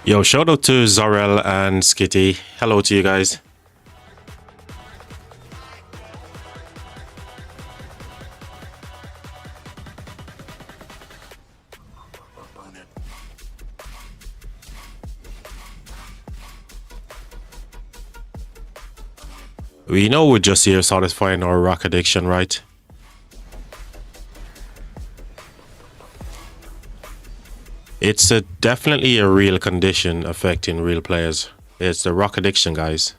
Yo, shout out to Zarel and Skitty. Hello to you guys. We know we're just here satisfying our rock addiction, right? It's definitely a real condition affecting real players. It's the rock addiction, guys.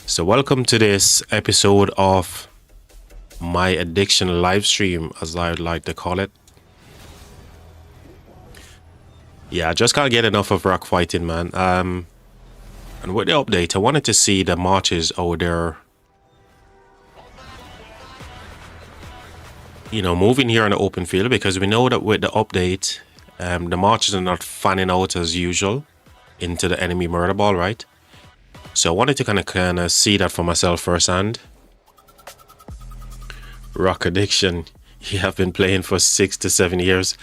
So, welcome to this episode of my addiction live stream, as I would like to call it. Yeah, I just can't get enough of rock fighting, man. And with the update, I wanted to see the marches over there. Moving here on the open field, because we know that with the update, the marches are not fanning out as usual into the enemy murder ball, right? So I wanted to kind of see that for myself firsthand. Rock addiction. You have been playing for 6 to 7 years.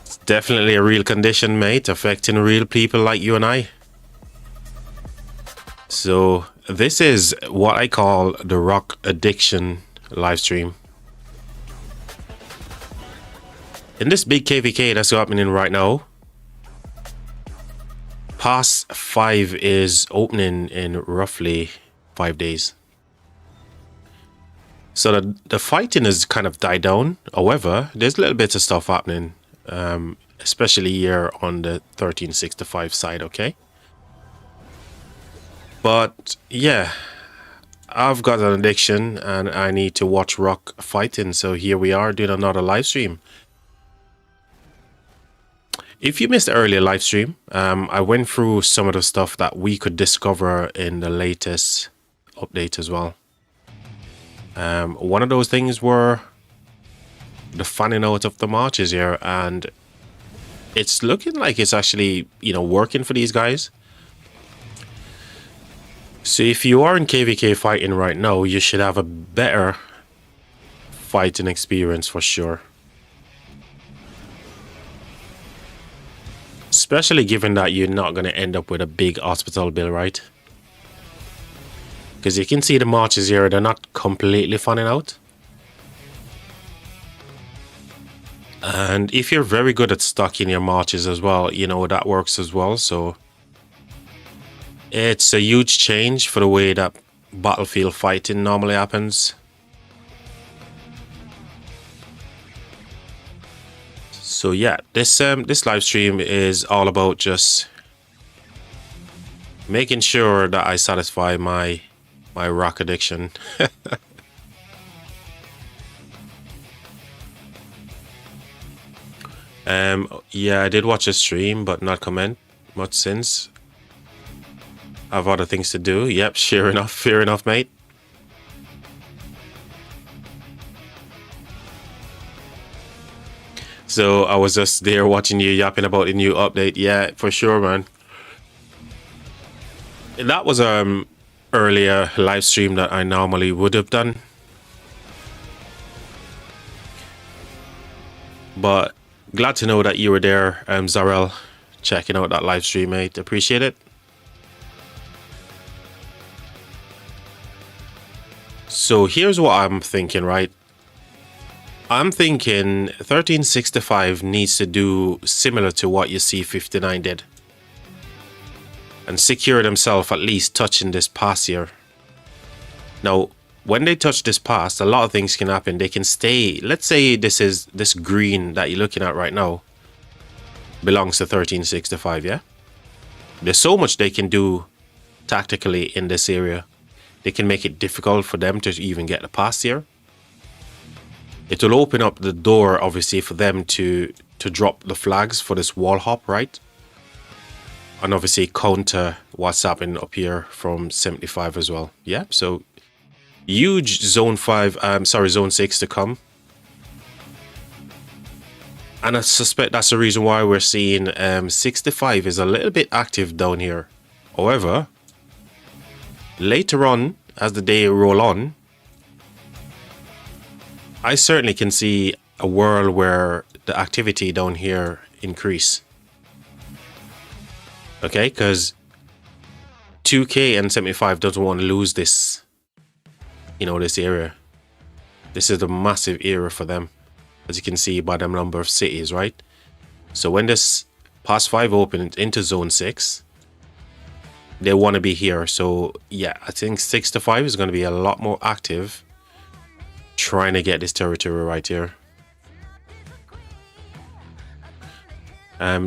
It's definitely a real condition, mate, affecting real people like you and I. So this is what I call the rock addiction live stream. In this big KVK that's happening right now, Pass 5 is opening in roughly 5 days. So the fighting has kind of died down. However, there's a little bit of stuff happening, especially here on the 1365 side, okay? But yeah, I've got an addiction and I need to watch rock fighting. So here we are doing another live stream. If you missed the earlier live stream, I went through some of the stuff that we could discover in the latest update as well. One of those things were the fanning out of the marches here, and it's looking like it's actually, working for these guys. So if you are in KVK fighting right now, you should have a better fighting experience for sure. Especially given that you're not going to end up with a big hospital bill, right? Because you can see the marches here, they're not completely fanning out. And if you're very good at stocking your marches as well, that works as well. So it's a huge change for the way that battlefield fighting normally happens. So yeah, this live stream is all about just making sure that I satisfy my rock addiction. Yeah, I did watch a stream, but not comment much since. I have other things to do. Yep, fair enough, mate. So I was just there watching you yapping about the new update. Yeah, for sure, man. That was earlier live stream that I normally would have done. But glad to know that you were there, Zarel, checking out that live stream, mate. Appreciate it. So here's what I'm thinking, right? I'm thinking 1365 needs to do similar to what you see 59 did. And secure themselves at least touching this pass here. Now, when they touch this pass, a lot of things can happen. They can stay. Let's say this green that you're looking at right now belongs to 1365, yeah? There's so much they can do tactically in this area. They can make it difficult for them to even get the pass here. It will open up the door, obviously, for them to drop the flags for this wall hop, right? And obviously counter what's happening up here from 75 as well. Yeah, so huge zone 6 to come. And I suspect that's the reason why we're seeing 65 is a little bit active down here. However, later on, as the day roll on, I certainly can see a world where the activity down here increase. Okay, because 2K and 75 doesn't want to lose this, you know, this area. This is a massive area for them, as you can see by the number of cities, right? So when this Pass 5 opens into Zone 6, they want to be here. So yeah, I think 6 to 5 is going to be a lot more active trying to get this territory right here.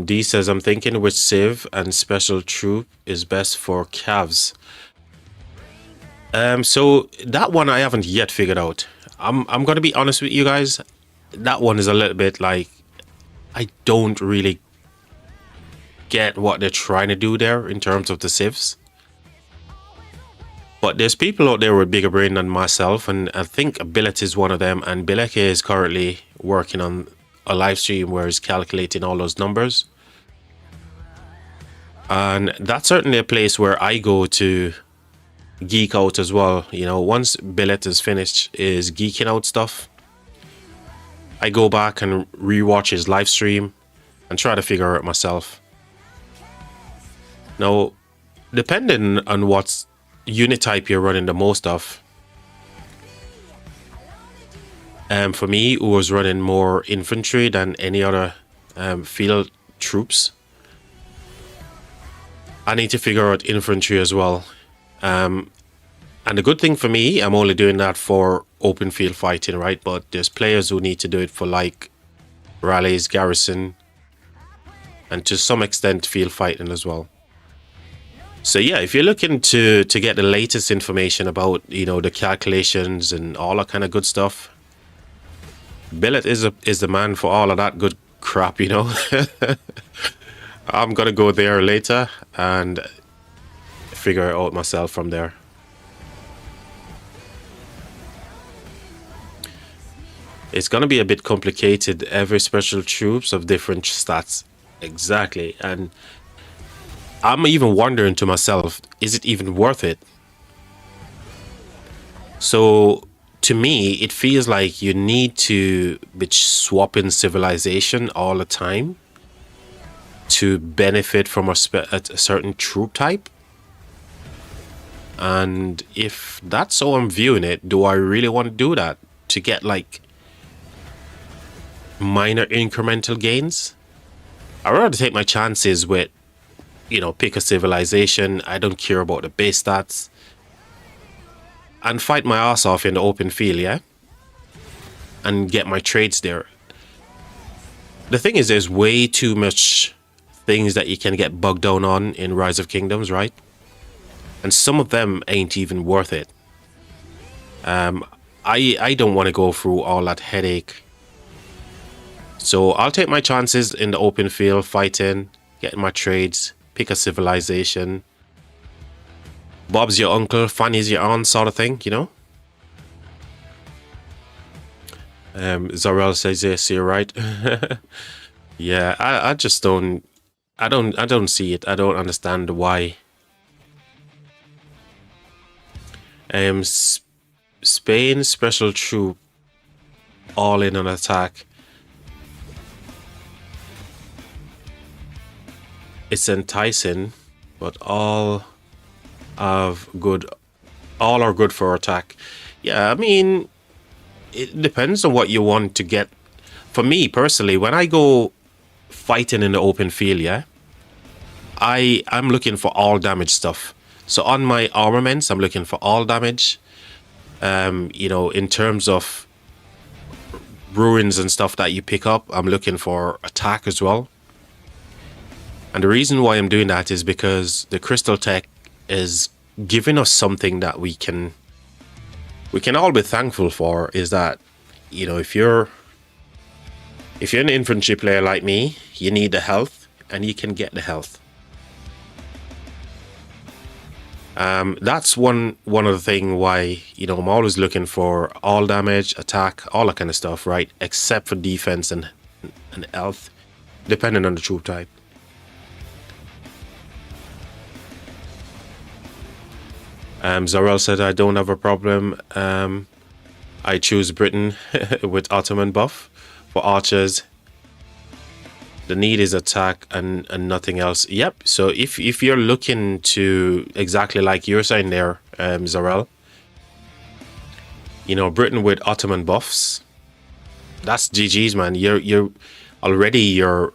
D says, I'm thinking which Civ and Special Troop is best for Cavs. So that one I haven't yet figured out. I'm gonna be honest with you guys. That one is a little bit like, I don't really get what they're trying to do there in terms of the Civs. But there's people out there with bigger brain than myself, and I think Billet is one of them, and Billet is currently working on a live stream where he's calculating all those numbers. And that's certainly a place where I go to geek out as well. You know, once Billet is finished is geeking out stuff, I go back and rewatch his live stream and try to figure it myself. Now, depending on what unit type you're running the most of, for me, who was running more infantry than any other field troops, I need to figure out infantry as well. And the good thing for me, I'm only doing that for open field fighting, right? But there's players who need to do it for like rallies, garrison, and to some extent field fighting as well. So yeah, if you're looking to get the latest information about, you know, the calculations and all that kind of good stuff, Billet is the man for all of that good crap, you know. I'm gonna go there later and figure it out myself from there. It's gonna be a bit complicated. Every special troops of different stats. Exactly. And I'm even wondering to myself, is it even worth it? So to me, it feels like you need to be swapping civilization all the time to benefit from a certain troop type. And if that's how I'm viewing it, do I really want to do that to get like minor incremental gains? I'd rather take my chances with, you know, pick a civilization. I don't care about the base stats and fight my ass off in the open field, yeah? And get my trades there. The thing is, there's way too much things that you can get bogged down on in Rise of Kingdoms, right? And some of them ain't even worth it. I don't want to go through all that headache. So I'll take my chances in the open field, fighting, getting my trades, pick a civilization. Bob's your uncle, Fanny's your aunt, sort of thing, you know? Zorel says yes, you're right. Yeah, I just don't see it. I don't understand why. Spain special troop all in on attack. It's enticing, but all are good for attack. Yeah, I mean, it depends on what you want to get. For me personally, when I go fighting in the open field, yeah, I'm looking for all damage stuff. So on my armaments, I'm looking for all damage. You know, in terms of ruins and stuff that you pick up, I'm looking for attack as well. And the reason why I'm doing that is because the crystal tech is giving us something that we can all be thankful for, is that, you know, if you're an infantry player like me, you need the health, and you can get the health. That's one of the things why, you know, I'm always looking for all damage, attack, all that kind of stuff, right? Except for defense and health, depending on the troop type. Zorel said, I don't have a problem. I choose Britain with Ottoman buff for archers. The need is attack and nothing else. Yep. So if you're looking to exactly like you're saying there, Zarel, you know, Britain with Ottoman buffs, that's GG's, man. You're already you're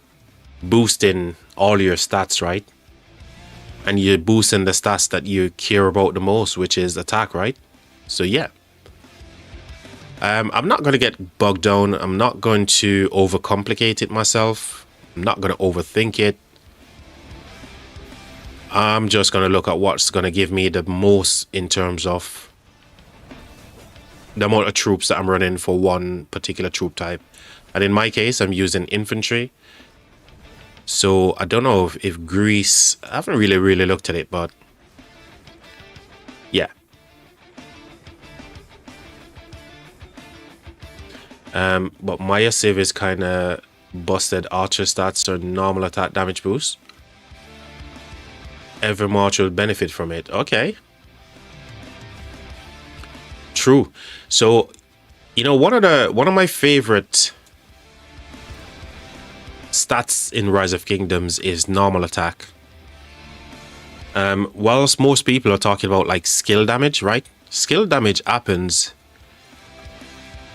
boosting all your stats, right? And you're boosting the stats that you care about the most, which is attack, right? So yeah. I'm not going to get bogged down. I'm not going to overcomplicate it myself. I'm not going to overthink it. I'm just going to look at what's going to give me the most in terms of the amount of troops that I'm running for one particular troop type. And in my case, I'm using infantry. So I don't know if Greece, I haven't really looked at it, but yeah. But Maya Civ is kind of busted archer stats or normal attack damage boost. Every march will benefit from it. Okay. True. So, you know, one of my favorite stats in Rise of Kingdoms is normal attack. Whilst most people are talking about like skill damage, right? Skill damage happens,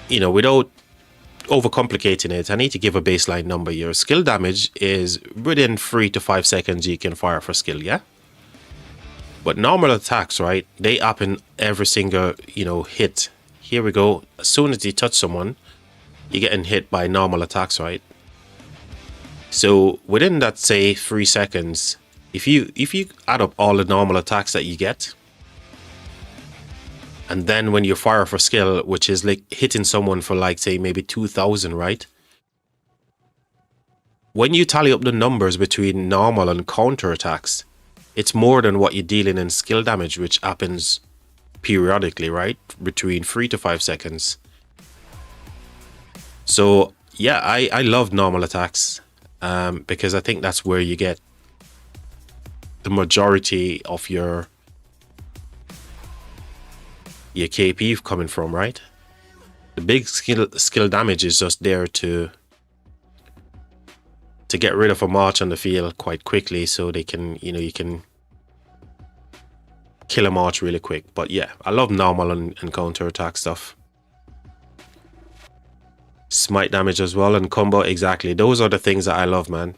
you know, without overcomplicating it. I need to give a baseline number here. Skill damage is within 3 to 5 seconds you can fire for skill, yeah? But normal attacks, right? They happen every single, you know, hit. Here we go. As soon as you touch someone, you're getting hit by normal attacks, right? So within that, say 3 seconds, if you add up all the normal attacks that you get, and then when you fire for skill, which is like hitting someone for like, say, maybe 2,000, right? When you tally up the numbers between normal and counter attacks, it's more than what you're dealing in skill damage, which happens periodically, right? Between 3 to 5 seconds. So yeah, I love normal attacks because I think that's where you get the majority of your KP coming from, right? The big skill damage is just there to get rid of a march on the field quite quickly, so they can, you know, you can kill a march really quick. But yeah, I love normal and counter attack stuff. Smite damage as well and combo, exactly. Those are the things that I love, man.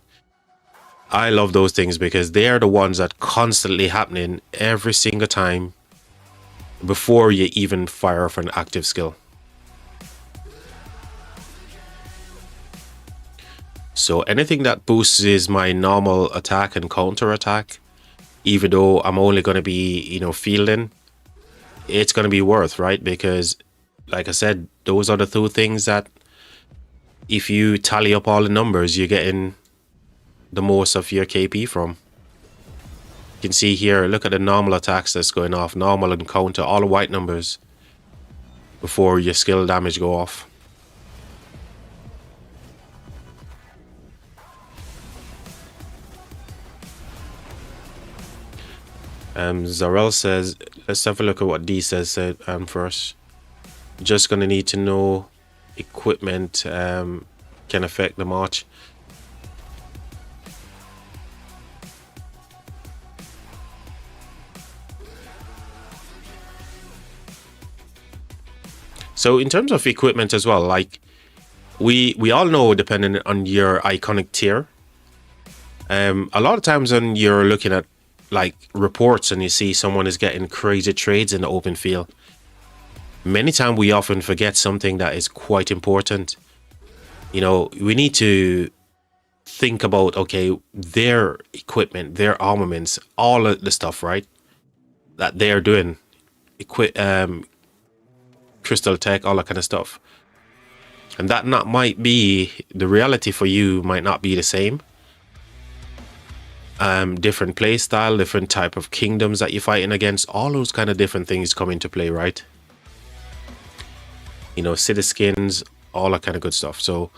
I love those things because they are the ones that constantly happening every single time before you even fire for an active skill. So anything that boosts my normal attack and counter attack, even though I'm only going to be, you know, fielding, it's going to be worth, right? Because like I said, those are the two things that if you tally up all the numbers, you're getting the most of your KP from. You can see here, look at the normal attacks that's going off, normal and counter, all the white numbers before your skill damage go off. Zarel says, let's have a look at what D says first. Just gonna need to know equipment can affect the march. So in terms of equipment as well, like we all know, depending on your iconic tier, a lot of times when you're looking at like reports and you see someone is getting crazy trades in the open field, many times we often forget something that is quite important. You know, we need to think about, okay, their equipment, their armaments, all of the stuff, right, that they're doing, crystal tech, all that kind of stuff. And that might be the reality for you, might not be the same. Different play style, different type of kingdoms that you're fighting against, all those kind of different things come into play, right? You know, city skins, all that kind of good stuff. So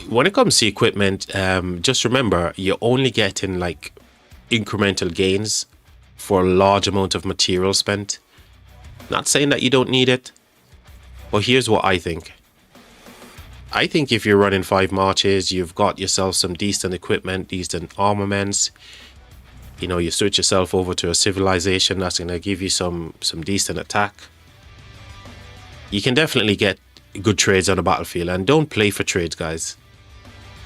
when it comes to equipment, just remember, you're only getting like incremental gains for a large amount of material spent. Not saying that you don't need it, but here's what I think. I think if you're running 5 marches, you've got yourself some decent equipment, decent armaments. You know, you switch yourself over to a civilization that's going to give you some decent attack. You can definitely get good trades on the battlefield, and don't play for trades, guys.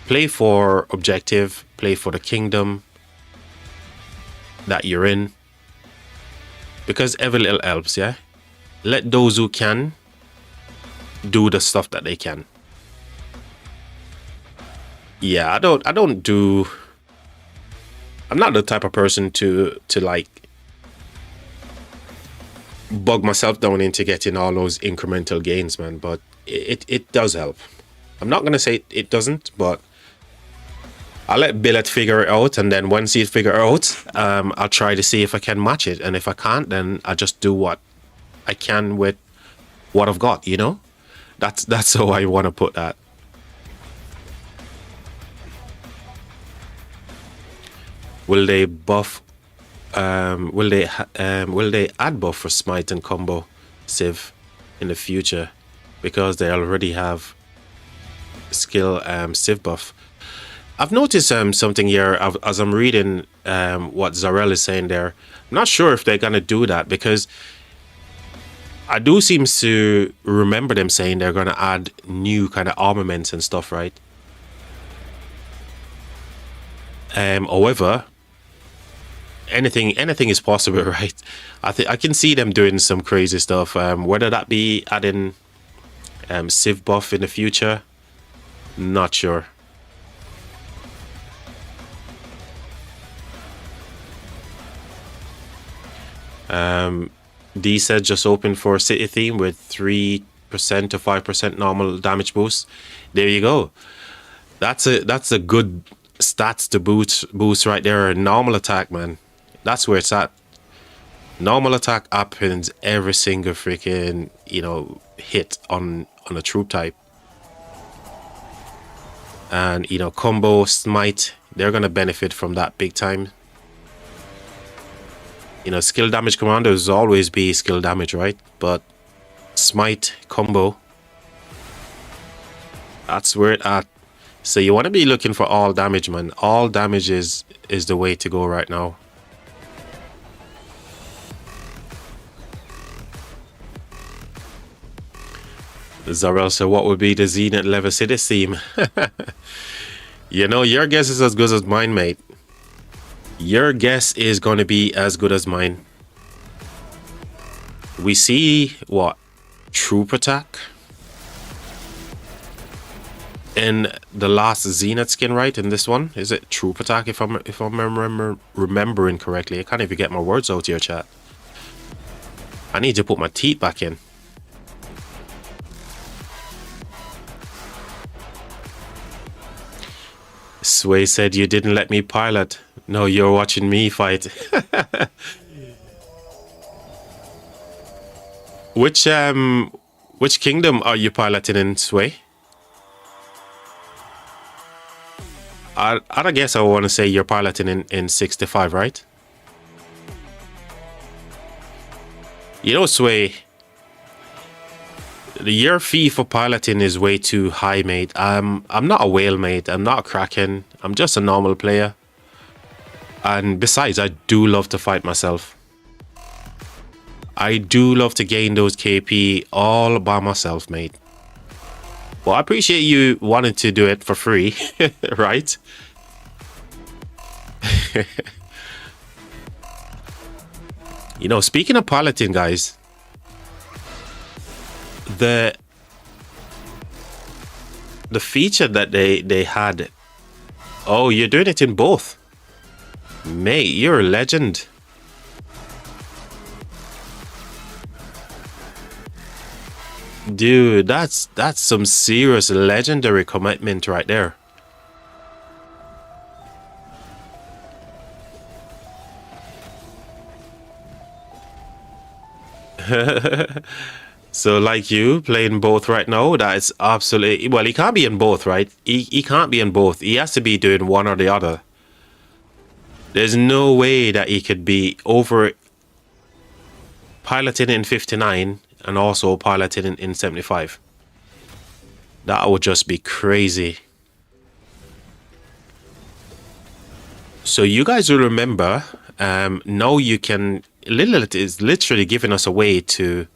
Play for objective, play for the kingdom that you're in, because every little helps. Yeah, let those who can do the stuff that they can. Yeah, I'm not the type of person to like bug myself down into getting all those incremental gains, man, but it does help. I'm not gonna say it doesn't, but I'll let Billet figure it out, and then once he figure it out, I'll try to see if I can match it, and if I can't, then I just do what I can with what I've got, you know? That's how I want to put that. Will they buff? Will they add buff for smite and combo civ in the future, because they already have skill civ buff? I've noticed something here as I'm reading what Zarel is saying there. I'm not sure if they're gonna do that, because I do seem to remember them saying they're gonna add new kind of armaments and stuff, right? However, anything is possible, right? I can see them doing some crazy stuff. Whether that be adding civ buff in the future, not sure. D said just open for city theme with 3% to 5% normal damage boost. There you go. That's a good stats to boost right there. Normal attack, man. That's where it's at. Normal attack happens every single freaking, you know, hit on a troop type. And, you know, combo, smite, they're gonna benefit from that big time. You know, skill damage commandos always be skill damage, right? But smite, combo, that's where it's at. So you want to be looking for all damage, man. All damage is the way to go right now. Zarel, so what would be the Zenith level city theme? You know, your guess is as good as mine, mate. Your guess is going to be as good as mine. We see what? Troop attack in the last Zenith skin, right? In this one, is it troop attack? If I'm remembering correctly, I can't even get my words out here, chat. I need to put my teeth back in. Sway said you didn't let me pilot. No, you're watching me fight. Which kingdom are you piloting in, Sway? I guess I want to say you're piloting in 65, right? You know, Sway, your fee for piloting is way too high, mate. I'm not a whale, mate. I'm not a kraken. I'm just a normal player. And besides, I do love to fight myself. I do love to gain those KP all by myself, mate. Well, I appreciate you wanting to do it for free, right? You know, speaking of piloting, guys, the feature that they had. Oh, you're doing it in both. Mate, you're a legend. Dude, that's some serious legendary commitment right there. So like you playing both right now, that is absolutely, well, he can't be in both, right? He can't be in both. He has to be doing one or the other. There's no way that he could be over piloting in 59 and also piloting in 75. That would just be crazy. So you guys will remember, now you can, Lilith is literally giving us a way to,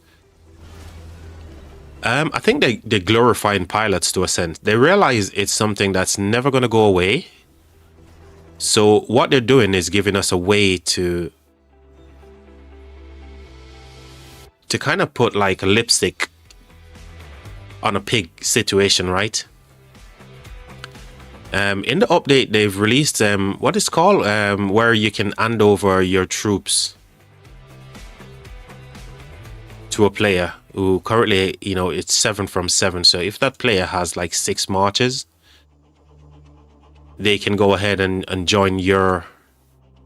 I think they're glorifying pilots to a sense. They realize it's something that's never going to go away. So what they're doing is giving us a way to kind of put like a lipstick on a pig situation, right? In the update, they've released what is called where you can hand over your troops to a player who currently, you know, it's 7 from 7. So if that player has like 6 marches, they can go ahead and join your,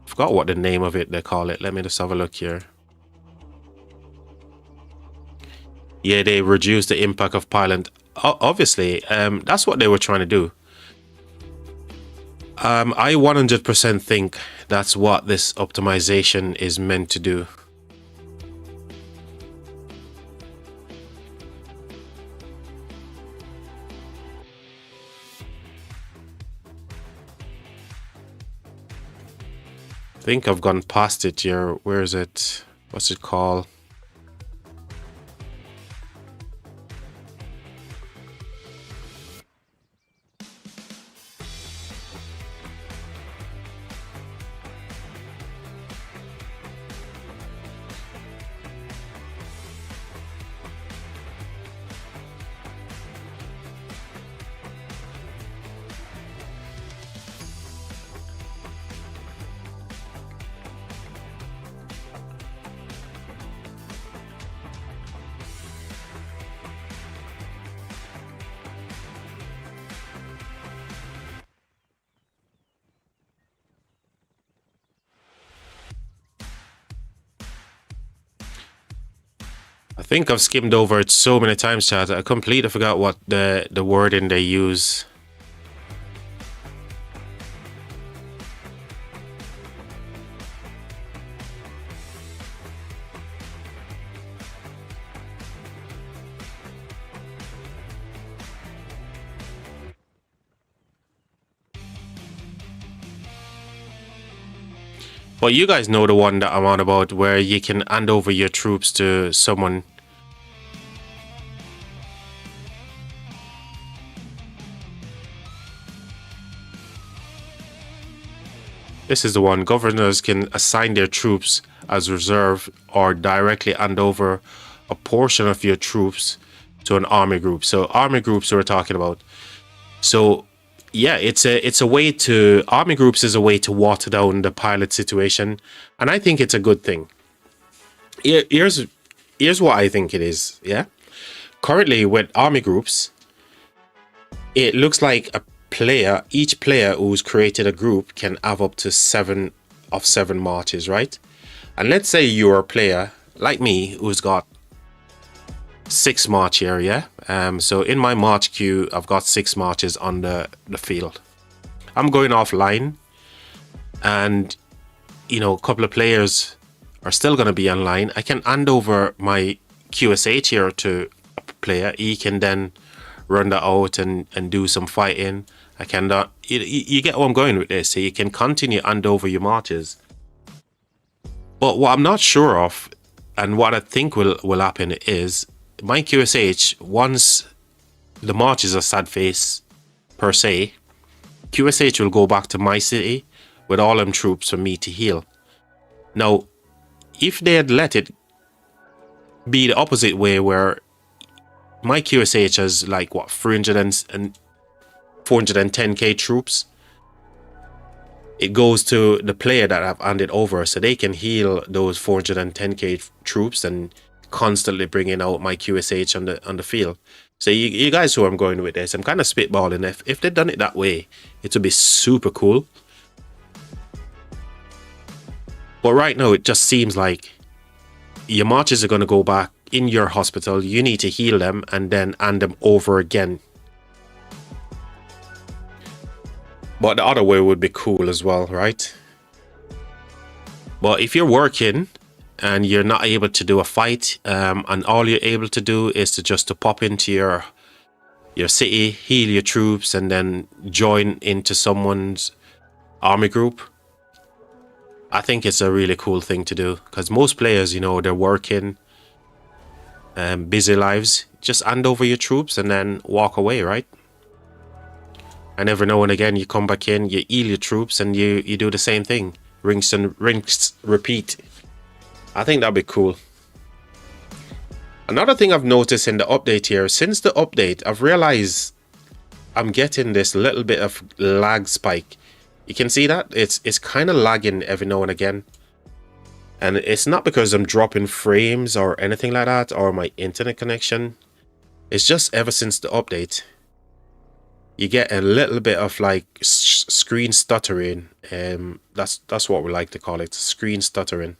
I forgot what the name of it they call it. Let me just have a look here. Yeah, they reduce the impact of pilot. Obviously, that's what they were trying to do. I 100% think that's what this optimization is meant to do. I think I've gone past it here. Where is it? What's it called? I think I've skimmed over it so many times, chat. I completely forgot what the wording they use. But you guys know the one that I'm on about, where you can hand over your troops to someone. This is the one. Governors can assign their troops as reserve or directly hand over a portion of your troops to an army group. So army groups we're talking about. So yeah, it's a way to, army groups is a way to water down the pilot situation, and I think it's a good thing. Here's what I think it is. Yeah, currently with army groups, it looks like each player who's created a group can have up to 7 of 7 marches, right? And let's say you're a player like me who's got 6 march here, yeah? So in my march queue, I've got 6 marches on the field. I'm going offline, and you know, a couple of players are still going to be online. I can hand over my QSH here to a player. He can then run that out and do some fighting. I can, you get where I'm going with this. So you can continue hand over your marches. But what I'm not sure of, and what I think will happen, is my QSH, once the marches are sad face per se, QSH will go back to my city with all them troops for me to heal. Now, if they had let it be the opposite way, where my QSH has like what, 410k troops, it goes to the player that I've handed over, so they can heal those 410k troops and constantly bringing out my QSH on the field. So you guys know where I'm going with this. I'm kind of spitballing. If they'd done it that way, it would be super cool. But right now, it just seems like your marches are going to go back in your hospital. You need to heal them and then hand them over again. But the other way would be cool as well, right? But if you're working and you're not able to do a fight, and all you're able to do is to pop into your your city, heal your troops, and then join into someone's army group. I think it's a really cool thing to do because most players, you know, they're working, busy lives. Just hand over your troops and then walk away, right? And every now and again, you come back in, you heal your troops, and you do the same thing. Rinse, repeat. I think that'd be cool. Another thing I've noticed in the update here, since the update, I've realized I'm getting this little bit of lag spike. You can see that? It's kind of lagging every now and again. And it's not because I'm dropping frames or anything like that, or my internet connection. It's just ever since the update, you get a little bit of like screen stuttering. That's what we like to call it, screen stuttering.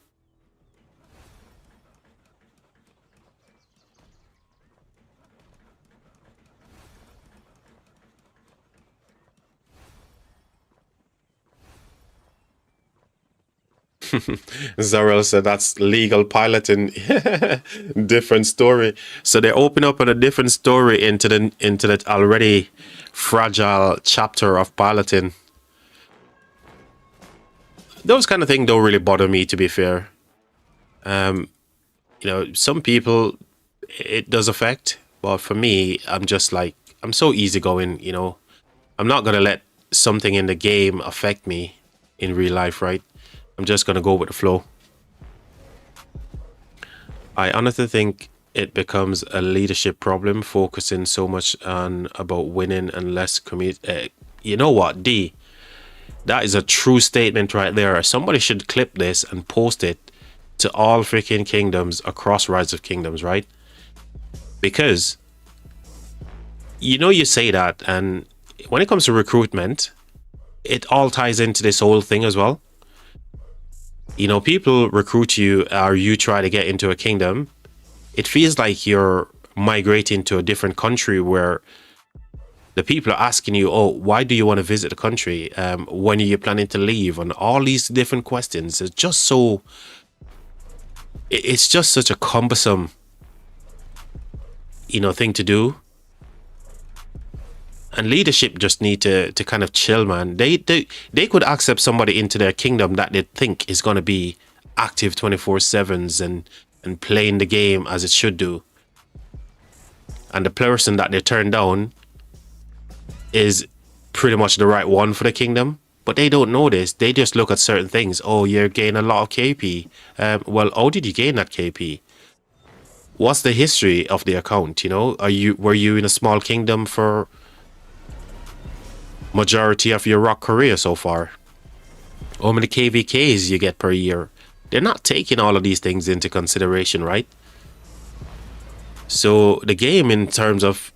Zarel said that's legal piloting. Different story. So they open up on a different story into the already fragile chapter of piloting. Those kind of things don't really bother me, to be fair. You know, some people it does affect, but for me, I'm just like, I'm so easygoing, you know. I'm not gonna let something in the game affect me in real life, right? I'm just gonna go with the flow. I honestly think it becomes a leadership problem, focusing so much on about winning and less you know what, D? That is a true statement right there. Somebody should clip this and post it to all freaking kingdoms across Rise of Kingdoms, right? Because you know, you say that, and when it comes to recruitment, it all ties into this whole thing as well. You know, people recruit you or you try to get into a kingdom. It feels like you're migrating to a different country where the people are asking you, oh, why do you want to visit the country? When are you planning to leave? And all these different questions. It's just so... It's just such a cumbersome, you know, thing to do. And leadership just need to kind of chill, man. They could accept somebody into their kingdom that they think is going to be active 24/7s and playing the game as it should do. And the person that they turn down is pretty much the right one for the kingdom. But they don't know this. They just look at certain things. Oh, you're gaining a lot of KP. Well, how did you gain that KP? What's the history of the account? You know, were you in a small kingdom for majority of your rock career so far? How many KVKs you get per year? They're not taking all of these things into consideration, right? So the game, in terms of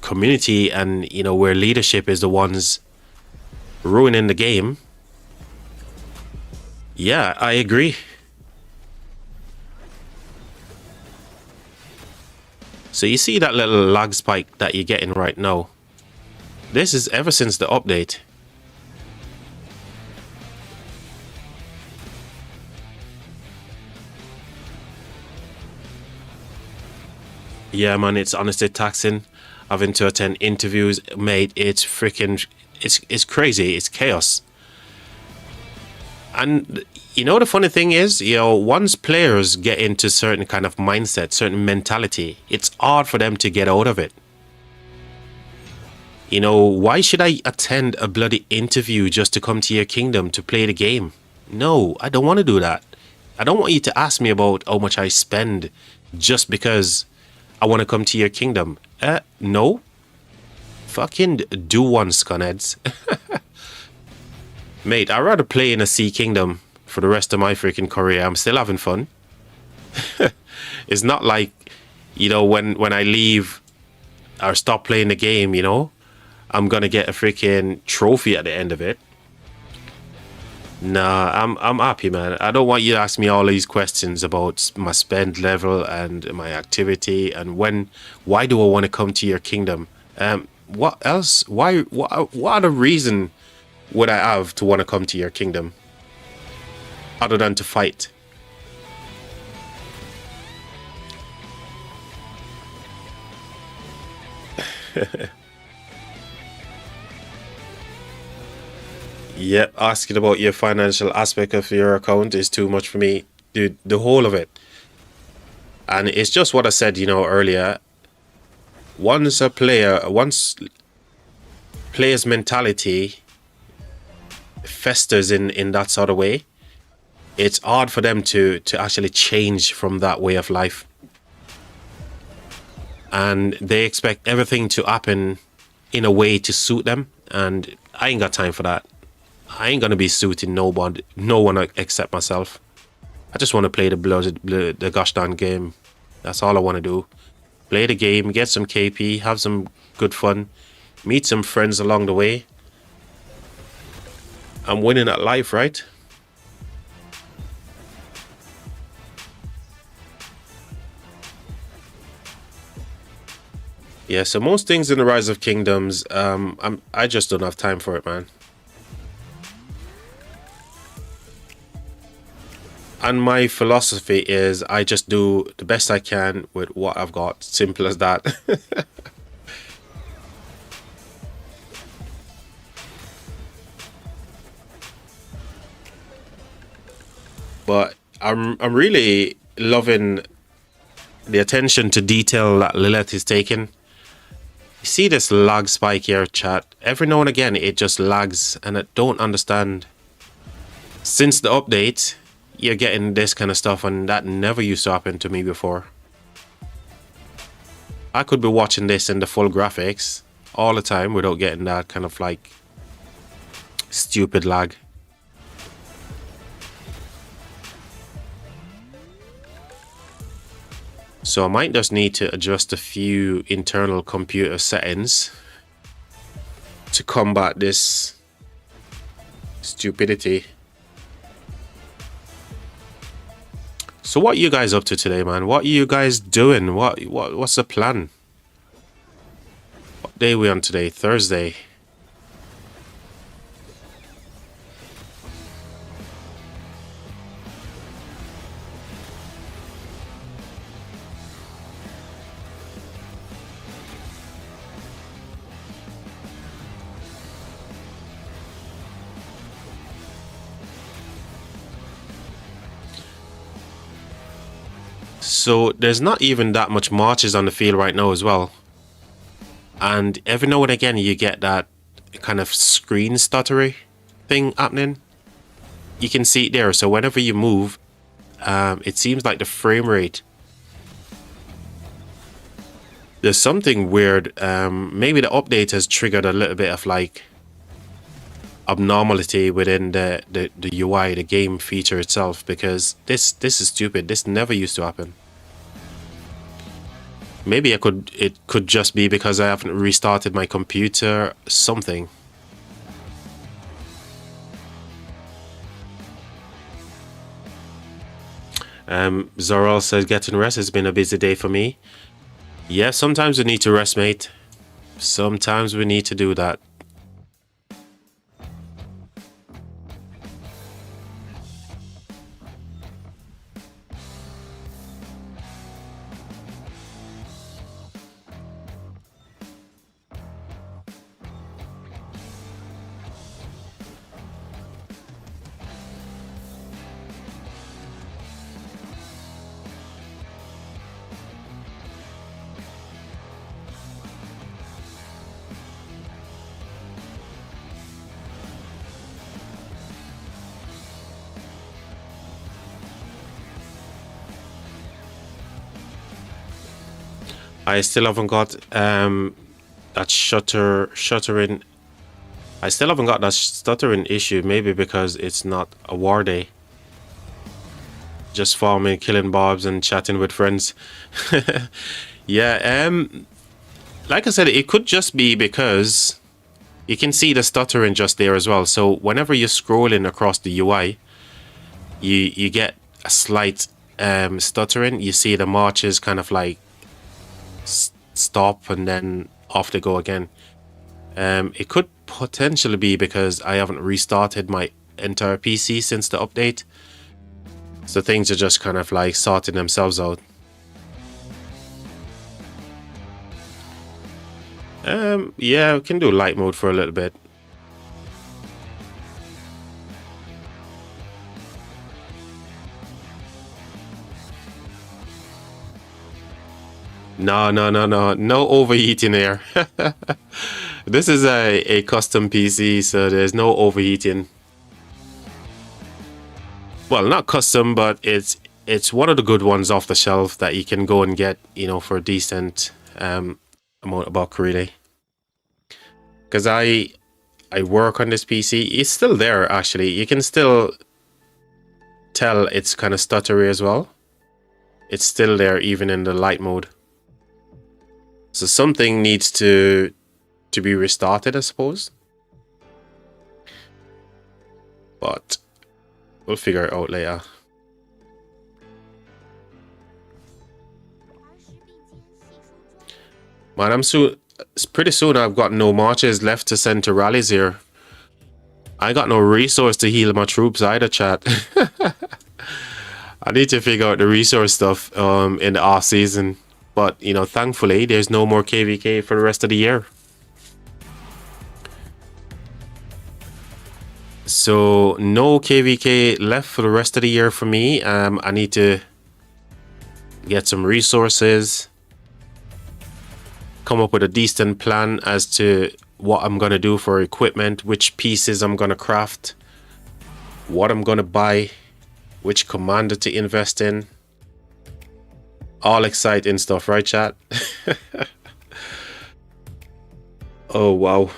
community and, you know, where leadership is the ones ruining the game. Yeah, I agree. So you see that little lag spike that you're getting right now? This is ever since the update. Yeah, man, it's honestly taxing. Having to attend interviews, mate, it's freaking... It's crazy. It's chaos. And, you know, the funny thing is, you know, once players get into certain kind of mindset, certain mentality, it's hard for them to get out of it. You know, why should I attend a bloody interview just to come to your kingdom to play the game? No, I don't want to do that. I don't want you to ask me about how much I spend just because I want to come to your kingdom. No. Fucking do one, scunheads. Mate, I'd rather play in a sea kingdom for the rest of my freaking career. I'm still having fun. It's not like, you know, when I leave or stop playing the game, you know, I'm gonna get a freaking trophy at the end of it. Nah, I'm happy, man. I don't want you to ask me all these questions about my spend level and my activity and why do I want to come to your kingdom? What else? What other reason would I have to want to come to your kingdom other than to fight? Yep, asking about your financial aspect of your account is too much for me, dude. The whole of it, and it's just what I said, earlier. Once player's mentality festers in that sort of way, it's hard for them to actually change from that way of life, and they expect everything to happen in a way to suit them, and I ain't got time for that. I ain't gonna be suiting no one except myself. I just want to play the gosh darn game. That's all I want to do. Play the game, get some KP, have some good fun, meet some friends along the way. I'm winning at life, right? Yeah, so most things in the Rise of Kingdoms, I just don't have time for it, man. And my philosophy is I just do the best I can with what I've got. Simple as that. But I'm really loving the attention to detail that Lilith is taking. You see this lag spike here, chat. Every now and again it just lags, and I don't understand. Since the update, you're getting this kind of stuff, and that never used to happen to me before. I could be watching this in the full graphics all the time without getting that kind of like stupid lag. So I might just need to adjust a few internal computer settings to combat this stupidity. So what are you guys up to today, man? What are you guys doing? What's the plan? What day are we on today? Thursday. So there's not even that much marches on the field right now as well. And every now and again you get that kind of screen stuttery thing happening. You can see it there. So whenever you move, it seems like the frame rate. There's something weird. Maybe the update has triggered a little bit of like abnormality within the UI, the game feature itself, because this is stupid. This never used to happen. Maybe it could just be because I haven't restarted my computer, something. Zoral says getting rest has been a busy day for me. Yeah, sometimes we need to rest, mate. Sometimes we need to do that. I still haven't got that shuttering. I still haven't got that stuttering issue. Maybe because it's not a war day. Just farming, killing bobs, and chatting with friends. Yeah. Like I said, it could just be because you can see the stuttering just there as well. So whenever you're scrolling across the UI, you get a slight stuttering. You see the marches kind of like stop and then off they go again. It could potentially be because I haven't restarted my entire PC since the update, so things are just kind of like sorting themselves out. Yeah, we can do light mode for a little bit. No overheating here. This is a custom PC, so there's no overheating. Well, not custom, but it's one of the good ones off the shelf that you can go and get, you know, for a decent amount of buck, really. Because I work on this PC. It's still there, actually. You can still tell it's kind of stuttery as well. It's still there even in the light mode. So something needs to be restarted, I suppose. But we'll figure it out later. Man, pretty soon I've got no marches left to send to rallies here. I got no resource to heal my troops either, chat. I need to figure out the resource stuff in the off season. But, you know, thankfully, there's no more KVK for the rest of the year. So, no KVK left for the rest of the year for me. I need to get some resources, come up with a decent plan as to what I'm going to do for equipment, which pieces I'm going to craft, what I'm going to buy, which commander to invest in. All exciting stuff, right, chat? Oh, wow.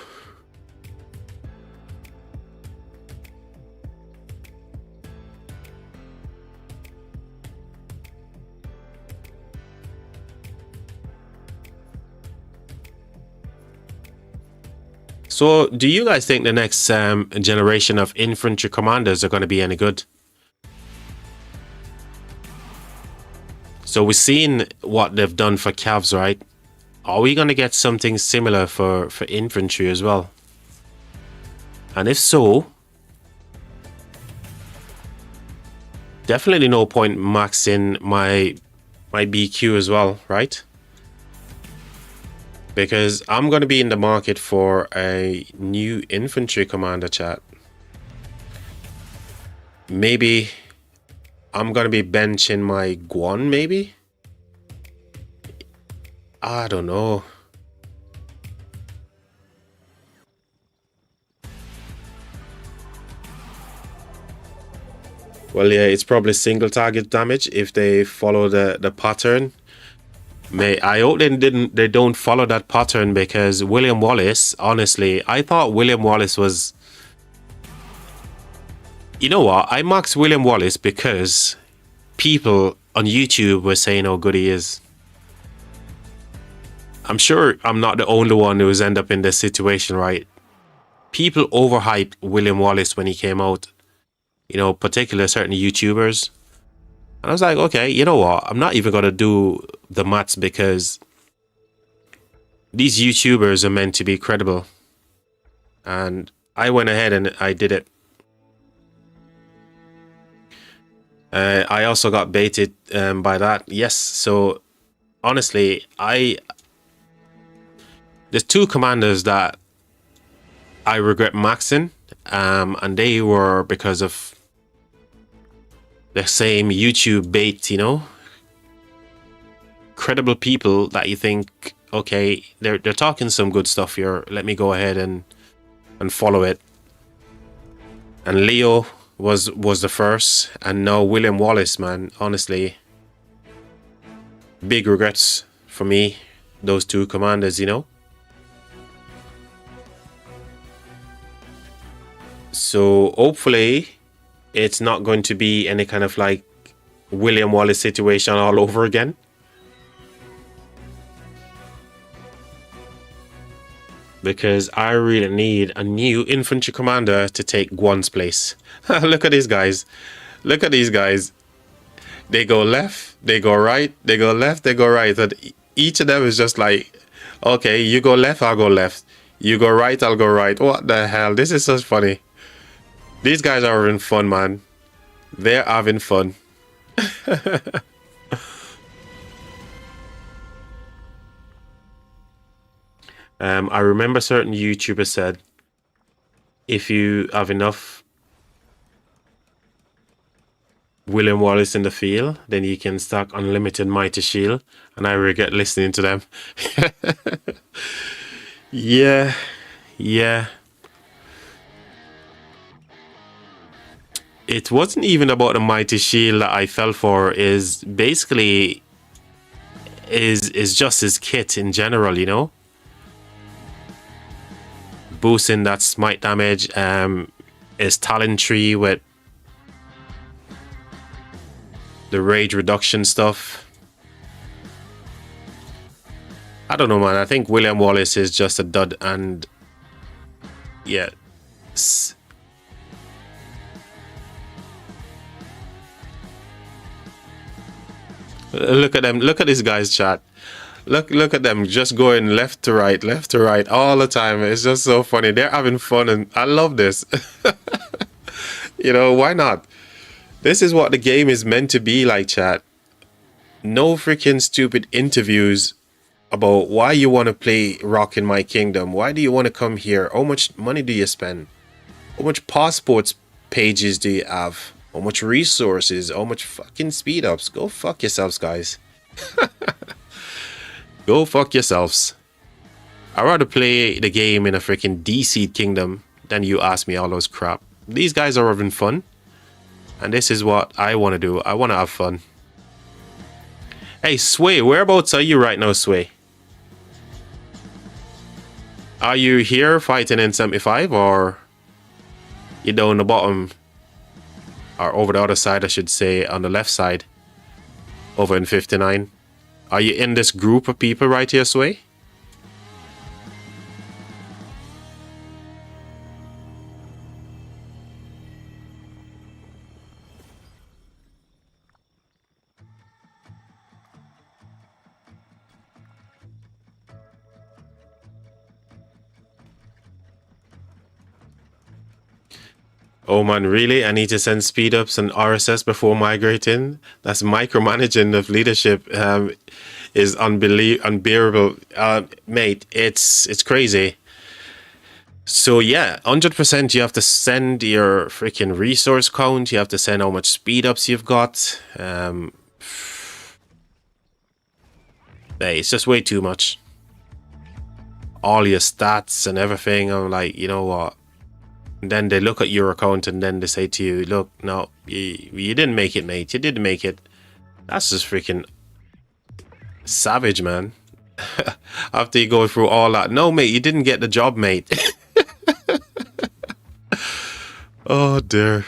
So, do you guys think the next generation of infantry commanders are going to be any good? So we've seen what they've done for Cavs, right? Are we going to get something similar for infantry as well? And if so, definitely no point maxing my BQ as well, right? Because I'm going to be in the market for a new infantry commander, chat. Maybe I'm going to be benching my Guan, maybe? I don't know. Well, yeah, it's probably single target damage if they follow the pattern. I hope they don't follow that pattern, because William Wallace, honestly, I thought William Wallace was... You know what? I maxed William Wallace because people on YouTube were saying how good he is. I'm sure I'm not the only one who's end up in this situation, right? People overhyped William Wallace when he came out. You know, particularly certain YouTubers. And I was like, okay, you know what? I'm not even going to do the maths, because these YouTubers are meant to be credible. And I went ahead and I did it. I also got baited by that. Yes, so honestly, there's two commanders that I regret maxing, and they were because of the same YouTube bait, you know? Credible people that you think, okay, they're talking some good stuff here. Let me go ahead and follow it. And Leo was the first, and now William Wallace, man. Honestly, big regrets for me, those two commanders, you know? So hopefully it's not going to be any kind of like William Wallace situation all over again. Because I really need a new infantry commander to take Guan's place. Look at these guys. Look at these guys. They go left, they go right, they go left, they go right. And each of them is just like, okay, you go left, I'll go left. You go right, I'll go right. What the hell? This is so funny. These guys are having fun, man. They're having fun. I remember certain YouTubers said, if you have enough William Wallace in the field, then you can stock unlimited Mighty Shield. And I regret listening to them. Yeah, yeah. It wasn't even about the Mighty Shield that I fell for. Is basically is just his kit in general, you know, boosting that smite damage. His talent tree with the rage reduction stuff. I don't know, man. I think William Wallace is just a dud, and yeah. Look at them. Look at this guy's chat. Look at them just going left to right all the time. It's just so funny. They're having fun, and I love this. You know, why not? This is what the game is meant to be like, chat. No freaking stupid interviews about why you want to play Rock in My Kingdom. Why do you want to come here? How much money do you spend? How much passports pages do you have? How much resources? How much fucking speed ups? Go fuck yourselves, guys. Go fuck yourselves. I'd rather play the game in a freaking DC kingdom than you ask me all those crap. These guys are having fun. And this is what I want to do. I want to have fun. Hey, Sway, whereabouts are you right now, Sway? Are you here fighting in 75, or you down the bottom? Or over the other side, I should say, on the left side. Over in 59. Are you in this group of people right here, Sway? Oh man, really? I need to send speed ups and RSS before migrating? That's micromanaging of leadership. Is unbearable, mate. It's crazy. So yeah, 100%. You have to send your freaking resource count. You have to send how much speed ups you've got. Hey, it's just way too much. All your stats and everything. I'm like, you know what? And then they look at your account and then they say to you, look, no, you didn't make it, mate. You didn't make it. That's just freaking savage, man. After you go through all that. No, mate, you didn't get the job, mate. Oh, dear.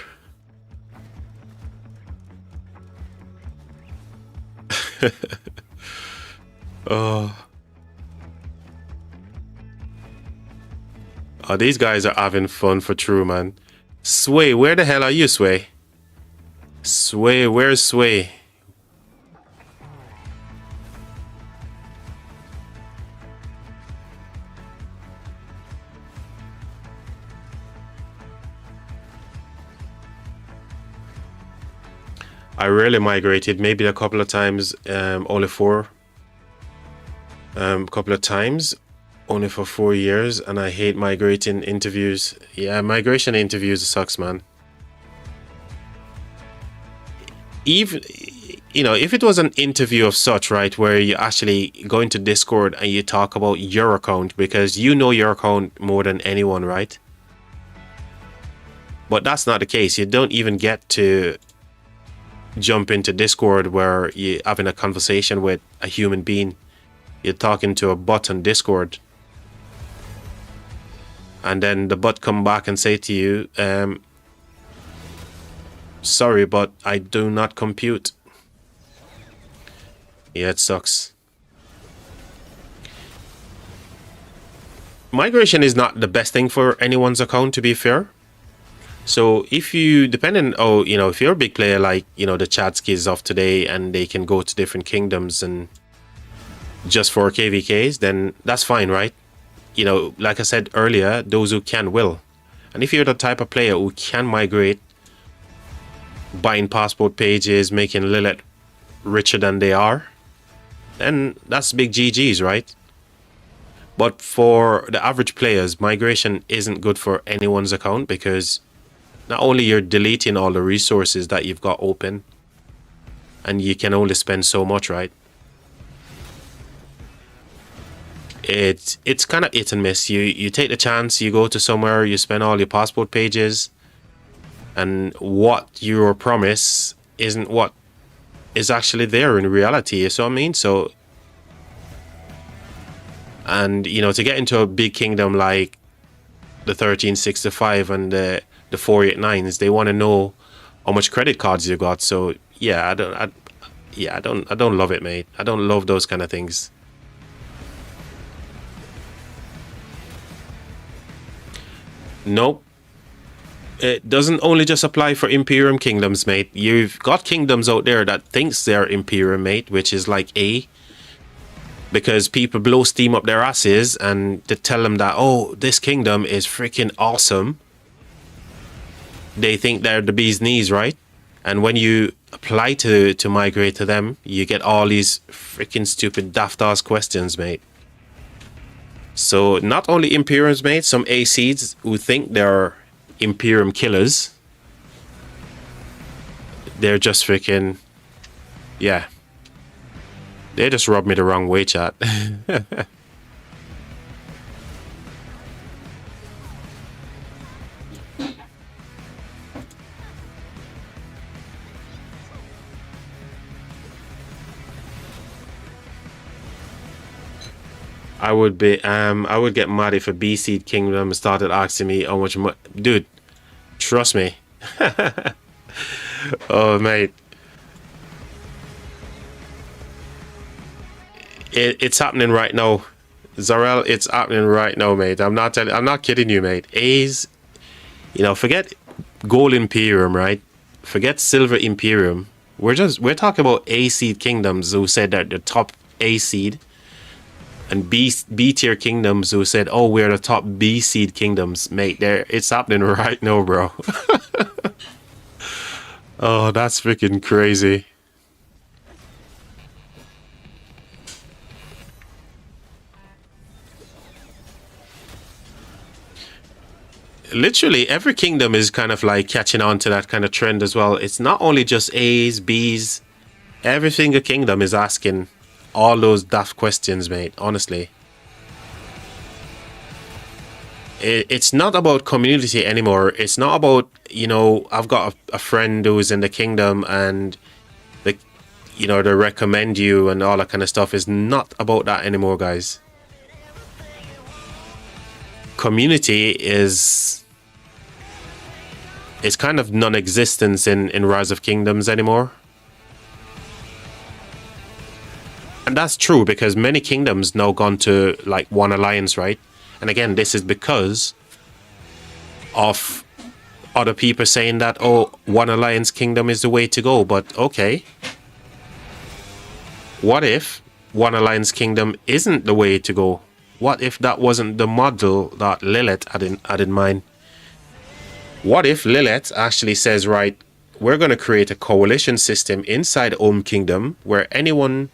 Oh. Oh, these guys are having fun for true, man. Sway, where the hell are you, Sway? Sway, where's Sway? I rarely migrated, maybe a couple of times, only four. Couple of times, only for 4 years, and I hate migrating interviews. Yeah, migration interviews sucks, man. Even, you know, if it was an interview of such, right, where you actually go into Discord and you talk about your account, because you know your account more than anyone, right? But that's not the case. You don't even get to jump into Discord where you're having a conversation with a human being. You're talking to a bot on Discord. And then the bot come back and say to you, sorry, but I do not compute. Yeah, it sucks. Migration is not the best thing for anyone's account, to be fair. So if you, depending, oh, you know, if you're a big player like, you know, the Chatskis of today, and they can go to different kingdoms and just for KVKs, then that's fine, right? You know, like I said earlier, those who can will. And if you're the type of player who can migrate, buying passport pages, making Lilith richer than they are, then that's big GGs, right? But for the average players, migration isn't good for anyone's account because not only you're deleting all the resources that you've got open, and you can only spend so much, right? It's kind of hit and miss. You take the chance, you go to somewhere, you spend all your passport pages, and what you were promised isn't what is actually there in reality. You see what I mean? So, and you know, to get into a big kingdom like the 1365 and the 489s, they want to know how much credit cards you got. So yeah, I don't love it, mate. I don't love those kind of things. Nope. It doesn't only just apply for Imperium kingdoms, mate. You've got kingdoms out there that thinks they're Imperium, mate, which is like A, because people blow steam up their asses and to tell them that, oh, this kingdom is freaking awesome. They think they're the bee's knees, right? And when you apply to migrate to them, you get all these freaking stupid daft ass questions, mate. So not only Imperiums, mate, some A seeds who think they're Imperium killers, they're just freaking, yeah. They just rubbed me the wrong way, chat. I would get mad if a B seed kingdom started asking me how much money. Dude, trust me. Oh, mate. It's happening right now. Zarel, it's happening right now, mate. I'm not kidding you, mate. A's, you know, forget Gold Imperium, right? Forget Silver Imperium. We're talking about A seed kingdoms who said that the top A seed, and B tier kingdoms who said, oh, we're the top B seed kingdoms, mate. It's happening right now, bro. Oh, that's freaking crazy. Literally every kingdom is kind of like catching on to that kind of trend as well. It's not only just A's, B's. Every single kingdom is asking all those daft questions, mate. Honestly, it's not about community anymore. It's not about, you know, I've got a friend who's in the kingdom and the, you know, they recommend you and all that kind of stuff. Is not about that anymore, guys. Community is kind of non-existence in Rise of Kingdoms anymore. And that's true because many kingdoms now gone to like one alliance, right? And again, this is because of other people saying that, oh, one alliance kingdom is the way to go. But okay, what if one alliance kingdom isn't the way to go? What if that wasn't the model that Lilith had in mind? What if Lilith actually says, right, we're going to create a coalition system inside Home Kingdom where anyone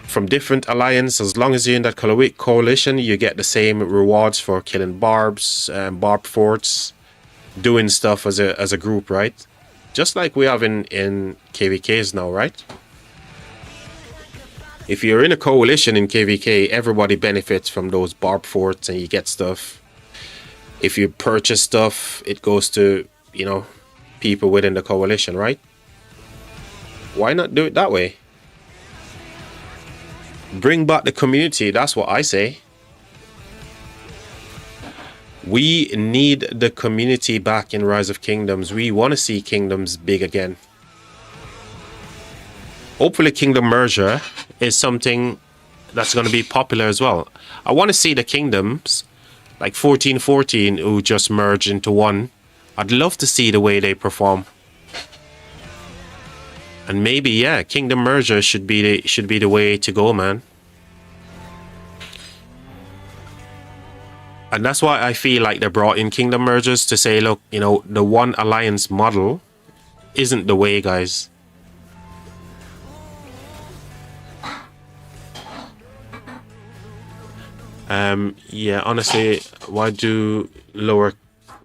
from different alliance, as long as you're in that coalition, you get the same rewards for killing barbs, barb forts, doing stuff as a group, right? Just like we have in KVKs now, right? If you're in a coalition in KVK, everybody benefits from those barb forts and you get stuff. If you purchase stuff, it goes to, you know, people within the coalition, right? Why not do it that way? Bring back the community, that's what I say. We need the community back in Rise of Kingdoms. We want to see kingdoms big again. Hopefully Kingdom Merger is something that's going to be popular as well. I want to see the kingdoms like 1414 who just merged into one. I'd love to see the way they perform. And maybe, yeah, Kingdom Merger should be the way to go, man. And that's why I feel like they brought in Kingdom Mergers to say, look, you know, the one alliance model isn't the way, guys. Yeah, honestly, why do lower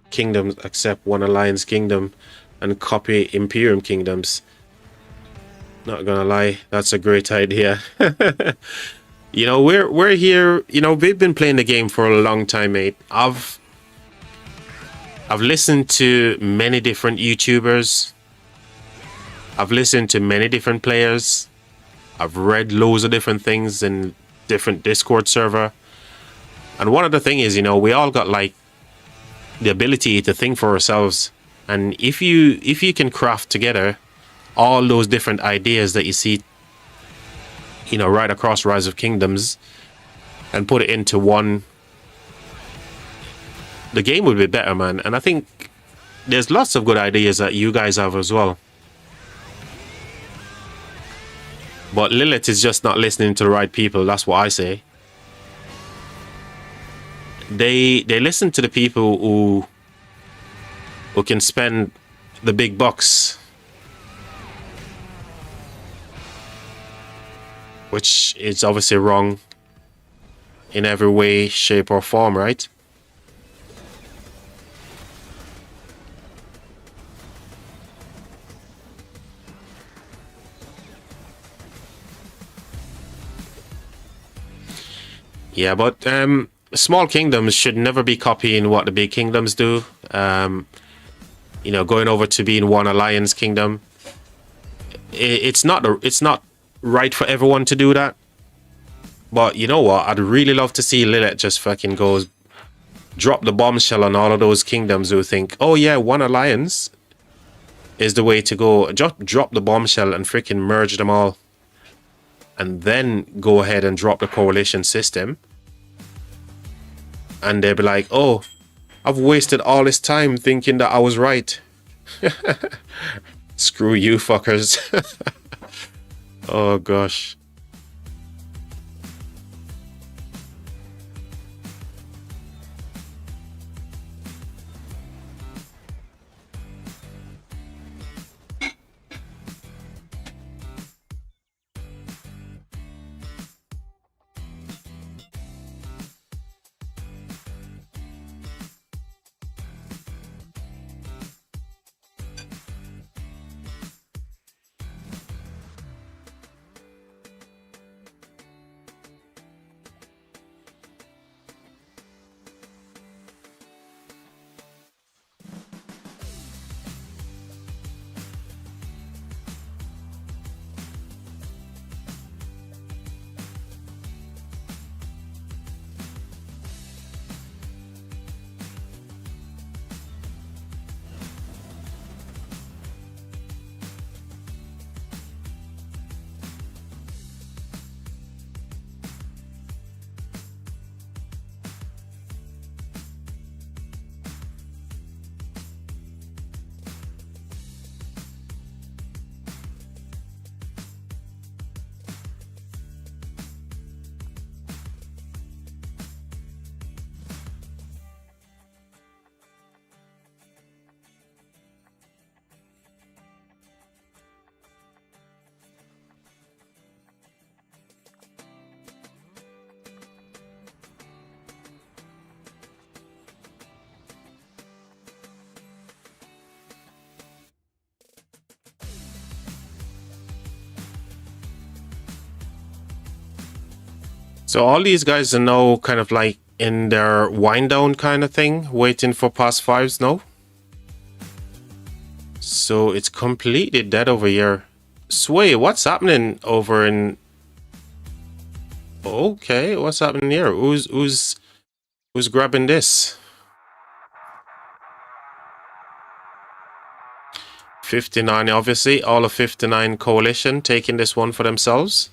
kingdoms accept one alliance kingdom and copy Imperium kingdoms? Not gonna lie, that's a great idea. You know, we're here. You know, we've been playing the game for a long time, mate. I've listened to many different YouTubers. I've listened to many different players. I've read loads of different things in different Discord server. And one of the thing is, you know, we all got like the ability to think for ourselves. And if you can craft together all those different ideas that you see, you know, right across Rise of Kingdoms and put it into one, the game would be better, man. And I think there's lots of good ideas that you guys have as well. But Lilith is just not listening to the right people. That's what I say. They listen to the people who can spend the big bucks, which is obviously wrong in every way, shape, or form, right? Yeah, but small kingdoms should never be copying what the big kingdoms do. You know, going over to being one alliance kingdom. It's not right for everyone to do that. But you know what? I'd really love to see Lilith just fucking goes drop the bombshell on all of those kingdoms who think, oh yeah, one alliance is the way to go. Just drop the bombshell and freaking merge them all. And then go ahead and drop the coalition system. And they'll be like, oh, I've wasted all this time thinking that I was right. Screw you, fuckers. Oh, gosh. So all these guys are now kind of like in their wind down kind of thing, waiting for past fives now. So it's completely dead over here. Sway, what's happening over in... Okay, what's happening here? Who's grabbing this? 59, obviously. All of 59 coalition taking this one for themselves.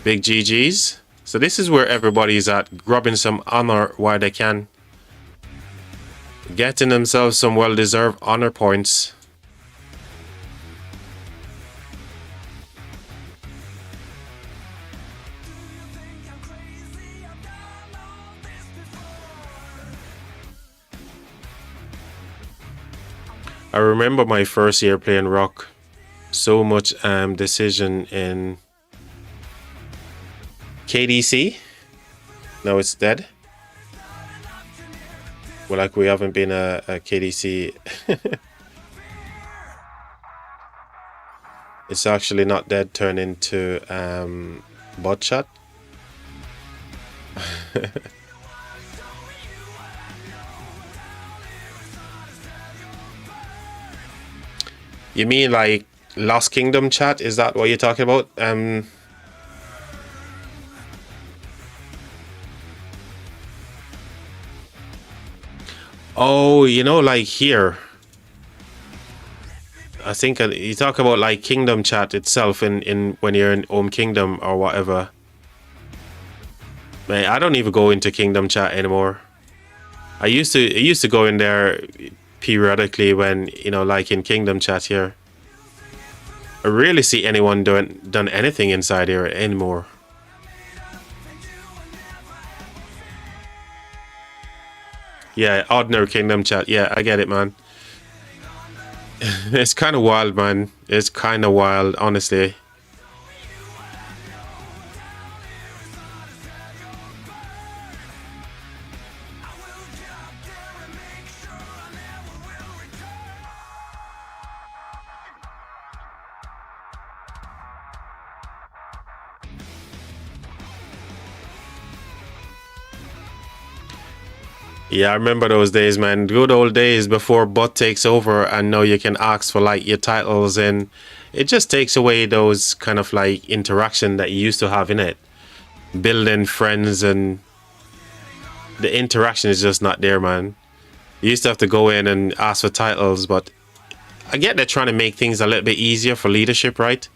Big GGs. So this is where everybody's at, grabbing some honor while they can. Getting themselves some well-deserved honor points. I remember my first year playing Rock. So much decision in KDC. No, it's dead. Well, like we haven't been a KDC. It's actually not dead. Turned into bot chat. You mean like Lost Kingdom chat? Is that what you're talking about? Oh, you know, like here. I think you talk about like Kingdom chat itself in when you're in Home Kingdom or whatever. Man, I don't even go into Kingdom chat anymore. I used to go in there periodically when, you know, like in Kingdom chat here. I rarely see anyone done anything inside here anymore. Yeah, ordinary Kingdom chat. Yeah, I get it, man. It's kind of wild, man. It's kind of wild, honestly. Yeah, I remember those days, man. Good old days before bot takes over and now you can ask for like your titles, and it just takes away those kind of like interaction that you used to have in it. Building friends, and the interaction is just not there, man. You used to have to go in and ask for titles, but I get they're trying to make things a little bit easier for leadership, right?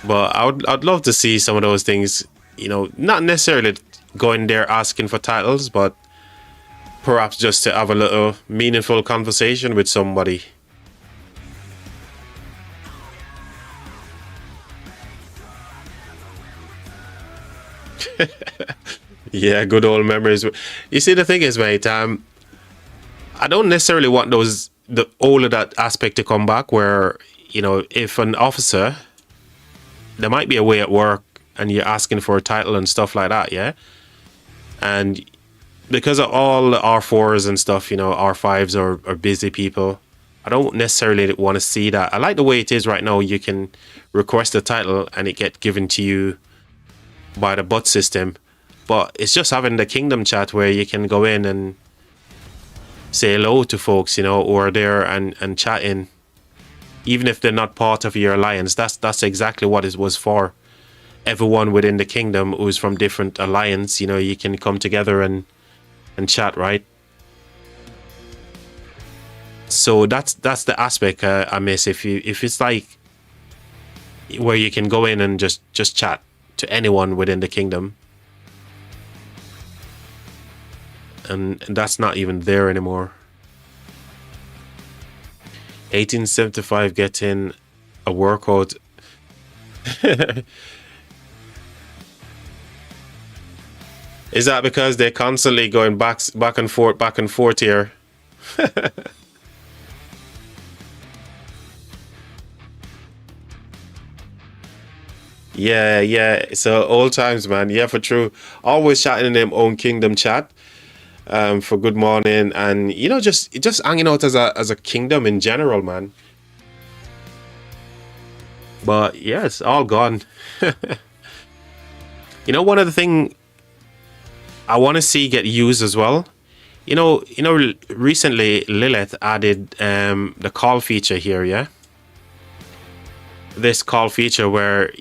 But I'd love to see some of those things, you know, not necessarily going there asking for titles, but perhaps just to have a little meaningful conversation with somebody. Yeah, good old memories. You see, the thing is, mate, I don't necessarily want all of that aspect to come back where, you know, if an officer, there might be a way at work and you're asking for a title and stuff like that, yeah? And because of all the R4s and stuff, you know, R5s are busy people, I don't necessarily want to see that. I like the way it is right now. You can request a title and it get given to you by the bot system. But it's just having the Kingdom chat where you can go in and say hello to folks, you know, who are there and chatting, even if they're not part of your alliance. That's exactly what it was for. Everyone within the kingdom who's from different alliance, you know, you can come together and chat, right? So that's the aspect I miss. If it's like where you can go in and just chat to anyone within the kingdom, and that's not even there anymore. 1875 getting a workout. Is that because they're constantly going back and forth here? Yeah. So old times, man. Yeah, for true. Always chatting in them own kingdom chat. For good morning, and you know, just hanging out as a kingdom in general, man. But yeah, it's all gone. You know, one of the thing I want to see get used as well. Recently Lilith added the call feature here, yeah. This call feature where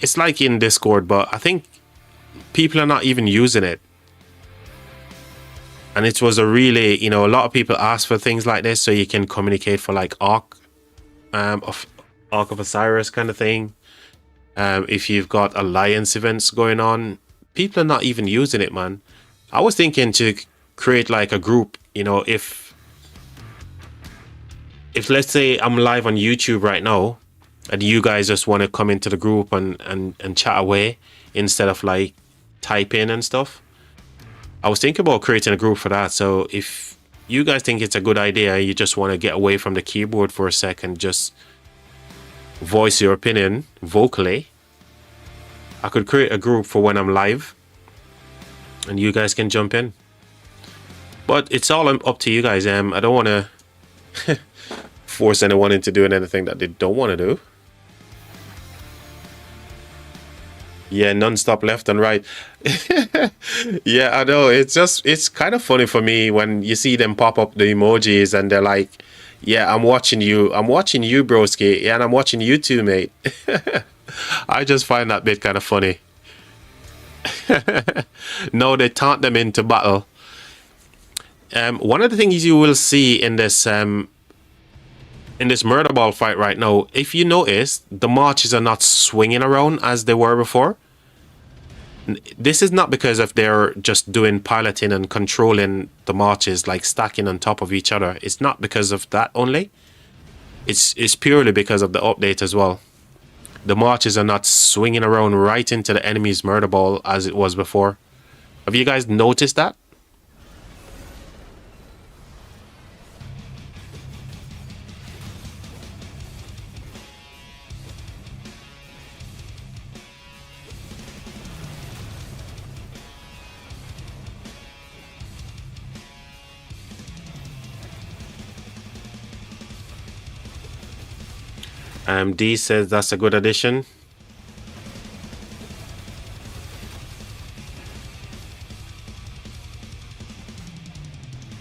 it's like in Discord, but I think people are not even using it. And it was a really, you know, a lot of people ask for things like this so you can communicate for like Ark of Osiris kind of thing. If you've got alliance events going on, people are not even using it, man. I was thinking to create like a group, you know, if let's say I'm live on YouTube right now and you guys just want to come into the group and chat away instead of like type in and stuff. I was thinking about creating a group for that. So if you guys think it's a good idea, you just want to get away from the keyboard for a second, just voice your opinion vocally, I could create a group for when I'm live, and you guys can jump in. But it's all up to you guys. I don't want to force anyone into doing anything that they don't want to do. Yeah, non-stop left and right. Yeah, I know. It's kind of funny for me when you see them pop up the emojis and they're like, yeah, I'm watching you. I'm watching you, broski. Yeah, and I'm watching you too, mate. I just find that bit kind of funny. No, they taunt them into battle. One of the things you will see in this murder ball fight right now, if you notice, the marches are not swinging around as they were before. This is not because if they're just doing piloting and controlling the marches, like stacking on top of each other. It's not because of that only. It's purely because of the update as well. The marches are not swinging around right into the enemy's murder ball as it was before. Have you guys noticed that? D says that's a good addition.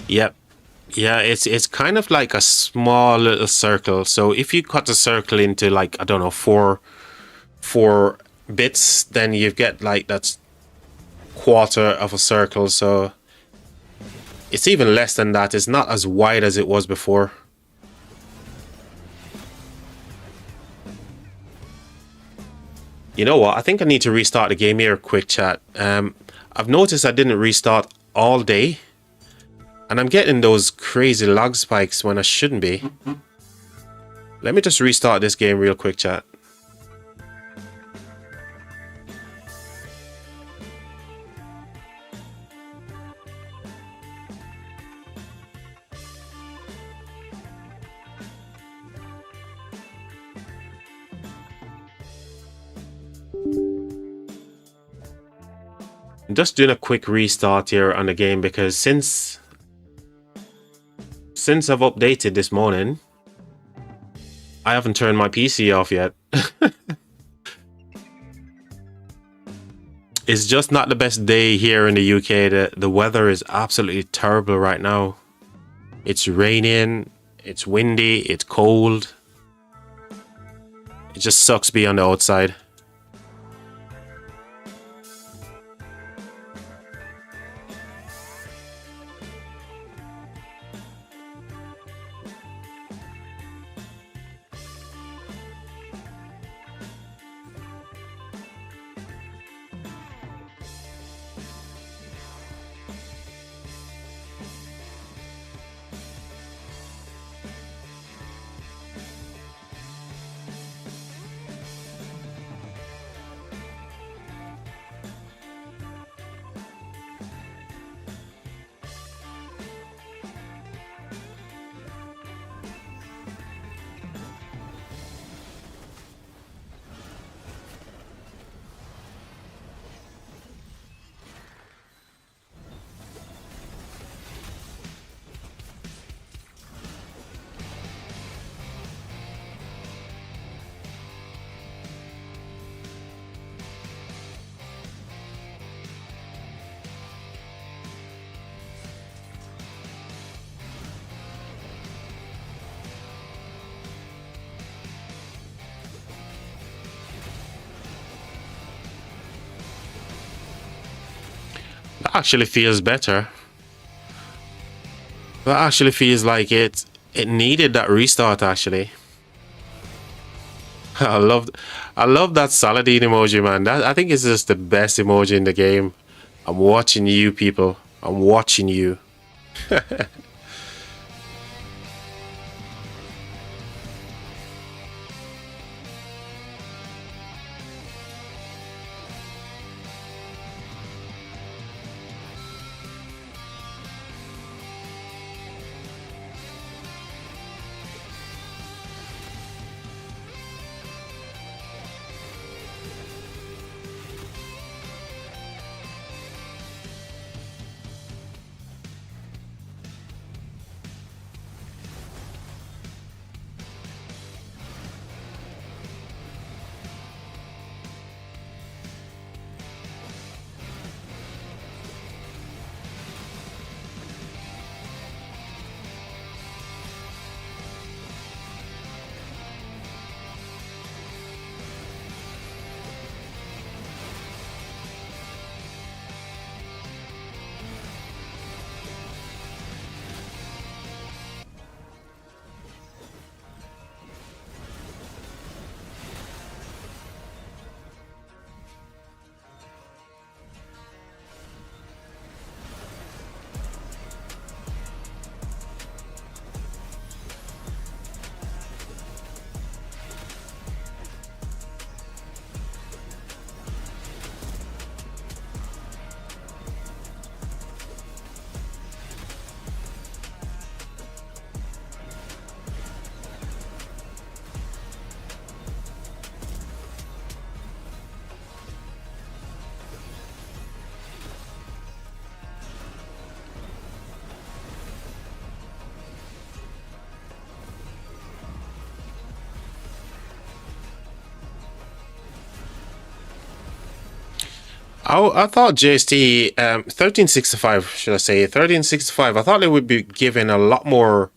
Yep. Yeah, it's kind of like a small little circle. So if you cut the circle into like, I don't know, four bits, then you get like that's quarter of a circle. So it's even less than that. It's not as wide as it was before. You know what? I think I need to restart the game here, quick chat. I've noticed I didn't restart all day. And I'm getting those crazy lag spikes when I shouldn't be. Let me just restart this game real quick, chat. I'm just doing a quick restart here on the game because since I've updated this morning, I haven't turned my PC off yet. It's just not the best day here in the UK. The weather is absolutely terrible right now. It's raining, it's windy, it's cold. It just sucks being on the outside. That actually feels better. That actually feels like it needed that restart actually. I love that Saladin emoji, man. I think it's just the best emoji in the game. I'm watching you, people. I'm watching you. I thought JST 1365, should I say 1365? I thought they would be giving a lot more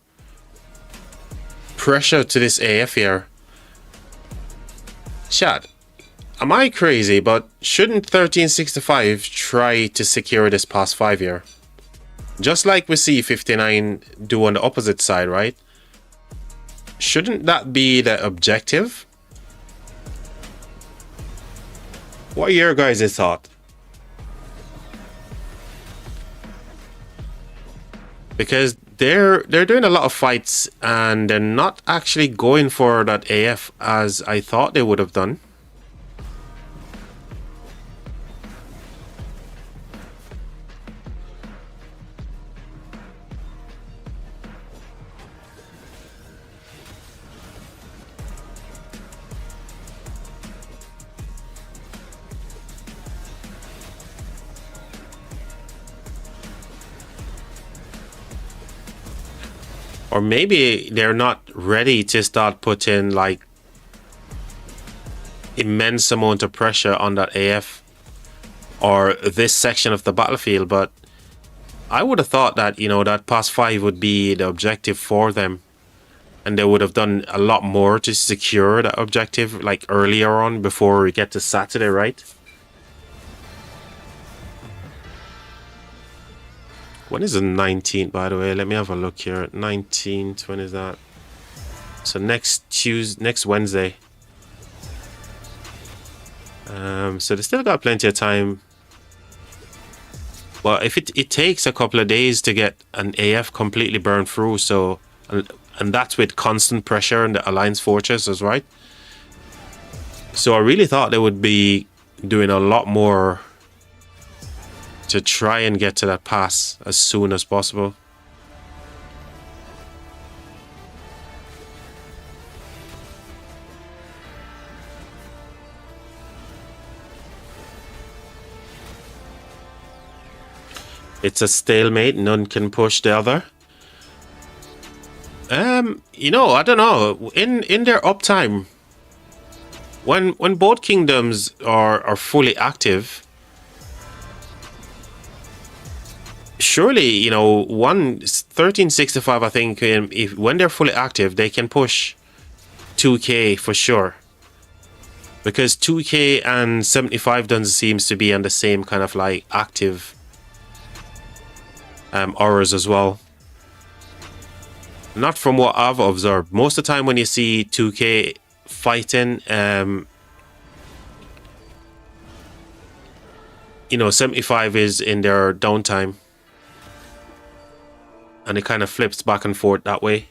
pressure to this AF here. Chat, am I crazy? But shouldn't 1365 try to secure this past 5 here? Just like we see 59 do on the opposite side, right? Shouldn't that be the objective? What are your guys' thought? Because they're doing a lot of fights and they're not actually going for that AF as I thought they would have done. Or maybe they're not ready to start putting like immense amount of pressure on that AF or this section of the battlefield, but I would have thought that, you know, that past 5 would be the objective for them. And they would have done a lot more to secure that objective like earlier on before we get to Saturday, right? When is the 19th, by the way? Let me have a look here. 19th, when is that? So next Wednesday. So they still got plenty of time. Well, if it takes a couple of days to get an AF completely burned through, so and that's with constant pressure in the Alliance fortresses, right? So I really thought they would be doing a lot more to try and get to that pass as soon as possible. It's a stalemate. None can push the other. You know, I don't know. In their uptime, when both kingdoms are fully active, surely, you know, 1365, I think, if when they're fully active, they can push 2K for sure. Because 2K and 75 doesn't seem to be on the same kind of like active auras as well. Not from what I've observed. Most of the time when you see 2K fighting, you know, 75 is in their downtime. And it kind of flips back and forth that way.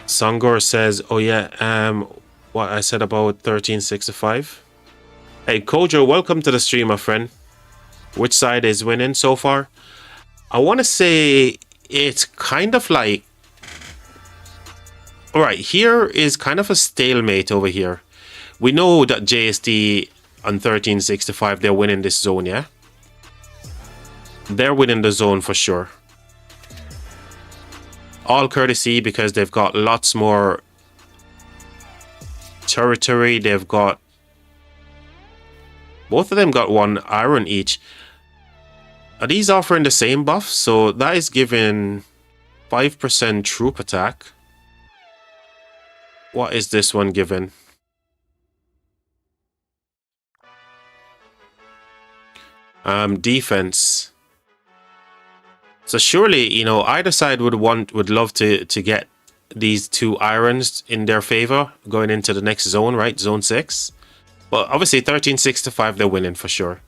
Sangor says, oh yeah, what I said about 1365. Hey, Kojo, welcome to the stream, my friend. Which side is winning so far? I want to say it's kind of like... Alright, here is kind of a stalemate over here. We know that JST on 1365, they're winning this zone, yeah? They're winning the zone for sure. All courtesy because they've got lots more territory. They've got... Both of them got 1 iron each. Are these offering the same buff? So that is giving 5% troop attack. What is this one giving? Defense. So surely, you know, either side would love to get these 2 irons in their favor going into the next zone, right? Zone 6. Well, obviously 1365 they're winning for sure.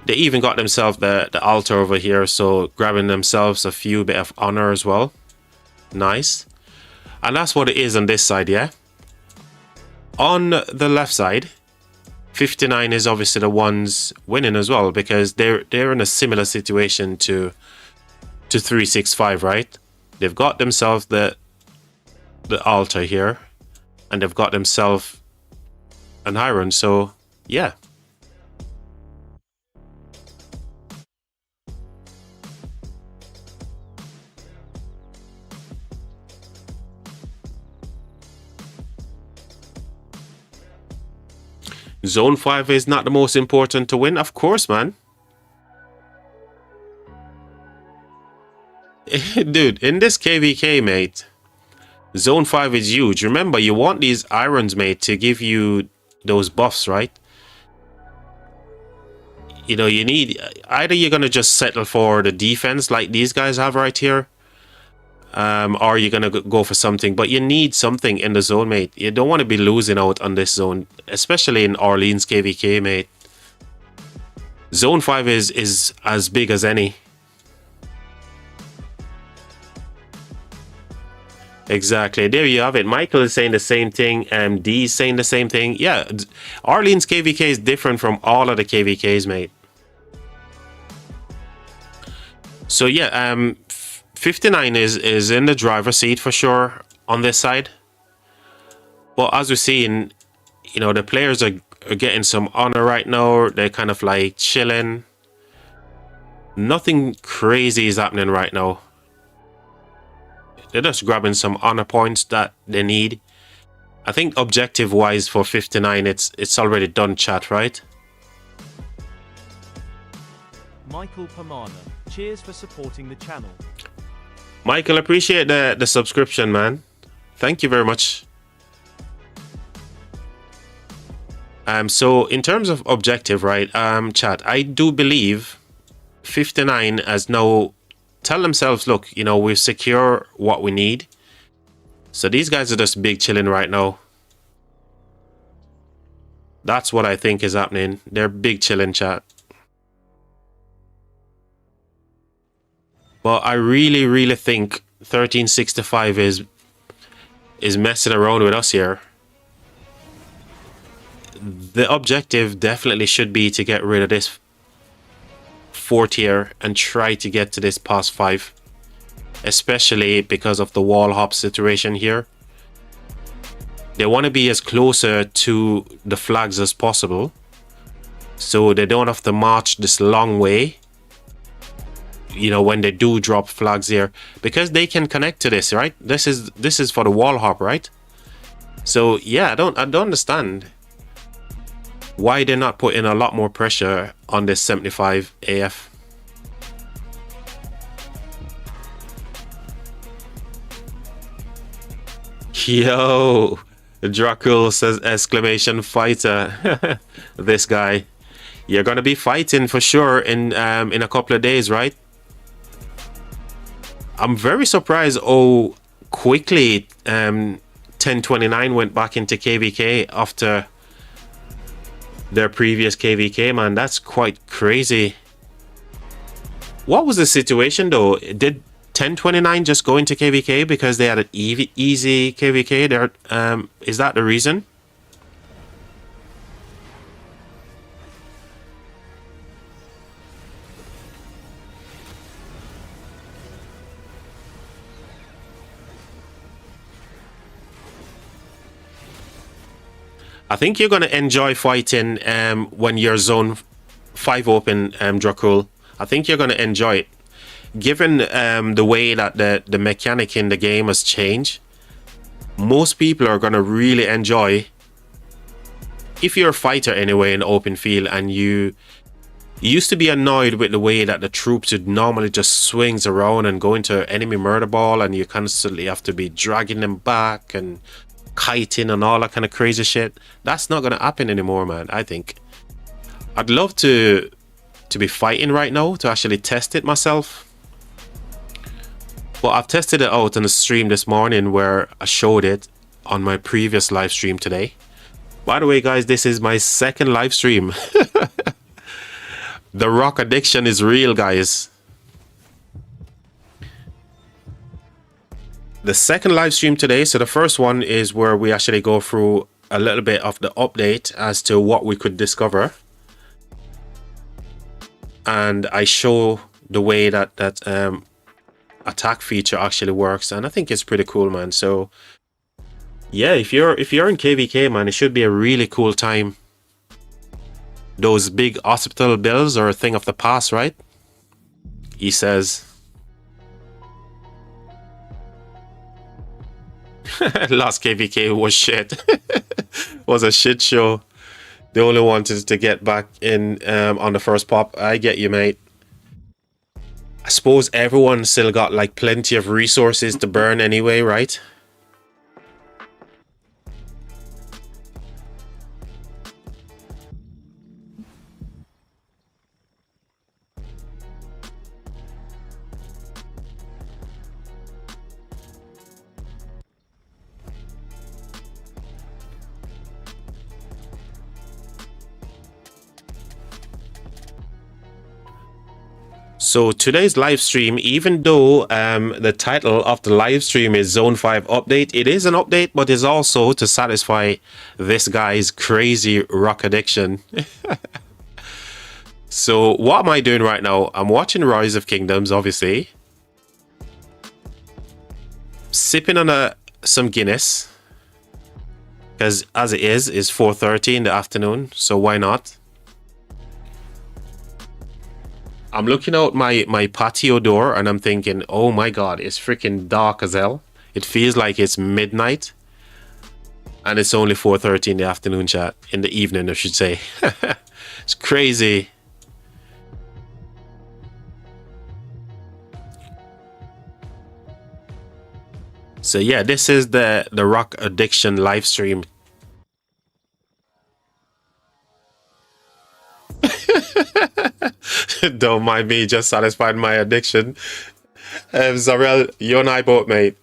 They even got themselves the altar over here, so grabbing themselves a few bit of honor as well. Nice. And that's what it is on this side, yeah? On the left side, 59 is obviously the ones winning as well, because they're in a similar situation to 365, right? They've got themselves the altar here, and they've got themselves an iron, so yeah. Zone 5 is not the most important to win? Of course, man. Dude, in this KVK, mate, Zone 5 is huge. Remember, you want these irons, mate, to give you those buffs, right? You know, you need... Either you're going to just settle for the defense like these guys have right here, or you're going to go for something. But you need something in the zone, mate. You don't want to be losing out on this zone, especially in Orleans KVK, mate. Zone 5 is as big as any. Exactly. There you have it. Michael is saying the same thing. D is saying the same thing. Yeah, Orleans KVK is different from all of the KVKs, mate. So yeah, 59 is in the driver's seat for sure on this side. But as we're seeing, you know, the players are getting some honor right now. They're kind of like chilling. Nothing crazy is happening right now. They're just grabbing some honor points that they need. I think objective-wise for 59, it's already done, chat, right? Michael Pamana, cheers for supporting the channel. Michael, appreciate the subscription, man. Thank you very much. So in terms of objective, right, chat, I do believe 59 has now tell themselves, look, you know, we've secure what we need. So these guys are just big chilling right now. That's what I think is happening. They're big chilling, chat. But I really think 1365 is messing around with us here. The objective definitely should be to get rid of this 4 tier and try to get to this past 5, especially because of the wall hop situation here. They want to be as closer to the flags as possible, so they don't have to march this long way, you know, when they do drop flags here, because they can connect to this, right? This is for the wall hop, right? So yeah, I don't understand why they're not putting a lot more pressure on this 75 AF. Yo, Dracul says exclamation fighter. This guy, you're gonna be fighting for sure in a couple of days, right? I'm very surprised how quickly 1029 went back into KVK after their previous KVK, man. That's quite crazy. What was the situation though? Did 1029 just go into KVK because they had an easy KVK there? Is that the reason? I think you're gonna enjoy fighting when you're zone 5 open, Dracul. I think you're gonna enjoy it. Given the way that the mechanic in the game has changed, most people are gonna really enjoy. If you're a fighter anyway in open field and you used to be annoyed with the way that the troops would normally just swings around and go into enemy murder ball, and you constantly have to be dragging them back and kiting and all that kind of crazy shit. That's not gonna happen anymore, man. I think I'd love to be fighting right now, to actually test it myself. But I've tested it out on the stream this morning where I showed it on my previous live stream today. By the way, guys, this is my second live stream. The rock addiction is real, guys. The second live stream today, so the first one is where we actually go through a little bit of the update as to what we could discover, and I show the way that attack feature actually works, and I think it's pretty cool, man. So yeah, if you're in KVK, man, it should be a really cool time. Those big hospital bills are a thing of the past, right? He says. Last KVK was shit. Was a shit show. They only wanted to get back in on the first pop. I get you, mate. I suppose everyone still got like plenty of resources to burn anyway, right? So today's live stream, even though the title of the live stream is Zone 5 update, it is an update, but it's also to satisfy this guy's crazy rock addiction. So what am I doing right now? I'm watching Rise of Kingdoms, obviously. Sipping on some Guinness. Because as it is, it's 4:30 in the afternoon, so why not? I'm looking out my patio door and I'm thinking, oh my god, it's freaking dark as hell. It feels like it's midnight. And it's only 4:30 in the afternoon, chat. In the evening, I should say. It's crazy. So yeah, this is the rock addiction live stream. Don't mind me, just satisfied my addiction. Zarel, you and I both, mate.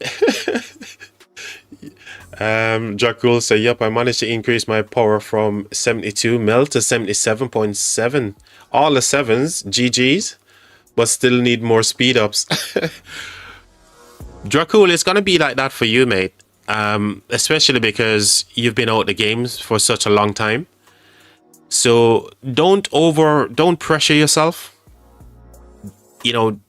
Dracul say, yep, I managed to increase my power from 72 mil to 77.7. All the sevens, GG's, but still need more speed ups. Dracul, it's gonna be like that for you, mate. Especially because you've been out the games for such a long time. So don't pressure yourself. You know,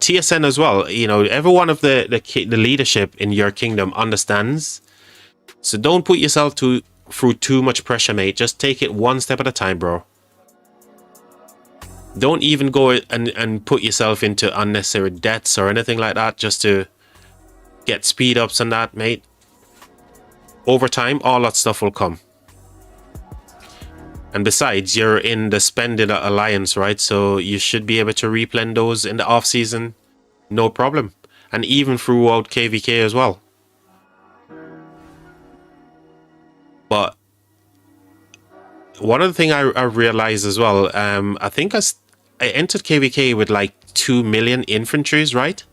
TSN as well. You know, every one of the leadership in your kingdom understands. So don't put yourself through too much pressure, mate. Just take it one step at a time, bro. Don't even go and put yourself into unnecessary debts or anything like that just to get speed ups and that, mate. Over time, all that stuff will come. And besides, you're in the Spending Alliance, right? So you should be able to replenish those in the off season, no problem. And even throughout KVK as well. But one of the things I realized as well, I think I entered KVK with like 2 million infantries, right?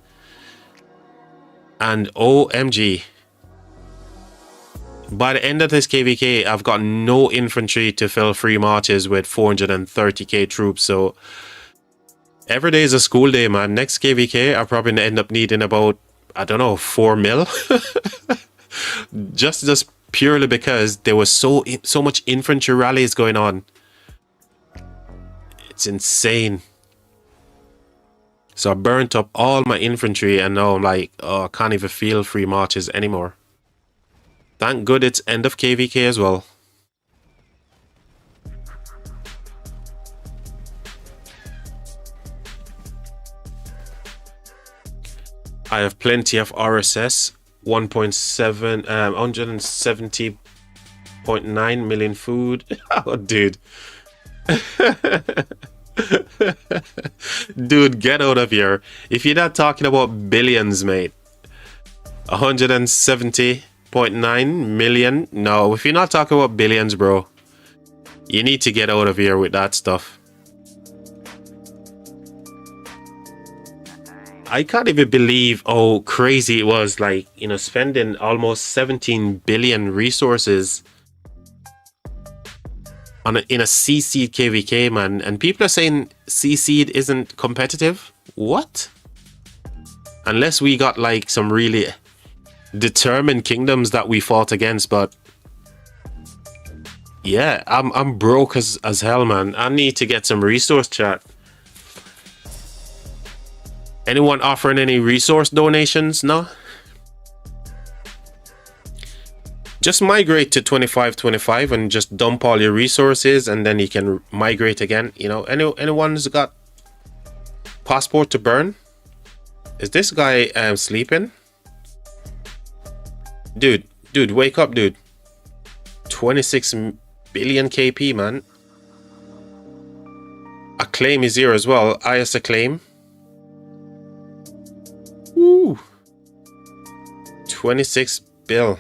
And OMG. By the end of this KVK, I've got no infantry to fill 3 marches with 430k troops. So every day is a school day, man. Next KVK, I'll probably end up needing about, I don't know, 4 mil. just purely because there was so much infantry rallies going on. It's insane. So I burnt up all my infantry and now I'm like, oh, I can't even feel 3 marches anymore. Thank good it's end of KVK as well. I have plenty of RSS. 170.9 million food. Oh, dude. Dude, get out of here. If you're not talking about billions, mate. 170.9 million. No, if you're not talking about billions, bro, you need to get out of here with that stuff. I can't even believe how crazy it was, like, you know, spending almost 17 billion resources on in a CC'd KVK, man. And people are saying CC'd isn't competitive. What? Unless we got like some really determined kingdoms that we fought against, but yeah, I'm broke as hell, man. I need to get some resource, chat. Anyone offering any resource donations? No? Just migrate to 2525 and just dump all your resources and then you can migrate again. You know, anyone's got passport to burn? Is this guy sleeping? Dude, wake up, dude. 26 billion KP, man. Acclaim is here as well. IS Acclaim. Woo. 26 bill.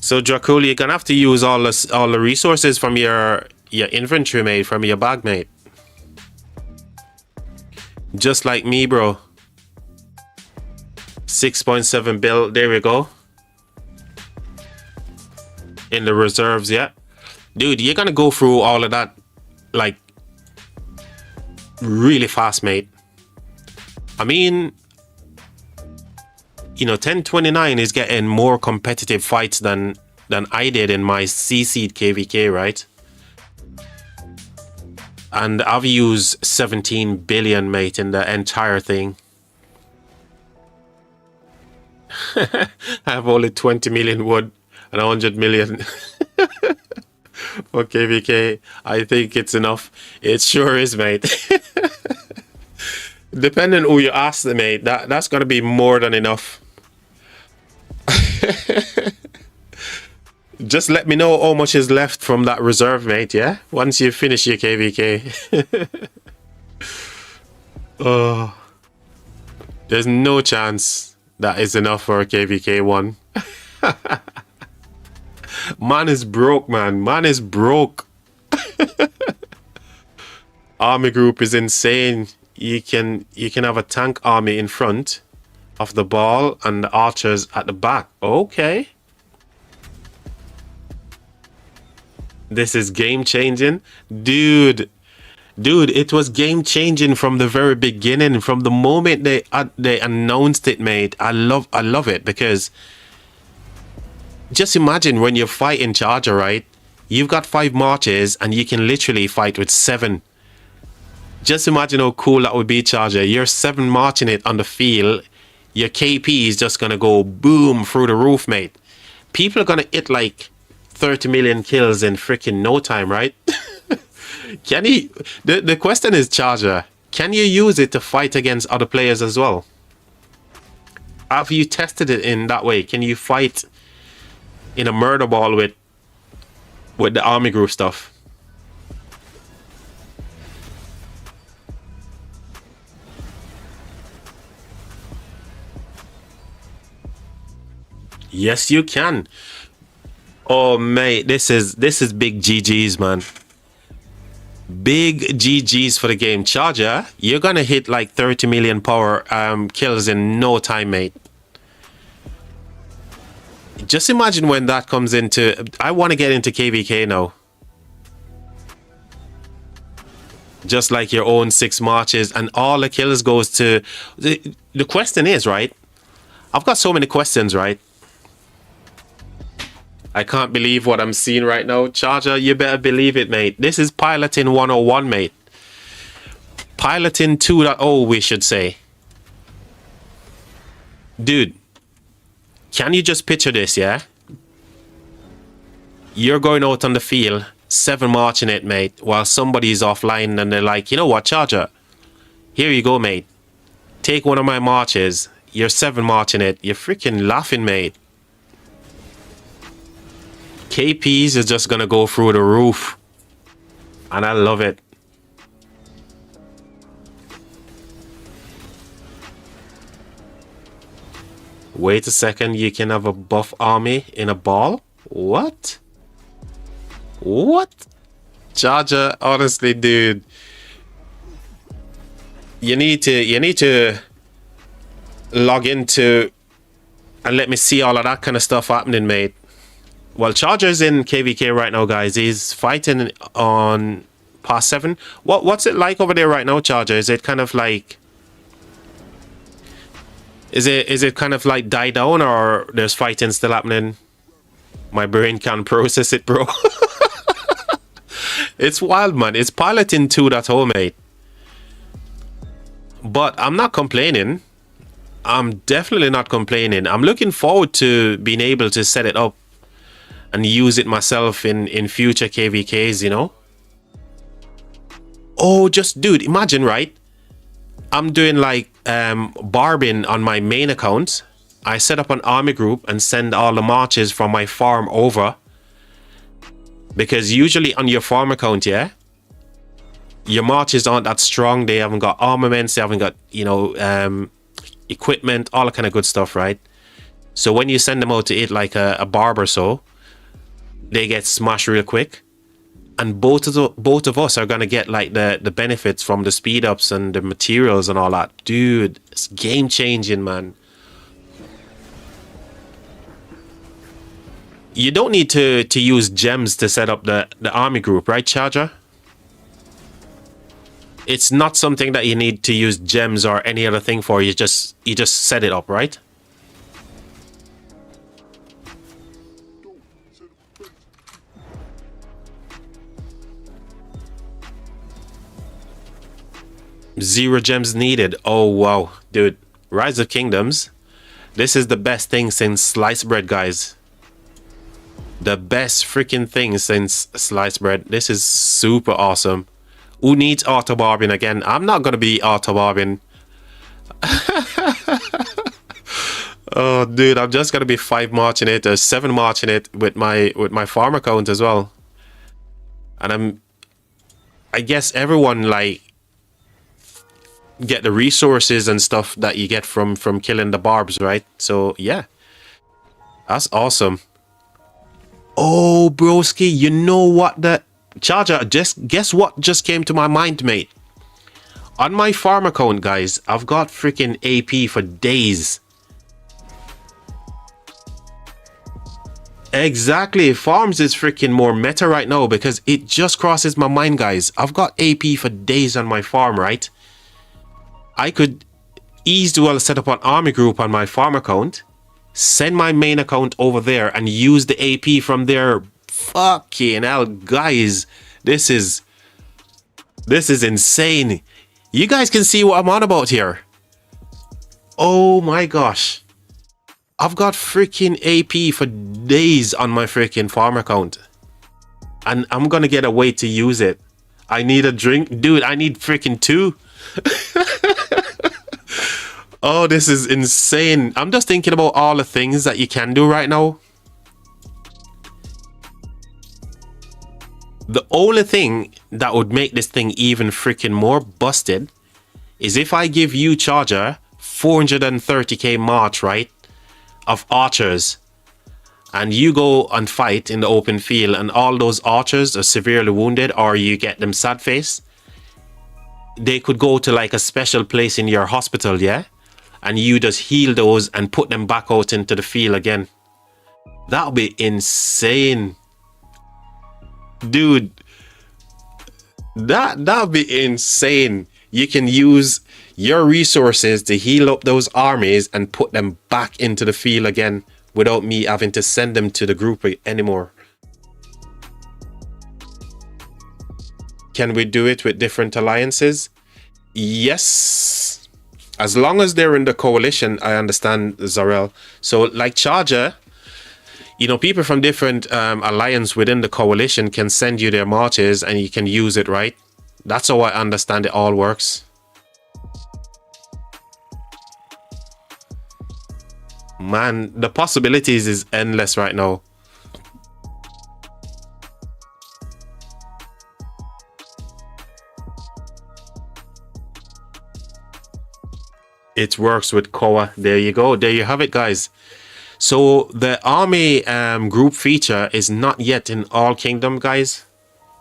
So Dracul, you're gonna have to use all the resources from your inventory, mate, from your bag, mate. Just like me, bro. 6.7 bill. There we go. In the reserves, yeah. Dude, you're gonna go through all of that like really fast, mate. I mean, you know, 1029 is getting more competitive fights than I did in my CC'd KVK, right? And I've used 17 billion, mate, in the entire thing. I have only 20 million wood and 100 million for KVK. I think it's enough. It sure is, mate. Depending who you ask, mate, that's gonna be more than enough. Just let me know how much is left from that reserve, mate, yeah? Once you finish your KVK. Oh, there's no chance that is enough for a KVK 1. Man is broke, man. Man is broke. Army group is insane. You can have a tank army in front of the ball and the archers at the back. Okay. This is game changing. Dude, it was game changing from the very beginning. From the moment they announced it, mate. I love it, because just imagine when you're fighting Charger, right? You've got 5 marches and you can literally fight with 7. Just imagine how cool that would be, Charger. You're 7 marching it on the field. Your KP is just gonna go boom through the roof, mate. People are gonna hit like 30 million kills in freaking no time, right? Can you? The question is, Charger, can you use it to fight against other players as well? Have you tested it in that way? Can you fight in a murder ball with the army group stuff? Yes, you can. Oh, mate, this is big GG's, man. Big GG's for the game. Charger, you're gonna hit like 30 million power kills in no time, mate. Just imagine when that comes into... I want to get into KVK now. Just like your own 6 marches and all the kills goes to... The question is, right? I've got so many questions, right? I can't believe what I'm seeing right now. Charger, you better believe it, mate. This is Piloting 101, mate. Piloting 2.0, we should say. Dude, can you just picture this, yeah? You're going out on the field, 7 marching it, mate, while somebody's offline and they're like, you know what, Charger? Here you go, mate. Take one of my marches. You're 7 marching it. You're freaking laughing, mate. KPs is just gonna go through the roof, and I love it. Wait a second, you can have a buff army in a ball? What? What? Charger, honestly, dude, you need to log into and let me see all of that kind of stuff happening, mate. Well, Charger's in KVK right now, guys. He's fighting on past 7. What's it like over there right now, Charger? Is it kind of like... Is it kind of like die down, or there's fighting still happening? My brain can't process it, bro. It's wild, man. It's Piloting 2.0, mate. But I'm not complaining. I'm definitely not complaining. I'm looking forward to being able to set it up and use it myself in future KVKs, you know. Oh, just dude, imagine, right? I'm doing like barbing on my main account. I set up an army group and send all the marches from my farm over. Because usually on your farm account, yeah, your marches aren't that strong. They haven't got armaments. They haven't got, you know, equipment, all that kind of good stuff, right? So when you send them out to it like a barb or so, they get smashed real quick. And both of us are gonna get like the benefits from the speed ups and the materials and all that. Dude, it's game changing, man. You don't need to use gems to set up the army group, right, Charger? It's not something that you need to use gems or any other thing for. You just set it up, right? Zero gems needed. Oh wow, dude. Rise of Kingdoms. This is the best thing since sliced bread, guys. The best freaking thing since sliced bread. This is super awesome. Who needs auto barbing again? I'm not gonna be auto barbing. Oh dude, I'm just gonna be 5 marching it or 7 marching it with my farm account as well. And I guess everyone like get the resources and stuff that you get from killing the barbs, right? So yeah, that's awesome. Oh broski, you know what, the Charger, just guess what just came to my mind, mate. On my farm account, guys, I've got freaking AP for days. Exactly, farms is freaking more meta right now because it just crosses my mind, guys. I've got AP for days on my farm, right? I could easily well set up an army group on my farm account, send my main account over there and use the AP from there. Fucking hell, guys, this is insane. You guys can see what I'm on about here. Oh my gosh, I've got freaking AP for days on my freaking farm account, and I'm gonna get a way to use it. I need a drink, dude. I need freaking 2. Oh, this is insane. I'm just thinking about all the things that you can do right now. The only thing that would make this thing even freaking more busted is if I give you, Charger, 430k march, right, of archers, and you go and fight in the open field and all those archers are severely wounded or you get them sad face, they could go to like a special place in your hospital, yeah? And you just heal those and put them back out into the field again. That would be insane. Dude, that would be insane. You can use your resources to heal up those armies and put them back into the field again without me having to send them to the group anymore. Can we do it with different alliances? Yes. As long as they're in the coalition, I understand, Zarel. So like Charger, you know, people from different alliance within the coalition can send you their marches and you can use it, right? That's how I understand it all works. Man, the possibilities is endless right now. It works with Koa. There you go. There you have it, guys. So the army group feature is not yet in all kingdom, guys.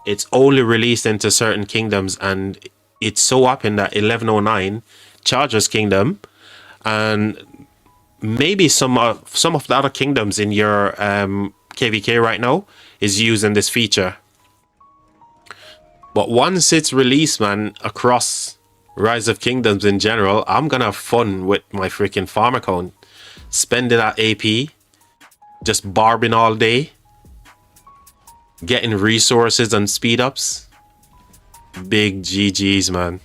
It's only released into certain kingdoms, and it's so up in that 1109 Charger's kingdom, and maybe some of the other kingdoms in your KVK right now is using this feature. But once it's released, man, across Rise of Kingdoms in general, I'm gonna have fun with my freaking farm account, spending that AP, just barbing all day, getting resources and speed ups. Big GGs, man.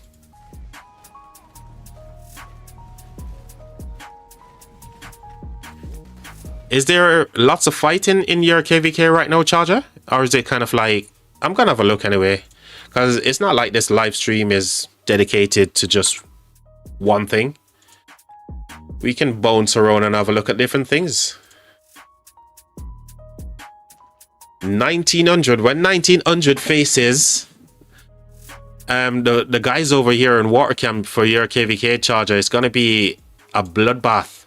Is there lots of fighting in your KVK right now, Charger? Or is it kind of like, I'm gonna have a look anyway, because it's not like this live stream is dedicated to just one thing. We can bounce around and have a look at different things. 1900. When 1900 faces the guys over here in water camp for your KVK, Charger, it's gonna be a bloodbath.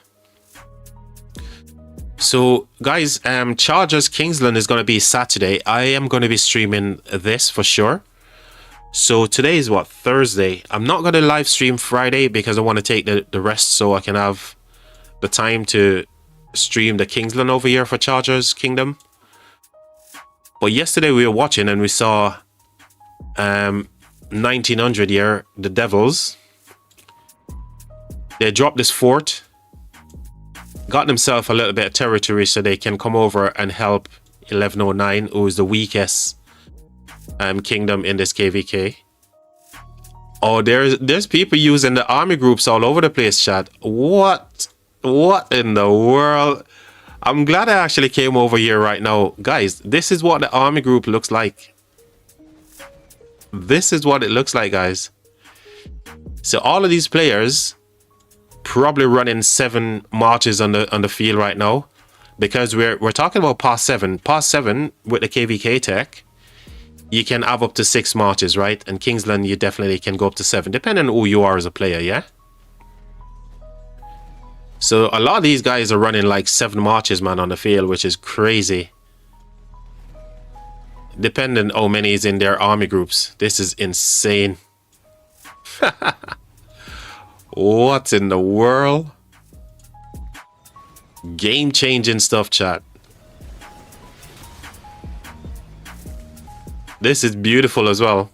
So guys, Chargers Kingsland is gonna be Saturday. I am gonna be streaming this for sure. So today is what, Thursday. I'm not gonna live stream Friday because I want to take the rest so I can have the time to stream the Kingsland over here for Chargers Kingdom. But yesterday we were watching and we saw 1900 here, the Devils. They dropped this fort, got themselves a little bit of territory so they can come over and help 1109, who is the weakest kingdom in this KVK. Oh, there's people using the army groups all over the place, chat. What in the world? I'm glad I actually came over here right now. Guys, this is what the army group looks like. This is what it looks like, guys. So all of these players probably running 7 marches on the field right now, because we're talking about past 7. Past 7 with the KVK tech, you can have up to 6 marches, right? And Kingsland, you definitely can go up to 7, depending on who you are as a player, yeah? So a lot of these guys are running like 7 marches, man, on the field, which is crazy. Depending how many is in their army groups. This is insane. What in the world? Game-changing stuff, chat. This is beautiful as well.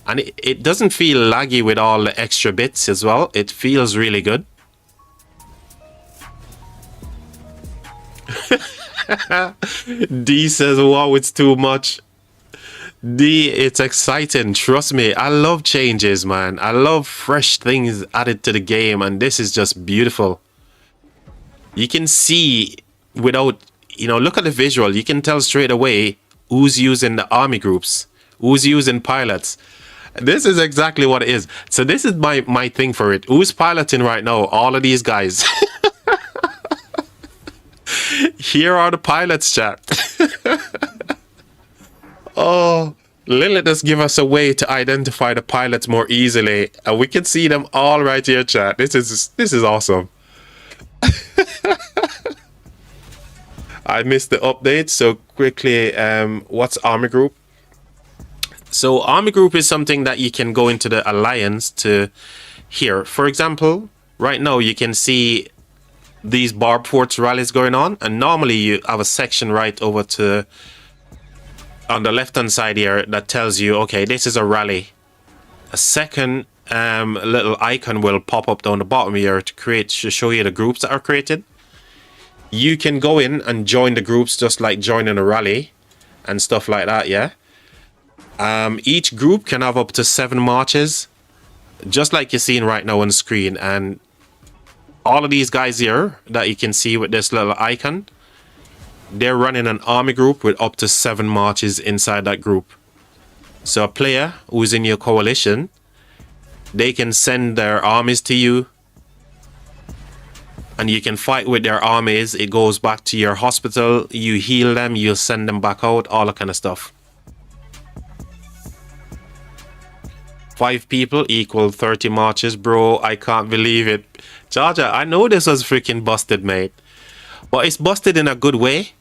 And it doesn't feel laggy with all the extra bits as well. It feels really good. D says, wow, it's too much. D, it's exciting. Trust me, I love changes, man. I love fresh things added to the game, and this is just beautiful. You can see without, look at the visual. You can tell straight away who's using the army groups, who's using pilots. This is exactly what it is. So this is my thing for it. Who's piloting right now? All of these guys. Here are the pilots, chat. Oh, Lilith does give us a way to identify the pilots more easily, and we can see them all right here, chat. This is awesome. I missed the update, so quickly, what's army group? So army group is something that you can go into the alliance to here. For example, right now you can see these Barb Forts rallies going on, and normally you have a section right over to on the left hand side here that tells you, okay, this is a rally. A second little icon will pop up down the bottom here to show you the groups that are created. You can go in and join the groups just like joining a rally and stuff like that, yeah. Each group can have up to 7 marches, just like you're seeing right now on the screen. And all of these guys here that you can see with this little icon, they're running an army group with up to 7 marches inside that group. So a player who's in your coalition, they can send their armies to you, and you can fight with their armies. It goes back to your hospital, you heal them, you send them back out, all that kind of stuff. 5 people equal 30 marches, bro. I can't believe it. Charger, I know this was freaking busted, mate. But it's busted in a good way.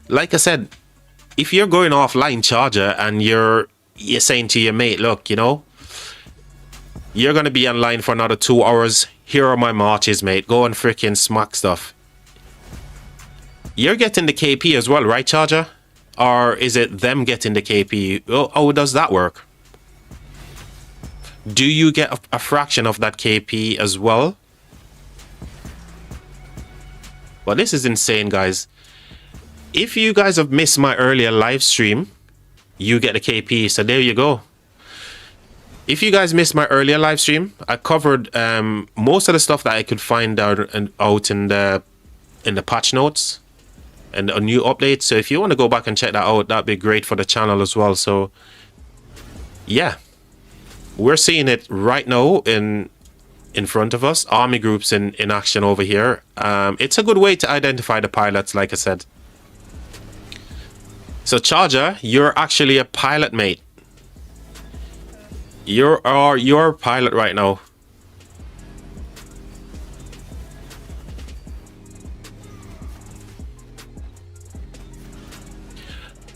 Like I said, if you're going offline, Charger, and you're saying to your mate, look, you're going to be online for another 2 hours. Here are my marches, mate. Go and freaking smack stuff. You're getting the KP as well, right, Charger? Or is it them getting the KP? Oh, how does that work? Do you get a fraction of that KP as well? Well, this is insane, guys. If you guys have missed my earlier live stream, you get the KP. So there you go. If you guys missed my earlier live stream, I covered most of the stuff that I could find out in the patch notes. and a new update. So if you want to go back and check that out, that'd be great for the channel as well. So yeah, we're seeing it right now in front of us. Army groups in action over here. It's a good way to identify the pilots, like I said. So Charger, you're actually a pilot, mate. You're a pilot right now.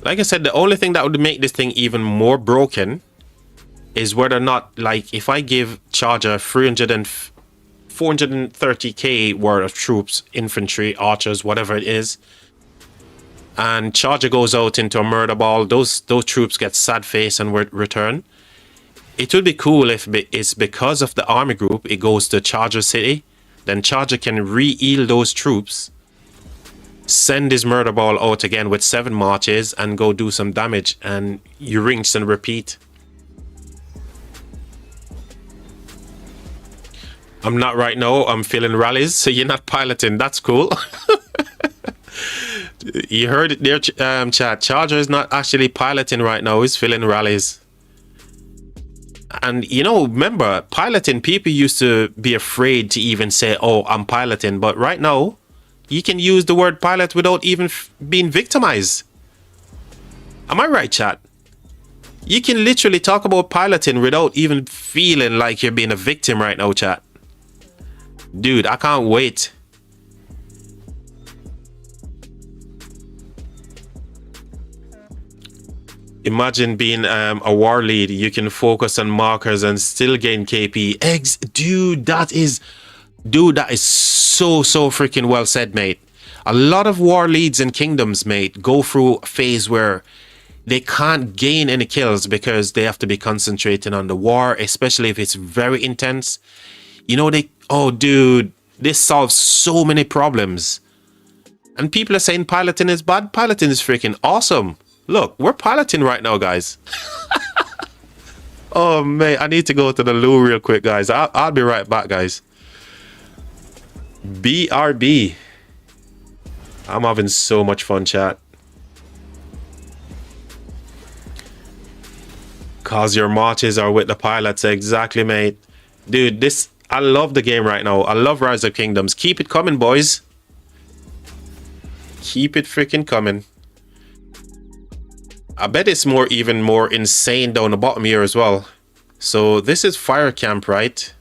Like I said, the only thing that would make this thing even more broken is whether or not, like, if I give Charger 430k worth of troops, infantry, archers, whatever it is, and Charger goes out into a murder ball, those troops get sad face and return. It would be cool if it's because of the army group, it goes to Charger City, then Charger can re-heal those troops, send his murder ball out again with 7 marches and go do some damage, and you rinse and repeat. I'm not right now, I'm filling rallies, so you're not piloting, that's cool. You heard it there, chat. Charger is not actually piloting right now, he's filling rallies. And you know, remember, piloting, people used to be afraid to even say, oh, I'm piloting, but right now, you can use the word pilot without even being victimized. Am I right, chat? You can literally talk about piloting without even feeling like you're being a victim right now, chat. Dude, I can't wait. Imagine being a war lead. You can focus on markers and still gain KP. Eggs, dude, that is so freaking well said, mate. A lot of war leads in kingdoms, mate, go through a phase where they can't gain any kills because they have to be concentrating on the war, especially if it's very intense. You know, oh, dude, this solves so many problems. And people are saying piloting is bad. Piloting is freaking awesome. Look, we're piloting right now, guys. Oh, man, I need to go to the loo real quick, guys. I'll be right back, guys. BRB. I'm having so much fun, chat. Cause your marches are with the pilots. Exactly, mate. Dude, I love the game right now. I love Rise of Kingdoms. Keep it coming, boys. Keep it freaking coming. I bet it's even more insane down the bottom here as well. So this is Fire Camp, right?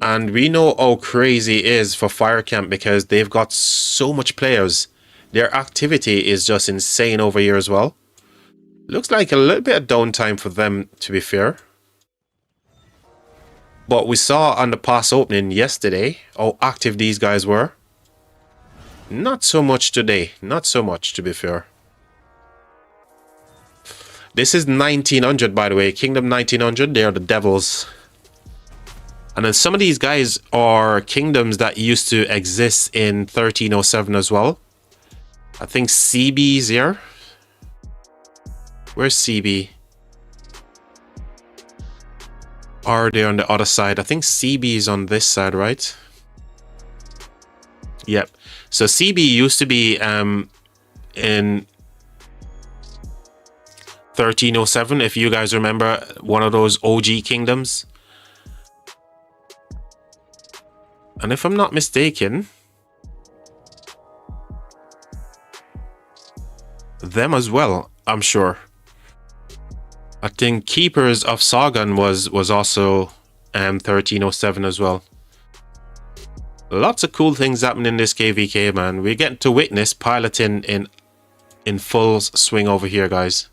And we know how crazy it is for Fire Camp because they've got so much players. Their activity is just insane over here as well. Looks like a little bit of downtime for them, to be fair. But we saw on the pass opening yesterday how active these guys were. Not so much today. Not so much, to be fair. This is 1900, by the way. Kingdom 1900. They are the devils. And then some of these guys are kingdoms that used to exist in 1307 as well. I think CB is here. Where's CB? Are they on the other side? I think CB is on this side, right? Yep. So CB used to be in 1307, if you guys remember, one of those OG kingdoms. And if I'm not mistaken, them as well, I'm sure. I think Keepers of Sargon was also 1307 as well. Lots of cool things happening in this KVK, man. We're getting to witness piloting in full swing over here, guys.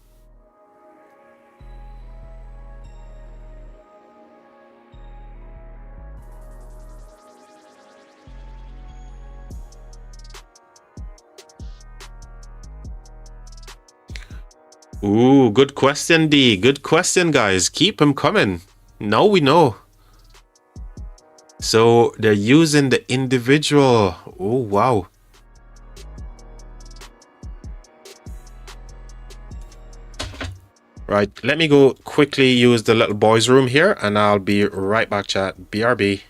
Ooh, good question, D. Good question, guys. Keep them coming. Now we know. So they're using the individual. Oh, wow. Right, let me go quickly use the little boys room here and I'll be right back, chat. BRB.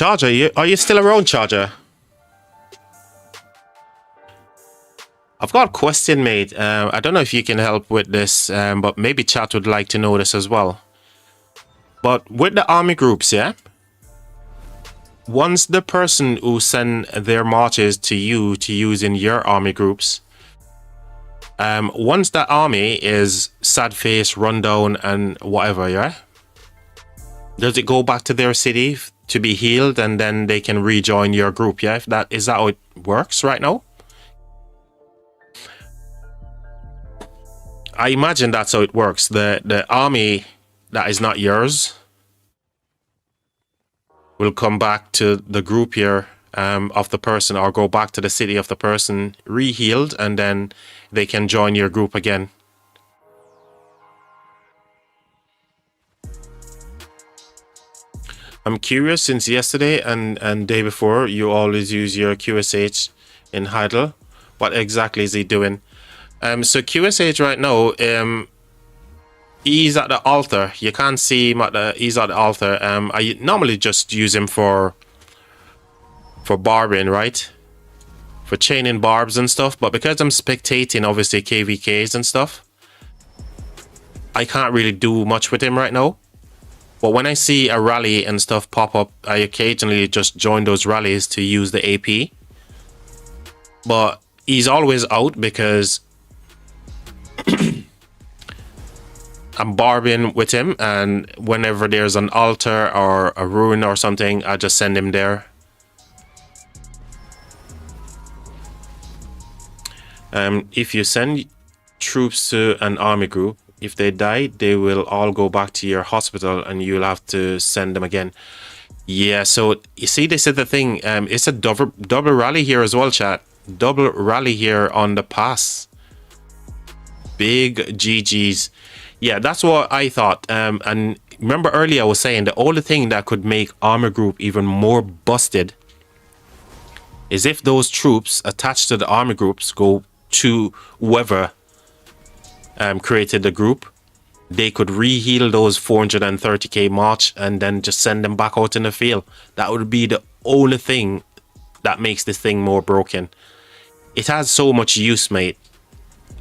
Charger, are you still around, Charger? I've got a question, mate. I don't know if you can help with this, but maybe chat would like to know this as well. But with the army groups, yeah? Once the person who send their marches to you to use in your army groups, once that army is sad face, rundown, and whatever, yeah? Does it go back to their city to be healed and then they can rejoin your group, yeah? Is that how it works right now? I imagine that's how it works. The army that is not yours will come back to the group here of the person, or go back to the city of the person, re-healed, and then they can join your group again. I'm curious, since yesterday and day before, you always use your QSH in Heidel. What exactly is he doing? So QSH right now, he's at the altar. You can't see him he's at the altar. I normally just use him for barbing, right? For chaining barbs and stuff. But because I'm spectating, obviously, KVKs and stuff, I can't really do much with him right now. But when I see a rally and stuff pop up, I occasionally just join those rallies to use the AP. But he's always out because I'm barbing with him, and whenever there's an altar or a ruin or something, I just send him there. If you send troops to an army group, if they die, they will all go back to your hospital and you'll have to send them again. Yeah, so you see, this is the thing. It's a double rally here as well, chat. Double rally here on the pass. Big GG's. Yeah, that's what I thought. And remember earlier I was saying the only thing that could make armor group even more busted is if those troops attached to the army groups go to whoever created the group. They could re-heal those 430k march and then just send them back out in the field. That would be the only thing that makes this thing more broken. It has so much use, mate.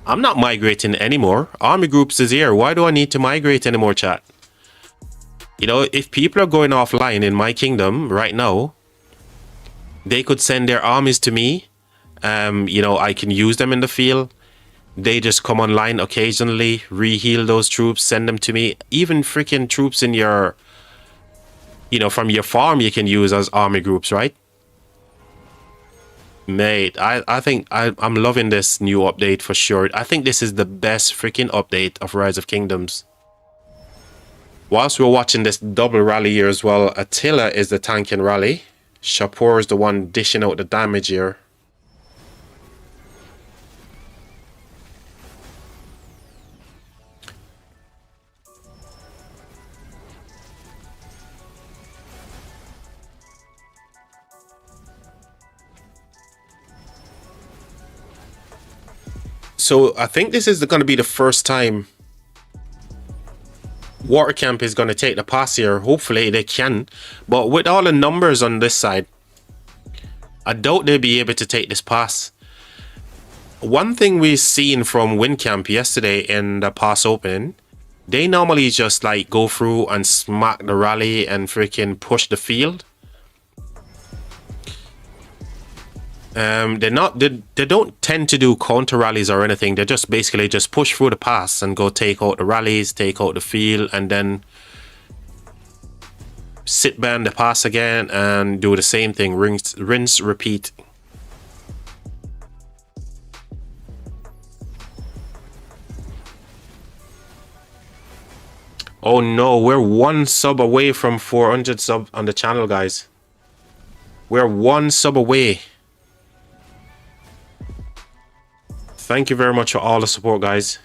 I'm not migrating anymore. Army groups is here. Why do I need to migrate anymore, chat? You know, if people are going offline in my kingdom right now, they could send their armies to me. You know, I can use them in the field. They just come online occasionally, re-heal those troops, send them to me. Even freaking troops in your, you know, from your farm you can use as army groups, right? Mate, I think I'm loving this new update for sure. I think this is the best freaking update of Rise of Kingdoms. Whilst we're watching this double rally here as well, Attila is the tanking rally. Shapur is the one dishing out the damage here. So I think this is going to be the first time Water Camp is going to take the pass here. Hopefully they can. But with all the numbers on this side, I doubt they'll be able to take this pass. One thing we've seen from Wind Camp yesterday in the pass opening, they normally just like go through and smack the rally and freaking push the field. They don't tend to do counter rallies or anything. They just basically just push through the pass and go take out the rallies, take out the field, and then sit ban the pass again and do the same thing. Rinse, repeat. Oh no, we're one sub away from 400 sub on the channel, guys. We're one sub away. Thank you very much for all the support, guys.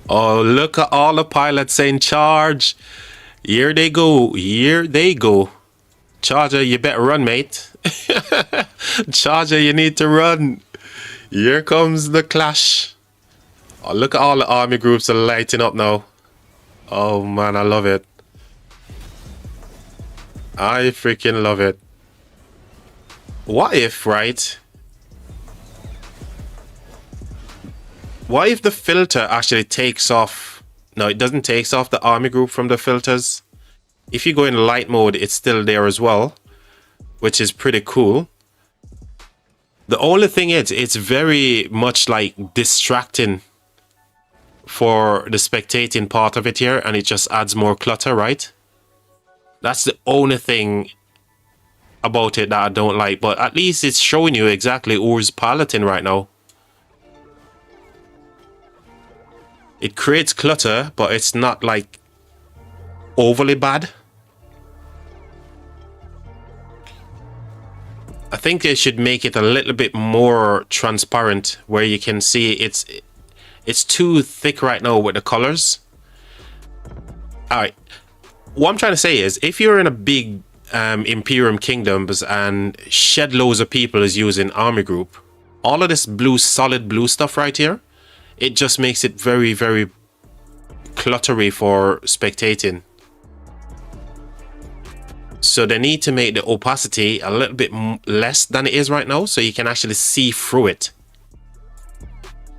Oh, look at all the pilots saying charge. Here they go. Here they go. Charger, you better run, mate. Charger, you need to run. Here comes the clash. Oh, look at all the army groups are lighting up now. Oh man, I love it. I freaking love it. What if, right? What if the filter actually takes off? No, it doesn't take off the army group from the filters. If you go in light mode, it's still there as well, which is pretty cool. The only thing is, it's very much like distracting for the spectating part of it here, and it just adds more clutter, right? That's the only thing about it that I don't like, but at least it's showing you exactly who's piloting right now. It creates clutter, but it's not like overly bad. I think they should make it a little bit more transparent, where you can see it's too thick right now with the colors. All right, what I'm trying to say is, if you're in a big Imperium Kingdoms and shed loads of people is using army group, all of this blue, solid blue stuff right here, it just makes it very, very cluttery for spectating. So they need to make the opacity a little bit less than it is right now, so you can actually see through it.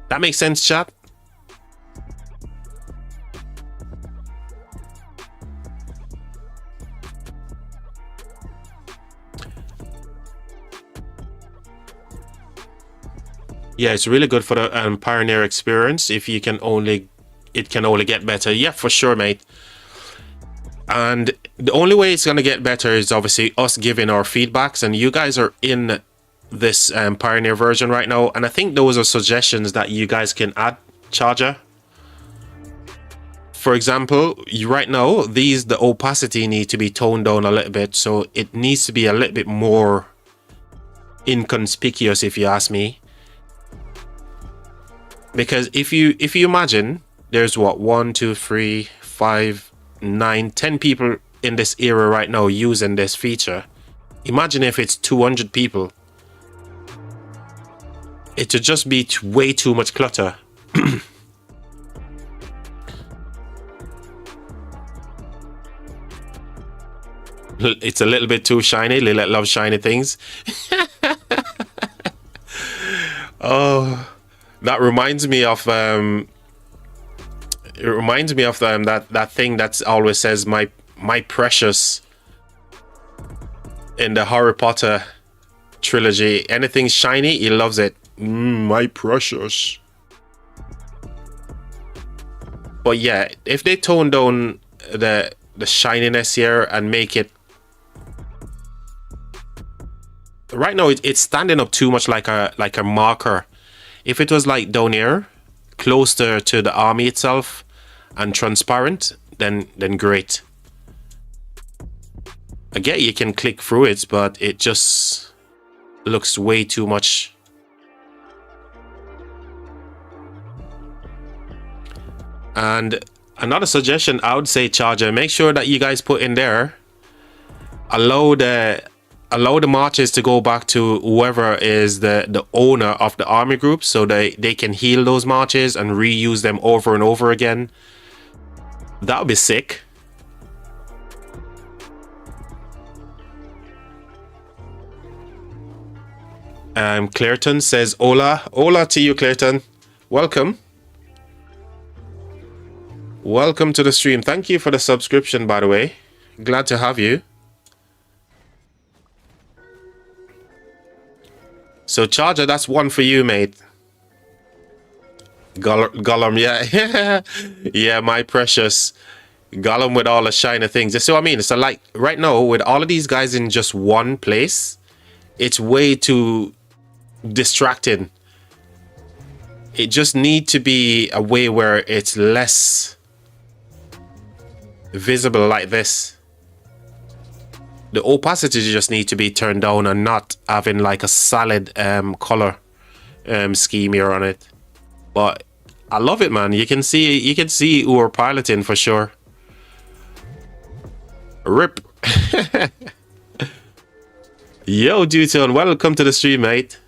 That makes sense, chat? Yeah, it's really good for the Pioneer experience. If you can only, it can only get better. Yeah, for sure, mate. And the only way it's going to get better is obviously us giving our feedbacks, and you guys are in this Pioneer version right now, and I think those are suggestions that you guys can add, Charger. For example, right now, the opacity need to be toned down a little bit, so it needs to be a little bit more inconspicuous, if you ask me. Because if you imagine, there's what, 1, 2, 3, 5, 9, 10 people in this era right now using this feature. Imagine if it's 200 people. It would just be way too much clutter. It's a little bit too shiny. Lilith loves shiny things. Oh, that reminds me of it reminds me of that thing that always says my precious in the Harry Potter trilogy. Anything shiny, he loves it. My precious. But yeah, if they tone down the shininess here and make it, right now it's standing up too much like a marker. If it was like down here, closer to the army itself and transparent, then great. I get you can click through it, but it just looks way too much. And another suggestion I would say, Charger, make sure that you guys put in there, allow the marches to go back to whoever is the owner of the army group, so they can heal those marches and reuse them over and over again. That would be sick. Clairton says hola to you, Clairton. Welcome to the stream. Thank you for the subscription, by the way. Glad to have you. So Charger, that's one for you, mate. Gollum, yeah. Yeah, my precious Gollum with all the shiny things. You see what I mean? So like right now, with all of these guys in just one place, it's way too distracting. It just need to be a way where it's less visible like this. The opacity just need to be turned down and not having like a solid color scheme here on it. But I love it, man. You can see who we're piloting for sure. Rip. Yo, Dutone, welcome to the stream, mate.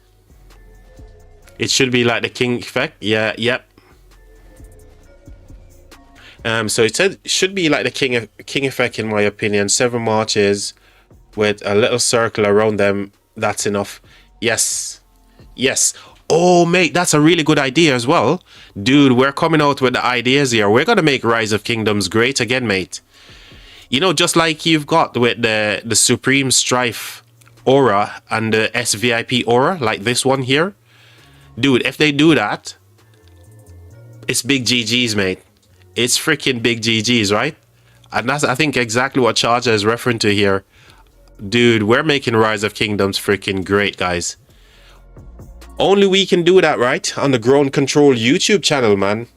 It should be like the king effect. Yeah, yep. So it said should be like the king effect in my opinion. 7 marches with a little circle around them. That's enough. Yes. Yes. Oh, mate, that's a really good idea as well. Dude, we're coming out with the ideas here. We're going to make Rise of Kingdoms great again, mate. You know, just like you've got with the Supreme Strife aura and the SVIP aura, like this one here. Dude, if they do that, it's big GG's, mate. It's freaking big GG's, right? And that's, I think, exactly what Charger is referring to here. Dude, we're making Rise of Kingdoms freaking great, guys. Only we can do that, right? On the Grown Control YouTube channel, man.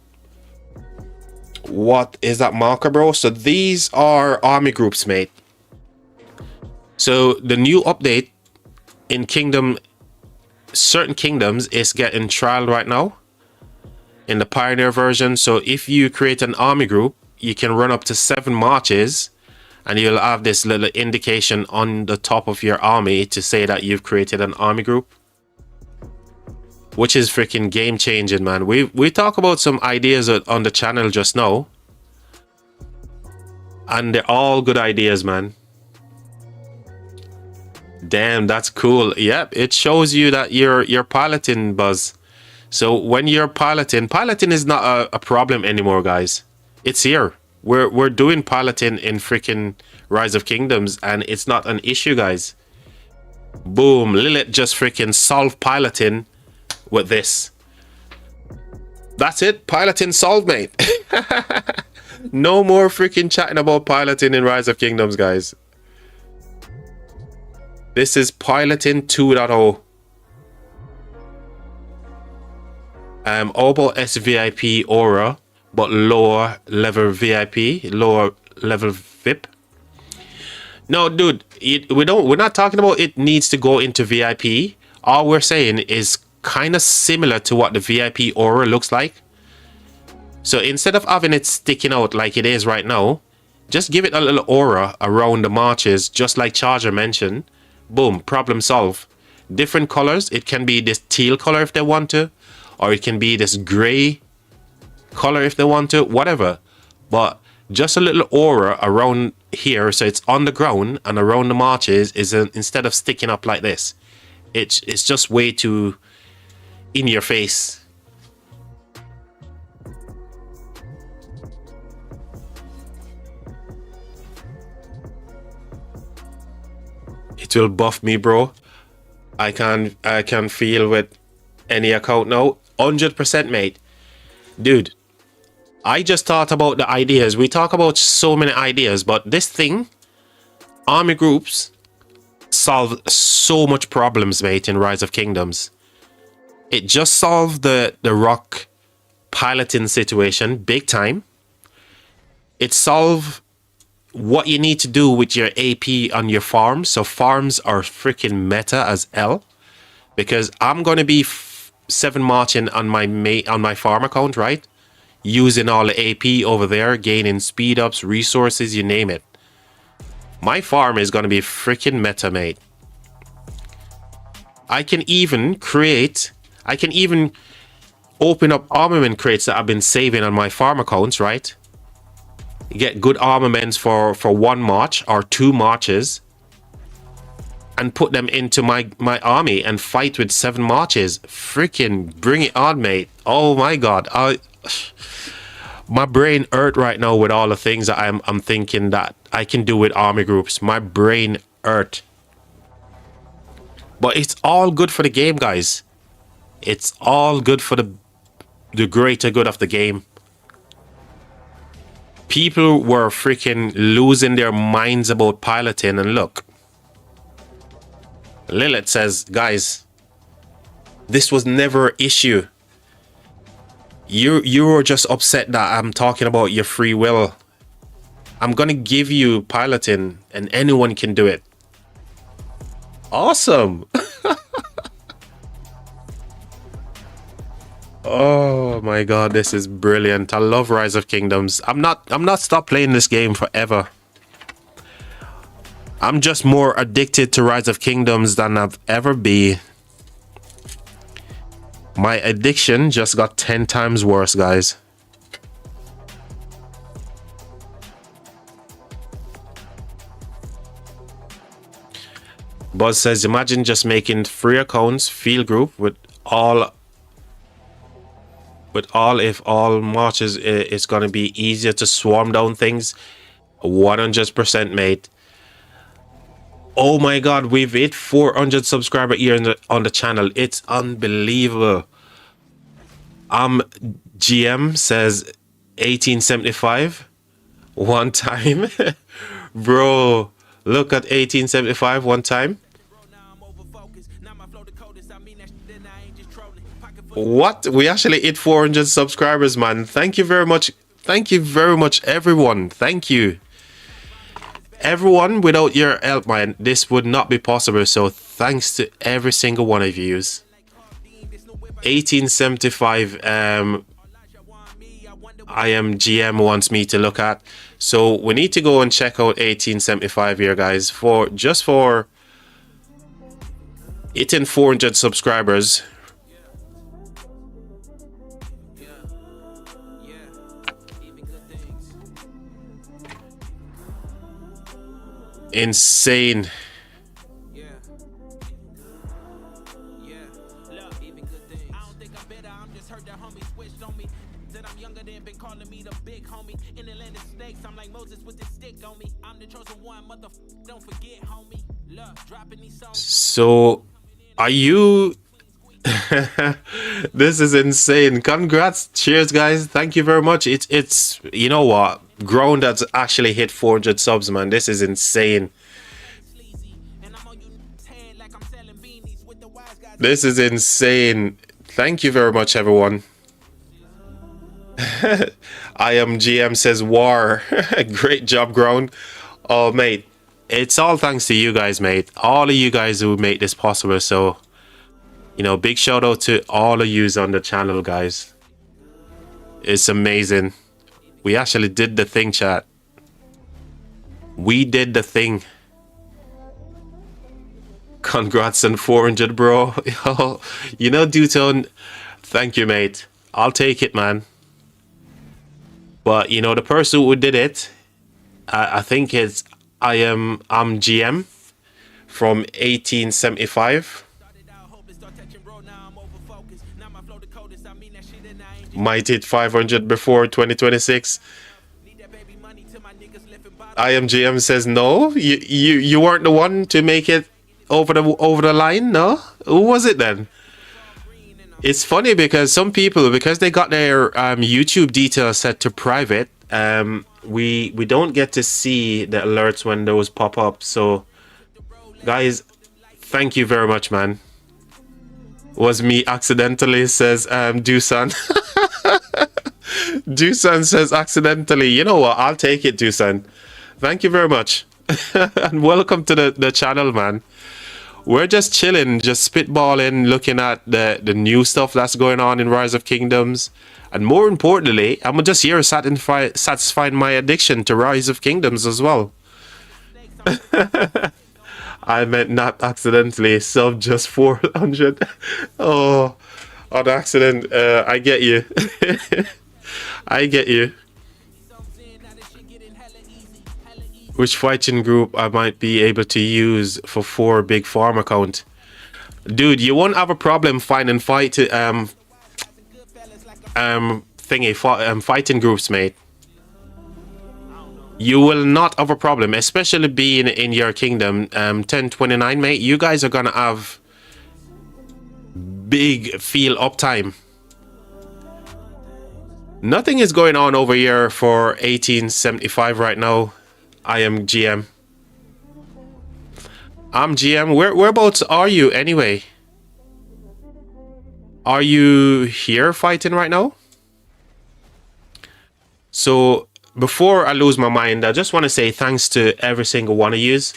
What is that marker, bro? So these are army groups, mate. So the new update in certain kingdoms is getting trialed right now in the Pioneer version. So if you create an army group, you can run up to 7 marches and you'll have this little indication on the top of your army to say that you've created an army group. Which is freaking game changing, man. We talk about some ideas on the channel just now. And they're all good ideas, man. Damn, that's cool. Yep, it shows you that you're piloting, Buzz. So when you're piloting is not a problem anymore, guys. It's here. We're doing piloting in freaking Rise of Kingdoms, and it's not an issue, guys. Boom, Lilith just freaking solved piloting with this. That's it. Piloting solved, mate. No more freaking chatting about piloting in Rise of Kingdoms, guys. This is piloting 2.0. All about SVIP aura, but lower level VIP, lower level VIP. No, dude, we're not talking about it needs to go into VIP. All we're saying is kind of similar to what the VIP aura looks like. So instead of having it sticking out like it is right now, just give it a little aura around the marches, just like Charger mentioned. Boom, problem solved. Different colors. It can be this teal color if they want to, or it can be this gray color if they want to, whatever. But just a little aura around here, so it's on the ground and around the marches, is instead of sticking up like this. It's just way too in your face. It will buff me, bro. I can feel with any account now. 100%, mate. Dude, I just thought about the ideas. We talk about so many ideas, but this thing, army groups, solve so much problems, mate, in Rise of Kingdoms. It just solved the rock piloting situation big time. It solved what you need to do with your AP on your farms. So farms are freaking meta as L, because I'm going to be 7 marching on my farm account, right? Using all the AP over there, gaining speed ups, resources, you name it. My farm is going to be freaking meta, mate. I can even open up armament crates that I've been saving on my farm accounts, right? Get good armaments for 1 march or 2 marches and put them into my army and fight with 7 marches. Freaking bring it on, mate. Oh my god. My brain hurt right now with all the things that I'm thinking that I can do with army groups. My brain hurt. But it's all good for the game, guys. It's all good for the greater good of the game. People were freaking losing their minds about piloting, and look. Lilith says, guys, this was never an issue. You were just upset that I'm talking about your free will. I'm gonna give you piloting and anyone can do it. Awesome. Oh my god, this is brilliant. I love Rise of Kingdoms. I'm not stop playing this game forever. I'm just more addicted to Rise of Kingdoms than I've ever been. My addiction just got 10 times worse, guys. Buzz says, imagine just making 3 accounts, field group with all if all matches, it's gonna be easier to swarm down things. 100% mate. Oh my god, we've hit 400 subscribers here on the channel. It's unbelievable. GM says 1875 one time. Bro, look at 1875 one time. What? We actually hit 400 subscribers, man. Thank you very much. Thank you very much, everyone. Thank you. Everyone, without your help, man, this would not be possible. So thanks to every single one of you. 1875, I am GM wants me to look at. So we need to go and check out 1875 here, guys, for hitting 400 subscribers. Insane. So are you this is insane. Congrats. Cheers, guys. Thank you very much. It's you know what, ground that's actually hit 400 subs, man. This is insane. This is insane. Thank you very much, everyone. I am GM says war. Great job, ground. Oh mate, it's all thanks to you guys, mate. All of you guys who make this possible. So, you know, big shout out to all of yous on the channel, guys. It's amazing. We actually did the thing, chat. We did the thing. Congrats on 400, bro. You know, Dutone, thank you, mate. I'll take it, man. But, you know, the person who did it, I think it's I'm GM from 1875. Might hit 500 before 2026. I am GM says no. You weren't the one to make it over the line, no? Who was it then? It's funny because some people, because they got their YouTube details set to private, we don't get to see the alerts when those pop up. So guys, thank you very much, man. Was me accidentally, says Dusan. Dusan says accidentally. You know what, I'll take it, Dusan. Thank you very much. And welcome to the channel, man. We're just chilling, just spitballing, looking at the new stuff that's going on in Rise of Kingdoms. And more importantly, I'm just here satisfying my addiction to Rise of Kingdoms as well. I meant not accidentally, sub just 400. Oh, on accident. I get you. I get you. Which fighting group I might be able to use for 4 big farm account? Dude, you won't have a problem finding fighting groups, mate. You will not have a problem, especially being in your kingdom. 1029, mate. You guys are gonna have big field uptime. Nothing is going on over here for 1875 right now. I am GM. I'm GM. Whereabouts are you anyway? Are you here fighting right now? So before I lose my mind, I just want to say thanks to every single one of yous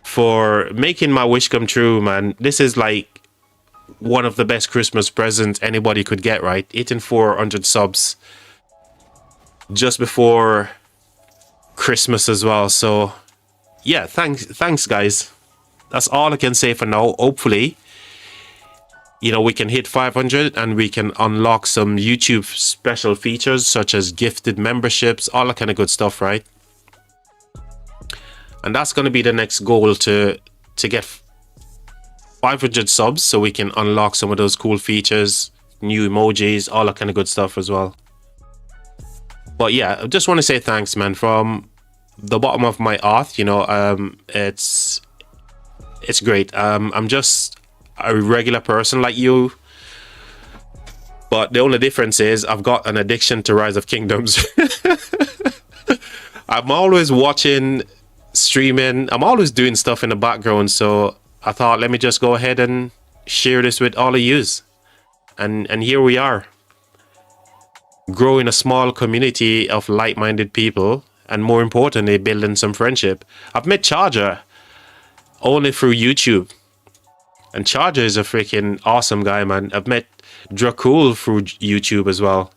for making my wish come true, man. This is like one of the best Christmas presents anybody could get, right? Hitting 400 subs just before Christmas as well. So yeah, thanks guys. That's all I can say for now. Hopefully, you know, we can hit 500 and we can unlock some YouTube special features such as gifted memberships, all that kind of good stuff, right? And that's going to be the next goal, to get 500 subs so we can unlock some of those cool features, new emojis, all that kind of good stuff as well. But yeah, I just want to say thanks, man, from the bottom of my heart. You know, it's great. I'm just a regular person like you, but the only difference is I've got an addiction to Rise of Kingdoms. I'm always watching, streaming. I'm always doing stuff in the background. So I thought, let me just go ahead and share this with all of yous. And here we are, growing a small community of like-minded people, and more importantly, building some friendship. I've met Charger only through YouTube, and Charger is a freaking awesome guy, man. I've met Dracul through YouTube as well.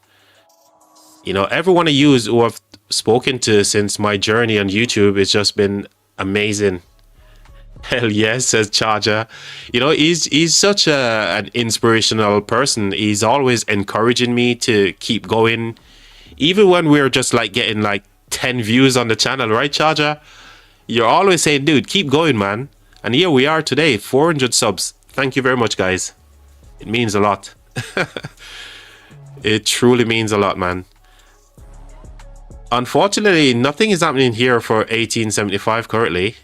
You know, every one of you who I've spoken to since my journey on YouTube, it's just been amazing. Hell yes, says Charger. You know, he's such an inspirational person. He's always encouraging me to keep going, even when we're just like getting like 10 views on the channel, right, Charger? You're always saying, dude, keep going, man. And here we are today, 400 subs. Thank you very much, guys. It means a lot. It truly means a lot, man. Unfortunately, nothing is happening here for 1875 currently.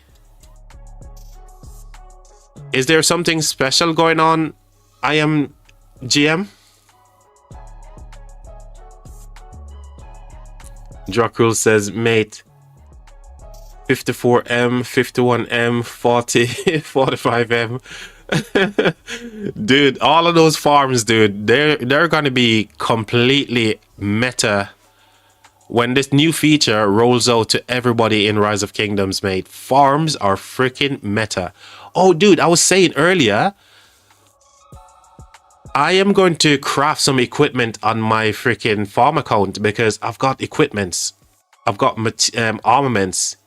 Is there something special going on? I am GM. Dracul says, mate, 54M, 51M, 40, 45M. Dude, all of those farms, dude, they're gonna be completely meta when this new feature rolls out to everybody in Rise of Kingdoms, mate. Farms are freaking meta. Oh, dude, I was saying earlier, I am going to craft some equipment on my freaking farm account because I've got equipments. I've got armaments.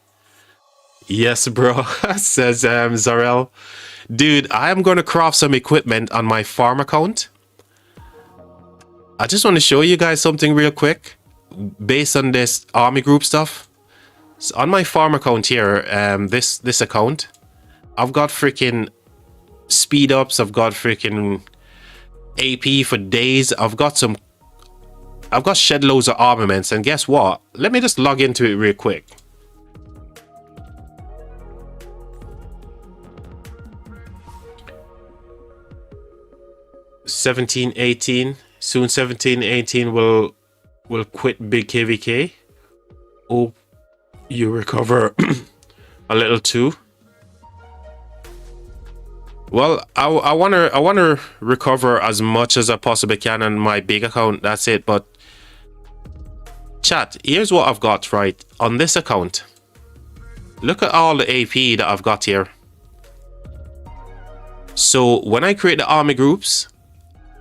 Yes, bro, says Zarel. Dude, I am going to craft some equipment on my farm account. I just want to show you guys something real quick based on this army group stuff. So on my farm account here, this account, I've got freaking speed ups. I've got freaking AP for days. I've got shed loads of armaments. And guess what? Let me just log into it real quick. $17, $18. Soon $17, $18 will quit Big KVK. Oh, you recover a little too. Well, I wanna recover as much as I possibly can on my big account. That's it. But chat, here's what I've got right on this account. Look at all the AP that I've got here. So when I create the army groups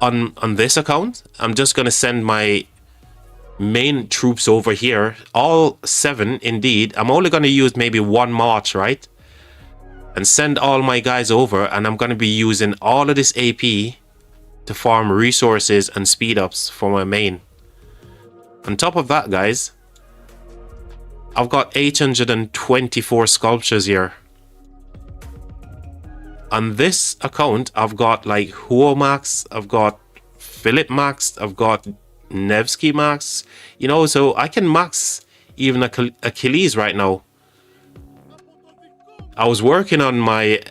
on this account, I'm just gonna send my main troops over here, all 7 indeed. I'm only gonna use maybe 1 march, right? And send all my guys over, and I'm going to be using all of this AP to farm resources and speed ups for my main. On top of that, guys, I've got 824 sculptures here. On this account, I've got like Huo Max, I've got Philip Max, I've got Nevsky Max, you know, so I can max even Achilles right now. I was working on my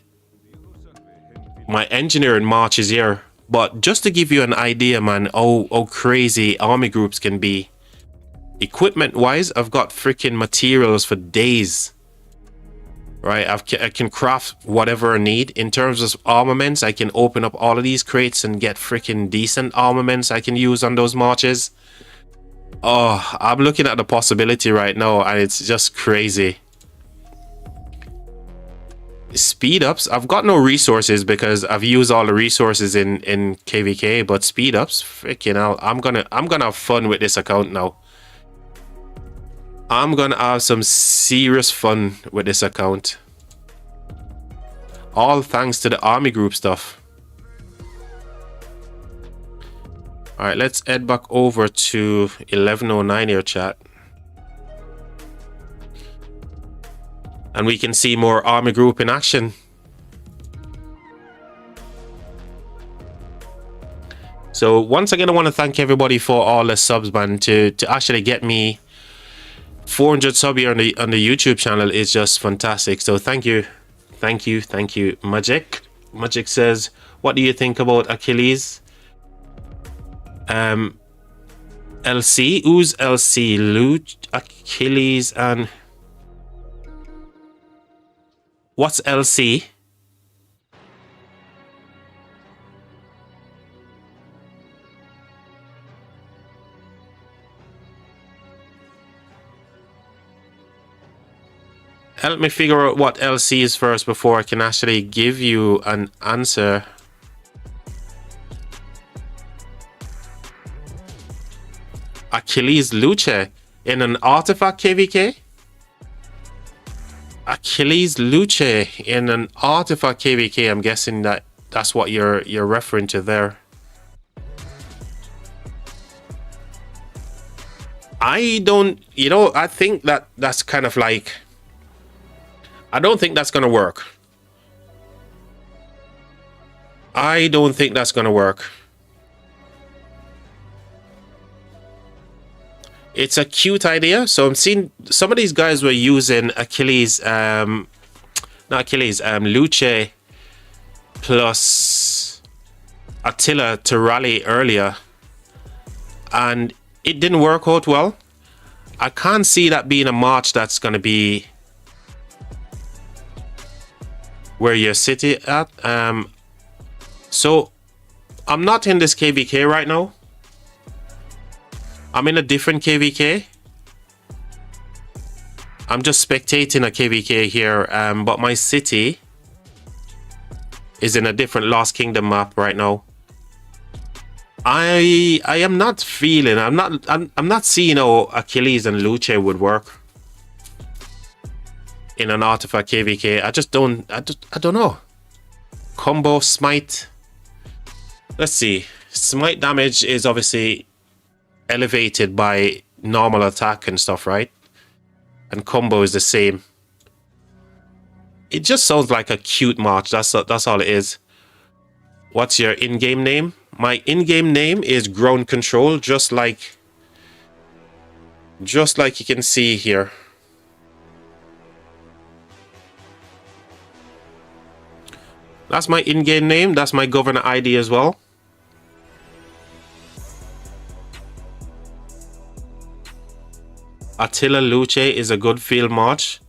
engineering marches here, but just to give you an idea, man, how crazy army groups can be. Equipment wise, I've got freaking materials for days, right? I can craft whatever I need. In terms of armaments, I can open up all of these crates and get freaking decent armaments I can use on those marches. Oh, I'm looking at the possibility right now, and it's just crazy. Speed ups, I've got no resources because I've used all the resources in KVK, but speed ups, freaking hell, I'm gonna have fun with this account now. I'm gonna have some serious fun with this account, all thanks to the army group stuff. All right, let's head back over to 1109 here, chat. And we can see more army group in action. So once again, I want to thank everybody for all the subs, man. To actually get me 400 sub here on the YouTube channel is just fantastic. So thank you, thank you, thank you. Magic says, what do you think about Achilles? LC, who's LC? Luch, Achilles, and what's LC? Help me figure out what LC is first before I can actually give you an answer. Achilles Luce in an artifact KVK? Achilles Luce in an artifact KVK. I'm guessing that's what you're referring to there. I don't, I think that's kind of like, I don't think that's gonna work. I don't think that's gonna work. It's a cute idea. So I'm seeing some of these guys were using Achilles, not Achilles, Luce plus Attila to rally earlier, and it didn't work out well. I can't see that being a march that's gonna be where you're sitting at. So I'm not in this KVK right now. I'm in a different KVK. I'm just spectating a KVK here, but my city is in a different Lost Kingdom map right now. I am not feeling, I'm not seeing how Achilles and Luce would work in an artifact KVK. I don't know. Combo smite. Let's see. Smite damage is obviously elevated by normal attack and stuff, right? And combo is the same. It just sounds like a cute march. That's all it is. What's your in-game name? My in-game name is Ground Control, just like you can see here. That's my in-game name. That's my governor ID as well. Attila Luce is a good field march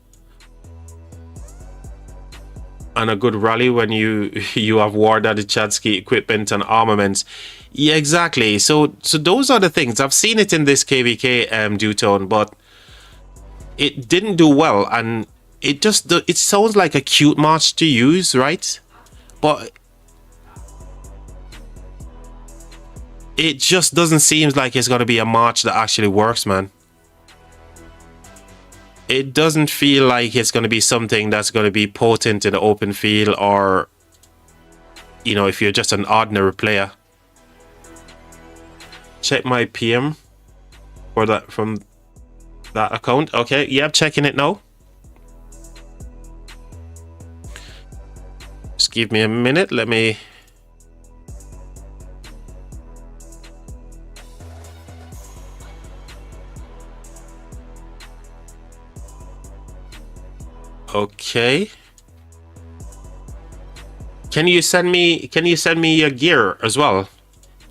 and a good rally when you have War Daddy Chadsky equipment and armaments. Yeah, exactly. So those are the things. I've seen it in this KVK Dewtone, but it didn't do well, and it sounds like a cute march to use, right? But it just doesn't seem like it's gonna be a march that actually works, man. It doesn't feel like it's going to be something that's going to be potent in the open field, or, if you're just an ordinary player. Check my PM for that from that account. Okay, yeah, I'm checking it now. Just give me a minute. Let me... Okay. Can you send me your gear as well?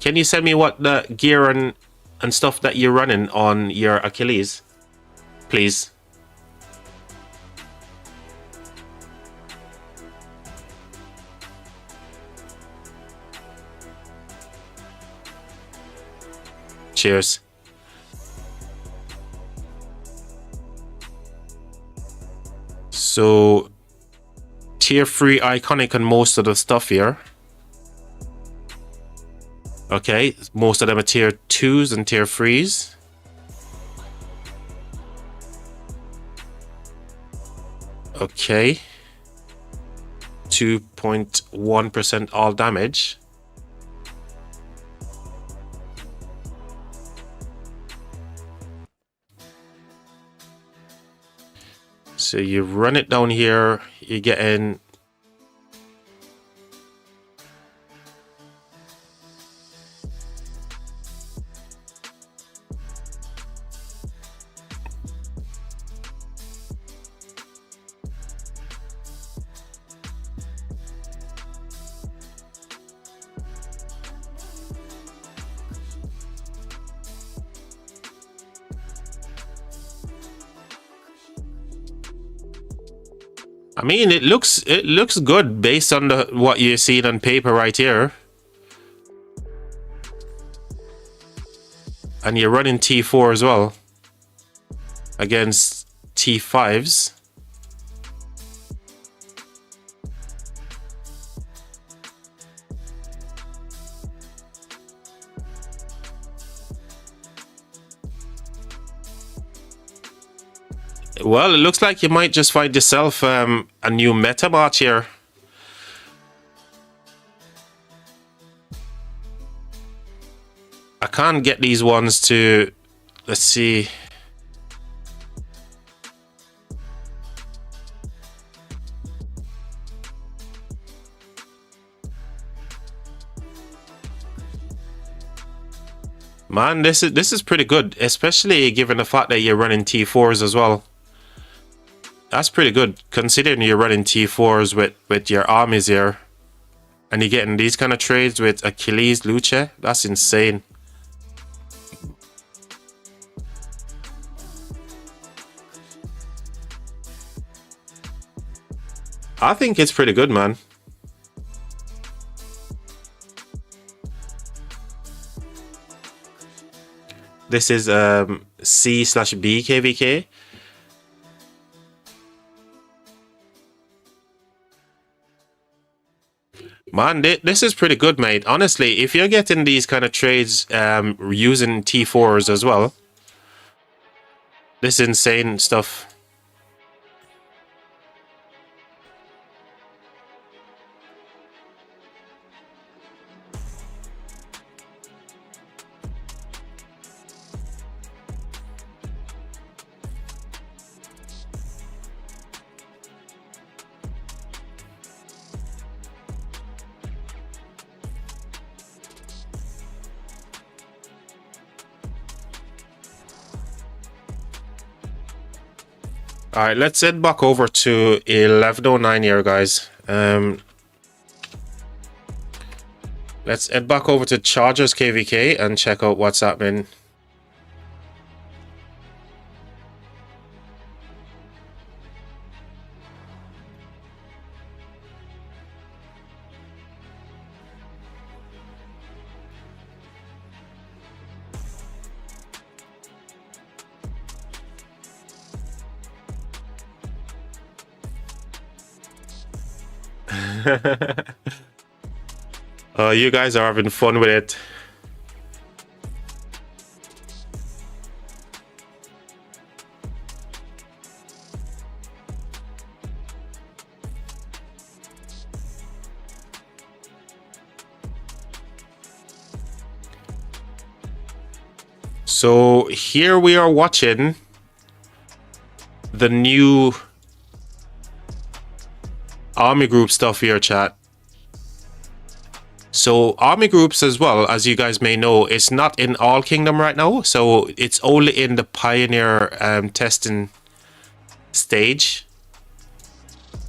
Can you send me what the gear and stuff that you're running on your Achilles, please? Cheers. So, tier 3 iconic on most of the stuff here. Okay, most of them are tier 2s and tier 3s. Okay. 2.1% all damage. So you run it down here, you're getting I mean, it looks good based on what you're seeing on paper right here. And you're running T4 as well against T5s. Well, it looks like you might just find yourself a new meta bot here. I can't get these ones to... Let's see. Man, this is pretty good, especially given the fact that you're running T4s as well. That's pretty good, considering you're running T4s with your armies here. And you're getting these kind of trades with Achilles, Luce. That's insane. I think it's pretty good, man. This is C/B KVK. Man, this is pretty good, mate. Honestly, if you're getting these kind of trades using T4s as well, this is insane stuff. All right, let's head back over to 1109 here, guys. Let's head back over to Chargers KVK and check out what's happening. You guys are having fun with it. So here we are watching the new army group stuff here, chat. So army groups, as well as you guys may know, it's not in all kingdom right now, so it's only in the pioneer testing stage,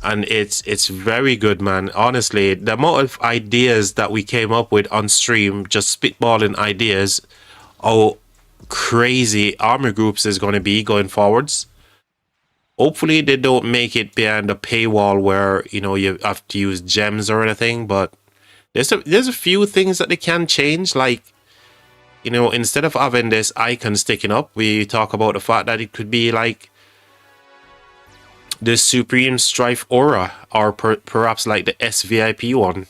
and it's very good, man. Honestly, the amount of ideas that we came up with on stream, just spitballing ideas, how crazy army groups is going to be going forwards. Hopefully they don't make it behind a paywall where, you know, you have to use gems or anything, but there's a few things that they can change, like, you know, instead of having this icon sticking up, we talk about the fact that it could be like the Supreme Strife Aura, or perhaps like the SVIP one.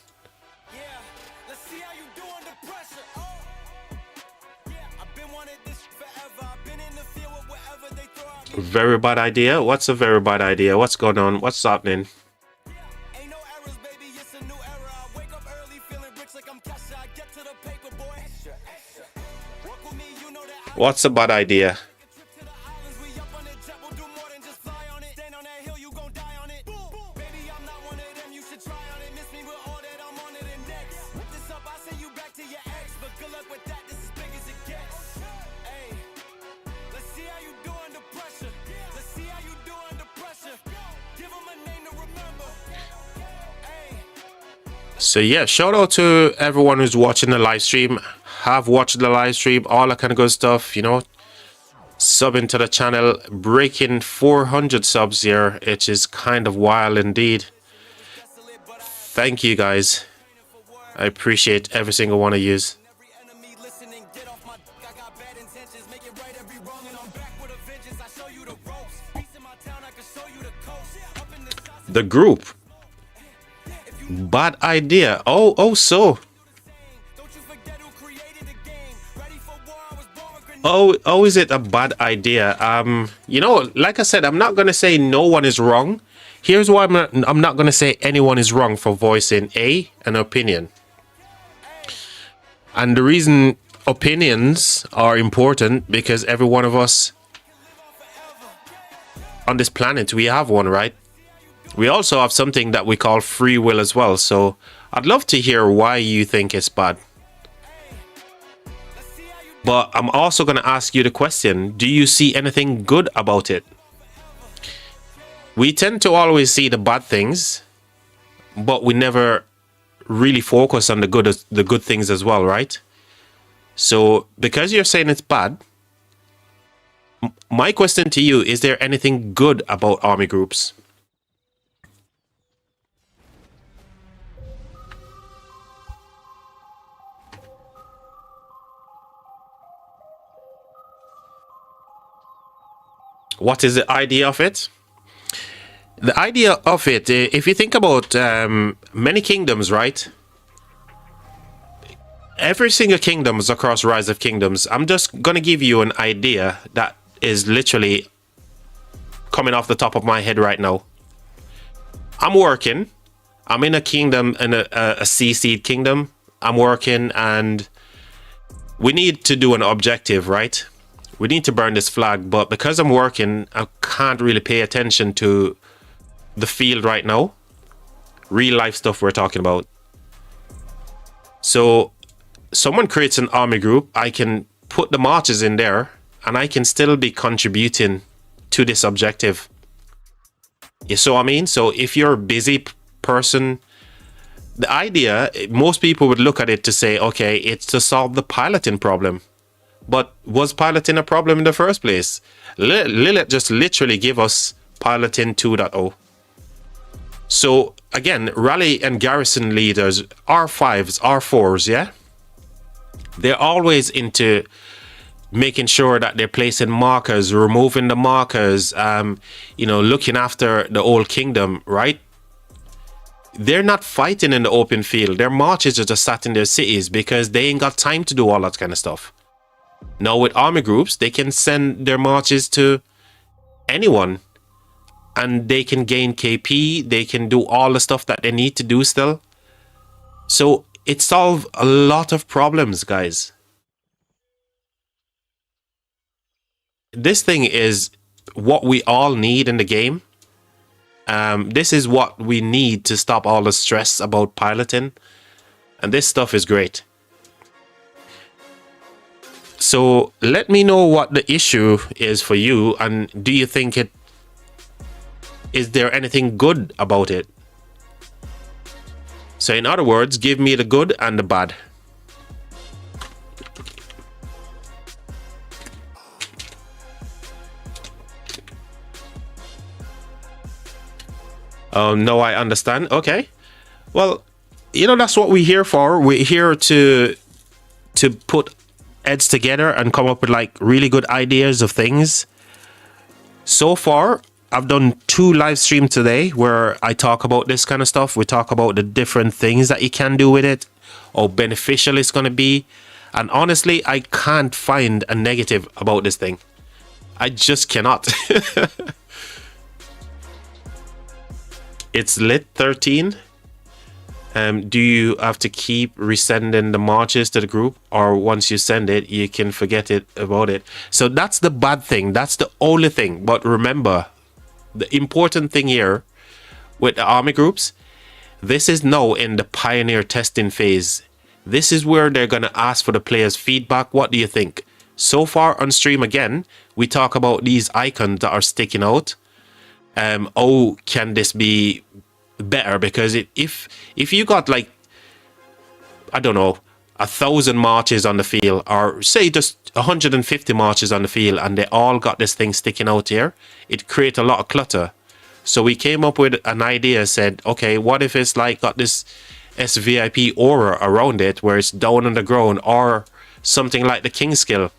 Very bad idea? What's a very bad idea? What's going on? What's happening? What's a bad idea? So yeah, shout out to everyone who's watching the live stream, have watched the live stream, all that kind of good stuff, you know. subbing to the channel, breaking 400 subs here, which is kind of wild indeed. Thank you guys. I appreciate every single one of yous. The group. Bad idea. So. Oh, is it a bad idea? You know, like I said, I'm not gonna say no one is wrong. Here's why I'm not gonna say anyone is wrong for voicing an opinion. And the reason opinions are important because every one of us on this planet, we have one, right? We also have something that we call free will as well. So I'd love to hear why you think it's bad. But I'm also going to ask you the question, do you see anything good about it? We tend to always see the bad things, but we never really focus on the good things as well, right? So because you're saying it's bad, my question to you, is there anything good about army groups? What is the idea of it? The idea of it, if you think about many kingdoms, right? Every single kingdoms across Rise of Kingdoms, I'm just going to give you an idea that is literally coming off the top of my head right now. I'm working. I'm in a kingdom, in a CC'd kingdom. I'm working and we need to do an objective, right? We need to burn this flag, but because I'm working, I can't really pay attention to the field right now. Real life stuff we're talking about. So someone creates an army group, I can put the marches in there and I can still be contributing to this objective. You see what I mean? So if you're a busy person, the idea, most people would look at it to say, okay, it's to solve the piloting problem. But was piloting a problem in the first place? Lilith just literally gave us piloting 2.0. So again, rally and garrison leaders, R5s, R4s, yeah? They're always into making sure that they're placing markers, removing the markers, you know, looking after the old kingdom, right? They're not fighting in the open field. Their marches are just sat in their cities because they ain't got time to do all that kind of stuff. Now with army groups, they can send their marches to anyone and they can gain KP, they can do all the stuff that they need to do still. So it solves a lot of problems, guys. This thing is what we all need in the game. This is what we need to stop all the stress about piloting. And this stuff is great. So let me know what the issue is for you, and do you think is there anything good about it? So in other words, give me the good and the bad. Oh, no, I understand. Okay. Well, you know, that's what we're here for. We're here to put heads together and come up with like really good ideas of things. So far, I've done 2 live streams today where I talk about this kind of stuff. We talk about the different things that you can do with it, how beneficial it's going to be. And honestly, I can't find a negative about this thing. I just cannot. It's lit 13. Do you have to keep resending the marches to the group, or once you send it, you can forget it about it? So that's the bad thing. That's the only thing. But remember, the important thing here with the army groups, this is now in the pioneer testing phase. This is where they're going to ask for the players' feedback. What do you think? So far on stream, again, we talk about these icons that are sticking out. Oh, can this be better? Because if you got like, I don't know, 1,000 marches on the field, or say just 150 marches on the field, and they all got this thing sticking out here, it creates a lot of clutter. So we came up with an idea, said, okay, what if it's like got this SVIP aura around it where it's down on the ground, or something like the King skill,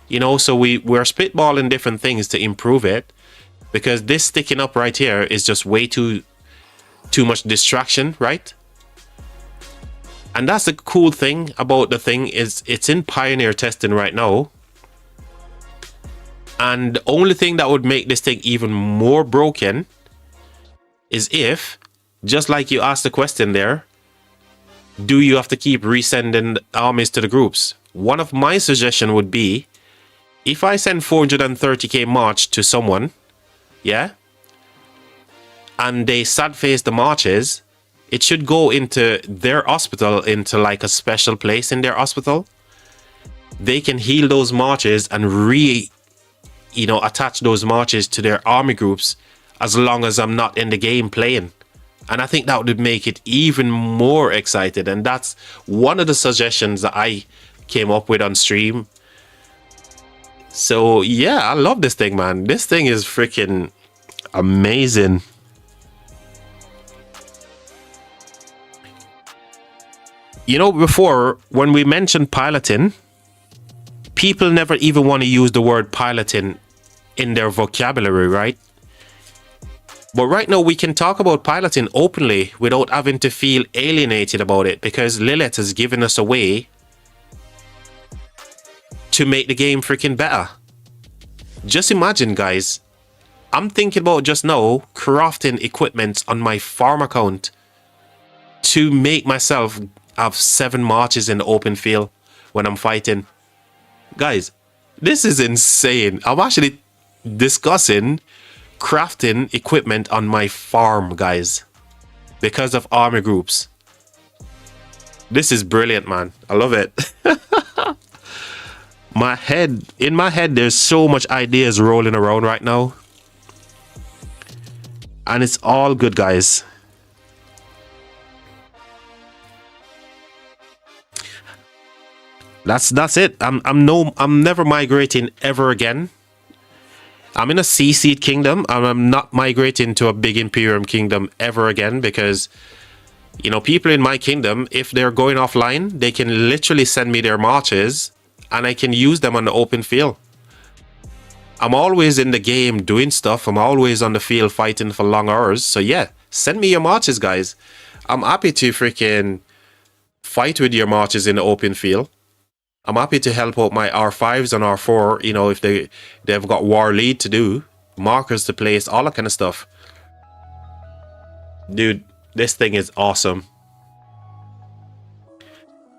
you know? So we're spitballing different things to improve it, because this sticking up right here is just way too much distraction, right? And that's the cool thing about the thing, is it's in pioneer testing right now. And the only thing that would make this thing even more broken is if, just like you asked the question there, do you have to keep resending armies to the groups? One of my suggestions would be, if I send 430k march to someone, yeah, and they sad face the marches, it should go into their hospital, into like a special place in their hospital. They can heal those marches and attach those marches to their army groups, as long as I'm not in the game playing. And I think that would make it even more excited. And that's one of the suggestions that I came up with on stream. So yeah, I love this thing, man. This thing is freaking amazing. You know, before, when we mentioned piloting, people never even want to use the word piloting in their vocabulary, right? But right now we can talk about piloting openly without having to feel alienated about it, because Lilith has given us a way to make the game freaking better. Just imagine, guys, I'm thinking about just now crafting equipment on my farm account to make myself have 7 marches in the open field when I'm fighting. Guys, this is insane. I'm actually discussing crafting equipment on my farm, guys, because of army groups. This is brilliant, man. I love it. In my head, there's so much ideas rolling around right now, and it's all good, guys. That's it. I'm never migrating ever again. I'm in a C-seed kingdom, and I'm not migrating to a big Imperium kingdom ever again, because, you know, people in my kingdom, if they're going offline, they can literally send me their marches and I can use them on the open field. I'm always in the game doing stuff. I'm always on the field fighting for long hours. So yeah, send me your marches, guys. I'm happy to freaking fight with your marches in the open field. I'm happy to help out my R5s and R4, you know, if they've got war lead to do, markers to place, all that kind of stuff. Dude, this thing is awesome.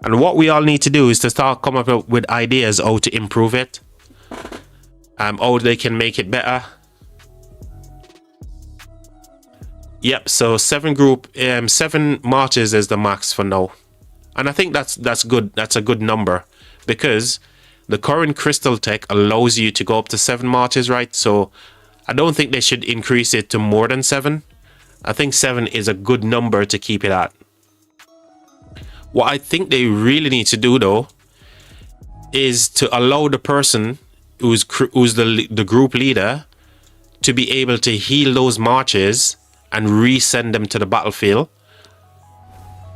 And what we all need to do is to start coming up with ideas how to improve it. How they can make it better. Yep, so 7 marches is the max for now. And I think that's good. That's a good number, because the current crystal tech allows you to go up to 7 marches, right? So I don't think they should increase it to more than 7. I think 7 is a good number to keep it at. What I think they really need to do, though, is to allow the person who's the group leader to be able to heal those marches and resend them to the battlefield.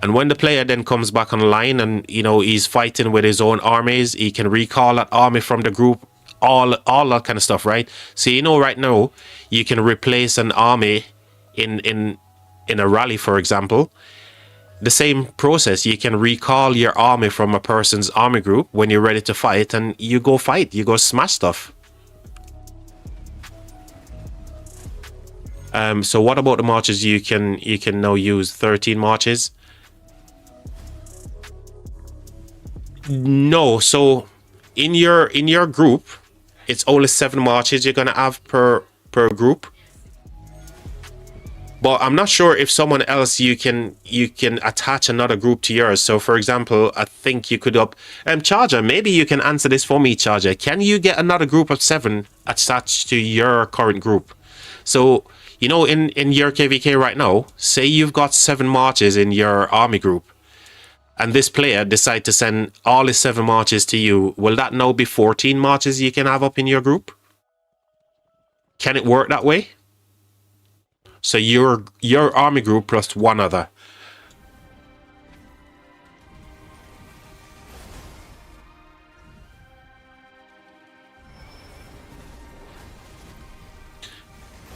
And when the player then comes back online and, you know, he's fighting with his own armies, he can recall that army from the group, all that kind of stuff, right? So, you know, right now you can replace an army in a rally, for example. The same process, you can recall your army from a person's army group when you're ready to fight, and you go fight, you go smash stuff. So what about the marches? You can now use 13 marches. No, so in your group, it's only 7 marches you're gonna have per group. But I'm not sure if someone else you can attach another group to yours. So for example, I think you could Charger, maybe you can answer this for me, Charger. Can you get another group of 7 attached to your current group? So, you know, in your KVK right now, say you've got 7 marches in your army group. and this player decide to send all his 7 marches to you, will that now be 14 marches you can have up in your group? Can it work that way? So your army group plus 1 other.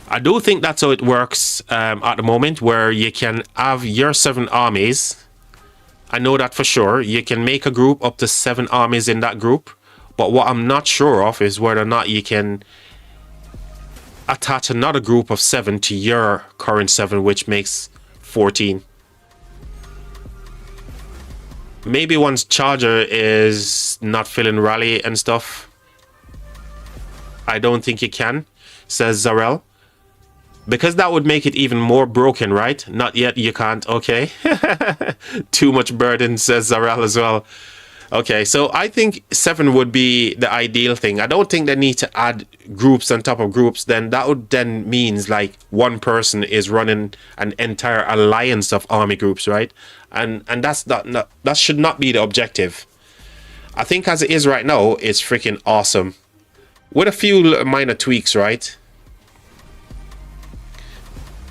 I do think that's how it works at the moment, where you can have your 7 armies. I know that for sure. You can make a group up to 7 armies in that group. But what I'm not sure of is whether or not you can attach another group of 7 to your current 7, which makes 14. Maybe once Charger is not filling rally and stuff. I don't think you can, says Zarel. Because that would make it even more broken, right? Not yet, you can't. Okay. Too much burden, says Zarel as well. Okay, so I think 7 would be the ideal thing. I don't think they need to add groups on top of groups. Then that would then means like one person is running an entire alliance of army groups, right? And that's not that should not be the objective. I think as it is right now, it's freaking awesome. With a few minor tweaks, right?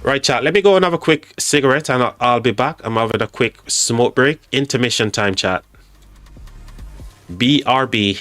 Right, chat, let me go and have a quick cigarette and I'll be back. I'm having a quick smoke break. Intermission time, chat. BRB.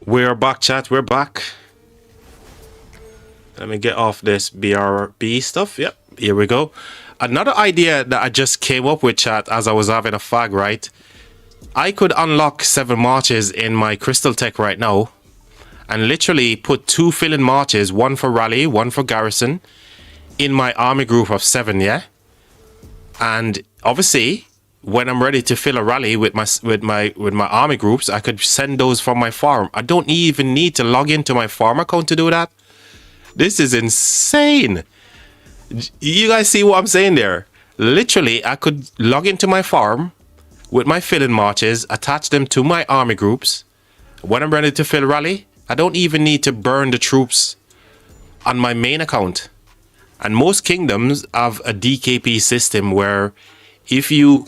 We're back, chat. We're back. Let me get off this BRB stuff. Yep, here we go. Another idea that I just came up with, chat, as I was having a fag, right? I could unlock 7 marches in my Crystal Tech right now and literally put 2 fill-in marches, one for rally, one for garrison, in my army group of 7, yeah? And obviously, when I'm ready to fill a rally with my army groups, I could send those from my farm. I don't even need to log into my farm account to do that. This is insane. You guys see what I'm saying there? Literally, I could log into my farm with my fill-in marches, attach them to my army groups. When I'm ready to fill rally, I don't even need to burn the troops on my main account. And most kingdoms have a DKP system where if you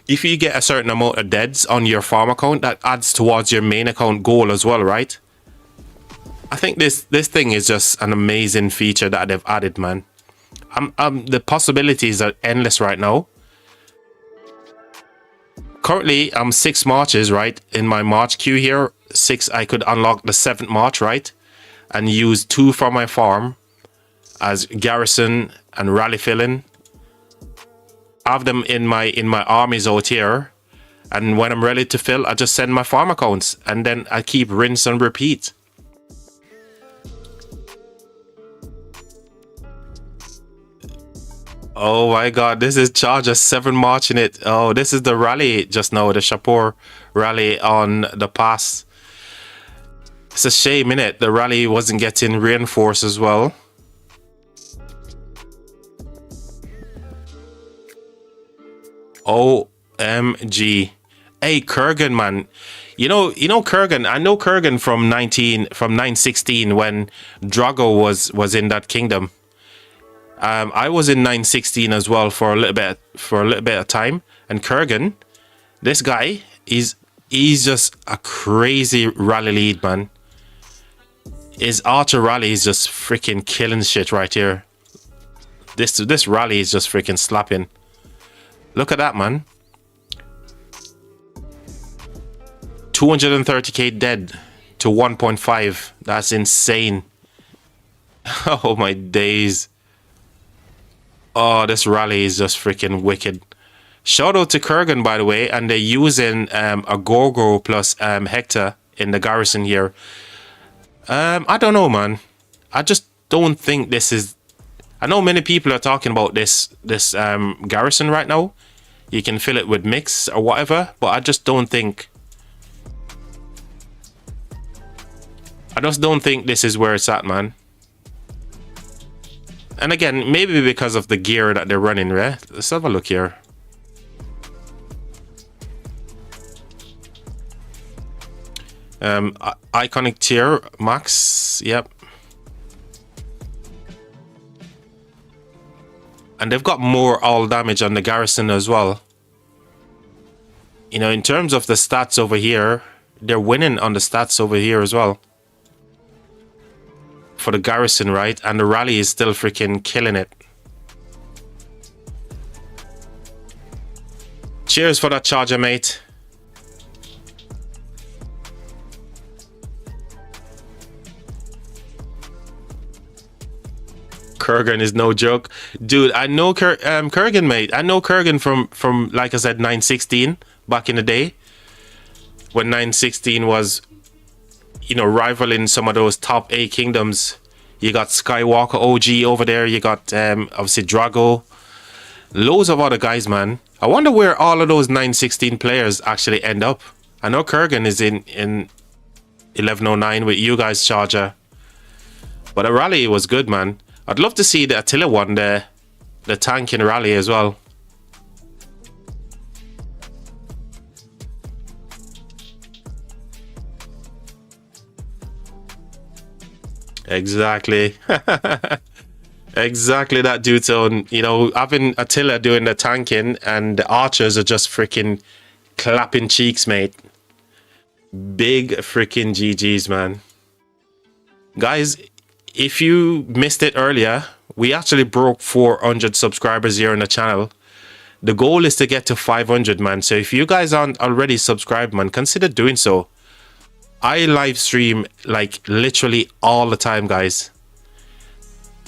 get a certain amount of deads on your farm account, that adds towards your main account goal as well, right? I think this thing is just an amazing feature that they've added, man. The possibilities are endless right now. Currently, I'm 6 marches, right? In my march queue here, 6, I could unlock the 7th march, right? And use 2 from my farm as garrison and rally fill-in. Have them in my armies out here. And when I'm ready to fill, I just send my farm accounts. And then I keep rinse and repeat. Oh my god, this is Charger 7 marching it. Oh, this is the rally just now, the Shapur rally on the pass. It's a shame, innit? The rally wasn't getting reinforced as well. OMG. Hey, Kurgan, man. You know Kurgan. I know Kurgan from 916 when Drago was in that kingdom. I was in 916 as well for a little bit of time. And Kurgan, this guy, he's just a crazy rally lead, man. His archer rally is just freaking killing shit right here. This rally is just freaking slapping. Look at that, man. 230k dead to 1.5. That's insane. Oh my days. Oh, this rally is just freaking wicked. Shout out to Kurgan, by the way, and they're using a Gorgo plus Hector in the garrison here. I don't know, man. I just don't think this is... I know many people are talking about this garrison right now. You can fill it with mix or whatever, but I just don't think... I just don't think this is where it's at, man. And again, maybe because of the gear that they're running, right? Let's have a look here. Iconic tier, max, yep. And they've got more all damage on the garrison as well. You know, in terms of the stats over here, they're winning on the stats over here as well. For the garrison, right? And the rally is still freaking killing it. Cheers for that charger, mate. Kurgan is no joke, dude. I know Kurgan, mate. I know Kurgan from like I said, 916 back in the day, when 916 was, you know, rivaling some of those top 8 kingdoms. You got Skywalker OG over there. You got obviously Drago. Loads of other guys, man. I wonder where all of those 916 players actually end up. I know Kurgan is in 1109 with you guys, Charger. But the rally was good, man. I'd love to see the Attila one, the tank in rally as well. Exactly. Exactly that, dude. So, you know, having Attila doing the tanking and the archers are just freaking clapping cheeks, mate. Big freaking GG's, man. Guys, if you missed it earlier, we actually broke 400 subscribers here on the channel. The goal is to get to 500, man. So if you guys aren't already subscribed, man, consider doing so. I live stream like literally all the time, guys.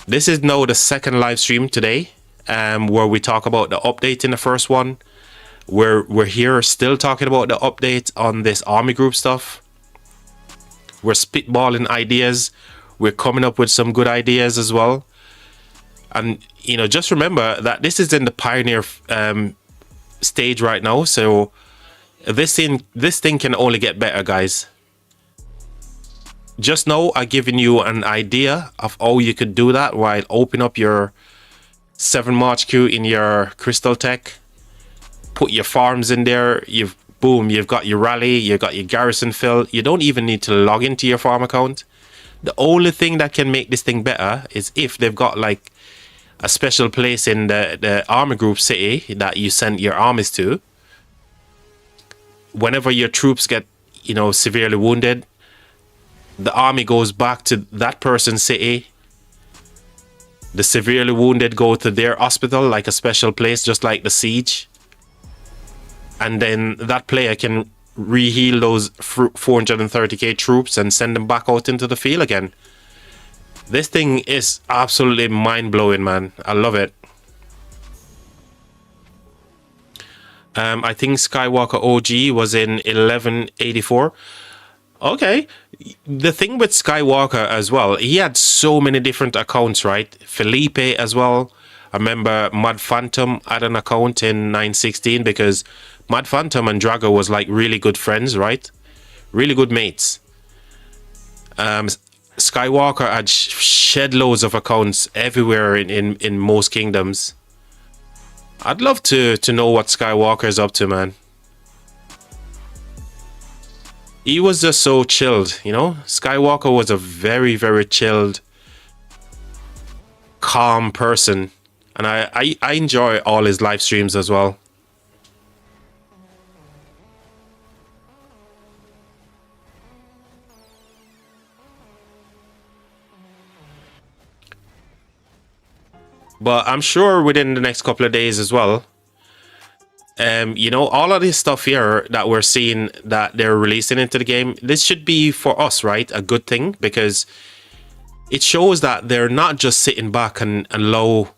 This is now the second live stream today, where we talk about the update in the first one. We're here still talking about the update on this army group stuff. We're spitballing ideas. We're coming up with some good ideas as well. And you know, just remember that this is in the pioneer stage right now. So this thing can only get better, guys. Just know I've given you an idea of how you could do that while open up your 7 March queue in your Crystal Tech. Put your farms in there. You've got your rally, you've got your garrison fill. You don't even need to log into your farm account. The only thing that can make this thing better is if they've got like a special place in the army group city that you send your armies to. Whenever your troops get, you know, severely wounded, the army goes back to that person's city. The severely wounded go to their hospital, like a special place, just like the siege. And then that player can reheal those 430k troops and send them back out into the field again. This thing is absolutely mind-blowing, man. I love it. I think Skywalker OG was in 1184. Okay. The thing with Skywalker as well, he had so many different accounts, right? Felipe as well. I remember Mad Phantom had an account in 916 because Mad Phantom and Drago was like really good friends, right? Really good mates. Skywalker had shed loads of accounts everywhere in most kingdoms. I'd love to know what Skywalker is up to, man. He was just so chilled, you know? Skywalker was a very, very chilled, calm person. And I enjoy all his live streams as well. But I'm sure within the next couple of days as well, you know, all of this stuff here that we're seeing that they're releasing into the game, this should be for us, right? A good thing, because it shows that they're not just sitting back and allow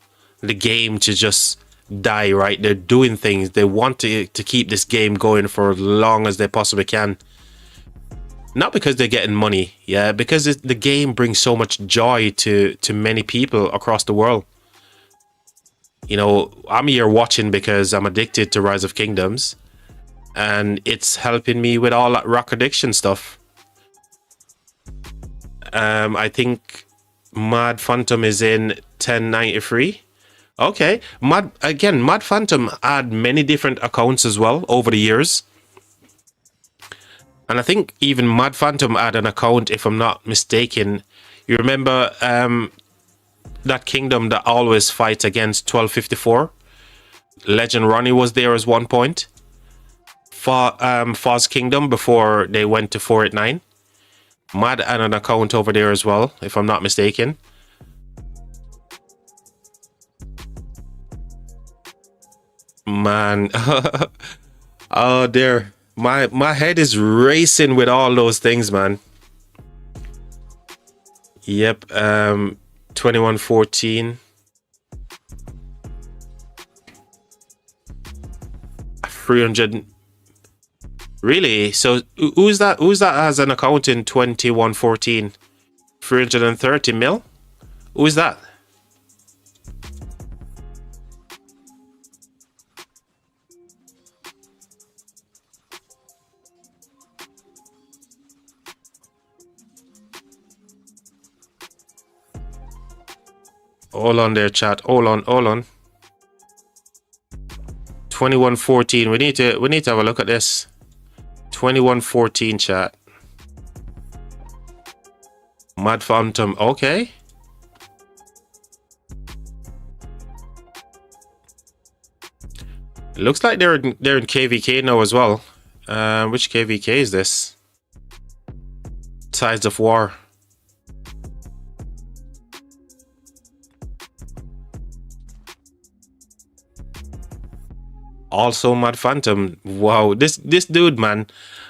the game to just die, right? They're doing things. They want to keep this game going for as long as they possibly can. Not because they're getting money, yeah, because the game brings so much joy to many people across the world. You know, I'm here watching because I'm addicted to Rise of Kingdoms, and it's helping me with all that rock addiction stuff. I think Mad Phantom is in 1093. Okay, Mad Phantom had many different accounts as well over the years. And I think even Mad Phantom had an account, if I'm not mistaken. You remember that kingdom that always fights against 1254? Legend Ronnie was there as one point. Foz Kingdom before they went to 489. Mad had an account over there as well, if I'm not mistaken. Man. Oh dear. My head is racing with all those things, man. Yep. 2114. 300. Really? So who's that has an account in 2114? 330 mil? Who is that? Hold on there, chat. Hold on. 2114. We need to have a look at this. 2114, chat. Mad Phantom. Okay. It looks like they're in KVK now as well. Which KVK is this? Tides of War. Also Mad Phantom. Wow, this dude, man.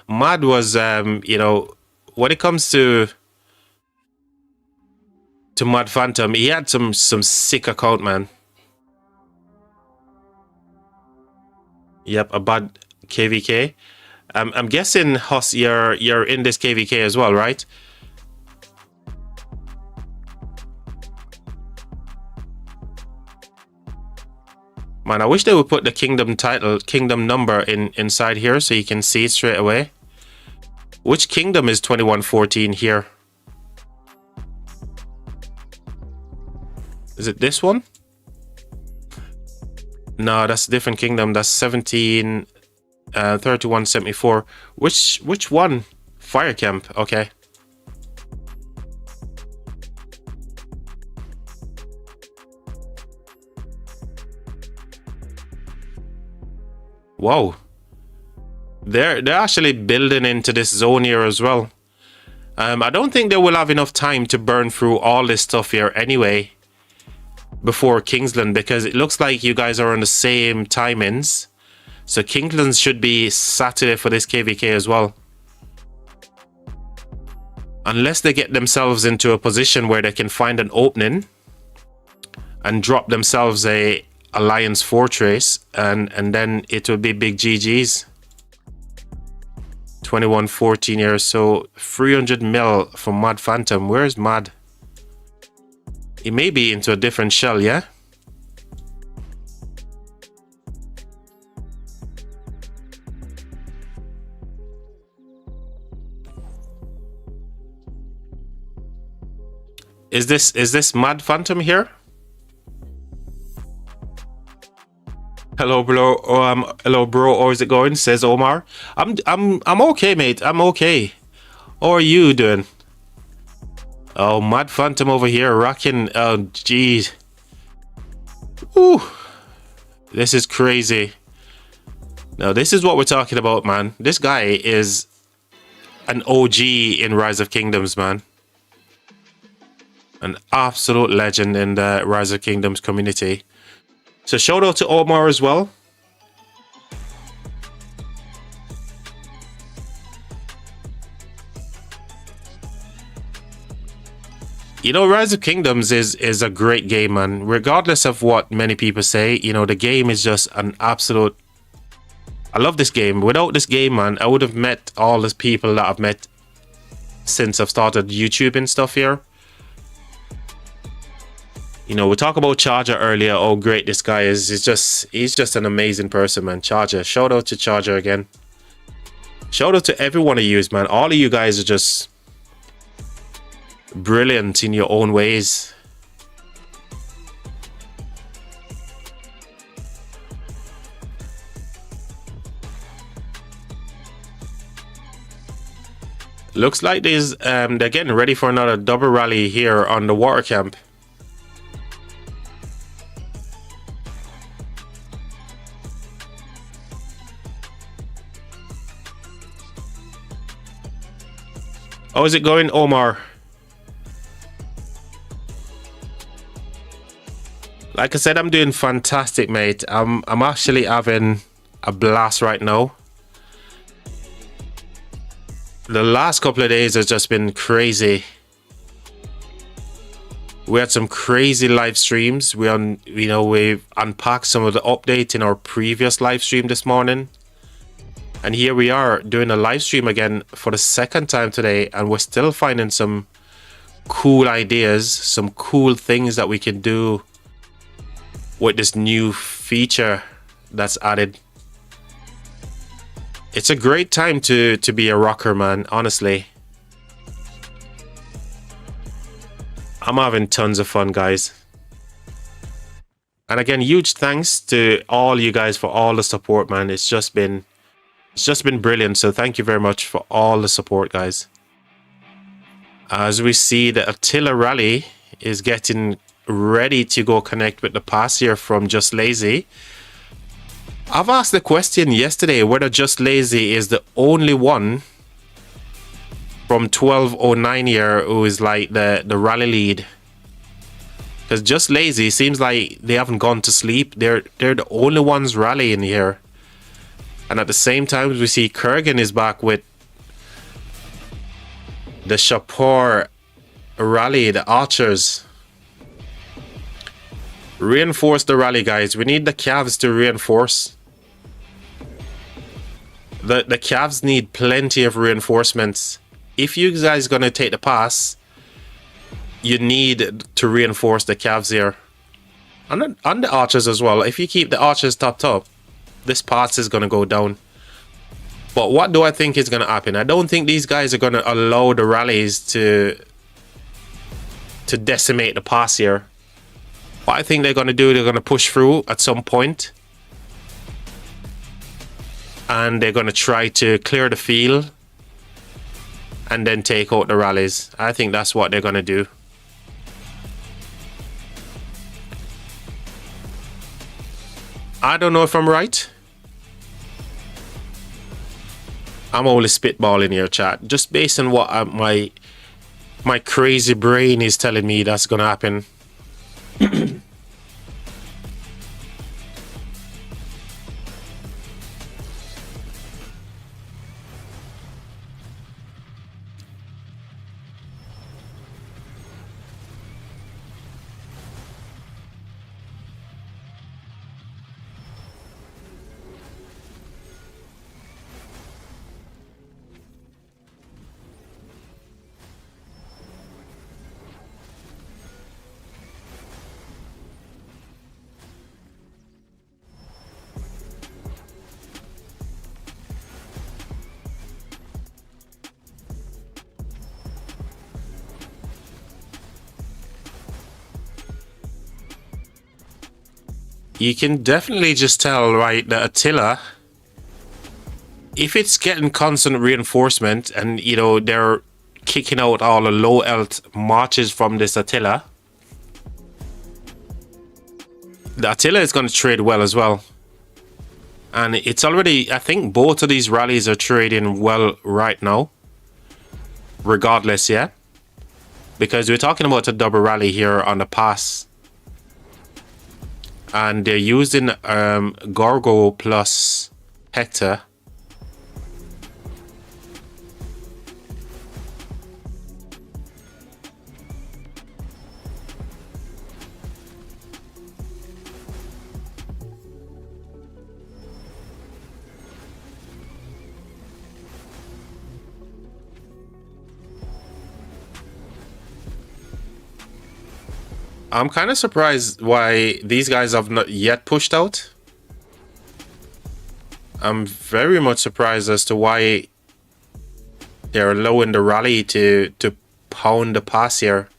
Mad was you know, when it comes to Mad Phantom, he had some sick account, man. Yep, a bad KVK. I'm guessing, Huss, you're in this KVK as well, right? Man, I wish they would put the kingdom number inside here so you can see it straight away. Which kingdom is 2114 here? Is it this one? No, that's a different kingdom. That's 3174. Which one? Fire camp. Okay. Wow. They're actually building into this zone here as well. I don't think they will have enough time to burn through all this stuff here anyway before Kingsland, because it looks like you guys are on the same timings. So Kingsland should be Saturday for this KVK as well. Unless they get themselves into a position where they can find an opening and drop themselves a Alliance Fortress, and then it will be big GG's. 2114 here, so 300 mil from Mad Phantom. Where's Mad? He may be into a different shell, yeah? Is this Mad Phantom here? Hello, bro. Hello, bro. How's it going? Says Omar. I'm okay, mate. I'm okay. How are you doing? Oh, Mad Phantom over here rocking. Oh, jeez. Ooh, this is crazy. Now, this is what we're talking about, man. This guy is an OG in Rise of Kingdoms, man. An absolute legend in the Rise of Kingdoms community. So shout out to Omar as well. You know, Rise of Kingdoms is a great game, man. Regardless of what many people say, you know, the game is just an absolute... I love this game. Without this game, man, I would have met all the people that I've met since I've started YouTube and stuff here. You know, we talked about Charger earlier. Oh, great this guy is. He's just an amazing person, man. Charger. Shout out to Charger again. Shout out to every one of you, man. All of you guys are just brilliant in your own ways. Looks like they're getting ready for another double rally here on the water camp. How's it going, Omar? Like I said, I'm doing fantastic, mate. I'm actually having a blast right now. The last couple of days has just been crazy. We had some crazy live streams. We've unpacked some of the updates in our previous live stream this morning. And here we are doing a live stream again for the second time today, and we're still finding some cool ideas, some cool things that we can do with this new feature that's added. It's a great time to be a rocker, man, honestly. I'm having tons of fun, guys. And again, huge thanks to all you guys for all the support, man. It's just been brilliant. So thank you very much for all the support, guys. As we see, the Attila rally is getting ready to go connect with the pass here from Just Lazy. I've asked the question yesterday whether Just Lazy is the only one from 1209 here who is like the rally lead. Because Just Lazy seems like they haven't gone to sleep. They're the only ones rallying here. And at the same time, we see Kurgan is back with The Shapur rally, the archers. Reinforce the rally, guys. We need the Cavs to reinforce. The Cavs need plenty of reinforcements. If you guys gonna take the pass, you need to reinforce the Cavs here. On the archers as well. If you keep the archers topped up, this pass is gonna go down. But what do I think is gonna happen? I don't think these guys are gonna allow the rallies to decimate the pass here. What I think they're gonna do, they're gonna push through at some point. And they're gonna try to clear the field and then take out the rallies. I think that's what they're gonna do. I don't know if I'm right. I'm only spitballing here, chat. Just based on what my crazy brain is telling me that's gonna happen. You can definitely just tell, right, that Attila, if it's getting constant reinforcement and, you know, they're kicking out all the low health marches from this Attila, the Attila is going to trade well as well. And it's already, I think both of these rallies are trading well right now. Regardless, yeah? Because we're talking about a double rally here on the pass. And they're using Gorgo plus Hector. I'm kind of surprised why these guys have not yet pushed out. I'm very much surprised as to why they're low in the rally to pound the pass here.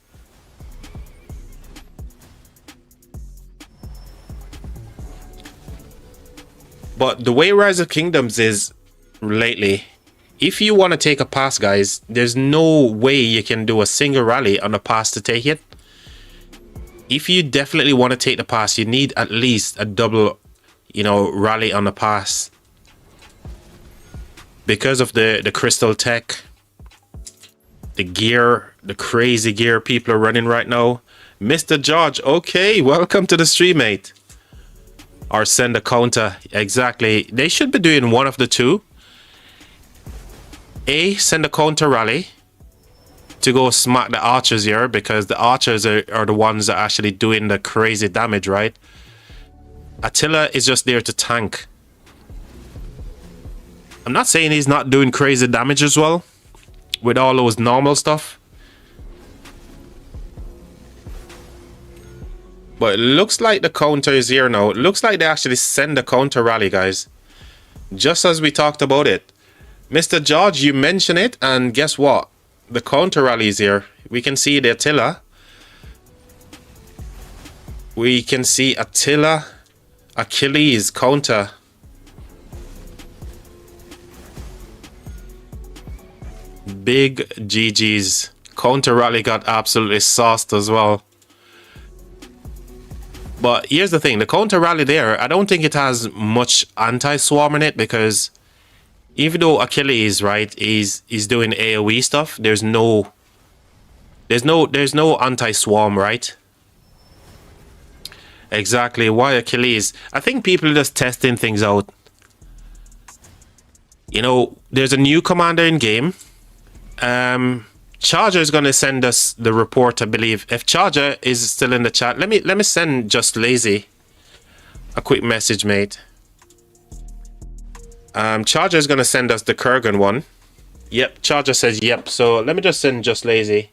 But the way Rise of Kingdoms is lately, if you want to take a pass, guys, there's no way you can do a single rally on a pass to take it. If you definitely want to take the pass, you need at least a double, you know, rally on the pass. Because of the crystal tech, the gear, the crazy gear people are running right now. Mr. George, okay, welcome to the stream, mate. Or send a counter, exactly. They should be doing one of the two. A, send a counter rally to go smack the archers here, because the archers are the ones that are actually doing the crazy damage, right? Attila is just there to tank. I'm not saying he's not doing crazy damage as well with all those normal stuff, but it looks like the counter is here now. It looks like they actually send the counter rally, guys, just as we talked about it. Mr. George, you mentioned it, and guess what? The counter rally is here. We can see the Attila. We can see Attila, Achilles counter. Big GG's. Counter rally got absolutely sauced as well. But here's the thing. The counter rally there, I don't think it has much anti-swarm in it, because even though Achilles, right, is doing AoE stuff, there's no anti-swarm, right? Exactly. Why Achilles? I think people are just testing things out. You know, there's a new commander in game. Charger is gonna send us the report, I believe. If Charger is still in the chat, let me send Just Lazy a quick message, mate. Charger is gonna send us the Kurgan one. Yep, Charger says yep. So let me just send Just Lazy.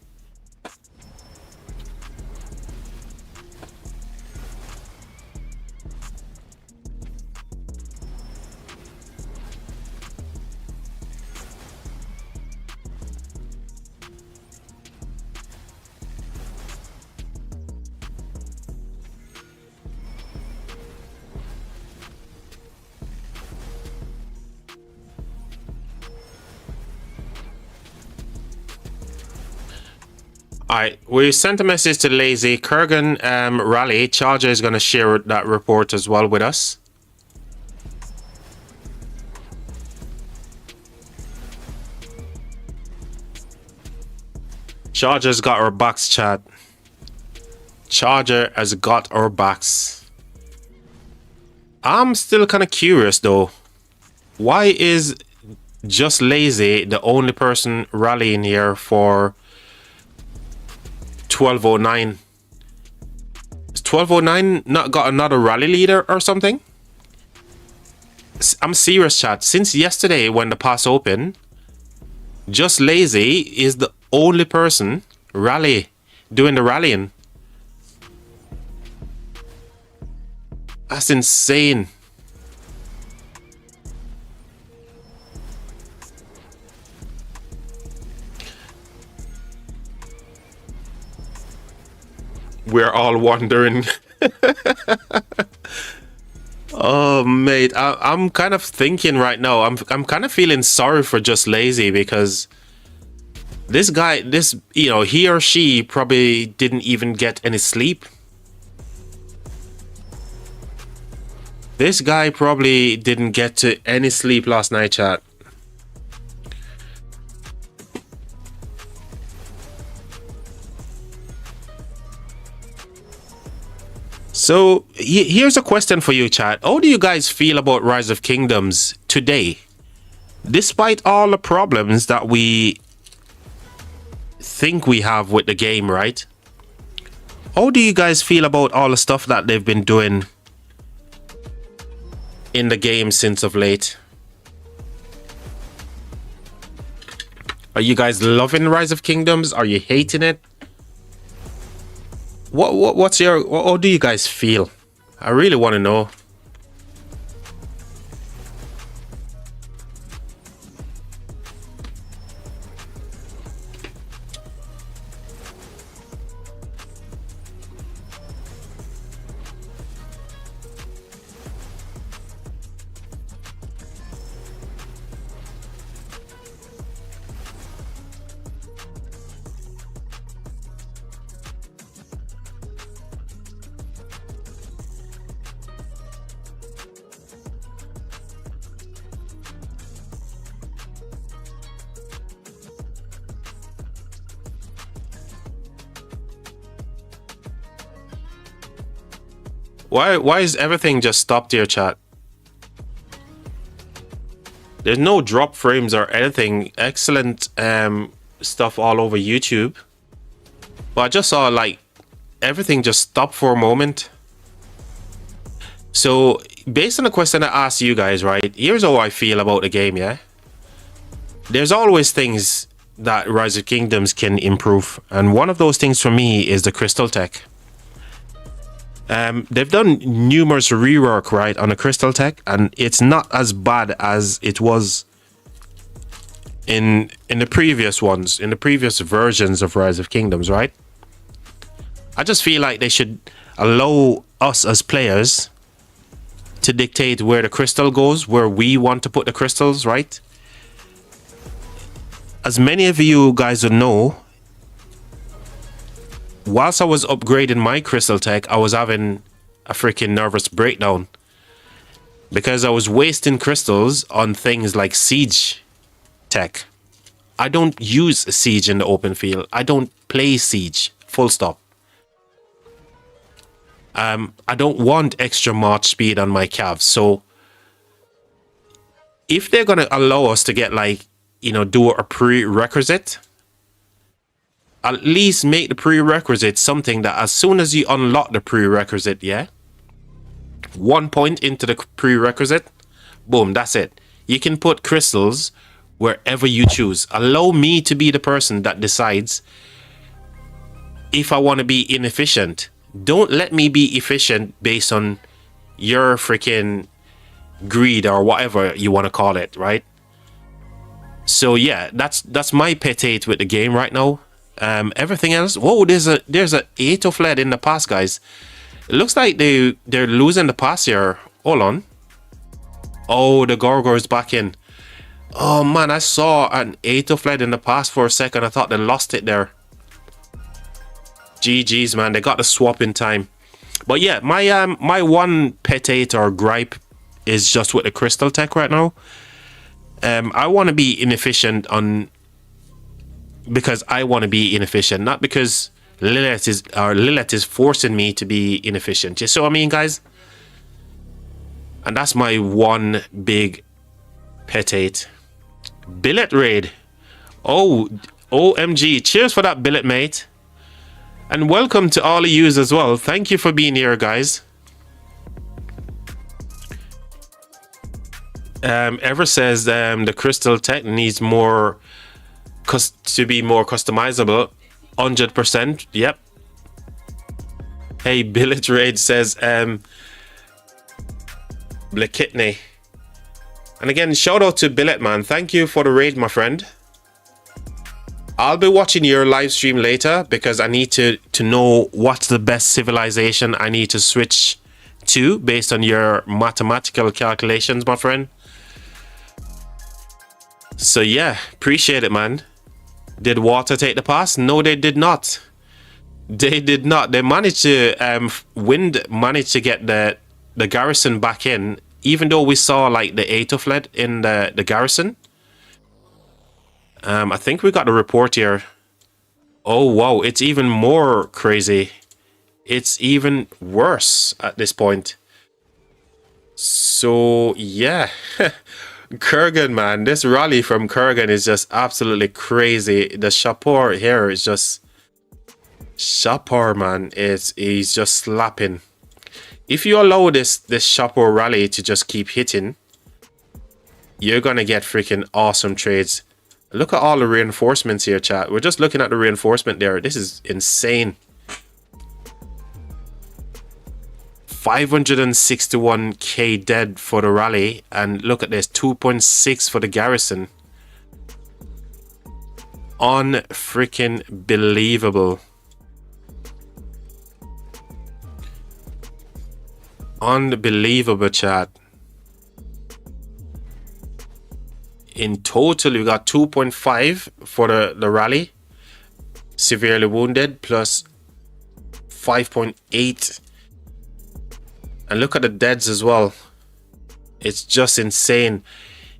Alright, we sent a message to Lazy. Kurgan Rally, Charger is going to share that report as well with us. Charger's got our backs, chat. Charger has got our backs. I'm still kind of curious though. Why is Just Lazy the only person rallying here for 1209? Is 1209 not got another rally leader or something? I'm serious, chat. Since yesterday when the pass opened, Just Lazy is the only person doing the rallying. That's insane. We're all wondering. Oh, mate, I'm kind of thinking right now. I'm kind of feeling sorry for Just Lazy because this guy, he or she probably didn't even get any sleep. This guy probably didn't get to any sleep last night, chat. So here's a question for you, chat. How do you guys feel about Rise of Kingdoms today? Despite all the problems that we think we have with the game, right? How do you guys feel about all the stuff that they've been doing in the game since of late? Are you guys loving Rise of Kingdoms? Are you hating it? What do you guys feel? I really want to know. Why is everything just stopped here, chat? There's no drop frames or anything. Excellent stuff all over YouTube. But I just saw like everything just stopped for a moment. So based on the question I asked you guys, right? Here's how I feel about the game, yeah? There's always things that Rise of Kingdoms can improve. And one of those things for me is the crystal tech. They've done numerous rework, right, on the crystal tech, and it's not as bad as it was in the previous ones, in the previous versions of Rise of Kingdoms, right? I just feel like they should allow us as players to dictate where the crystal goes, where we want to put the crystals, right? As many of you guys would know, whilst I was upgrading my crystal tech, I was having a freaking nervous breakdown because I was wasting crystals on things like siege tech. I don't use siege in the open field. I don't play siege, full stop. I don't want extra march speed on my calves. So if they're going to allow us to get like, do a prerequisite, at least make the prerequisite something that as soon as you unlock the prerequisite, yeah, 1 point into the prerequisite, boom, that's it. You can put crystals wherever you choose. Allow me to be the person that decides if I want to be inefficient. Don't let me be efficient based on your freaking greed or whatever you want to call it, right? So yeah, that's my pet hate with the game right now. Everything else, whoa, there's a Aetofled in the pass, guys. It looks like they're losing the pass here. Hold on. Oh, the Gorgor's back in. Oh man, I saw an Aetofled in the pass for a second. I thought they lost it there. GG's, man, they got the swap in time. But yeah, my one pet hate or gripe is just with the crystal tech right now. I want to be inefficient because I want to be inefficient, not because Lilith is forcing me to be inefficient. You see what I mean, guys? And that's my one big pet hate. Billet raid. Oh, OMG. Cheers for that, Billet, mate. And welcome to all of you as well. Thank you for being here, guys. Ever says the crystal tech needs more to be more customizable. 100%. Yep. Hey, Billet Raid says Blakitney. And again, shout out to Billet, man. Thank you for the raid, my friend. I'll be watching your live stream later because I need to know what's the best civilization I need to switch to based on your mathematical calculations, my friend. So yeah, appreciate it, man. Did Water take the pass? No, they did not. They did not. They managed to Wind managed to get the garrison back in, even though we saw like the Aetofled in the garrison. I think we got the report here. Oh wow, it's even more crazy. It's even worse at this point. So yeah. Kurgan, man, this rally from Kurgan is just absolutely crazy. The Shapur here is just Shapur, man. He's just slapping. If you allow this Shapur rally to just keep hitting, you're gonna get freaking awesome trades. Look at all the reinforcements here, chat. We're just looking at the reinforcement there. This is insane. 561k dead for the rally, and look at this, 2.6 for the garrison. Unfreaking believable. Unbelievable, chat. In total, we got 2.5 for the rally. Severely wounded plus 5.8. And look at the deads as well. It's just insane.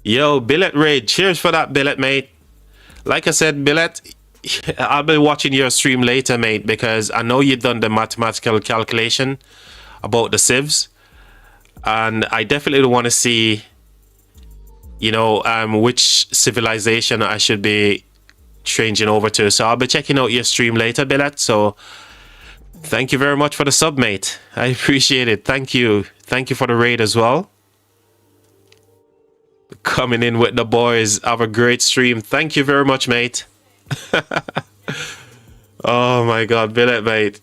Yo, Billet Raid. Cheers for that, Billet, mate. Like I said, Billet, I'll be watching your stream later, mate, because I know you've done the mathematical calculation about the civs. And I definitely want to see, you know, which civilization I should be changing over to. So I'll be checking out your stream later, Billet. So thank you very much for the sub, mate. I appreciate it. Thank you. Thank you for the raid as well. Coming in with the boys. Have a great stream. Thank you very much, mate. Oh my God, Billet, mate.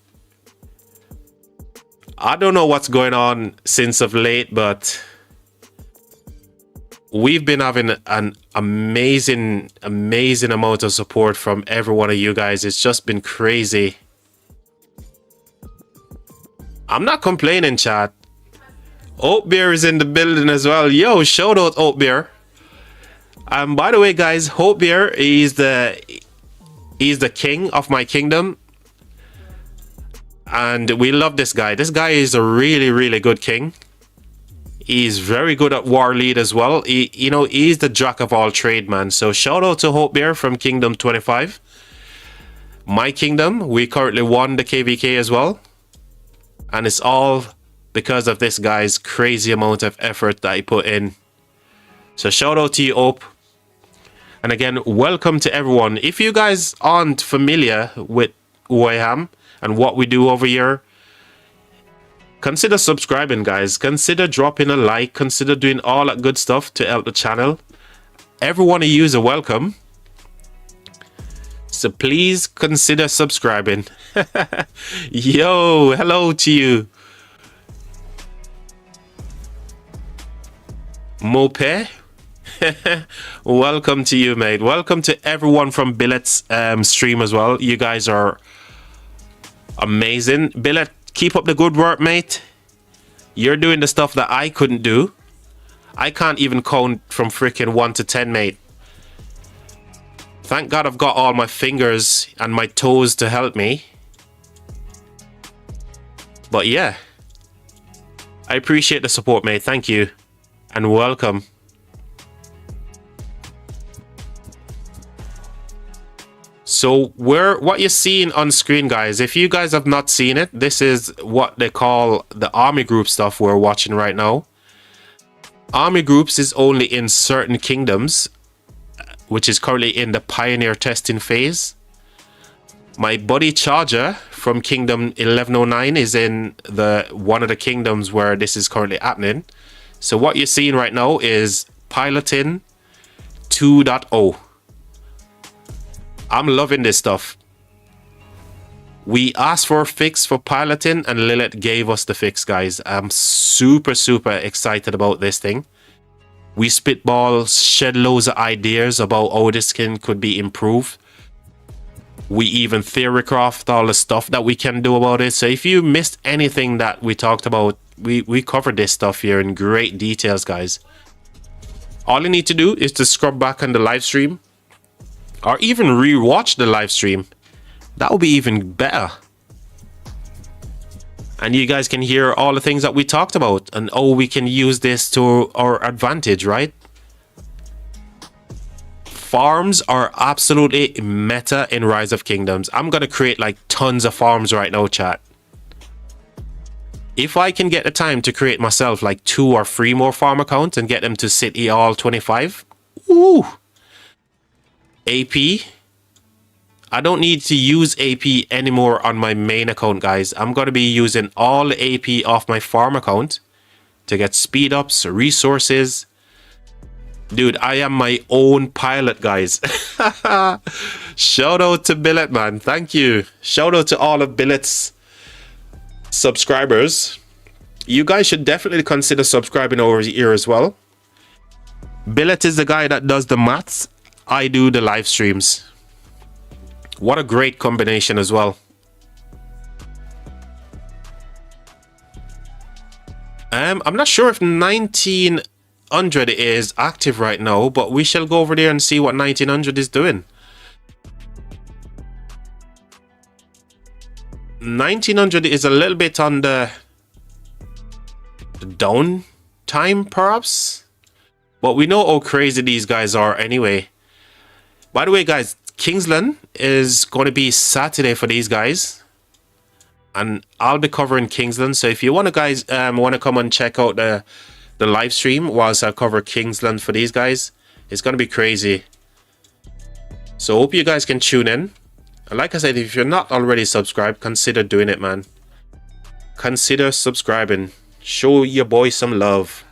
I don't know what's going on since of late, but we've been having an amazing amount of support from every one of you guys. It's just been crazy. I'm not complaining, chat. Oatbeer is in the building as well. Yo, shout out Oatbeer. By the way, guys, Oatbeer is the king of my kingdom. And we love this guy. This guy is a really good king. He's very good at war lead as well. He's the jack of all trade, man. So shout out to Oatbeer from Kingdom 25. My kingdom, we currently won the KVK as well. And it's all because of this guy's crazy amount of effort that he put in. So shout out to you, Ope. And again, welcome to everyone. If you guys aren't familiar with who I am and what we do over here, consider subscribing, guys. Consider dropping a like. Consider doing all that good stuff to help the channel. Every one of you is a welcome. So please consider subscribing. Yo, hello to you. Mope. Welcome to you, mate. Welcome to everyone from Billet's stream as well. You guys are amazing. Billet, keep up the good work, mate. You're doing the stuff that I couldn't do. I can't even count from freaking 1 to 10, mate. Thank God I've got all my fingers and my toes to help me. But yeah, I appreciate the support, mate. Thank you and welcome. So what you're seeing on screen, guys, if you guys have not seen it, this is what they call the army group stuff we're watching right now. Army groups is only in certain kingdoms, which is currently in the pioneer testing phase. My buddy Charger from Kingdom 1109 is in one of the kingdoms where this is currently happening. So what you're seeing right now is piloting 2.0. I'm loving this stuff. We asked for a fix for piloting and Lilith gave us the fix, guys. I'm super excited about this thing. We spitball, shed loads of ideas about how this skin could be improved. We even theorycraft all the stuff that we can do about it. So if you missed anything that we talked about, we covered this stuff here in great details, guys. All you need to do is to scrub back on the live stream or even re-watch the live stream. That would be even better. And you guys can hear all the things that we talked about and how we can use this to our advantage, right? Farms are absolutely meta in Rise of Kingdoms. I'm going to create like tons of farms right now, chat. If I can get the time to create myself like 2 or 3 more farm accounts and get them to city all 25, ooh. AP. I don't need to use AP anymore on my main account, guys. I'm going to be using all the AP off my farm account to get speed ups, resources. Dude, I am my own pilot, guys. Shout out to Billet, man. Thank you. Shout out to all of Billet's subscribers. You guys should definitely consider subscribing over here as well. Billet is the guy that does the maths. I do the live streams. What a great combination as well. I'm not sure if 1900 is active right now, but we shall go over there and see what 1900 is doing. 1900 is a little bit on the down time, perhaps. But we know how crazy these guys are anyway. By the way, guys, Kingsland is going to be Saturday for these guys, and I'll be covering Kingsland. So if you want to guys want to come and check out the live stream whilst I cover Kingsland for these guys, it's going to be crazy. So hope you guys can tune in. And like I said, if you're not already subscribed, consider doing it, man. Consider subscribing. Show your boy some love.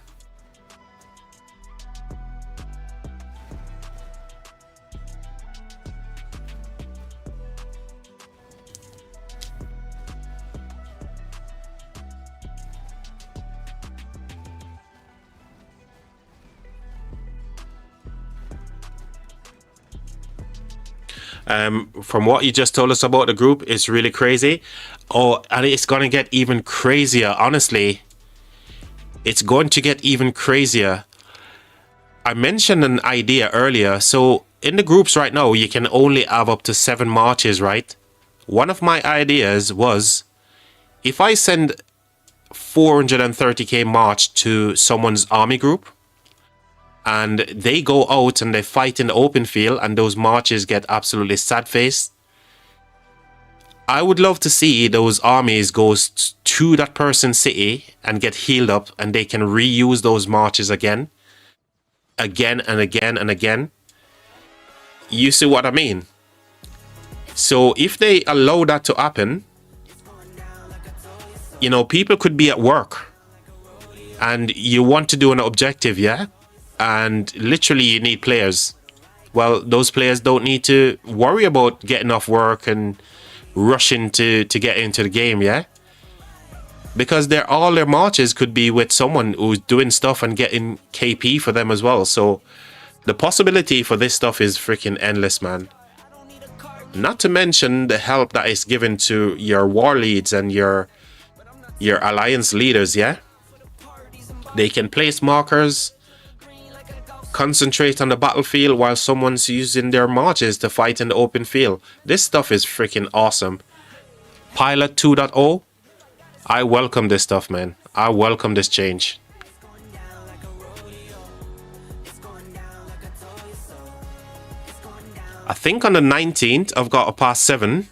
From what you just told us about the group, it's really crazy. Oh, and it's going to get even crazier. Honestly, it's going to get even crazier. I mentioned an idea earlier. So in the groups right now, you can only have up to 7 marches, right? One of my ideas was, if I send 430k march to someone's army group, and they go out and they fight in the open field and those marches get absolutely sad-faced, I would love to see those armies go to that person's city and get healed up, and they can reuse those marches again and again. You see what I mean? So if they allow that to happen, you know, people could be at work and you want to do an objective, yeah? And literally you need players. Well, those players don't need to worry about getting off work and rushing to get into the game, yeah? Because all their matches could be with someone who's doing stuff and getting KP for them as well. So the possibility for this stuff is freaking endless, man. Not to mention the help that is given to your war leads and your alliance leaders, yeah? They can place markers, concentrate on the battlefield while someone's using their marches to fight in the open field. This stuff is freaking awesome. Pilot 2.0, I welcome this stuff, man. I welcome this change. I think on the 19th, I've got a past 7.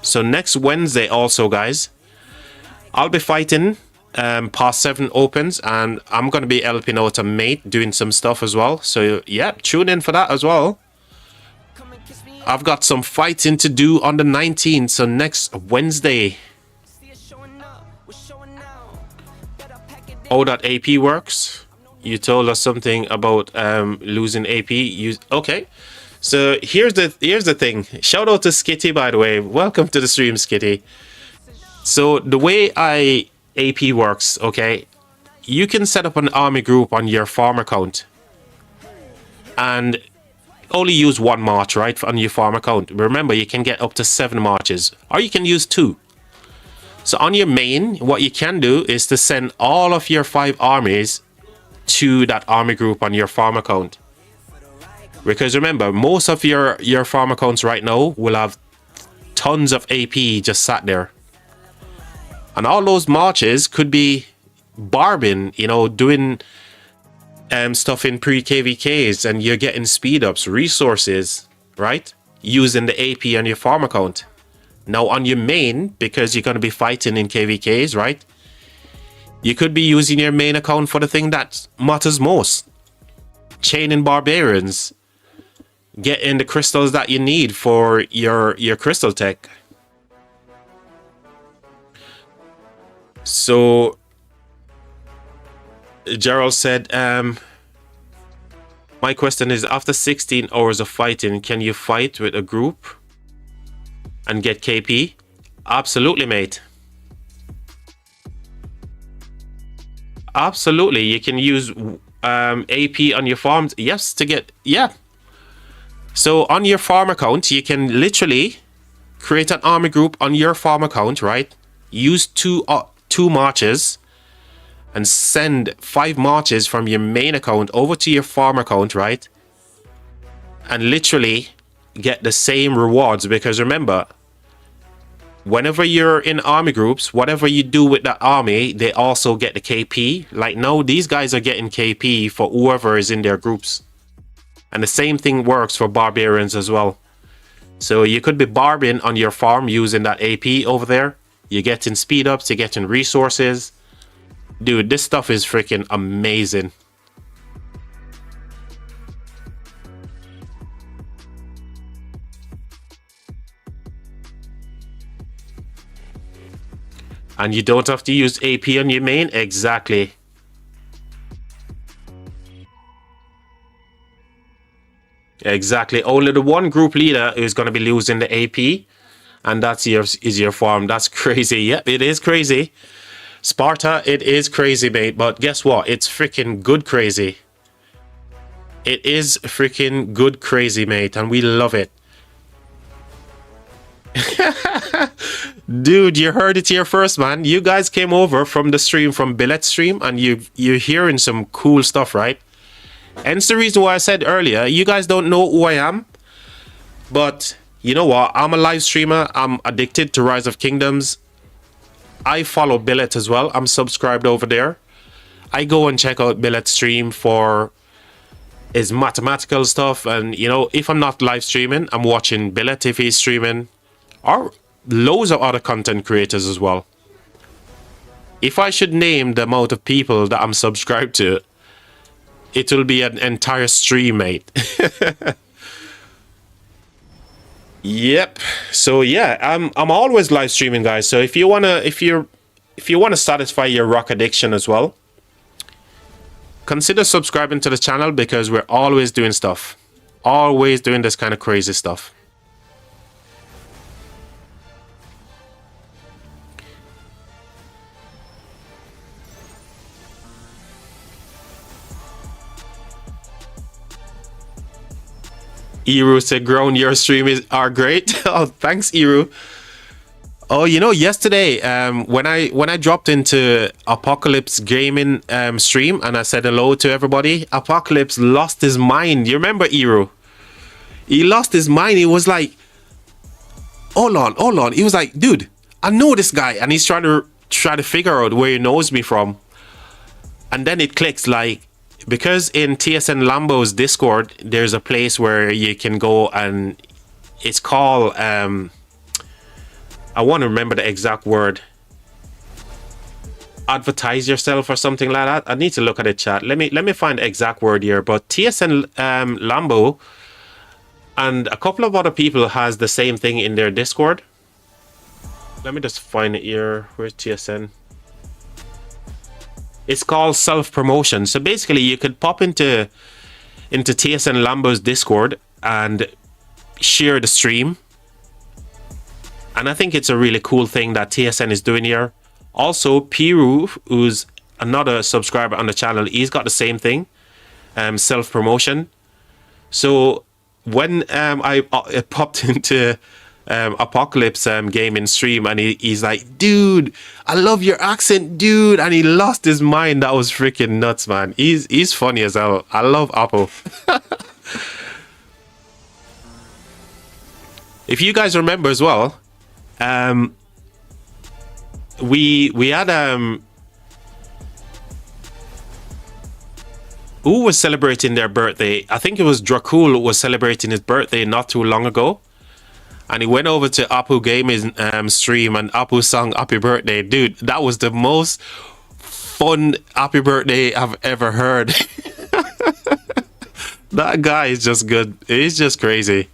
So next Wednesday also, guys, I'll be fighting past 7 opens, and I'm going to be helping out a mate doing some stuff as well. So yeah, tune in for that as well. I've got some fighting to do on the 19th, so next Wednesday. O.AP works. You told us something about losing AP. Okay. So here's the thing. Shout out to Skitty, by the way. Welcome to the stream, Skitty. So the way AP works, okay, you can set up an army group on your farm account and only use 1 march, right, on your farm account. Remember, you can get up to 7 marches, or you can use 2. So on your main, what you can do is to send all of your 5 armies to that army group on your farm account. Because remember, most of your farm accounts right now will have tons of AP just sat there. And all those marches could be barbing, you know, doing stuff in pre-KVKs, and you're getting speed ups, resources, right? Using the AP on your farm account. Now on your main, because you're going to be fighting in KVKs, right? You could be using your main account for the thing that matters most. Chaining barbarians. Getting the crystals that you need for your crystal tech. So Gerald said, my question is, after 16 hours of fighting, can you fight with a group and get KP? Absolutely, mate. Absolutely. You can use AP on your farms. Yes, to get, yeah. So on your farm account, you can literally create an army group on your farm account, right? Use two marches and send 5 marches from your main account over to your farm account, right? And literally get the same rewards, because remember, whenever you're in army groups, whatever you do with that army, they also get the KP. Like now, these guys are getting KP for whoever is in their groups. And the same thing works for barbarians as well. So you could be barbing on your farm using that AP over there. You're getting speed ups, you're getting resources. Dude, this stuff is freaking amazing. And you don't have to use AP on your main? Exactly. Exactly. Only the one group leader is going to be losing the AP, and that's your farm. That's crazy. Yep, it is crazy. Sparta, it is crazy, mate. But guess what? It's freaking good crazy. It is freaking good crazy, mate, and we love it. Dude, you heard it here first, man. You guys came over from the stream, from Billet's stream, and you're hearing some cool stuff, right? Hence the reason why I said earlier, you guys don't know who I am, but you know what? I'm a live streamer. I'm addicted to Rise of Kingdoms. I follow Billet as well. I'm subscribed over there. I go and check out Billet's stream for his mathematical stuff, and you know, if I'm not live streaming, I'm watching Billet if he's streaming, or loads of other content creators as well. If I should name the amount of people that I'm subscribed to, it will be an entire stream, mate. Yep. So yeah, I'm always live streaming, guys. So if you wanna satisfy your rock addiction as well, consider subscribing to the channel because we're always doing stuff. Always doing this kind of crazy stuff. Eru said, "Grown, your are great." Oh, thanks, Eru. Oh, you know, yesterday, when I dropped into Apocalypse Gaming stream and I said hello to everybody, Apocalypse lost his mind. You remember Eru? He lost his mind. He was like, hold on, hold on. He was like, dude, I know this guy, and he's try to figure out where he knows me from. And then it clicks, like, because in TSN Lambo's Discord, there's a place where you can go, and it's called I want to remember the exact word. Advertise yourself or something like that. I need to look at the chat. Let me find the exact word here. But TSN Lambo and a couple of other people has the same thing in their Discord. Let me just find it here. Where's TSN? It's called self-promotion. So basically you could pop into TSN Lambo's Discord and share the stream. And I think it's a really cool thing that TSN is doing here. Also, Piru, who's another subscriber on the channel, he's got the same thing, self-promotion. So when I popped into Apocalypse gaming stream, and he's like, dude, I love your accent, dude, and he lost his mind. That was freaking nuts, man. He's funny as hell. I love Apo. If you guys remember as well, we had who was celebrating their birthday? I think it was Dracul was celebrating his birthday not too long ago, and he went over to Apu Gaming stream, and Apu sung "Happy Birthday." Dude, that was the most fun "Happy Birthday" I've ever heard. That guy is just good. He's just crazy.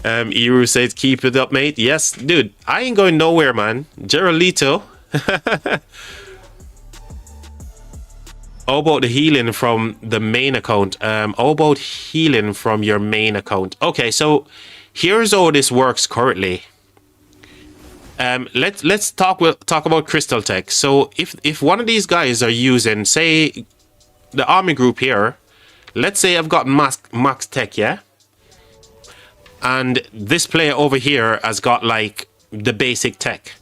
Eru says, keep it up, mate. Yes, dude, I ain't going nowhere, man. Geraldito. How about the healing from the main account? How about healing from your main account? Okay, so here's how this works currently. Let's talk about Crystal Tech. So if one of these guys are using, say, the army group here, let's say I've got Max Tech, yeah? And this player over here has got like the basic tech.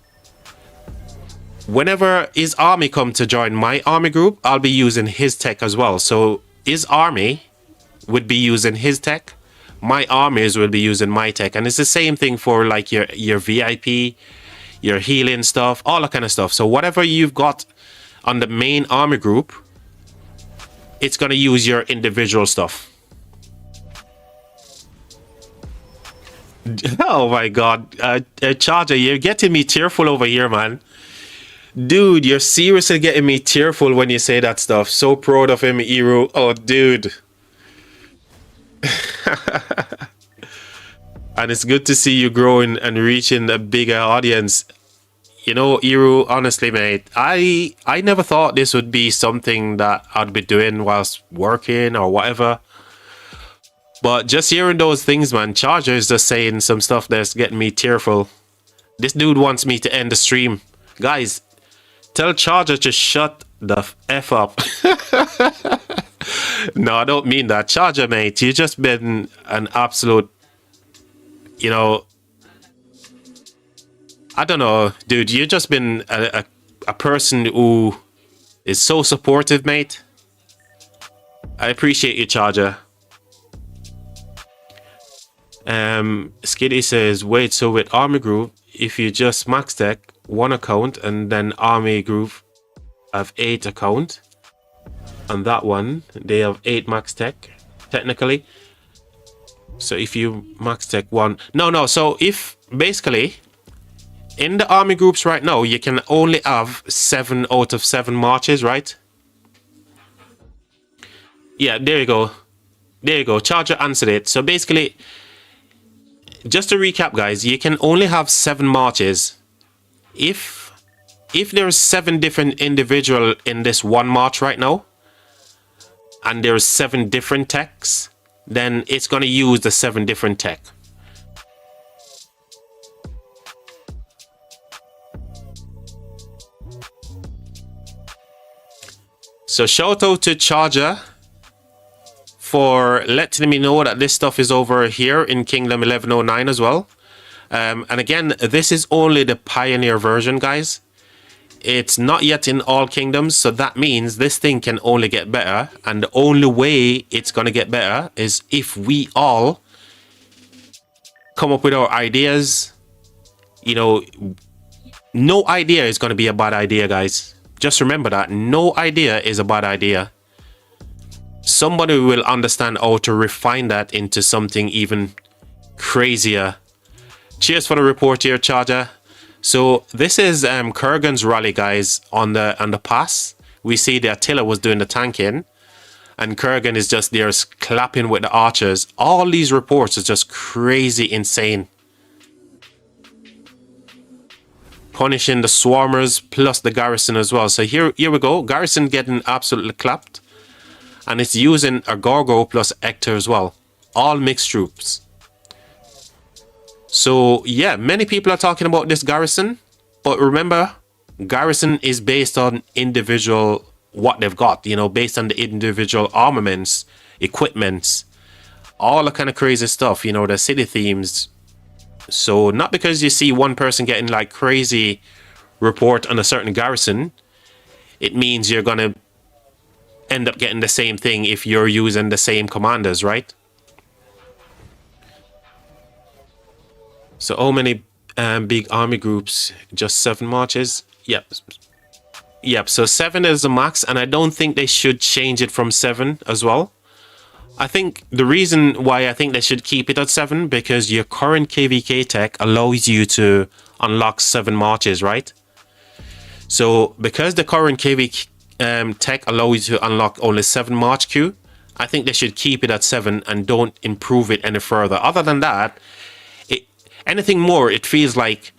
Whenever his army come to join my army group, I'll be using his tech as well. So his army would be using his tech. My armies will be using my tech. And it's the same thing for like your VIP, your healing stuff, all that kind of stuff. So whatever you've got on the main army group, it's going to use your individual stuff. Oh my god, Charger, you're getting me tearful over here, man. Dude, you're seriously getting me tearful when you say that stuff. So proud of him, Eru. Oh, dude. And it's good to see you growing and reaching a bigger audience. You know, Eru, honestly, mate, I never thought this would be something that I'd be doing whilst working or whatever. But just hearing those things, man, Charger is just saying some stuff that's getting me tearful. This dude wants me to end the stream. Guys, tell Charger to shut the F up. No, I don't mean that. Charger, mate, you just been an absolute, you know, I don't know, dude, you just been a person who is so supportive, mate. I appreciate you, Charger. Skitty says, wait, so with army group, if you just max tech one account and then army group have 8 account, and that one they have 8 max tech technically. So if you max tech one, no, so if basically in the army groups right now you can only have 7 out of 7 marches, right? Yeah, there you go, Charger answered it. So basically just to recap, guys, you can only have 7 marches. If there's 7 different individual in this one march right now, and there's 7 different techs, then it's going to use the 7 different tech. So shout out to Charger for letting me know that this stuff is over here in Kingdom 1109 as well. And again, this is only the Pioneer version, guys. It's not yet in all kingdoms, so that means this thing can only get better. And the only way it's going to get better is if we all come up with our ideas. You know, no idea is going to be a bad idea, guys. Just remember that. No idea is a bad idea. Somebody will understand how to refine that into something even crazier. Cheers for the report here, Charger. So this is Kurgan's rally, guys, on the pass. We see the Attila was doing the tanking, and Kurgan is just there clapping with the archers. All these reports are just crazy insane. Punishing the swarmers plus the garrison as well. So here we go. Garrison getting absolutely clapped. And it's using a Gorgo plus Hector as well. All mixed troops. So yeah, many people are talking about this garrison. But remember, garrison is based on individual, what they've got. You know, based on the individual armaments, equipments. All the kind of crazy stuff. You know, the city themes. So not because you see one person getting like crazy report on a certain garrison, it means you're going to end up getting the same thing if you're using the same commanders, right? So how many big army groups? Just 7 marches? Yep, so 7 is the max, and I don't think they should change it from 7 as well. I think the reason why I think they should keep it at 7, because your current KVK tech allows you to unlock 7 marches, right? So because the current KVK tech allows you to unlock only 7 march queue, I think they should keep it at 7 and don't improve it any further. Other than that, anything more, it feels like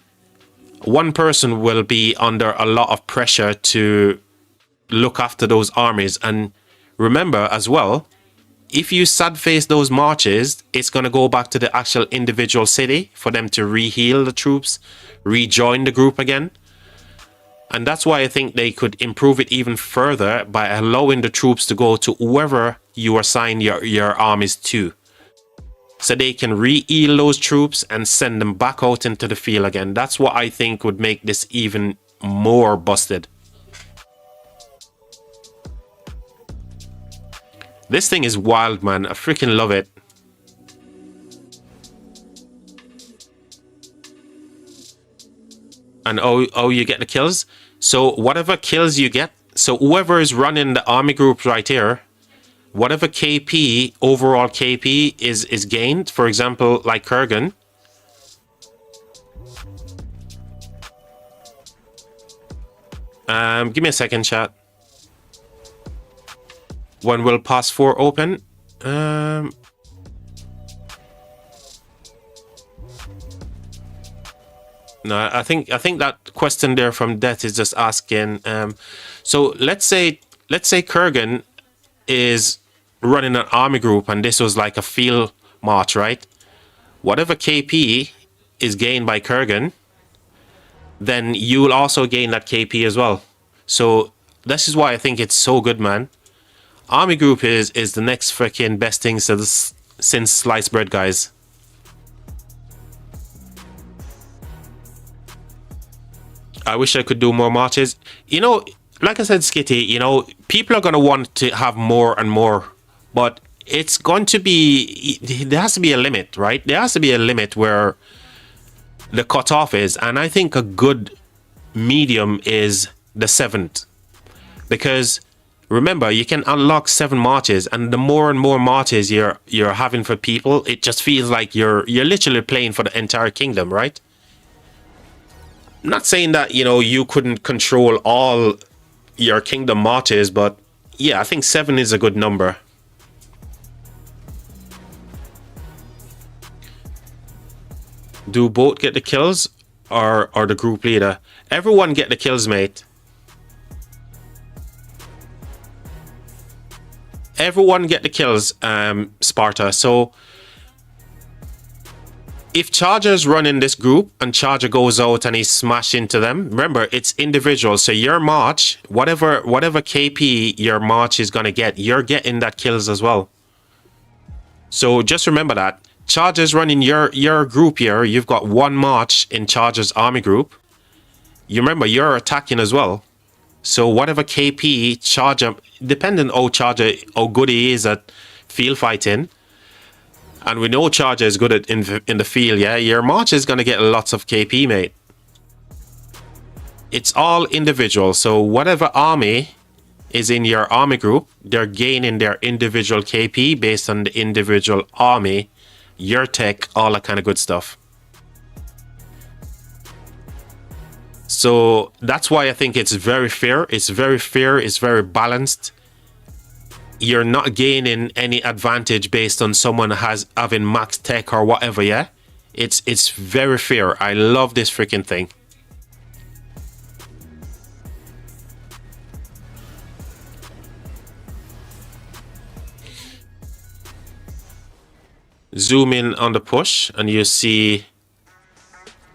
one person will be under a lot of pressure to look after those armies. And remember as well, if you sad face those marches, it's going to go back to the actual individual city for them to re-heal the troops, rejoin the group again. And that's why I think they could improve it even further by allowing the troops to go to whoever you assign your armies to. So they can re-heal those troops and send them back out into the field again. That's what I think would make this even more busted. This thing is wild, man. I freaking love it. And oh, you get the kills. So whatever kills you get, so whoever is running the army group right here, whatever KP, overall KP is gained, for example, like Kurgan. Give me a second, chat. When will pass 4 open? No, I think that question there from Death is just asking. So let's say Kurgan is running an army group and this was like a field march, right? Whatever KP is gained by Kurgan, then you will also gain that KP as well. So this is why I think it's so good, man. Army group is the next freaking best thing since sliced bread, guys. I wish I could do more marches. You know, like I said, Skitty, you know, people are going to want to have more and more. But it's going to be... There has to be a limit, right? There has to be a limit where the cutoff is. And I think a good medium is the 7th. Because... remember, you can unlock 7 marches, and the more and more marches you're having for people, it just feels like you're literally playing for the entire kingdom, right? I'm not saying that, you know, you couldn't control all your kingdom marches, but yeah, I think 7 is a good number. Do both get the kills or the group leader? Everyone get the kills, mate. Everyone get the kills, Sparta. So if Charger's running this group and Charger goes out and he's smashed into them, remember, it's individual. So your March, whatever KP your March is going to get, you're getting that kills as well. So just remember that. Charger's running your group here. You've got one March in Charger's army group. You remember, you're attacking as well. So whatever KP Charger, depending on how good he is at field fighting, and we know Charger is good at in the field, yeah, your March is going to get lots of KP, mate. It's all individual. So whatever army is in your army group, they're gaining their individual KP based on the individual army, your tech, all that kind of good stuff. So that's why I think it's very fair. It's very fair. It's very balanced. You're not gaining any advantage based on someone having max tech or whatever, yeah? It's very fair. I love this freaking thing. Zoom in on the push and you see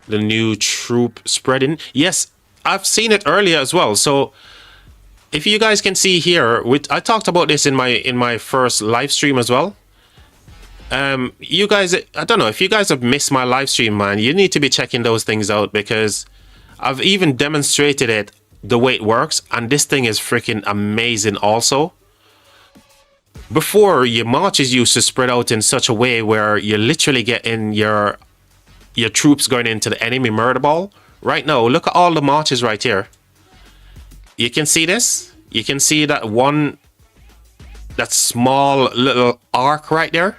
the new troop spreading. Yes, I've seen it earlier as well. So if you guys can see here, I talked about this in my first live stream as well. You guys, I don't know if you guys have missed my live stream, man. You need to be checking those things out because I've even demonstrated it the way it works, and this thing is freaking amazing also. Before, your marches used to spread out in such a way where you literally get in your troops going into the enemy murder ball. Right now, look at all the marches right here. You can see this. You can see that small little arc right there.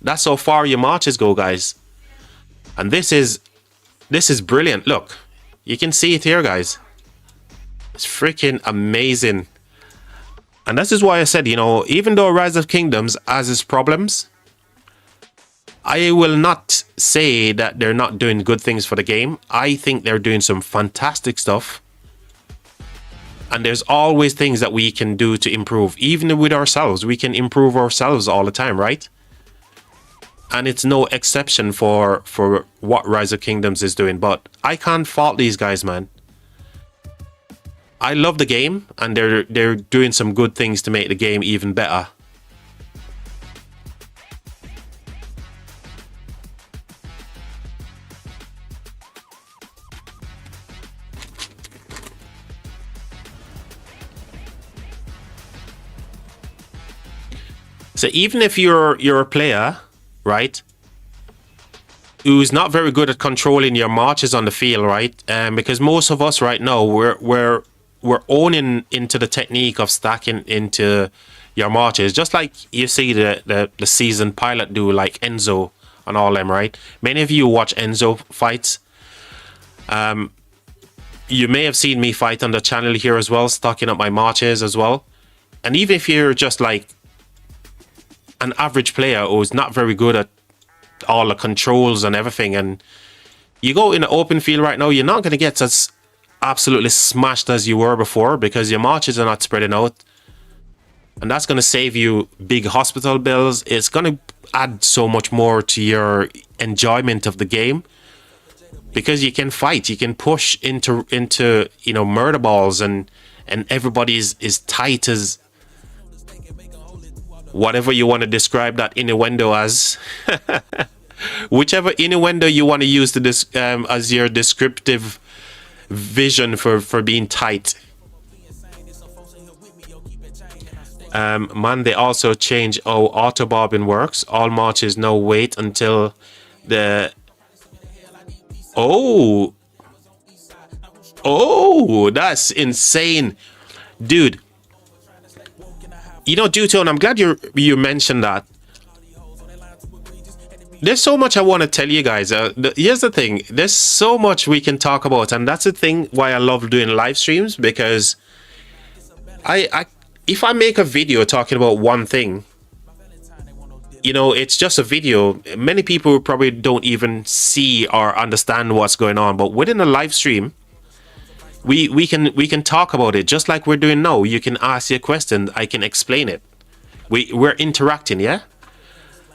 That's how far your marches go, guys. And this is brilliant. Look, you can see it here, guys. It's freaking amazing. And this is why I said, you know, even though Rise of Kingdoms has its problems, I will not say that they're not doing good things for the game. I think they're doing some fantastic stuff. And there's always things that we can do to improve. Even with ourselves, we can improve ourselves all the time, right? And it's no exception for what Rise of Kingdoms is doing. But I can't fault these guys, man. I love the game, and they're doing some good things to make the game even better. So even if you're a player, right, who's not very good at controlling your marches on the field, right? Because most of us right now we're owning into the technique of stacking into your marches, just like you see the seasoned pilot do, like Enzo and all them, right? Many of you watch Enzo fights. You may have seen me fight on the channel here as well, stacking up my marches as well. And even if you're just like an average player who's not very good at all the controls and everything, and you go in an open field right now, you're not going to get as absolutely smashed as you were before because your marches are not spreading out, and that's going to save you big hospital bills. It's going to add so much more to your enjoyment of the game because you can fight, you can push into you know, murder balls, and everybody's is tight as whatever you want to describe that innuendo as. Whichever innuendo you want to use to this as your descriptive vision for being tight. Man, they also change how auto bobbing works. All marches now wait until the oh, that's insane, dude. You know, Dutone, I'm glad you mentioned that. There's so much I want to tell you guys. Here's the thing. There's so much we can talk about. And that's the thing why I love doing live streams. Because if I make a video talking about one thing, you know, it's just a video. Many people probably don't even see or understand what's going on, but within a live stream, we can talk about it just like we're doing now. You can ask your question, I can explain it. We're interacting, yeah?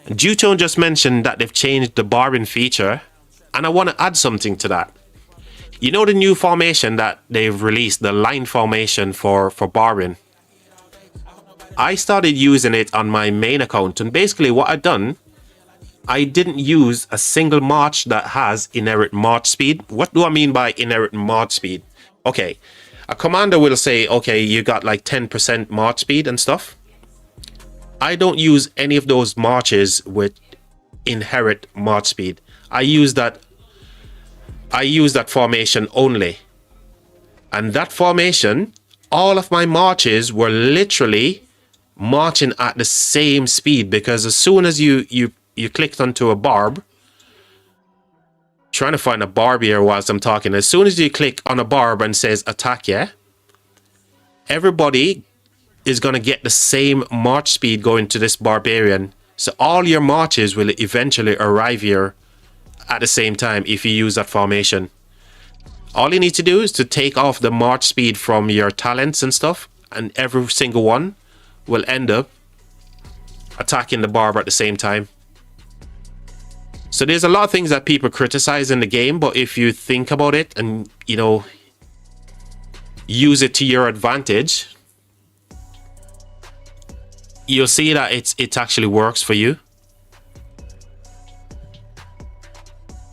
Jutone just mentioned that they've changed the barbing feature, and I want to add something to that. You know the new formation that they've released, the line formation for barbing? I started using it on my main account, and basically what I've done, I didn't use a single march that has inherent march speed. What do I mean by inherent march speed? Okay, a commander will say, okay, you got like 10% march speed and stuff. I don't use any of those marches with inherent march speed. I use that formation only. And that formation, all of my marches were literally marching at the same speed, because as soon as you clicked onto a barb, trying to find a barb here whilst I'm talking, as soon as you click on a barb and says attack, yeah, everybody is going to get the same march speed going to this barbarian. So all your marches will eventually arrive here at the same time if you use that formation. All you need to do is to take off the march speed from your talents and stuff, and every single one will end up attacking the barb at the same time. So there's a lot of things that people criticize in the game, but if you think about it and, you know, use it to your advantage, you'll see that it actually works for you.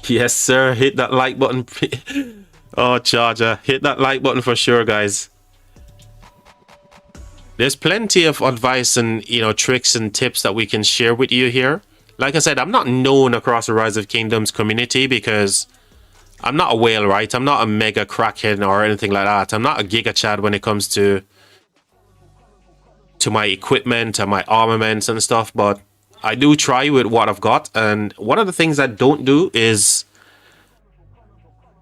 Yes, sir. Hit that like button. Oh, Charger. Hit that like button for sure, guys. There's plenty of advice and, you know, tricks and tips that we can share with you here. Like I said, I'm not known across the Rise of Kingdoms community because I'm not a whale, right? I'm not a mega crackhead or anything like that. I'm not a Giga Chad when it comes to my equipment and my armaments and stuff, but I do try with what I've got. And one of the things I don't do is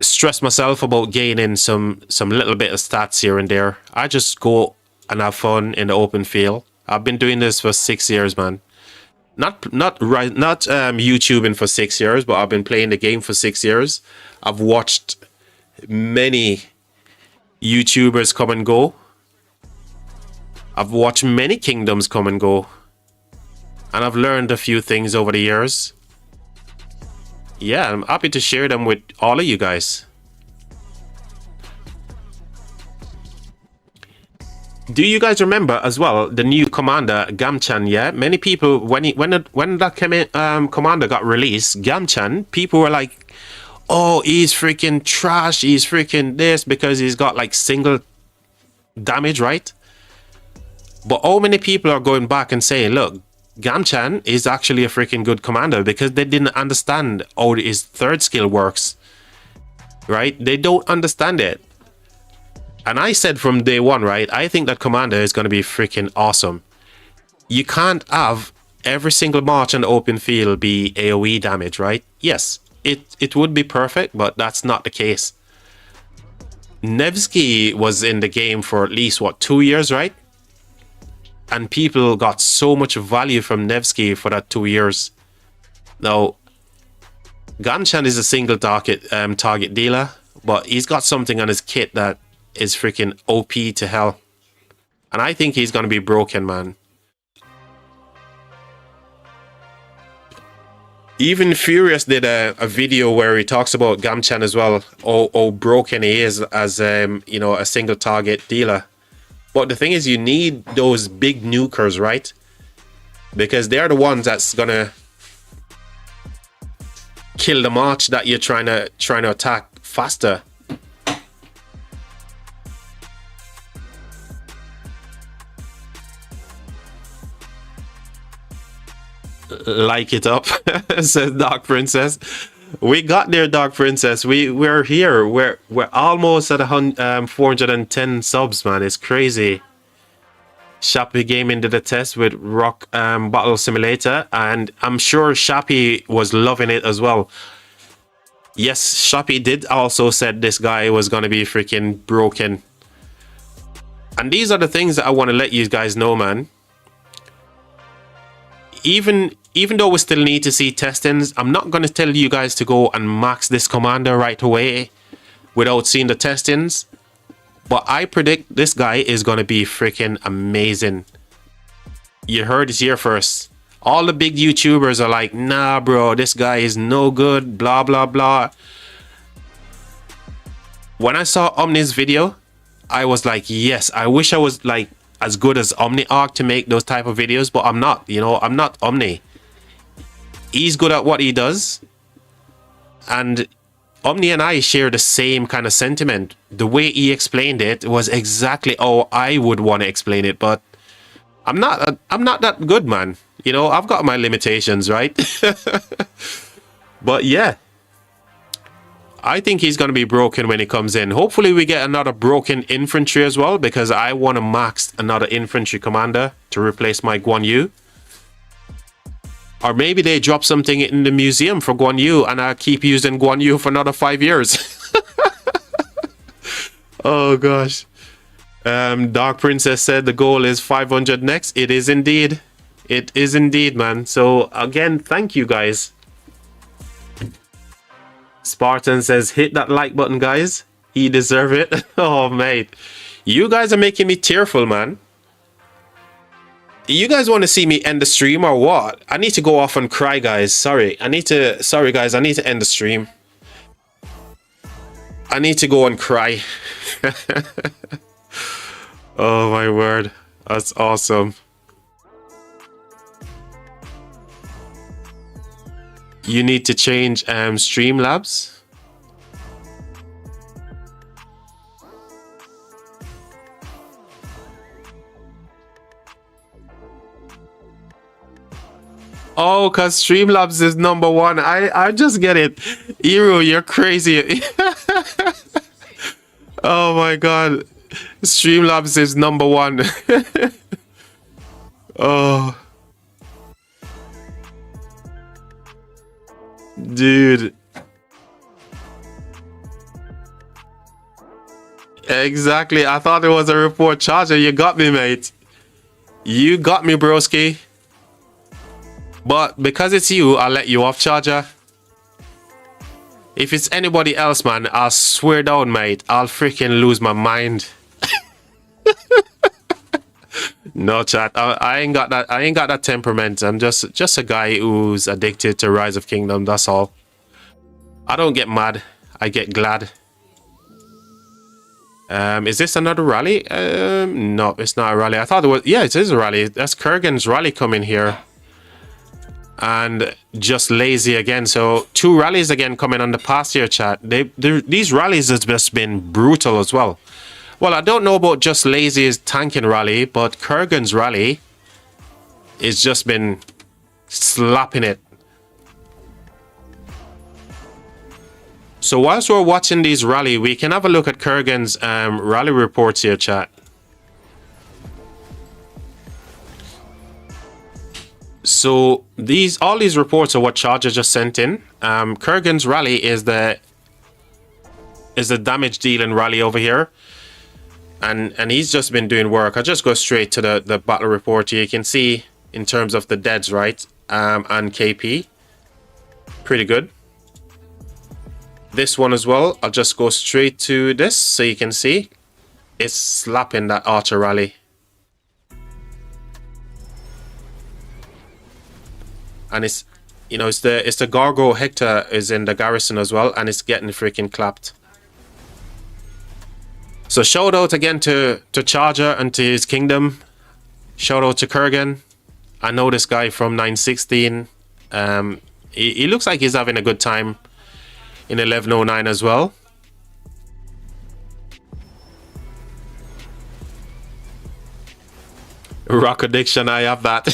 stress myself about gaining some little bit of stats here and there. I just go and have fun in the open field. I've been doing this for 6 years, man. Not YouTubing for 6 years, but I've been playing the game for 6 years. I've watched many YouTubers come and go. I've watched many kingdoms come and go. And I've learned a few things over the years. Yeah, I'm happy to share them with all of you guys. Do you guys remember as well the new commander Gamchan? Yeah, many people when that commander got released, Gamchan, people were like, "Oh, he's freaking trash. He's freaking this because he's got like single damage, right?" But how many people are going back and saying, "Look, Gamchan is actually a freaking good commander," because they didn't understand how his third skill works, right? They don't understand it. And I said from day one, right, I think that commander is going to be freaking awesome. You can't have every single march on the open field be AoE damage, right? Yes, it would be perfect, but that's not the case. Nevsky was in the game for at least, what, 2 years, right? And people got so much value from Nevsky for that 2 years. Now, Gamchan is a single target dealer, but he's got something on his kit that is freaking OP to hell. And I think he's going to be broken, man. Even Furious did a video where he talks about Gamchan as well, how broken he is as you know, a single target dealer. But the thing is, you need those big nukers, right? Because they're the ones that's gonna kill the march that you're trying to attack faster. Like it up, says Dark Princess. We got there, Dark Princess. We're here. We're almost at 410 subs, man. It's crazy. Shappy Gaming did a test with Rock Battle Simulator, and I'm sure Shappy was loving it as well. Yes, Shappy did also said this guy was gonna be freaking broken. And these are the things that I want to let you guys know, man. Even even though we still need to see testings, I'm not going to tell you guys to go and max this commander right away without seeing the testings. But I predict this guy is going to be freaking amazing. You heard it here first. All the big YouTubers are like, nah, bro, this guy is no good, blah, blah, blah. When I saw Omni's video, I was like, yes, I wish I was like as good as OmniArc to make those type of videos, but I'm not, you know, I'm not Omni. He's good at what he does. And Omni and I share the same kind of sentiment. The way he explained it was exactly how I would want to explain it, but I'm not that good, man. You know, I've got my limitations, right? But yeah, I think he's going to be broken when he comes in. Hopefully we get another broken infantry as well, because I want to max another infantry commander to replace my Guan Yu. Or maybe they drop something in the museum for Guan Yu and I keep using Guan Yu for another 5 years. Oh gosh. Dark Princess said the goal is 500 next. It is indeed. It is indeed, man. So again, thank you guys. Spartan says, hit that like button, guys. He deserve it. Oh, mate. You guys are making me tearful, man. You guys want to see me end the stream or what? I need to go off and cry, guys. Sorry, guys. I need to end the stream. I need to go and cry. Oh, my word. That's awesome. You need to change Streamlabs. Oh, because Streamlabs is #1. I just get it. Eru, you're crazy. Oh my god. Streamlabs is #1. Oh. Dude. Exactly. I thought it was a report charger. You got me, mate. You got me, broski. But because it's you, I'll let you off, charger. If it's anybody else, man, I'll swear down, mate. I'll freaking lose my mind. No, chat. I ain't got that. I ain't got that temperament. I'm just a guy who's addicted to Rise of Kingdom. That's all. I don't get mad. I get glad. Is this another rally? No, it's not a rally. I thought it was. Yeah, it is a rally. That's Kurgan's rally coming here. And just lazy again. So 2 rallies again coming on the past year, chat. These rallies has just been brutal as well. Well, I don't know about just lazy's tanking rally, but Kurgan's rally has just been slapping it. So whilst we're watching these rally, we can have a look at Kurgan's rally reports here, chat. So all these reports are what Charger just sent in. Kurgan's rally is the damage dealing rally over here. And he's just been doing work. I'll just go straight to the battle report here. You can see in terms of the deads, right? And KP. Pretty good. This one as well. I'll just go straight to this so you can see. It's slapping that Archer rally. And it's, you know, it's the Gargo Hector is in the garrison as well, and it's getting freaking clapped. So shout out again to Charger and to his kingdom. Shout out to Kurgan. I know this guy from 916. He looks like he's having a good time in 1109 as well. Rock addiction, I have that.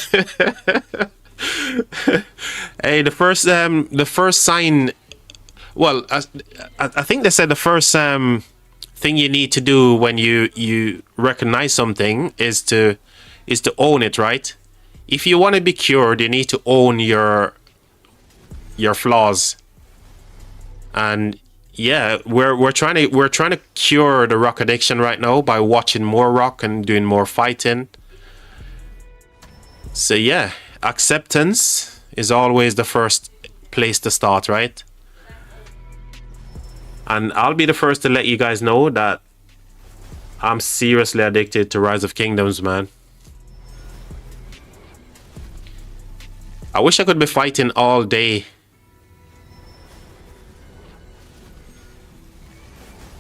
Hey, the first sign. Well, I think they said the first thing you need to do when you recognize something is to own it, right? If you want to be cured, you need to own your flaws. And yeah, we're trying to cure the rock addiction right now by watching more rock and doing more fighting. So yeah, acceptance is always the first place to start, right? And I'll be the first to let you guys know that I'm seriously addicted to Rise of Kingdoms, man. I wish I could be fighting all day.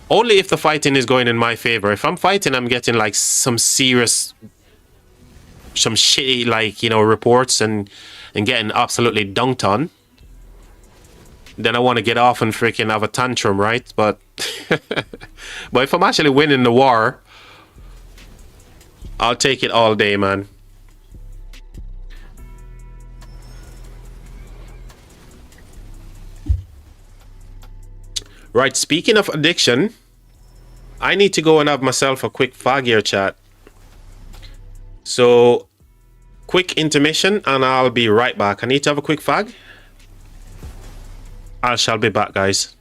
Only if the fighting is going in my favor. If I'm fighting, I'm getting like some serious, some shitty, like, you know, reports and getting absolutely dunked on. Then I want to get off and freaking have a tantrum, right? But but if I'm actually winning the war, I'll take it all day, man. Right, speaking of addiction, I need to go and have myself a quick fag here, chat. So, quick intermission and I'll be right back. I need to have a quick fag. I shall be back, guys.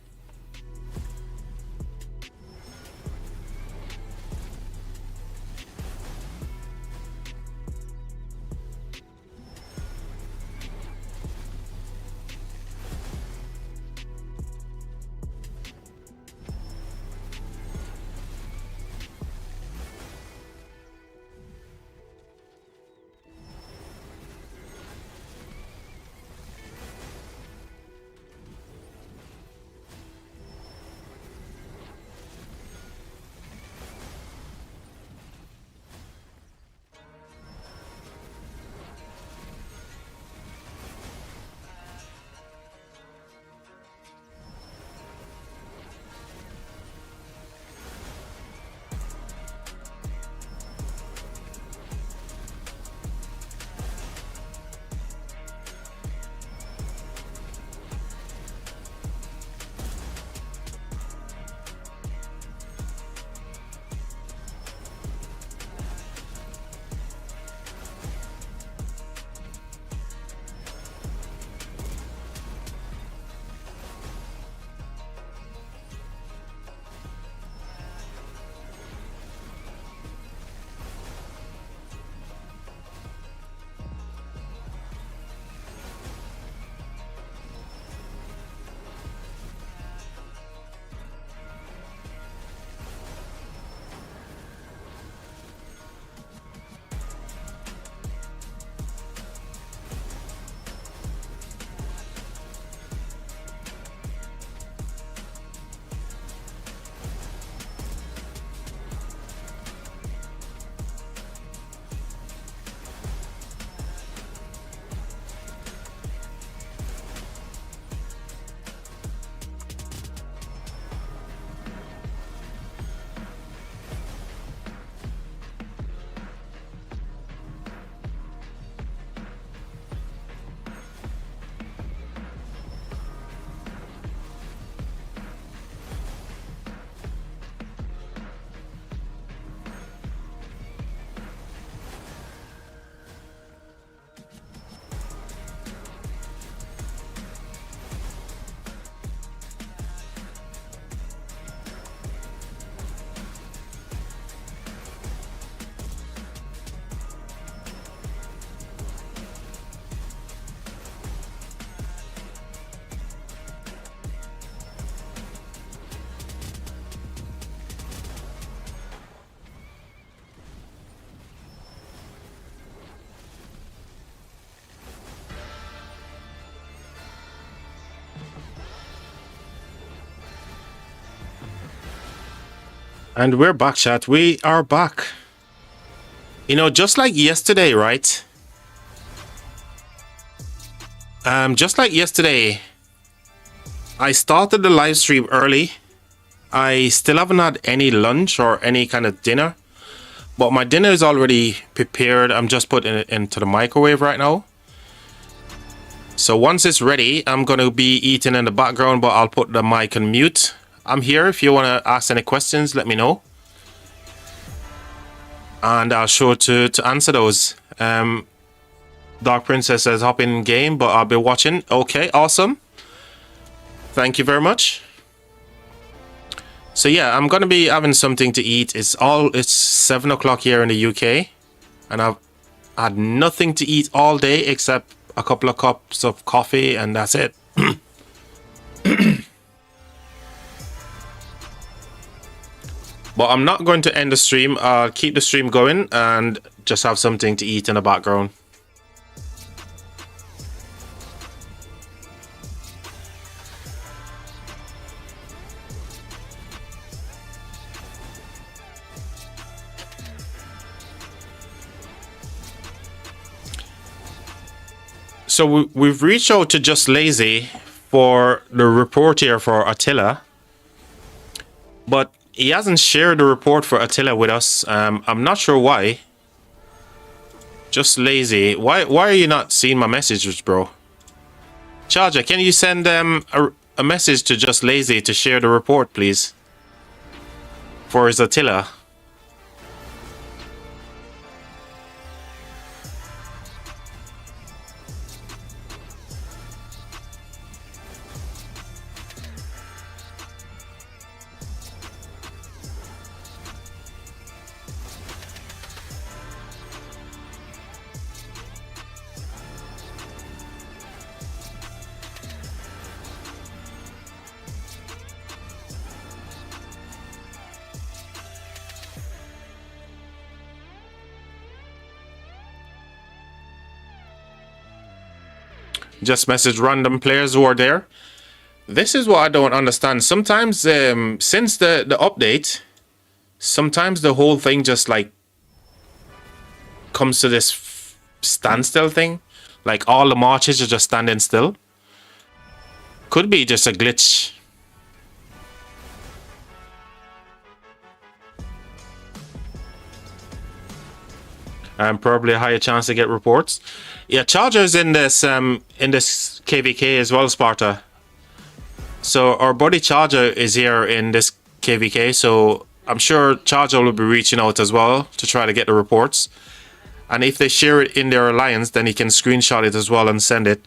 And we're back, chat. We are back. You know, just like yesterday, right? Just like yesterday, I started the live stream early. I still haven't had any lunch or any kind of dinner, but my dinner is already prepared. I'm just putting it into the microwave right now. So once it's ready, I'm going to be eating in the background, but I'll put the mic on mute. I'm here. If you want to ask any questions, let me know. And I'll sure to answer those. Dark Princess says hop in game, but I'll be watching. Okay, awesome. Thank you very much. So yeah, I'm going to be having something to eat. It's 7 o'clock here in the UK. And I've had nothing to eat all day except a couple of cups of coffee, and that's it. But I'm not going to end the stream. I'll keep the stream going and just have something to eat in the background. So we've reached out to Just Lazy for the report here for Attila, but he hasn't shared the report for Attila with us. I'm not sure why. Just Lazy, why are you not seeing my messages, bro? Charger, can you send a message to Just Lazy to share the report, please, for his Attila? Just message random players who are there. This is what I don't understand. Sometimes, since the update, sometimes the whole thing just like comes to this standstill thing. Like all the marches are just standing still. Could be just a glitch. And probably a higher chance to get reports. Yeah, Charger's in this KVK as well, Sparta. So our buddy Charger is here in this KVK, so I'm sure Charger will be reaching out as well to try to get the reports. And if they share it in their alliance, then he can screenshot it as well and send it.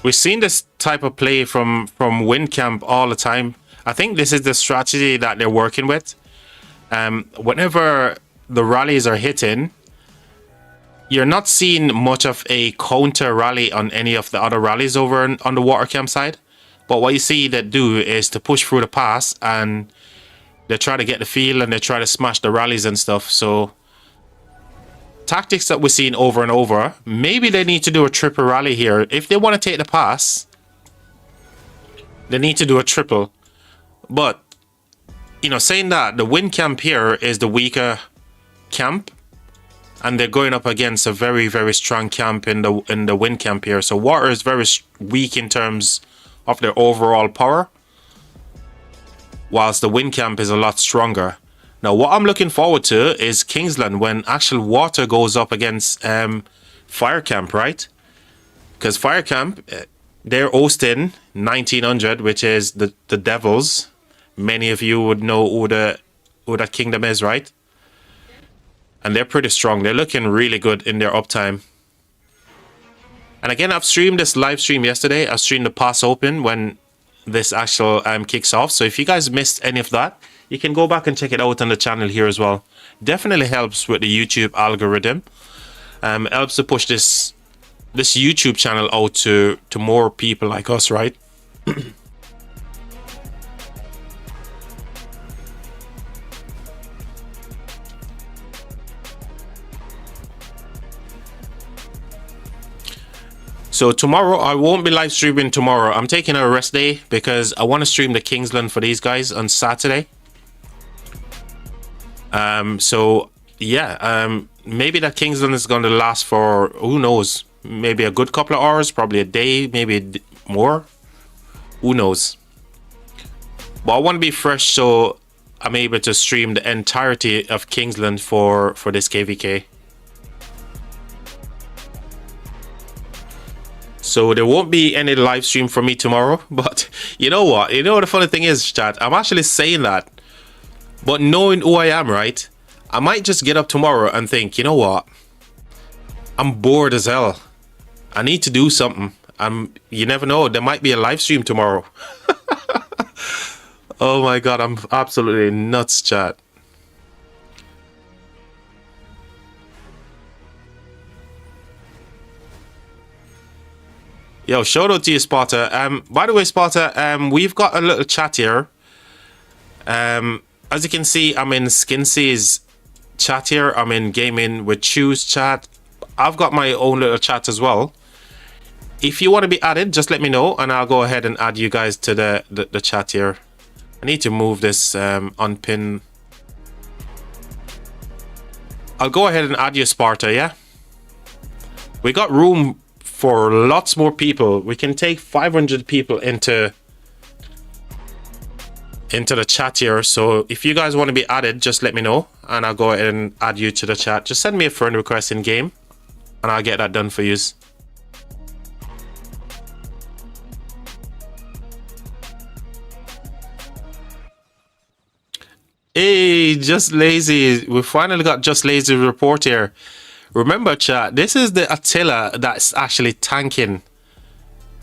We've seen this type of play from WinCamp all the time. I think this is the strategy that they're working with. Whenever the rallies are hitting, you're not seeing much of a counter rally on any of the other rallies over on the water camp side. But what you see they do is to push through the pass, and they try to get the field and they try to smash the rallies and stuff. So tactics that we're seeing over and over. Maybe they need to do a triple rally here. If they want to take the pass, they need to do a triple. But, you know, saying that, the win camp here is the weaker camp, and they're going up against a very, very strong camp in the win camp here. So water is very weak in terms of their overall power, whilst the win camp is a lot stronger. Now, what I'm looking forward to is Kingsland when actual water goes up against Fire Camp, right? Because Fire Camp, they're hosting 1900, which is the Devils. Many of you would know who that kingdom is, right? And they're pretty strong. They're looking really good in their uptime. And again, I've streamed this live stream yesterday. I streamed the Pass Open when this actual kicks off. So if you guys missed any of that, you can go back and check it out on the channel here as well. Definitely helps with the YouTube algorithm. Helps to push this YouTube channel out to more people like us, right? So tomorrow, I won't be live streaming tomorrow. I'm taking a rest day because I want to stream the Kingsland for these guys on Saturday. So yeah, maybe that Kingsland is going to last for, who knows, maybe a good couple of hours, probably a day, maybe more. Who knows? But I want to be fresh, so I'm able to stream the entirety of Kingsland for this KVK. So there won't be any live stream for me tomorrow. But you know what? You know what the funny thing is, chat? I'm actually saying that. But knowing who I am, right? I might just get up tomorrow and think, you know what? I'm bored as hell. I need to do something. You never know. There might be a live stream tomorrow. Oh my god, I'm absolutely nuts, chat. Yo, shout out to you, Sparta. By the way, Sparta, we've got a little chat here. As you can see, I'm in Skinsy's chat here. I'm in Gaming with Choose chat. I've got my own little chat as well. If you want to be added, just let me know and I'll go ahead and add you guys to the chat here. I need to move this unpin. I'll go ahead and add you, Sparta, yeah? We got room for lots more people. We can take 500 people into the chat here. So if you guys want to be added, just let me know and I'll go ahead and add you to the chat. Just send me a friend request in game and I'll get that done for you. Hey, Just Lazy. We finally got Just Lazy report here. Remember, chat, this is the Attila that's actually tanking.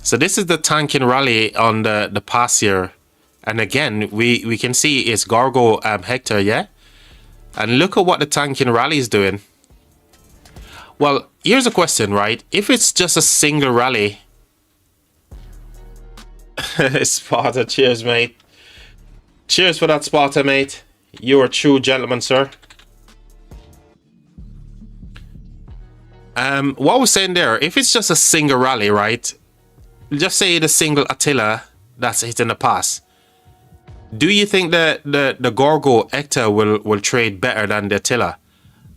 So this is the tanking rally on the pass here. And again, we can see it's Gargo Hector, yeah? And look at what the tanking rally is doing. Well, here's a question, right? If it's just a single rally... Sparta, cheers, mate. Cheers for that, Sparta, mate. You're a true gentleman, sir. What I was saying there, if it's just a single rally, right? Just say the single Attila that's hitting the pass. Do you think that the Gorgo Hector will trade better than the Attila?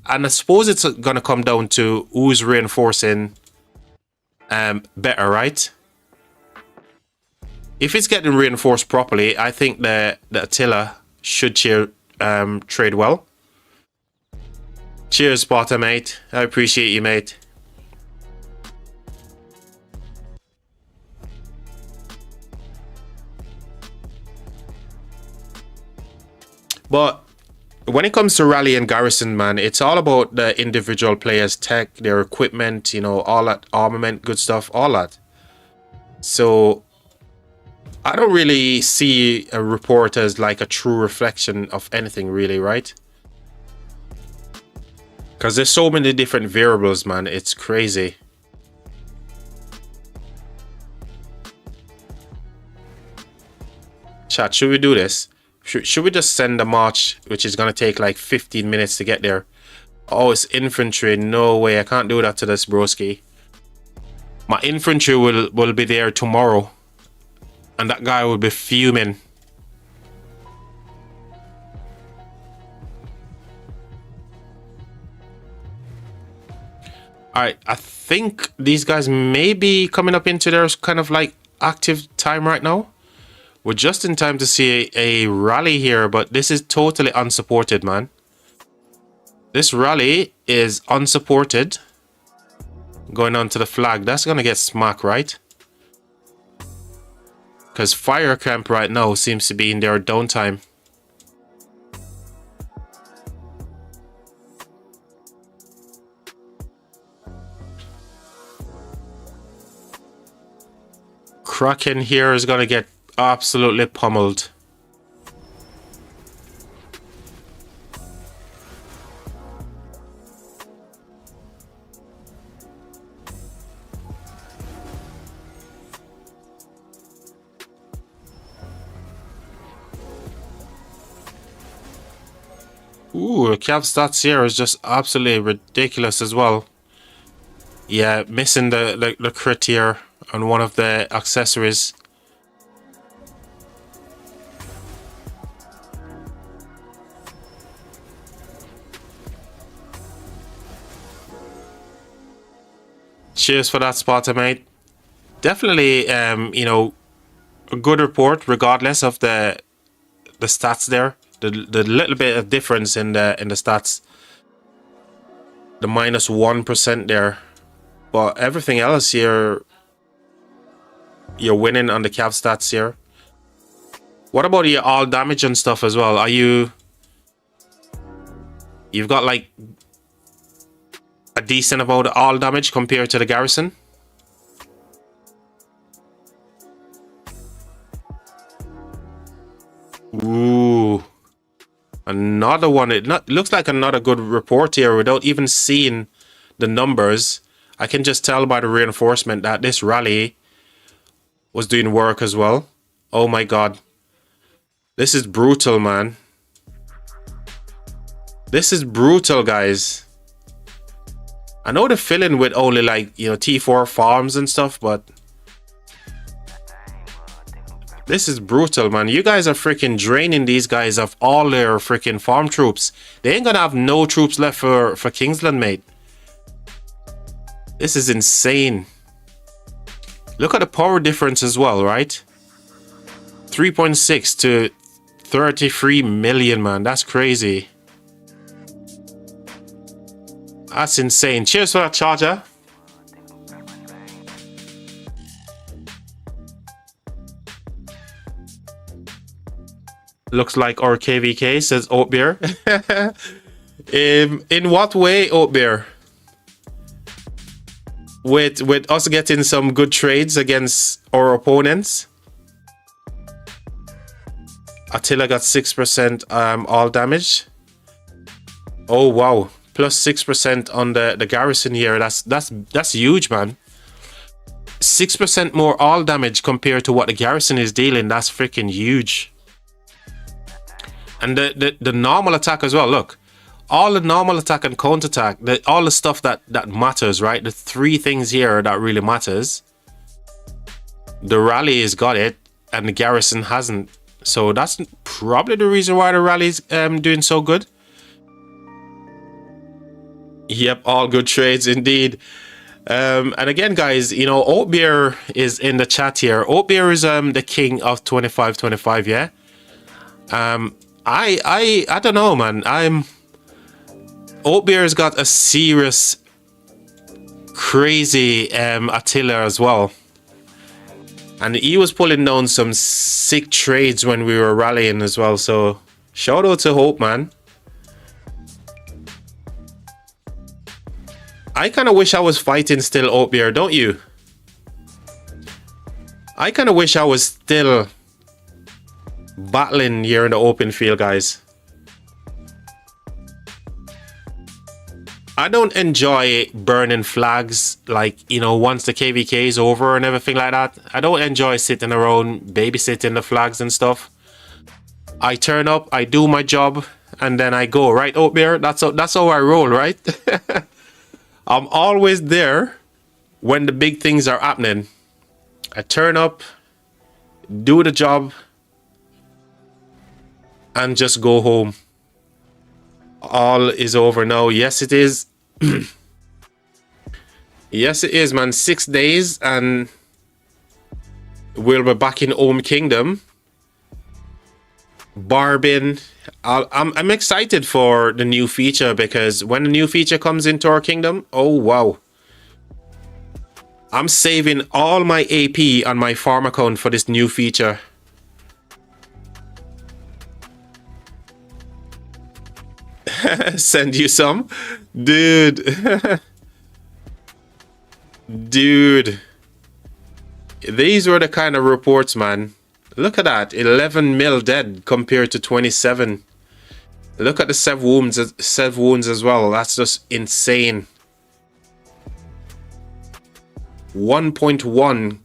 And I suppose it's gonna come down to who's reinforcing better, right? If it's getting reinforced properly, I think the Attila should trade well. Cheers, Sparta, mate. I appreciate you, mate. But when it comes to Rally and Garrison, man, it's all about the individual players' tech, their equipment, you know, all that armament, good stuff, all that. So I don't really see a report as like a true reflection of anything, really, right? Because there's so many different variables, man. It's crazy. Chat, should we do this? Should we just send a march, which is going to take like 15 minutes to get there? Oh, it's infantry. No way. I can't do that to this broski. My infantry will be there tomorrow. And that guy will be fuming. Alright, I think these guys may be coming up into their kind of like active time right now. We're just in time to see a rally here, but this is totally unsupported, man. This rally is unsupported. Going on to the flag. That's going to get smacked, right? Because Fire Camp right now seems to be in their downtime. Kraken here is going to get absolutely pummeled. Ooh, Cav stats here is just absolutely ridiculous as well. Yeah, missing the crit here on one of the accessories. Cheers for that spotter, mate. Definitely, you know, a good report regardless of the stats there. The little bit of difference in the stats. The -1% there. But everything else here, you're winning on the cav stats here. What about your all damage and stuff as well? Are you've got like a decent amount of all damage compared to the garrison? Ooh, another one. It looks like another good report here without even seeing the numbers. I can just tell by the reinforcement that this rally was doing work as well. Oh my god. This is brutal, man. This is brutal, guys. I know they're filling with only like, you know, T4 farms and stuff, but this is brutal, man. You guys are freaking draining these guys of all their freaking farm troops. They ain't gonna have no troops left for Kingsland, mate. This is insane. Look at the power difference as well, right? 3.6 to 33 million, man. That's crazy. That's insane. Cheers for that, Charger. Looks like our KVK, says Oatbeer. In what way, Oatbeer? With us getting some good trades against our opponents. Attila got 6% all damage. Oh wow. Plus 6% on the garrison here. That's huge, man. 6% more all damage compared to what the garrison is dealing. That's freaking huge. And the normal attack as well. Look, all the normal attack and counter attack, all the stuff that matters, right? The three things here that really matters. The rally has got it, and the garrison hasn't. So that's probably the reason why the rally's doing so good. Yep, all good trades indeed. And again, guys, you know, Oatbeer is in the chat here. Oatbeer is the king of 25-25, yeah. I don't know, man. Oatbeer's got a serious, crazy Attila as well. And he was pulling down some sick trades when we were rallying as well. So shout out to Hope, man. I kind of wish I was fighting still, Oatbeer, don't you? I kind of wish I was still battling here in the open field, guys. I don't enjoy burning flags, like, you know, once the KVK is over and everything like that. I don't enjoy sitting around babysitting the flags and stuff. I turn up, I do my job, and then I go, right, Oatbeer? That's how I roll, right? I'm always there when the big things are happening. I turn up, do the job, and just go home. All is over now. Yes, it is. Yes, it is, man. 6 days and we'll be back in Home Kingdom. Barbin. I'm excited for the new feature, because when the new feature comes into our kingdom, oh wow. I'm saving all my AP on my farm account for this new feature. Send you some? Dude. Dude. These were the kind of reports, man. Look at that. 11 mil dead compared to 27. Look at the sev wounds as well. That's just insane. 1.1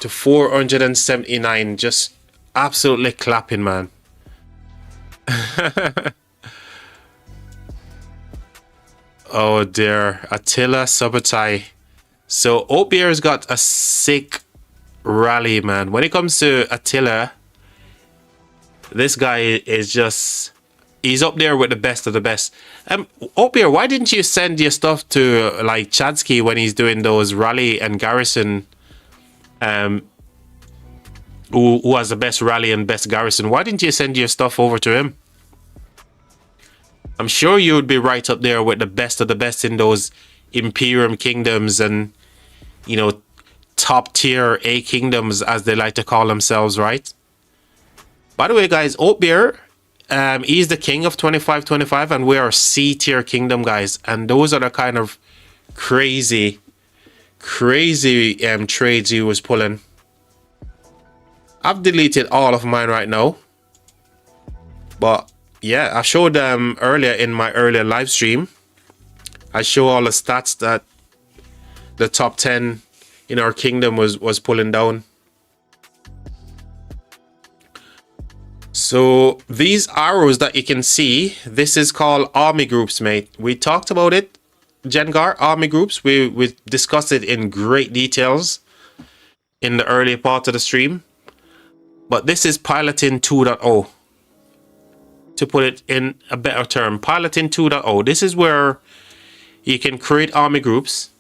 to 479. Just absolutely clapping, man. Oh dear, Attila Subotai. So Oatbeer's got a sick rally, man. When it comes to Attila, this guy is just, he's up there with the best of the best. Oatbeer, why didn't you send your stuff to like Chadsky when he's doing those rally and garrison? Who has the best rally and best garrison? Why didn't you send your stuff over to him? I'm sure you would be right up there with the best of the best in those Imperium kingdoms and, you know, top tier A kingdoms, as they like to call themselves, right? By the way, guys, Oatbeer, he's the king of 2525, and we are C tier kingdom, guys. And those are the kind of crazy trades he was pulling. I've deleted all of mine right now, but yeah, I showed them earlier in my earlier live stream. I show all the stats that the top 10 in our kingdom was pulling down. So these arrows that you can see, this is called army groups, mate. We talked about it, Jengar, army groups. We discussed it in great details in the early part of the stream. But this is Piloting 2.0. To put it in a better term, Piloting 2.0. This is where you can create army groups.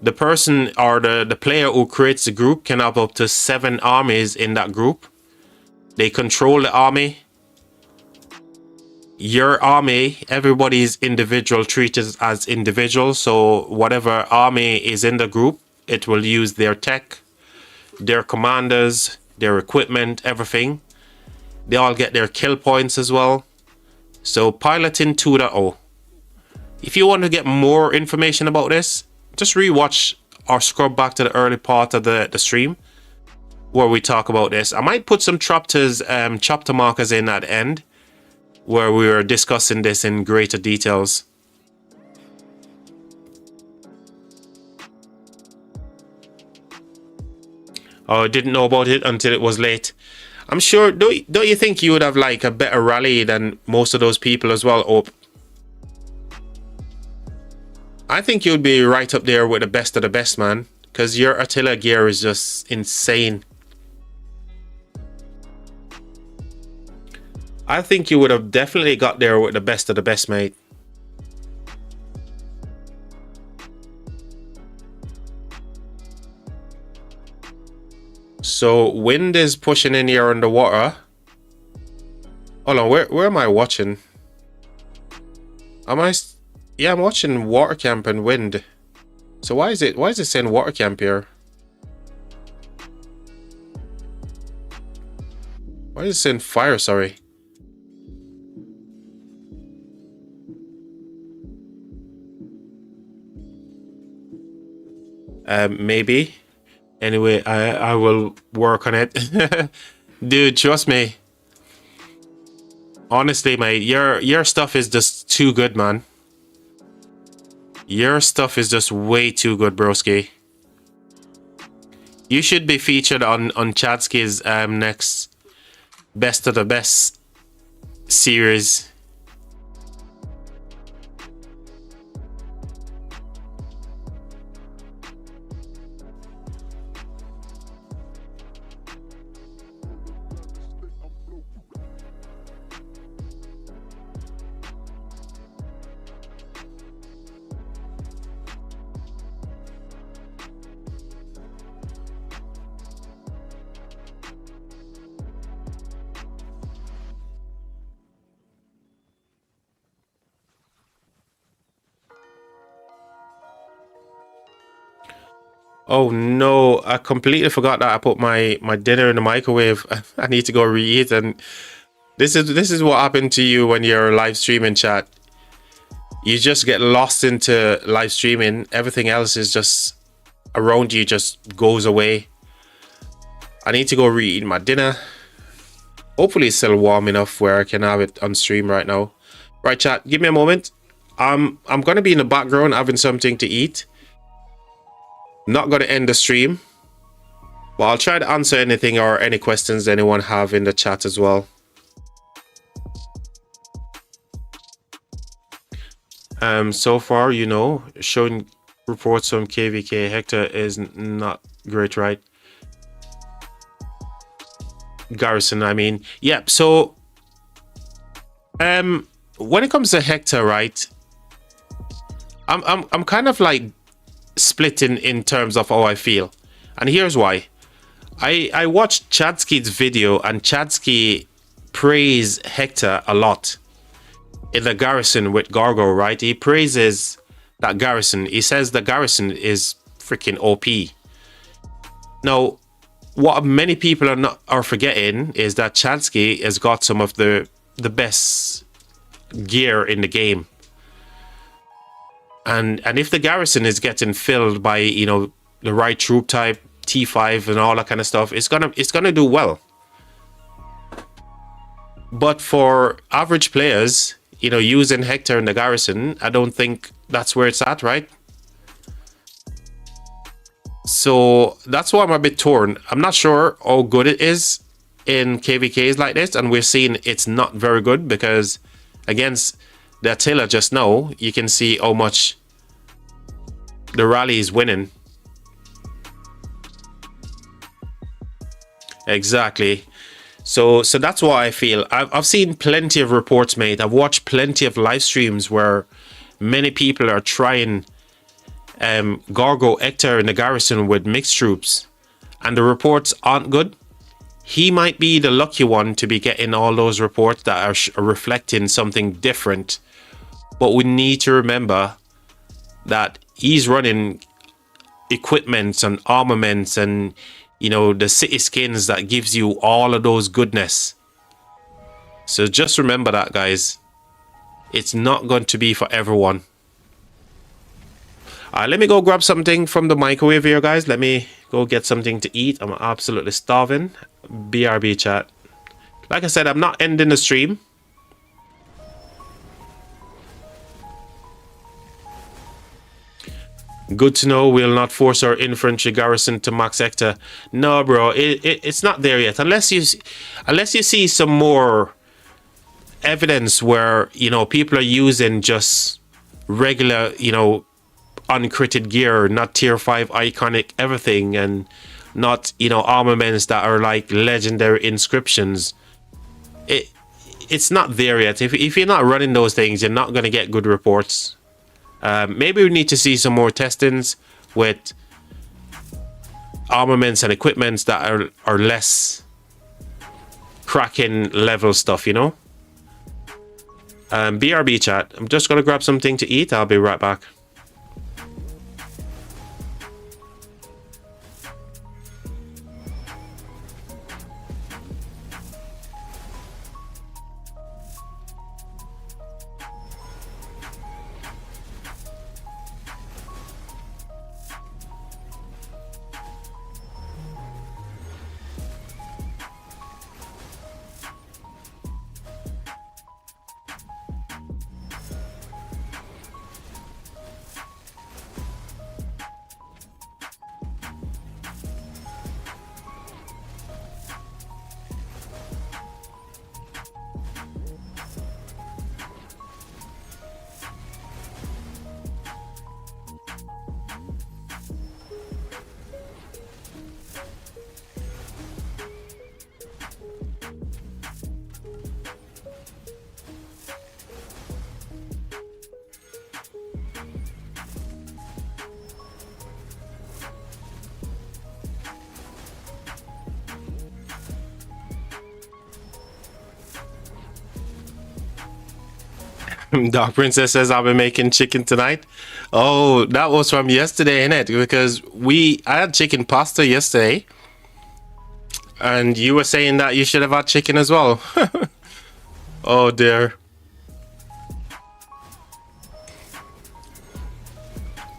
The person or the player who creates the group can have up to 7 armies in that group. They control the army. Your army, everybody's individual, treated as individual. So whatever army is in the group, it will use their tech, their commanders, their equipment, everything. They all get their kill points as well. So Piloting 2.0. If you want to get more information about this, just rewatch or scrub back to the early part of the stream where we talk about this. I might put some chapter markers in at the end where we were discussing this in greater details. Oh, I didn't know about it until it was late. I'm sure, don't you think you would have like a better rally than most of those people as well, Ope? I think you'd be right up there with the best of the best, man. Because your Attila gear is just insane. I think you would have definitely got there with the best of the best, mate. So wind is pushing in here underwater. Hold on, where am I watching? Am I? Yeah, I'm watching water camp and wind. So why is it saying water camp here? Why is it saying fire? Sorry. Maybe. Anyway, I will work on it. Dude, trust me. Honestly, mate, your stuff is just too good, man. Your stuff is just way too good, broski. You should be featured on Chadsky's next Best of the Best series. Oh no, I completely forgot that I put my dinner in the microwave. I need to go reheat, and this is what happened to you when you're live streaming, chat. You just get lost into live streaming. Everything else is just around you, just goes away. I need to go reheat my dinner. Hopefully it's still warm enough where I can have it on stream right now. Right, chat, give me a moment. I'm gonna be in the background having something to eat. Not going to end the stream, but I'll try to answer anything or any questions anyone have in the chat as well. So far, you know, showing reports from KVK, Hector is not great, right? Garrison, I mean. Yeah, so when it comes to Hector, right? I'm kind of like splitting in terms of how I feel. And here's why. I watched Chadsky's video, and Chadsky praised Hector a lot in the Garrison with Gargo, right? He praises that Garrison. He says the Garrison is freaking OP. Now, what many people are forgetting is that Chadsky has got some of the best gear in the game. And if the Garrison is getting filled by, you know, the right troop type, T5 and all that kind of stuff, it's gonna do well. But for average players, you know, using Hector and the Garrison, I don't think that's where it's at, right? So that's why I'm a bit torn. I'm not sure how good it is in KVKs like this, and we're seeing it's not very good because against the Attila just now, you can see how much the rally is winning. Exactly. So that's why I feel. I've seen plenty of reports made. I've watched plenty of live streams where many people are trying Gargo, Hector, and the Garrison with mixed troops, and the reports aren't good. He might be the lucky one to be getting all those reports that are reflecting something different. But we need to remember that he's running equipments and armaments and, you know, the city skins that gives you all of those goodness. So just remember that, guys. It's not going to be for everyone. Let me go grab something from the microwave here, guys. Let me go get something to eat. I'm absolutely starving. BRB chat. Like I said, I'm not ending the stream. Good to know we'll not force our infantry garrison to max Hector. No, bro, it's not there yet. Unless you see some more evidence where, you know, people are using just regular, you know, uncritted gear, not tier 5 iconic everything, and not, you know, armaments that are like legendary inscriptions. It's not there yet. If you're not running those things, you're not going to get good reports. Maybe we need to see some more testings with armaments and equipments that are less cracking level stuff, you know. BRB chat. I'm just going to grab something to eat. I'll be right back. Dark Princess says I'll be making chicken tonight. Oh, that was from yesterday, innit? Because I had chicken pasta yesterday, and you were saying that you should have had chicken as well. Oh dear.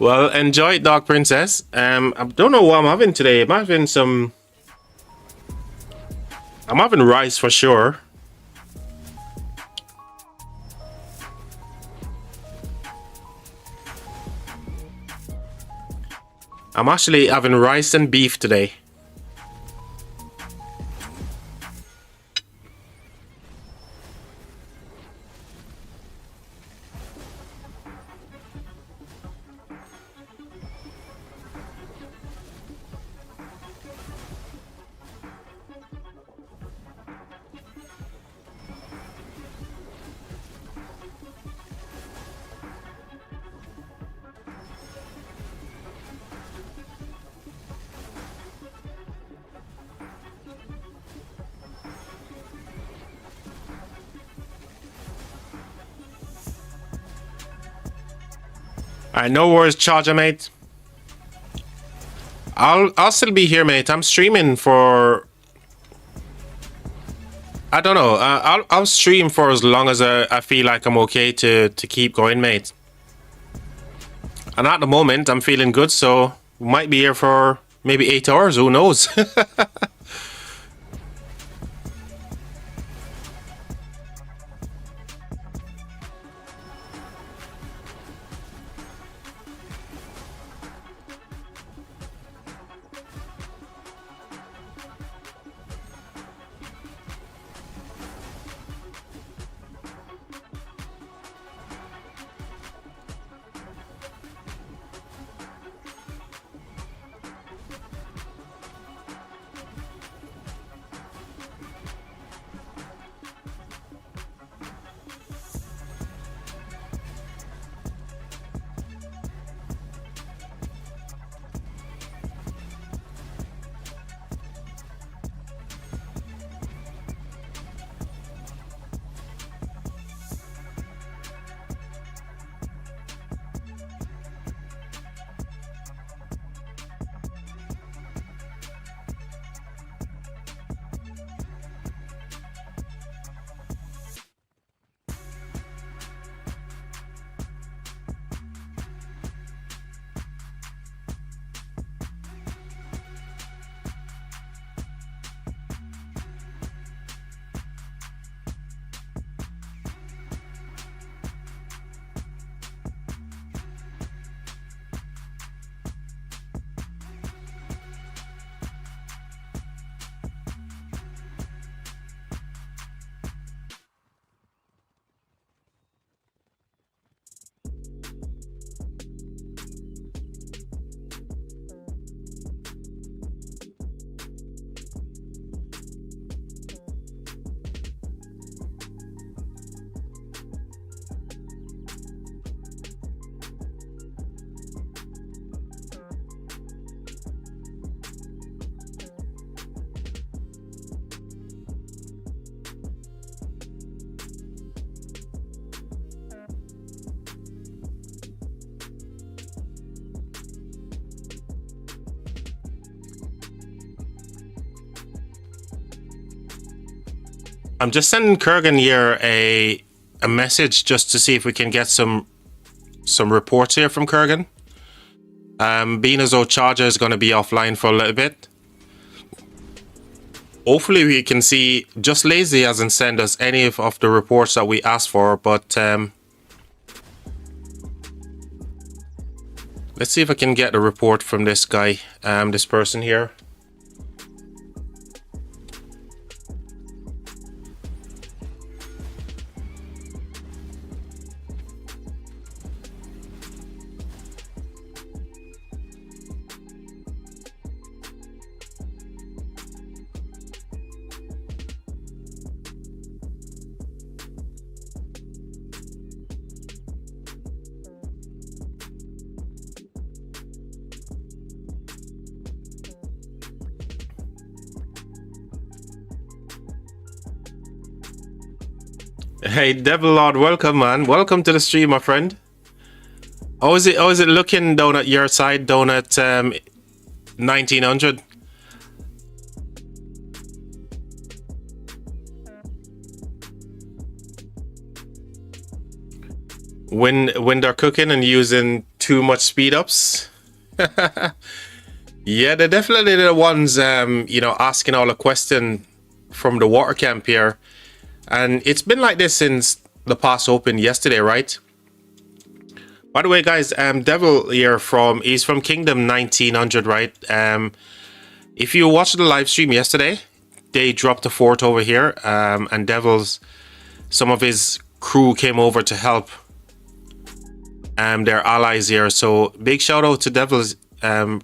Well, enjoy it, Dark Princess. I don't know what I'm having today. I'm having rice for sure. I'm actually having rice and beef today. Alright, no worries, Charger, mate. I'll still be here, mate. I'm streaming for... I don't know. I'll stream for as long as I feel like I'm okay to keep going, mate. And at the moment, I'm feeling good, so we might be here for maybe 8 hours. Who knows? I'm just sending Kurgan here a message just to see if we can get some reports here from Kurgan. Being as though Charger is going to be offline for a little bit. Hopefully we can see. Just Lazy hasn't sent us any of the reports that we asked for, but let's see if I can get a report from this guy, this person here. Hey, Devil Lord, welcome, man. Welcome to the stream, my friend. How is it looking down at your side, down at 1900? When they're cooking and using too much speed ups? Yeah, they're definitely the ones, you know, asking all the question from the water camp here. And it's been like this since the pass opened yesterday, right? By the way, guys, Devil here he's from Kingdom 1900, right? If you watched the live stream yesterday, they dropped a fort over here, and some of his crew came over to help their allies here. So big shout out to Devils from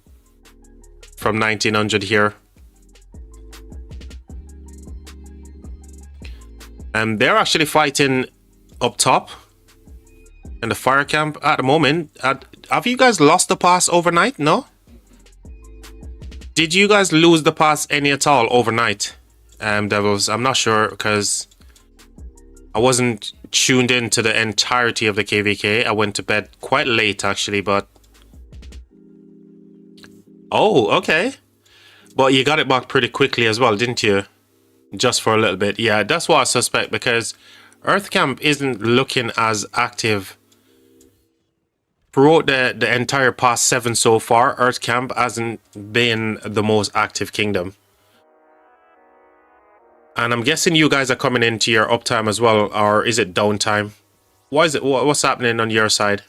1900 here. They're actually fighting up top in the fire camp at the moment. Have you guys lost the pass overnight? No? Did you guys lose the pass any at all overnight, Devils? I'm not sure because I wasn't tuned into the entirety of the KVK. I went to bed quite late actually, but oh, okay. But you got it back pretty quickly as well, didn't you? Just for a little bit. Yeah, that's what I suspect, because Earth Camp isn't looking as active throughout the entire past 7 so far. Earth Camp hasn't been the most active kingdom. And I'm guessing you guys are coming into your uptime as well, or is it downtime? Why is it? What's happening on your side?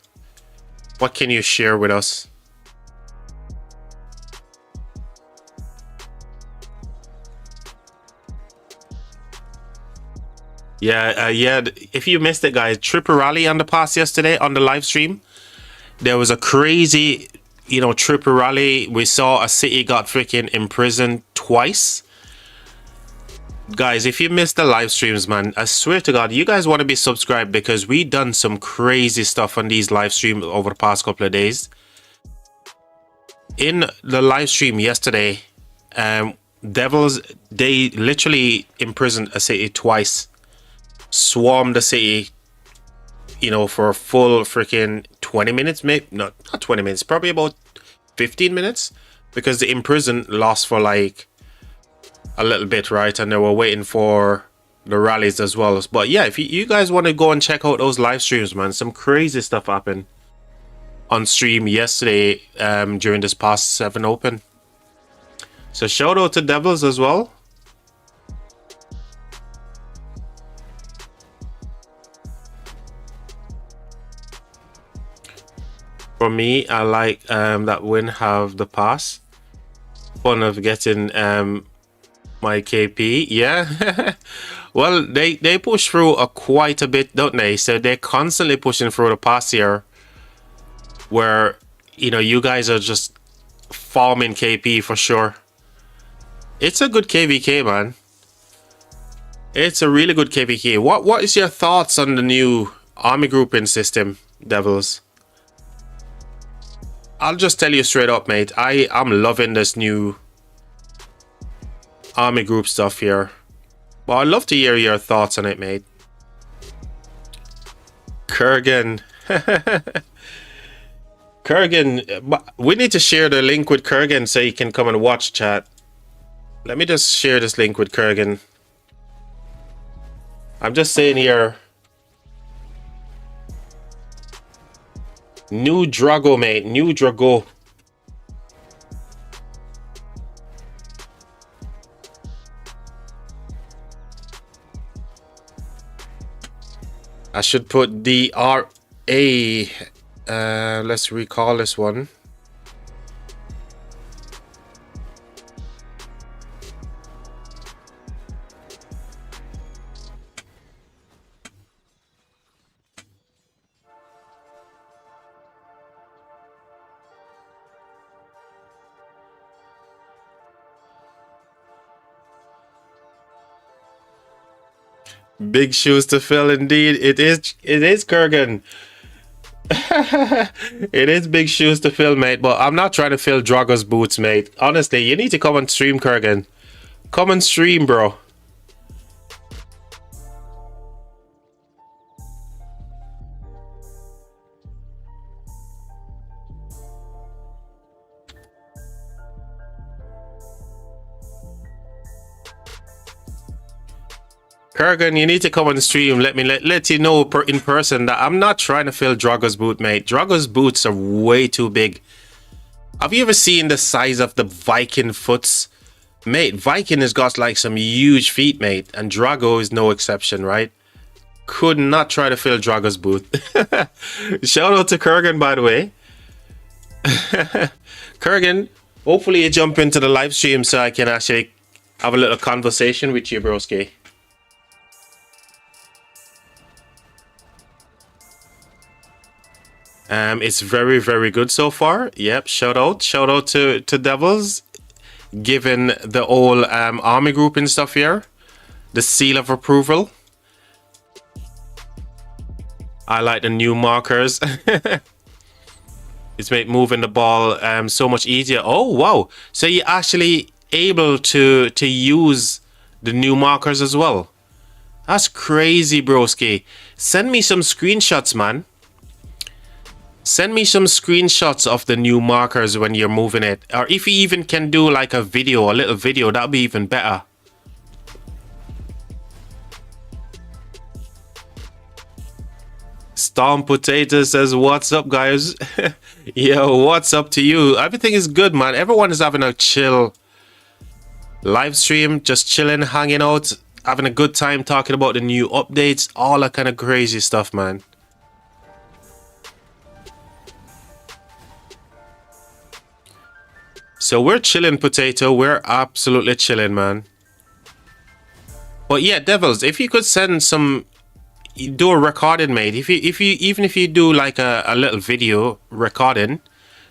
What can you share with us? Yeah, if you missed it, guys, Triple Rally on the pass yesterday on the live stream. There was a crazy, Triple Rally. We saw a city got freaking imprisoned twice. Guys, if you missed the live streams, man, I swear to God, you guys want to be subscribed, because we done some crazy stuff on these live streams over the past couple of days. In the live stream yesterday, Devils, they literally imprisoned a city twice. Swarmed the city, for a full freaking 20 minutes, maybe not 20 minutes, probably about 15 minutes, because the imprisoned lost for like a little bit, right? And they were waiting for the rallies as well. But yeah, if you guys want to go and check out those live streams, man, some crazy stuff happened on stream yesterday during this past 7 Open. So shout out to Devils as well. For me, I like that win have the pass. Fun of getting my KP. Yeah. Well, they push through quite a bit, don't they? So they're constantly pushing through the pass here, where you guys are just farming KP for sure. It's a good KVK, man. It's a really good KVK. What is your thoughts on the new army grouping system, Devils? I'll just tell you straight up, mate. I'm loving this new army group stuff here. Well, I'd love to hear your thoughts on it, mate. Kurgan. Kurgan, we need to share the link with Kurgan so you can come and watch, chat. Let me just share this link with Kurgan. I'm just saying here. New Drago, mate. New Drago. I should put DRA. Let's recall this one. Big shoes to fill, indeed. It is Kurgan. It is big shoes to fill, mate. But I'm not trying to fill Drago's boots, mate. Honestly, you need to come and stream, Kurgan. Come and stream, bro. Kurgan, you need to come on the stream. Let me let you know in person that I'm not trying to fill Drago's boot, mate. Drago's boots are way too big. Have you ever seen the size of the Viking foots? Mate, Viking has got like some huge feet, mate. And Drago is no exception, right? Could not try to fill Drago's boot. Shout out to Kurgan, by the way. Kurgan, hopefully you jump into the live stream so I can actually have a little conversation with you, broski. It's very, very good so far. Yep, shout out to Devils, given the whole army group and stuff here, the seal of approval. I like the new markers. It's made moving the ball so much easier. Oh wow! So you're actually able to use the new markers as well. That's crazy, broski. Send me some screenshots, man. Send me some screenshots of the new markers when you're moving it. Or if you even can do like a video, a little video, that'd be even better. Storm Potato says, what's up, guys? Yo, what's up to you? Everything is good, man. Everyone is having a chill live stream, just chilling, hanging out, having a good time talking about the new updates, all that kind of crazy stuff, man. So we're chilling, Potato. We're absolutely chilling, man. But yeah, Devils, if you could send some, do a recording, mate. Even if you do like a little video recording,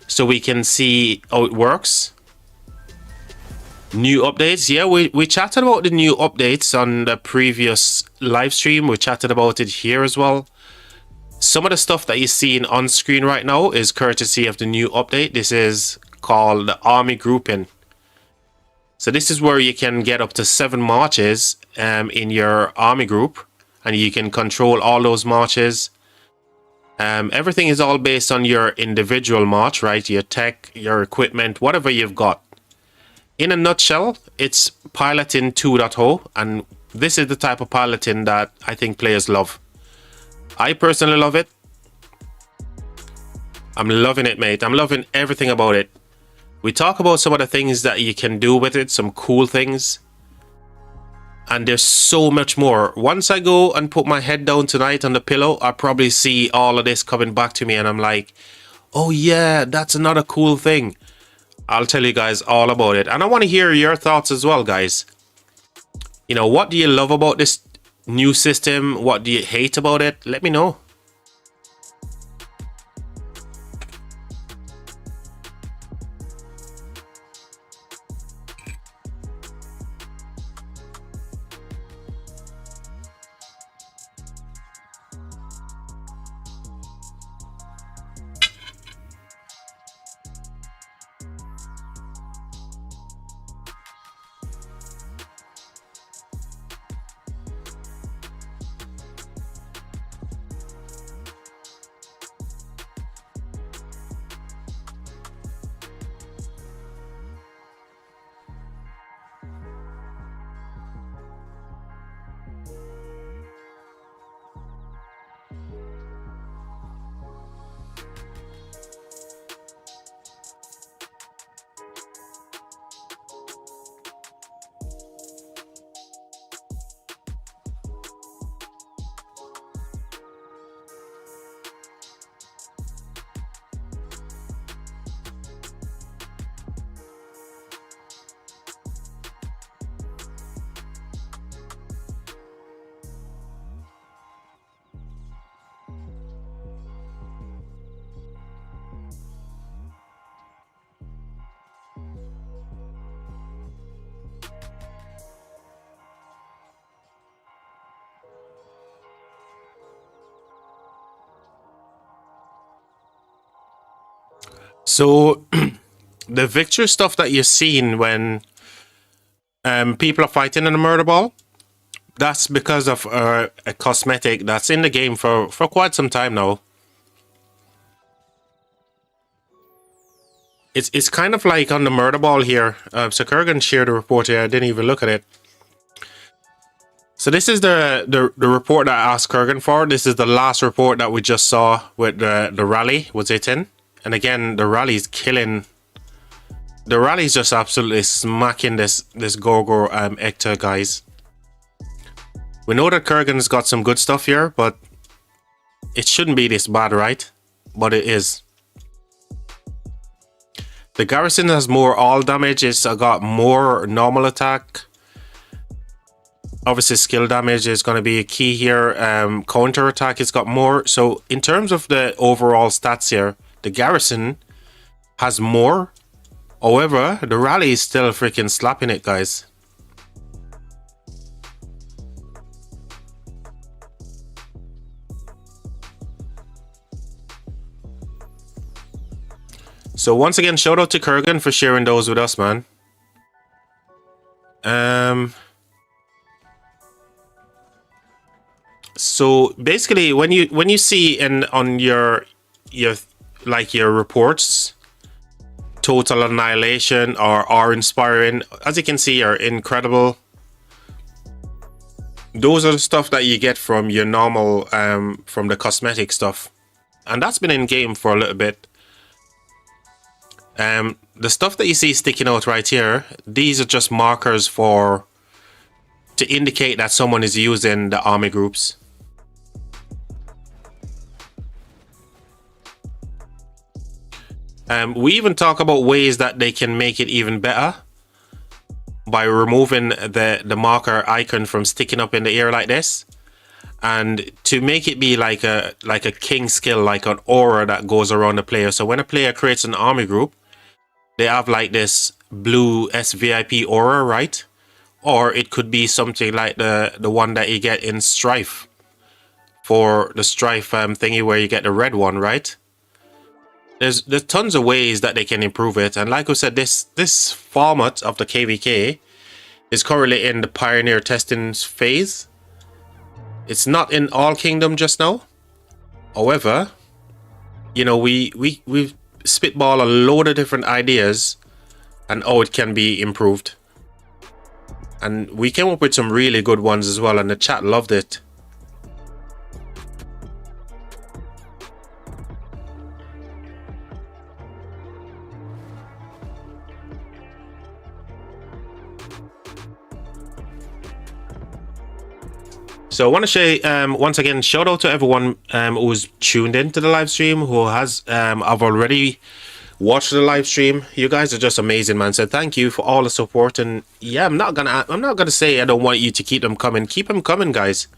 so we can see how it works. New updates. Yeah, we chatted about the new updates on the previous live stream. We chatted about it here as well. Some of the stuff that you're seeing on screen right now is courtesy of the new update. This is called the army grouping. So this is where you can get up to 7 marches in your army group, and you can control all those marches. Everything is all based on your individual march, right? Your tech, your equipment, whatever you've got. In a nutshell, it's piloting 2.0, and this is the type of piloting that I think players love. I personally love it. I'm loving it, mate. I'm loving everything about it. We talk about some of the things that you can do with it, some cool things. And there's so much more. Once I go and put my head down tonight on the pillow, I'll probably see all of this coming back to me, and I'm like, oh yeah, that's another cool thing. I'll tell you guys all about it. And I want to hear your thoughts as well, guys. You know, what do you love about this new system? What do you hate about it? Let me know. So the victory stuff that you're seeing when people are fighting in a murder ball, that's because of a cosmetic that's in the game for quite some time now. It's kind of like on the murder ball here. So Kurgan shared a report here. I didn't even look at it. So this is the report that I asked Kurgan for. This is the last report that we just saw with the rally with Zaytin. And again, the rally's killing. The rally's just absolutely smacking this Gorgor Hector, guys. We know that Kurgan's got some good stuff here, but it shouldn't be this bad, right? But it is. The garrison has more all damage. It's got more normal attack. Obviously, skill damage is going to be a key here. Counter attack, it's got more. So in terms of the overall stats here, the garrison has more. However, the rally is still freaking slapping it, guys. So once again, shout out to Kurgan for sharing those with us, man. So basically, when you see in on your like your reports, total annihilation or are inspiring, as you can see, are incredible. Those are the stuff that you get from your normal from the cosmetic stuff, and that's been in game for a little bit. The stuff that you see sticking out right here, these are just markers to indicate that someone is using the army groups. We even talk about ways that they can make it even better by removing the marker icon from sticking up in the air like this, and to make it be like a king skill, like an aura that goes around the player. So when a player creates an army group, they have like this blue SVIP aura, right? Or it could be something like the one that you get in Strife, for the Strife thingy where you get the red one, right? There's tons of ways that they can improve it, and like I said, this format of the KVK is currently in the pioneer testing phase. It's not in all kingdom just now. However, you know, we've spitball a load of different ideas and how it can be improved, and we came up with some really good ones as well, and the chat loved it. So I want to say once again, shout out to everyone who's tuned into the live stream, who has I've already watched the live stream. You guys are just amazing, man. So thank you for all the support. And yeah, I'm not gonna say I don't want you to keep them coming. Keep them coming, guys.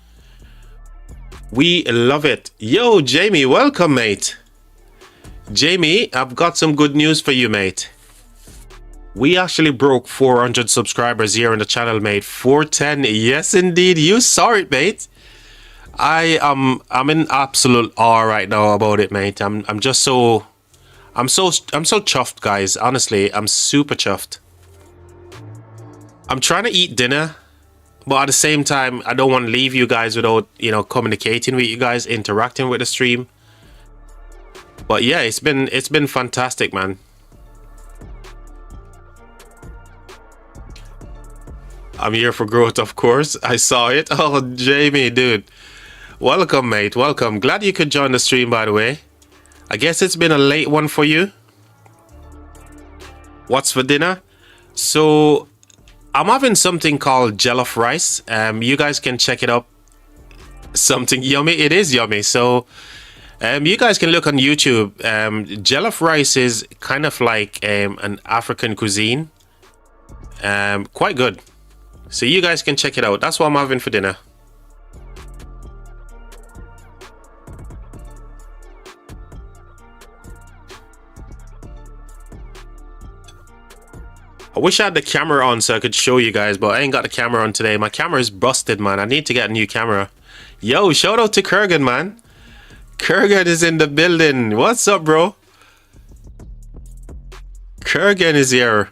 We love it. Yo, Jamie, welcome, mate. Jamie, I've got some good news for you, mate. We actually broke 400 subscribers here on the channel, mate. 410. Yes, indeed. You saw it, mate. I'm in absolute awe right now about it, mate. I'm so chuffed, guys. Honestly, I'm super chuffed. I'm trying to eat dinner, but at the same time, I don't want to leave you guys without, you know, communicating with you guys, interacting with the stream. But yeah, it's been fantastic, man. I'm here for growth, of course. I saw it. Oh, Jamie, dude. Welcome, mate. Welcome. Glad you could join the stream, by the way. I guess it's been a late one for you. What's for dinner? So, I'm having something called jollof rice. You guys can check it up. Something yummy. It is yummy. So, you guys can look on YouTube. Jollof rice is kind of like an African cuisine. Quite good. So you guys can check it out. That's what I'm having for dinner. I wish I had the camera on so I could show you guys, but I ain't got the camera on today. My camera is busted, man. I need to get a new camera. Yo, shout out to Kurgan, man. Kurgan is in the building. What's up, bro? Kurgan is here.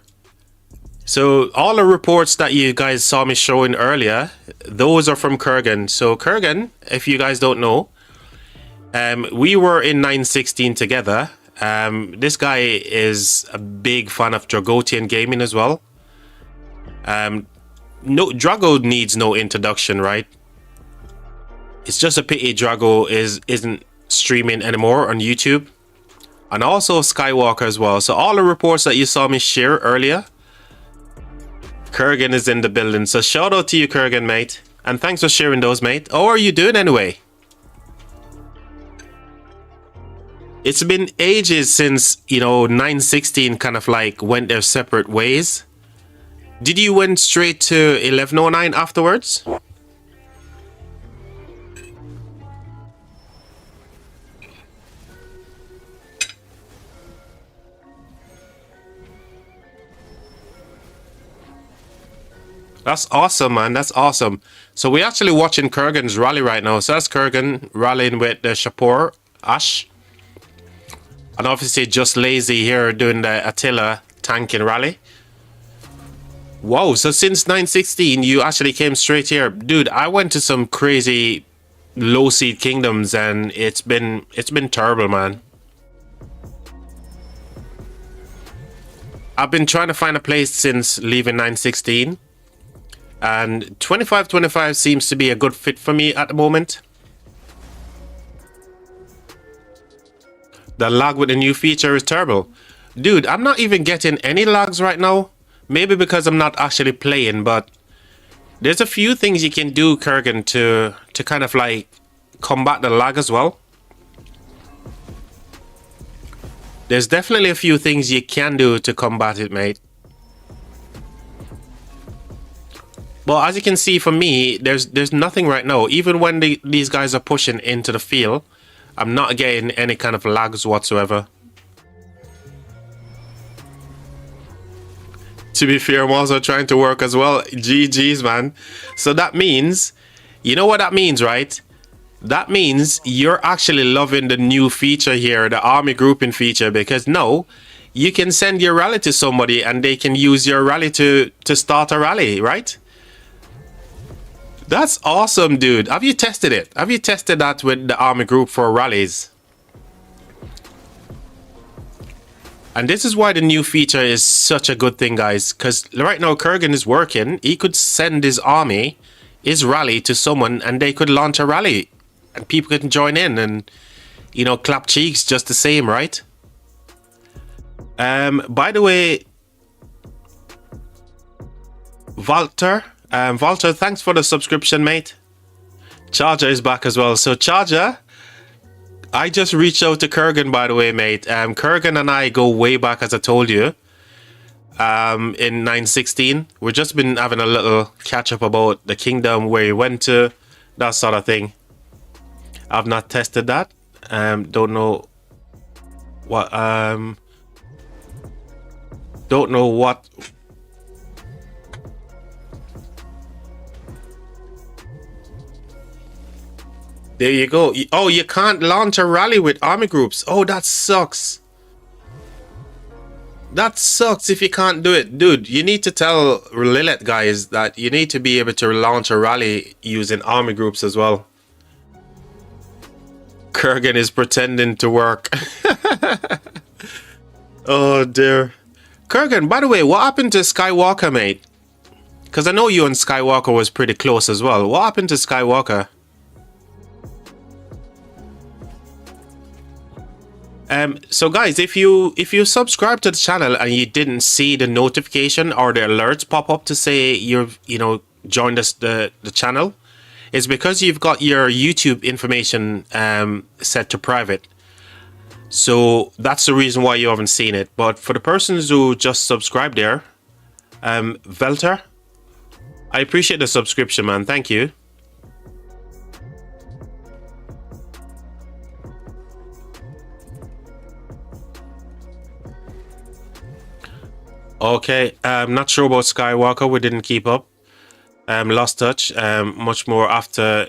So all the reports that you guys saw me showing earlier, those are from Kurgan. So Kurgan, if you guys don't know, we were in 916 together. This guy is a big fan of Dragotian gaming as well. No, Drago needs no introduction, right? It's just a pity Drago isn't streaming anymore on YouTube, and also Skywalker as well. So all the reports that you saw me share earlier, Kurgan is in the building. So shout out to you, Kurgan, mate. And thanks for sharing those, mate. How are you doing anyway? It's been ages since, you know, 916 kind of like went their separate ways. Did you went straight to 1109 afterwards? That's awesome, man. That's awesome. So we're actually watching Kurgan's rally right now. So that's Kurgan rallying with the Shapur, Ash. And obviously just Lazy here doing the Attila tanking rally. Wow, so since 916 you actually came straight here. Dude, I went to some crazy low seed kingdoms, and it's been terrible, man. I've been trying to find a place since leaving 916, and 2525 seems to be a good fit for me at the moment. The lag with the new feature is terrible. Dude, I'm not even getting any lags right now. Maybe because I'm not actually playing, but there's a few things you can do, Kurgan, to kind of like combat the lag as well. There's definitely a few things you can do to combat it, mate. Well, as you can see for me, there's nothing right now. Even when these guys are pushing into the field, I'm not getting any kind of lags whatsoever. To be fair, I'm also trying to work as well. GG's, man. So that means, you know what that means, right? That means you're actually loving the new feature here, the army grouping feature, because now you can send your rally to somebody and they can use your rally to start a rally, right? That's awesome, dude. Have you tested it? Have you tested that with the army group for rallies? And this is why the new feature is such a good thing, guys. Because right now, Kurgan is working. He could send his army, his rally to someone, and they could launch a rally. And people can join in and, you know, clap cheeks just the same, right? By the way, Walter, thanks for the subscription, mate. Charger is back as well. So, Charger, I just reached out to Kurgan, by the way, mate. Kurgan and I go way back, as I told you, in 916. We've just been having a little catch up about the kingdom, where he went to, that sort of thing. I've not tested that. Don't know what. Don't know what. There you go. Oh, you can't launch a rally with army groups. Oh, that sucks. That sucks if you can't do it. Dude, you need to tell Lilith guys that you need to be able to launch a rally using army groups as well. Kurgan is pretending to work. Oh, dear. Kurgan, by the way, what happened to Skywalker, mate? Because I know you and Skywalker was pretty close as well. What happened to Skywalker? So guys, if you subscribe to the channel and you didn't see the notification or the alerts pop up to say you've joined us the channel, it's because you've got your YouTube information set to private. So that's the reason why you haven't seen it. But for the persons who just subscribed there, Velter, I appreciate the subscription, man. Thank you. Okay, I'm not sure about Skywalker. We didn't keep up. Lost touch. Much more after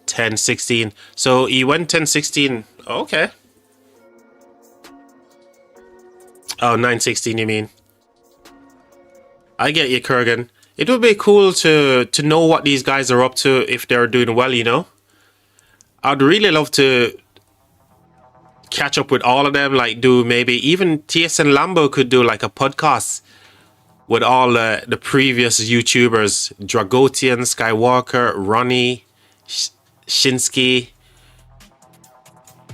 1016. So he went 1016. Okay. Oh, 916 you mean? I get you, Kurgan. It would be cool to know what these guys are up to if they're doing well, you know? I'd really love to catch up with all of them, like do maybe even TSN Lambo could do like a podcast with all the previous YouTubers, Dragotian, Skywalker, Ronnie, Shinsky,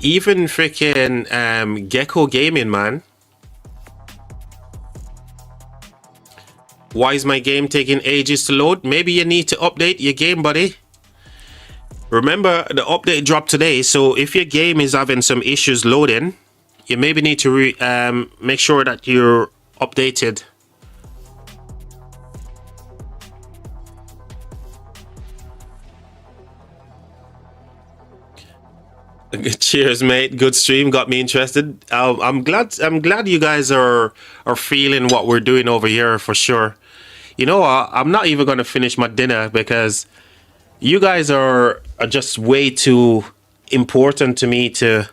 even freaking Gecko Gaming, man. Why is my game taking ages to load? Maybe you need to update your game, buddy. Remember, the update dropped today, so if your game is having some issues loading, you maybe need to make sure that you're updated. Cheers, mate. Good stream. Got me interested. I'm glad you guys are feeling what we're doing over here for sure. You know what? I'm not even gonna finish my dinner because you guys are just way too important to me to.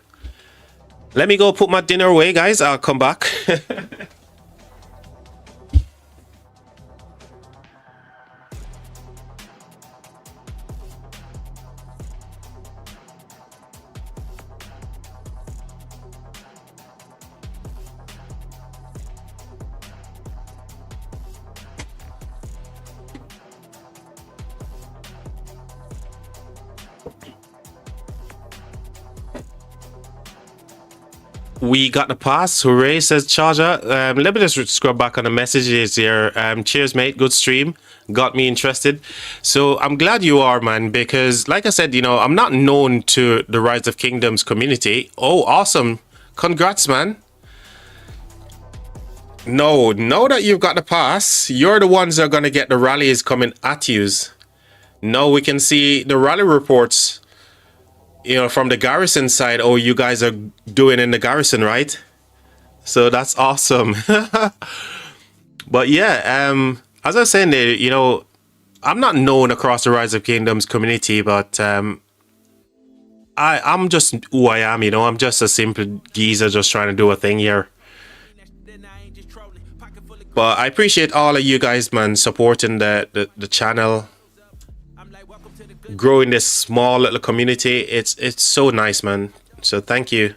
Let me go put my dinner away, guys. I'll come back. We got the pass. Hooray, says Charger. Let me just scrub back on the messages here. Cheers, mate. Good stream. Got me interested. So I'm glad you are, man, because like I said, you know, I'm not known to the Rise of Kingdoms community. Oh, awesome. Congrats, man. No, know that you've got the pass. You're the ones that are going to get the rallies coming at yous. No, we can see the rally reports, you know, from the garrison side. Oh, you guys are doing in the garrison, right? So that's awesome. But yeah, as I was saying there, you know, I'm not known across the Rise of Kingdoms community, but I'm just who I am, you know. I'm just a simple geezer just trying to do a thing here. But I appreciate all of you guys, man, supporting the channel, growing this small little community. It's so nice, man. So thank you.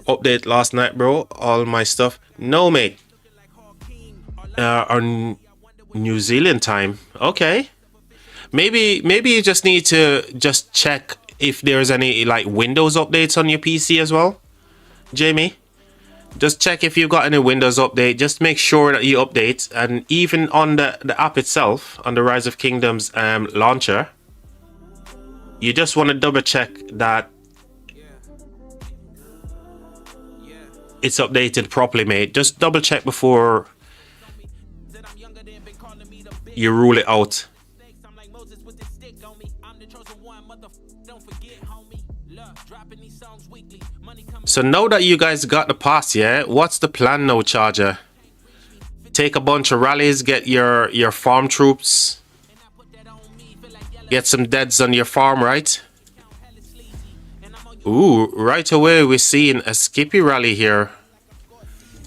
Update last night, bro. All my stuff. No, mate. On New Zealand time. Okay. Maybe you just need to just check if there's any like Windows updates on your PC as well, Jamie. Just check if you've got any Windows update. Just make sure that you update. And even on the app itself, on the Rise of Kingdoms launcher, you just want to double check that it's updated properly, mate. Just double check before you rule it out. So now that you guys got the pass, yeah, what's the plan now, Charger? Take a bunch of rallies, get your farm troops, get some deads on your farm, right? Ooh, right away we're seeing a Skippy rally here.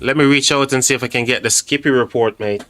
Let me reach out and see if I can get the Skippy report, mate.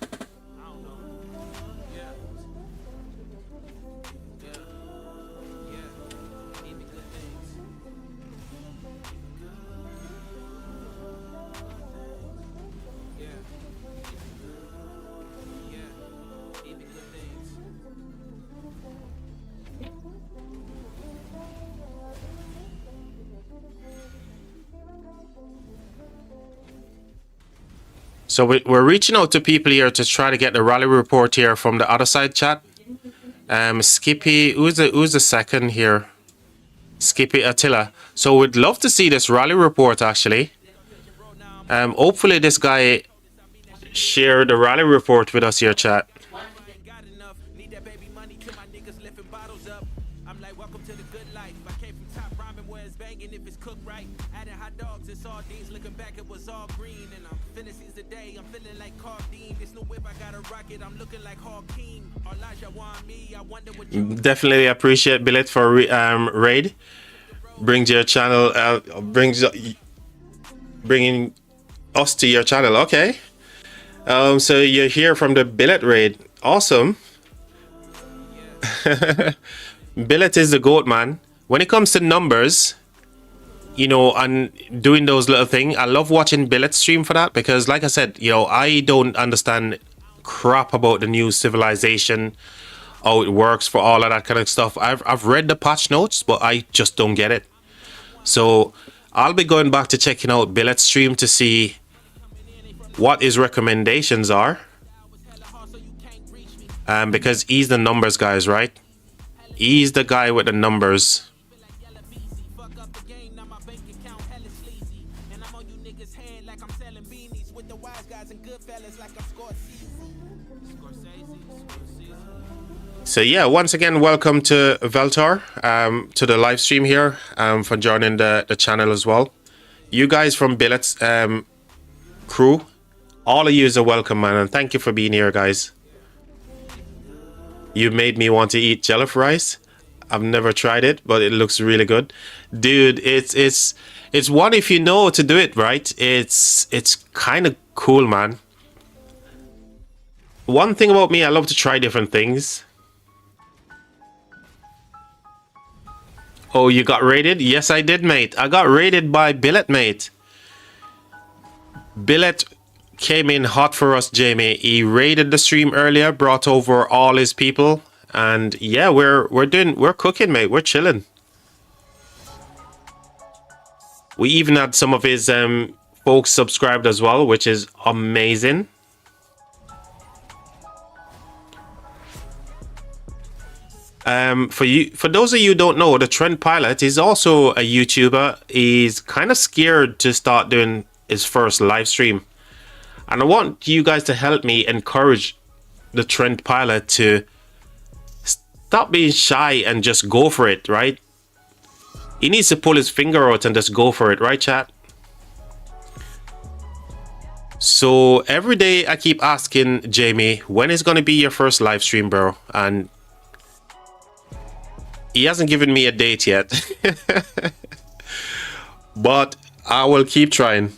So we're reaching out to people here to try to get the rally report here from the other side chat. Skippy, who's the second here? Skippy Attila. So we'd love to see this rally report actually. Hopefully this guy share the rally report with us here, chat. Definitely appreciate Billet for raid. Brings your channel, bringing us to your channel. Okay. So you're here from the Billet raid. Awesome. Billet is the GOAT, man. When it comes to numbers, you know, and doing those little things, I love watching Billet stream for that because, like I said, you know, I don't understand crap about the new civilization, how it works for all of that kind of stuff. I've read the patch notes, but I just don't get it. So I'll be going back to checking out Billet's stream to see what his recommendations are. Because he's the numbers guys, right? He's the guy with the numbers. So yeah, once again, welcome to Veltar, to the live stream here, for joining the channel as well. You guys from Billet's crew, all of you are welcome, man, and thank you for being here, guys. You made me want to eat jollof rice. I've never tried it, but it looks really good, dude. It's one if you know to do it right. It's kind of cool, man. One thing about me, I love to try different things. Oh, you got raided? Yes, I did, mate. I got raided by Billet, mate. Billet came in hot for us, Jamie. He raided the stream earlier, brought over all his people, And yeah, we're cooking, mate. We're chilling. We even had some of his folks subscribed as well, which is amazing. For those of you who don't know, the Trent Pilot is also a YouTuber. He's kind of scared to start doing his first live stream, and I want you guys to help me encourage the Trent Pilot to stop being shy and just go for it, right? He needs to pull his finger out and just go for it, right, chat? So every day I keep asking Jamie, when is going to be your first live stream, bro? And he hasn't given me a date yet. But I will keep trying.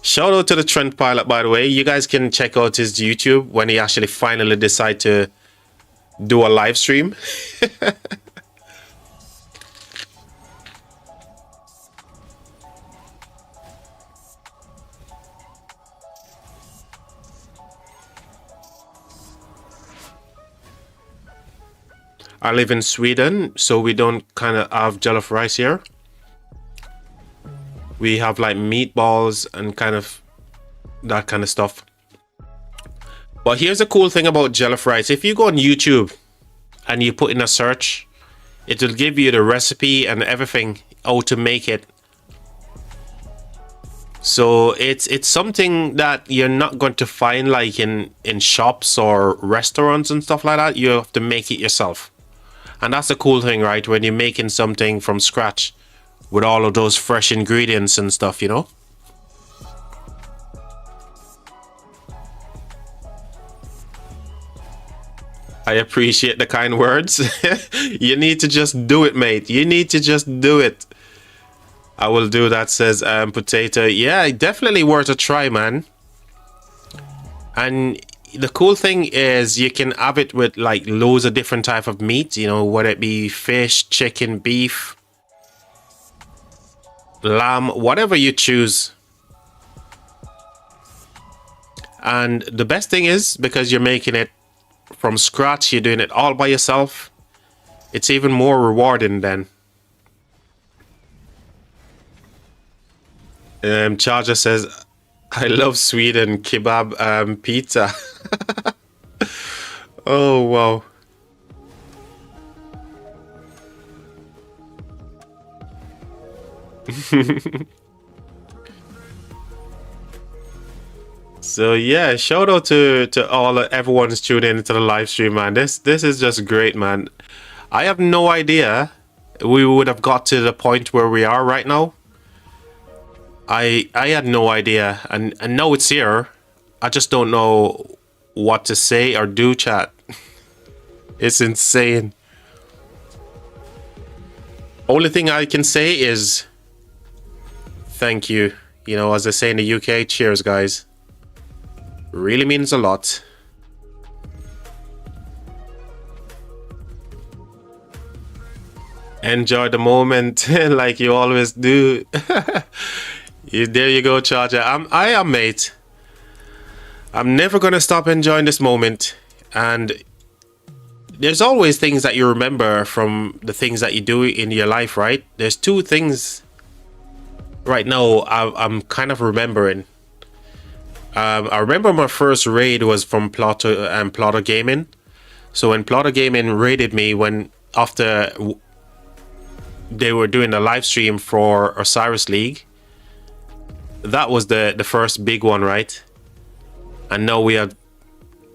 Shout out to the Trent Pilot, by the way. You guys can check out his YouTube when he actually finally decide to do a live stream. I live in Sweden, so we don't kind of have jollof rice here. We have like meatballs and kind of that kind of stuff. But here's the cool thing about jollof rice. If you go on YouTube and you put in a search, it will give you the recipe and everything, how to make it. So it's something that you're not going to find like in shops or restaurants and stuff like that. You have to make it yourself. And that's the cool thing, right? When you're making something from scratch with all of those fresh ingredients and stuff, you know? I appreciate the kind words. You need to just do it, mate. You need to just do it. I will do that, says Potato. Yeah, definitely worth a try, man. And the cool thing is you can have it with like loads of different type of meat, you know, whether it be fish, chicken, beef, lamb, whatever you choose. And the best thing is, because you're making it from scratch, you're doing it all by yourself, it's even more rewarding then. Charger says, I love Sweden kebab pizza. Oh, wow. So yeah, shout out to all everyone who's tuning into the live stream, man. This is just great, man. I have no idea we would have got to the point where we are right now. I had no idea, and now it's here. I just don't know what to say or do, chat. It's insane. Only thing I can say is thank you. You know, as I say in the UK, cheers, guys. Really means a lot. Enjoy the moment like you always do. There you go, Charger. I am, mate. I'm never gonna stop enjoying this moment. And there's always things that you remember from the things that you do in your life, right? There's two things right now I'm kind of remembering. I remember my first raid was from Plotter Gaming. So when Plotter Gaming raided me after they were doing a live stream for Osiris League, that was the first big one, right? And now we have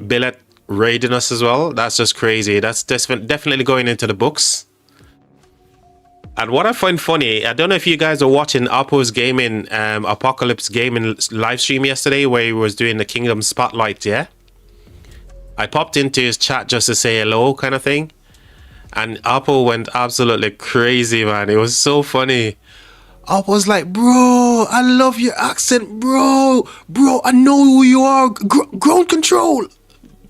Billet raiding us as well. That's just crazy. That's definitely going into the books. And what I find funny, I don't know if you guys are watching Apo's Gaming, Apocalypse Gaming live stream yesterday where he was doing the Kingdom Spotlight, yeah? I popped into his chat just to say hello kind of thing. And Apo went absolutely crazy, man. It was so funny. Apo was like, bro, I love your accent, bro. Bro, I know who you are. Ground control.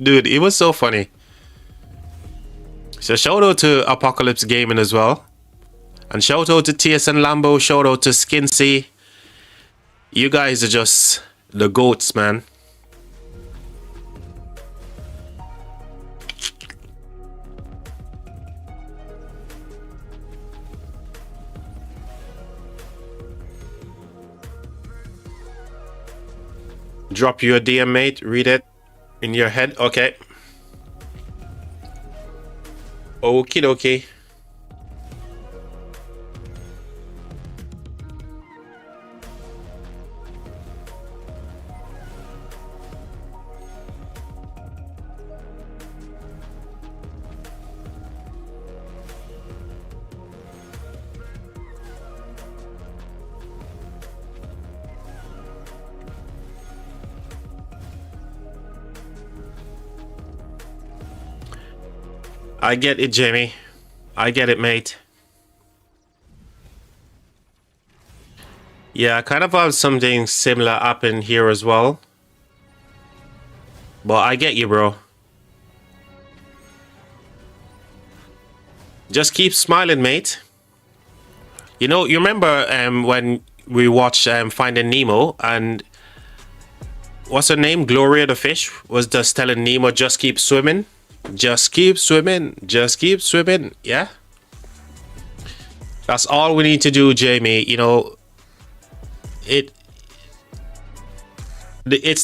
Dude, it was so funny. So shout out to Apocalypse Gaming as well. And shout out to TSN Lambo. Shout out to Skinsy. You guys are just the goats, man. Drop you a DM, mate. Read it in your head. Okay. Okie dokie. I get it, Jamie. I get it, mate. Yeah, I kind of have something similar happen here as well. But I get you, bro. Just keep smiling, mate. You know, you remember when we watched Finding Nemo, and what's her name? Gloria the fish was just telling Nemo, just keep swimming. Just keep swimming. Just keep swimming. Yeah? That's all we need to do, Jamie. You know, it's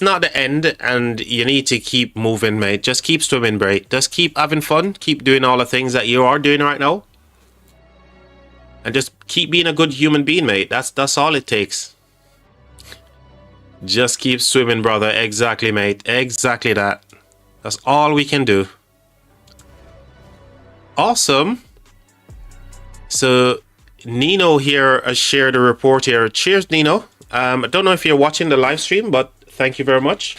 not the end, and you need to keep moving, mate. Just keep swimming, Bray. Just keep having fun. Keep doing all the things that you are doing right now. And just keep being a good human being, mate. That's all it takes. Just keep swimming, brother. Exactly, mate. Exactly that. That's all we can do. Awesome. So Nino here has shared a report here. Cheers, Nino. I don't know if you're watching the live stream, but thank you very much.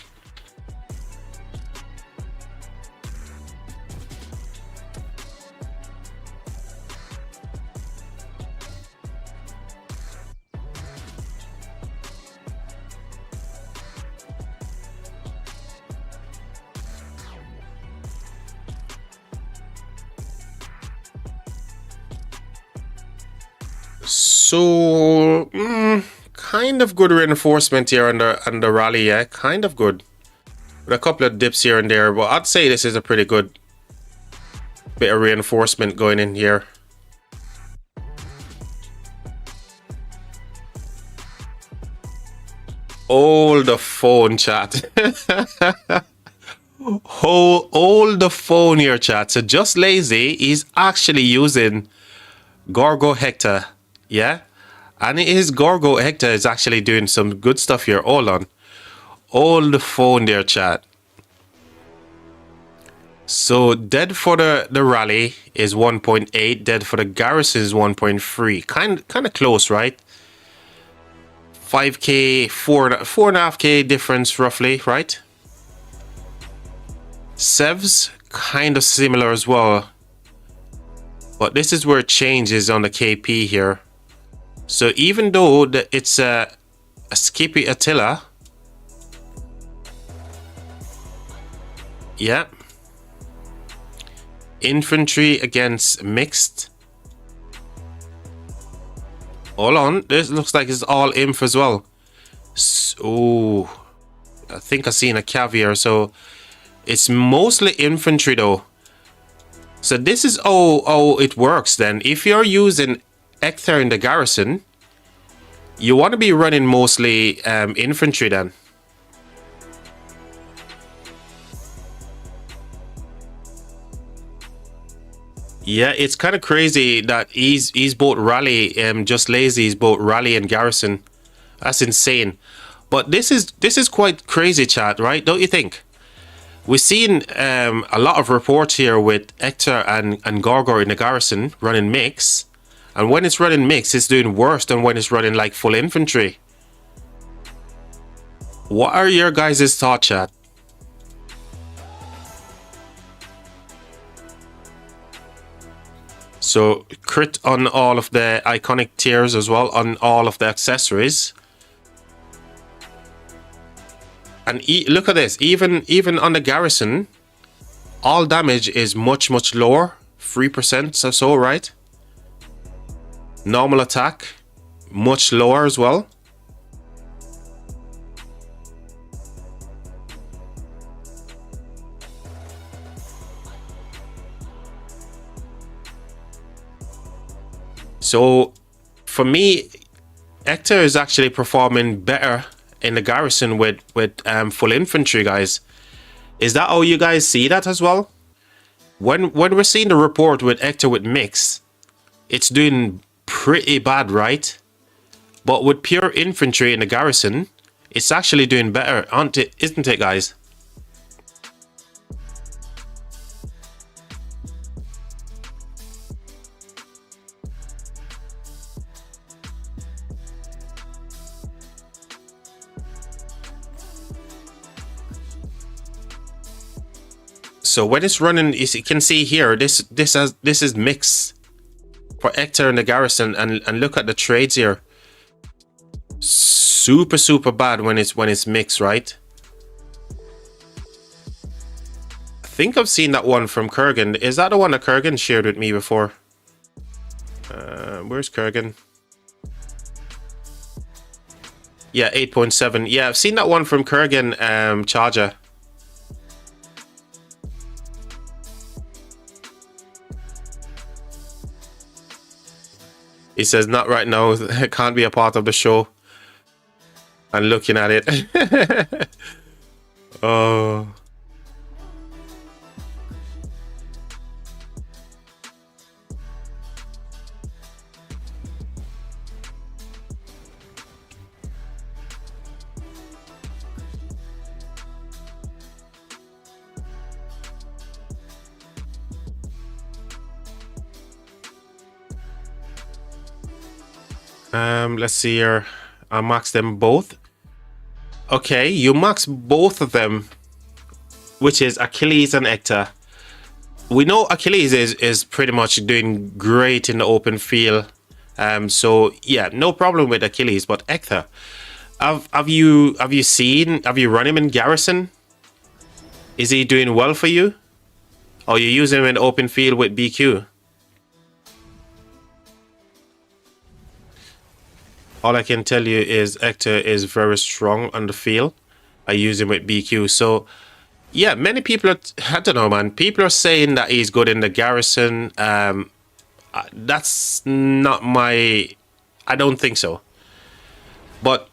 So, kind of good reinforcement here on the rally, yeah, kind of good. With a couple of dips here and there, but I'd say this is a pretty good bit of reinforcement going in here. Hold the phone, chat. Hold the phone here, chat. So Just Lazy is actually using Gorgo Hector. Yeah, and his Gorgo Hector is actually doing some good stuff here. Hold on. Hold the phone there, chat. So dead for the rally is 1.8. Dead for the garrison is 1.3. Kind of close, right? 5k, 4.5k difference roughly, right? Sevs kind of similar as well. But this is where it changes on the KP here. So even though it's a Skippy Attila, yeah, infantry against mixed. Hold on, this looks like it's all inf as well. Oh, I think I've seen a caviar, so it's mostly infantry though. So this is how it works then. If you're using Hector in the garrison, you want to be running mostly infantry then. Yeah, it's kind of crazy that he's both rally, Just Lazy, he's both rally and garrison. That's insane. But this is quite crazy, chat, right? Don't you think? We've seen a lot of reports here with Hector and Gorgo in the garrison running mix. And when it's running mix, it's doing worse than when it's running like full infantry. What are your guys' thoughts, chat? So crit on all of the iconic tiers as well, on all of the accessories. And look at this, even on the garrison, all damage is much lower, 3% or so, right? Normal attack, much lower as well. So for me, Hector is actually performing better in the garrison with full infantry, guys. Is that how you guys see that as well? When we're seeing the report with Hector with mix, it's doing pretty bad, right? But with pure infantry in the garrison, it's actually doing better, isn't it, guys? So when it's running, you can see here, this is mix for Hector and the garrison, and look at the trades here. Super bad when it's mixed, right? I think I've seen that one from Kurgan. Is that the one that Kurgan shared with me before? Where's Kurgan? Yeah, 8.7. Yeah, I've seen that one from Kurgan, Charger. He says, not right now. It can't be a part of the show. And looking at it. Oh. Let's see here. I max them both. Okay, you max both of them, which is Achilles and Hector. We know Achilles is pretty much doing great in the open field. So yeah, no problem with Achilles, but Hector, have you run him in garrison? Is he doing well for you? Or you use him in open field with BQ? All I can tell you is Hector is very strong on the field. I use him with BQ. So, yeah, many people are, I don't know, man. People are saying that he's good in the garrison. That's not my, I don't think so. But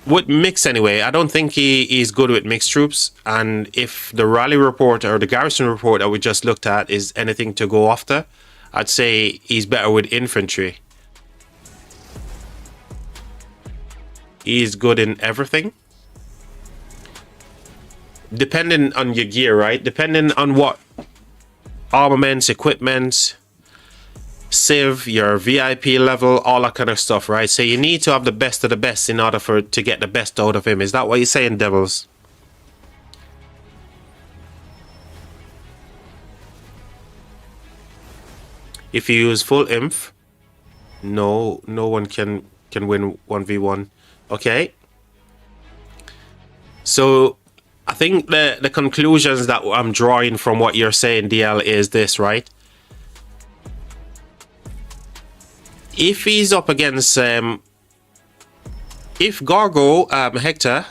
with mix anyway, I don't think he's good with mixed troops. And if the rally report or the garrison report that we just looked at is anything to go after, I'd say he's better with infantry. He's good in everything. Depending on your gear, right? Depending on what armaments, equipment, civ, your VIP level, all that kind of stuff, right? So you need to have the best of the best in order to get the best out of him. Is that what you're saying, Devils? If you use full inf, no one can win 1v1. Okay. So I think the conclusions that I'm drawing from what you're saying, DL, is this, right? If he's up against if Gargo Hector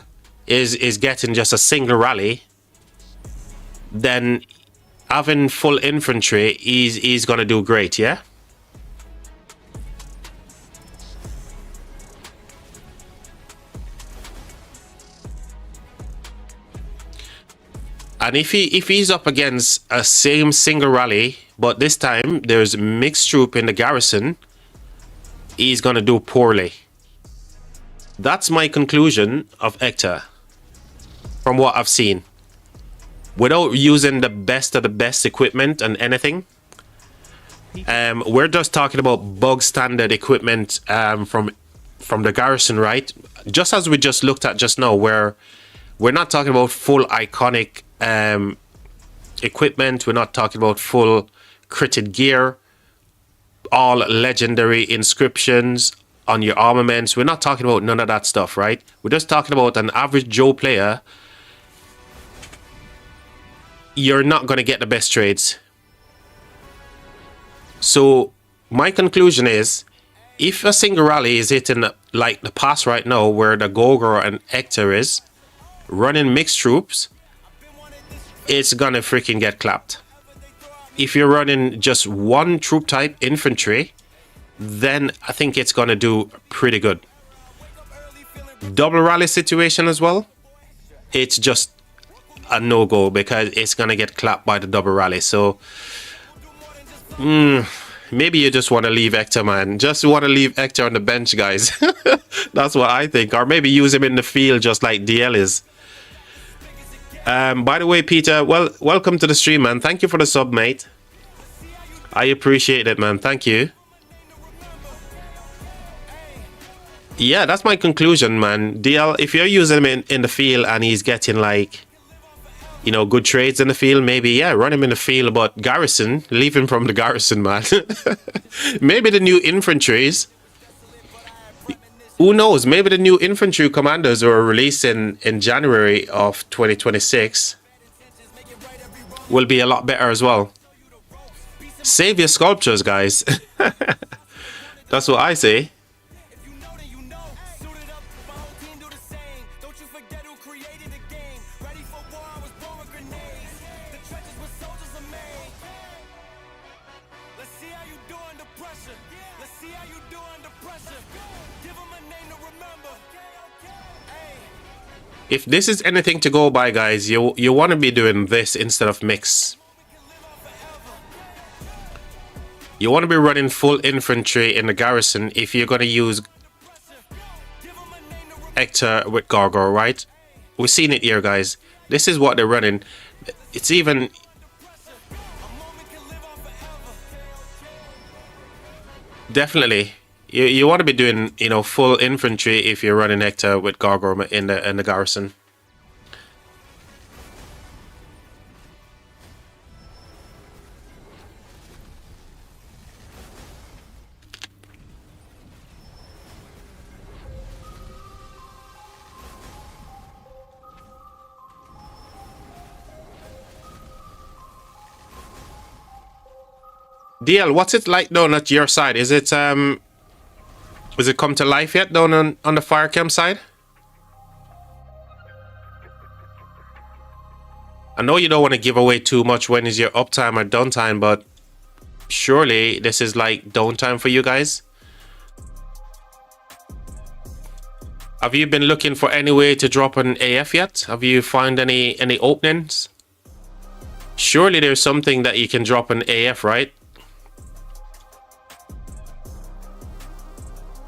is getting just a single rally, then having full infantry, he's gonna do great, yeah? And if he's up against a same single rally, but this time there's mixed troop in the garrison, he's gonna do poorly. That's my conclusion of Hector from what I've seen. Without using the best of the best equipment and anything. We're just talking about bug standard equipment from the garrison, right? Just as we just looked at just now, where we're not talking about full iconic equipment. We're not talking about full critted gear, all legendary inscriptions on your armaments. We're not talking about none of that stuff, right? We're just talking about an average Joe player. You're not going to get the best trades. So my conclusion is, if a single rally is hitting like the pass right now, where the Gogor and Hector is running mixed troops, it's gonna freaking get clapped. If you're running just one troop type, infantry, then I think it's gonna do pretty good. double rally situation as well, it's just a no-go because it's gonna get clapped by the double rally. So maybe you just want to leave Hector, man. Just want to leave Hector on the bench, guys. That's what I think. Or maybe use him in the field just like DL is. By the way, Peter, well, welcome to the stream, man. Thank you for the sub, mate. I appreciate it, man. Thank you. Yeah, that's my conclusion, man. DL, if you're using him in the field and he's getting, like, you know, good trades in the field, maybe, yeah, run him in the field. But Garrison, leave him from the Garrison, man. Maybe the new infantries. Who knows? Maybe the new infantry commanders who are released in January of 2026 will be a lot better as well. Save your sculptures, guys. That's what I say. If this is anything to go by, guys, you want to be doing this instead of mix. You want to be running full infantry in the Garrison if you're going to use Hector with Gargoyle, right? We've seen it here, guys. This is what they're running. It's even... Definitely. You want to be doing, you know, full infantry if you're running Hector with Gargoyle in the Garrison. DL, what's it like down at your side? Is it has it come to life yet down on the fire camp side? I know you don't want to give away too much when is your uptime or downtime, but surely this is like downtime for you guys. Have you been looking for any way to drop an AF yet? Have you found any openings? Surely there's something that you can drop an AF, right?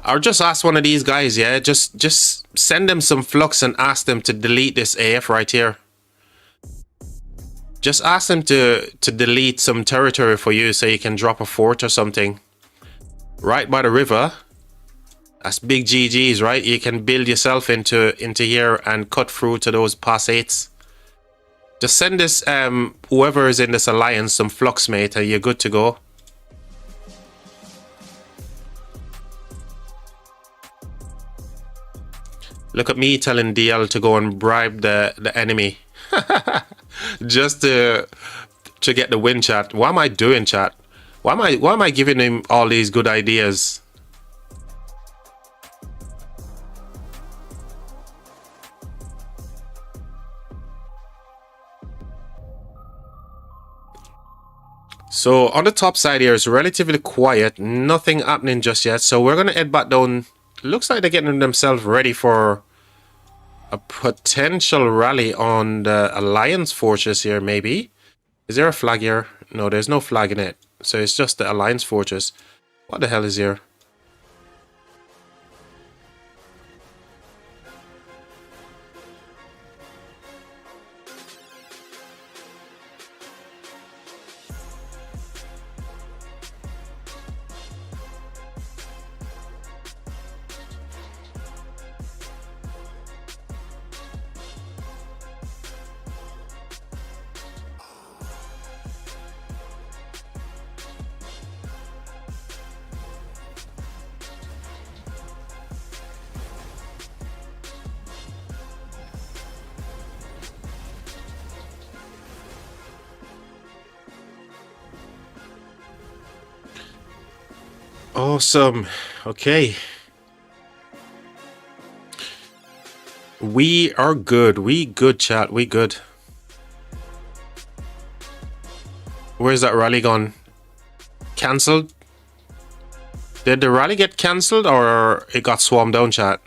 Or just ask one of these guys, yeah? Just send them some flux and ask them to delete this AF right here. Just ask them to delete some territory for you so you can drop a fort or something. Right by the river. That's big GGs, right? You can build yourself into here and cut through to those pass 8s. Just send this, whoever is in this alliance, some flux, mate, and you're good to go. Look at me telling DL to go and bribe the enemy. Just to get the win, chat. What am I doing, chat? Why am I giving him all these good ideas? So on the top side here is relatively quiet, nothing happening just yet. So we're gonna head back down. Looks like they're getting themselves ready for a potential rally on the Alliance Fortress here, maybe. Is there a flag here? No, there's no flag in it. So it's just the Alliance Fortress. What the hell is here? Awesome. Okay. We are good. We good, chat. We good. Where's that rally gone? Cancelled? Did the rally get cancelled or it got swarmed down, chat?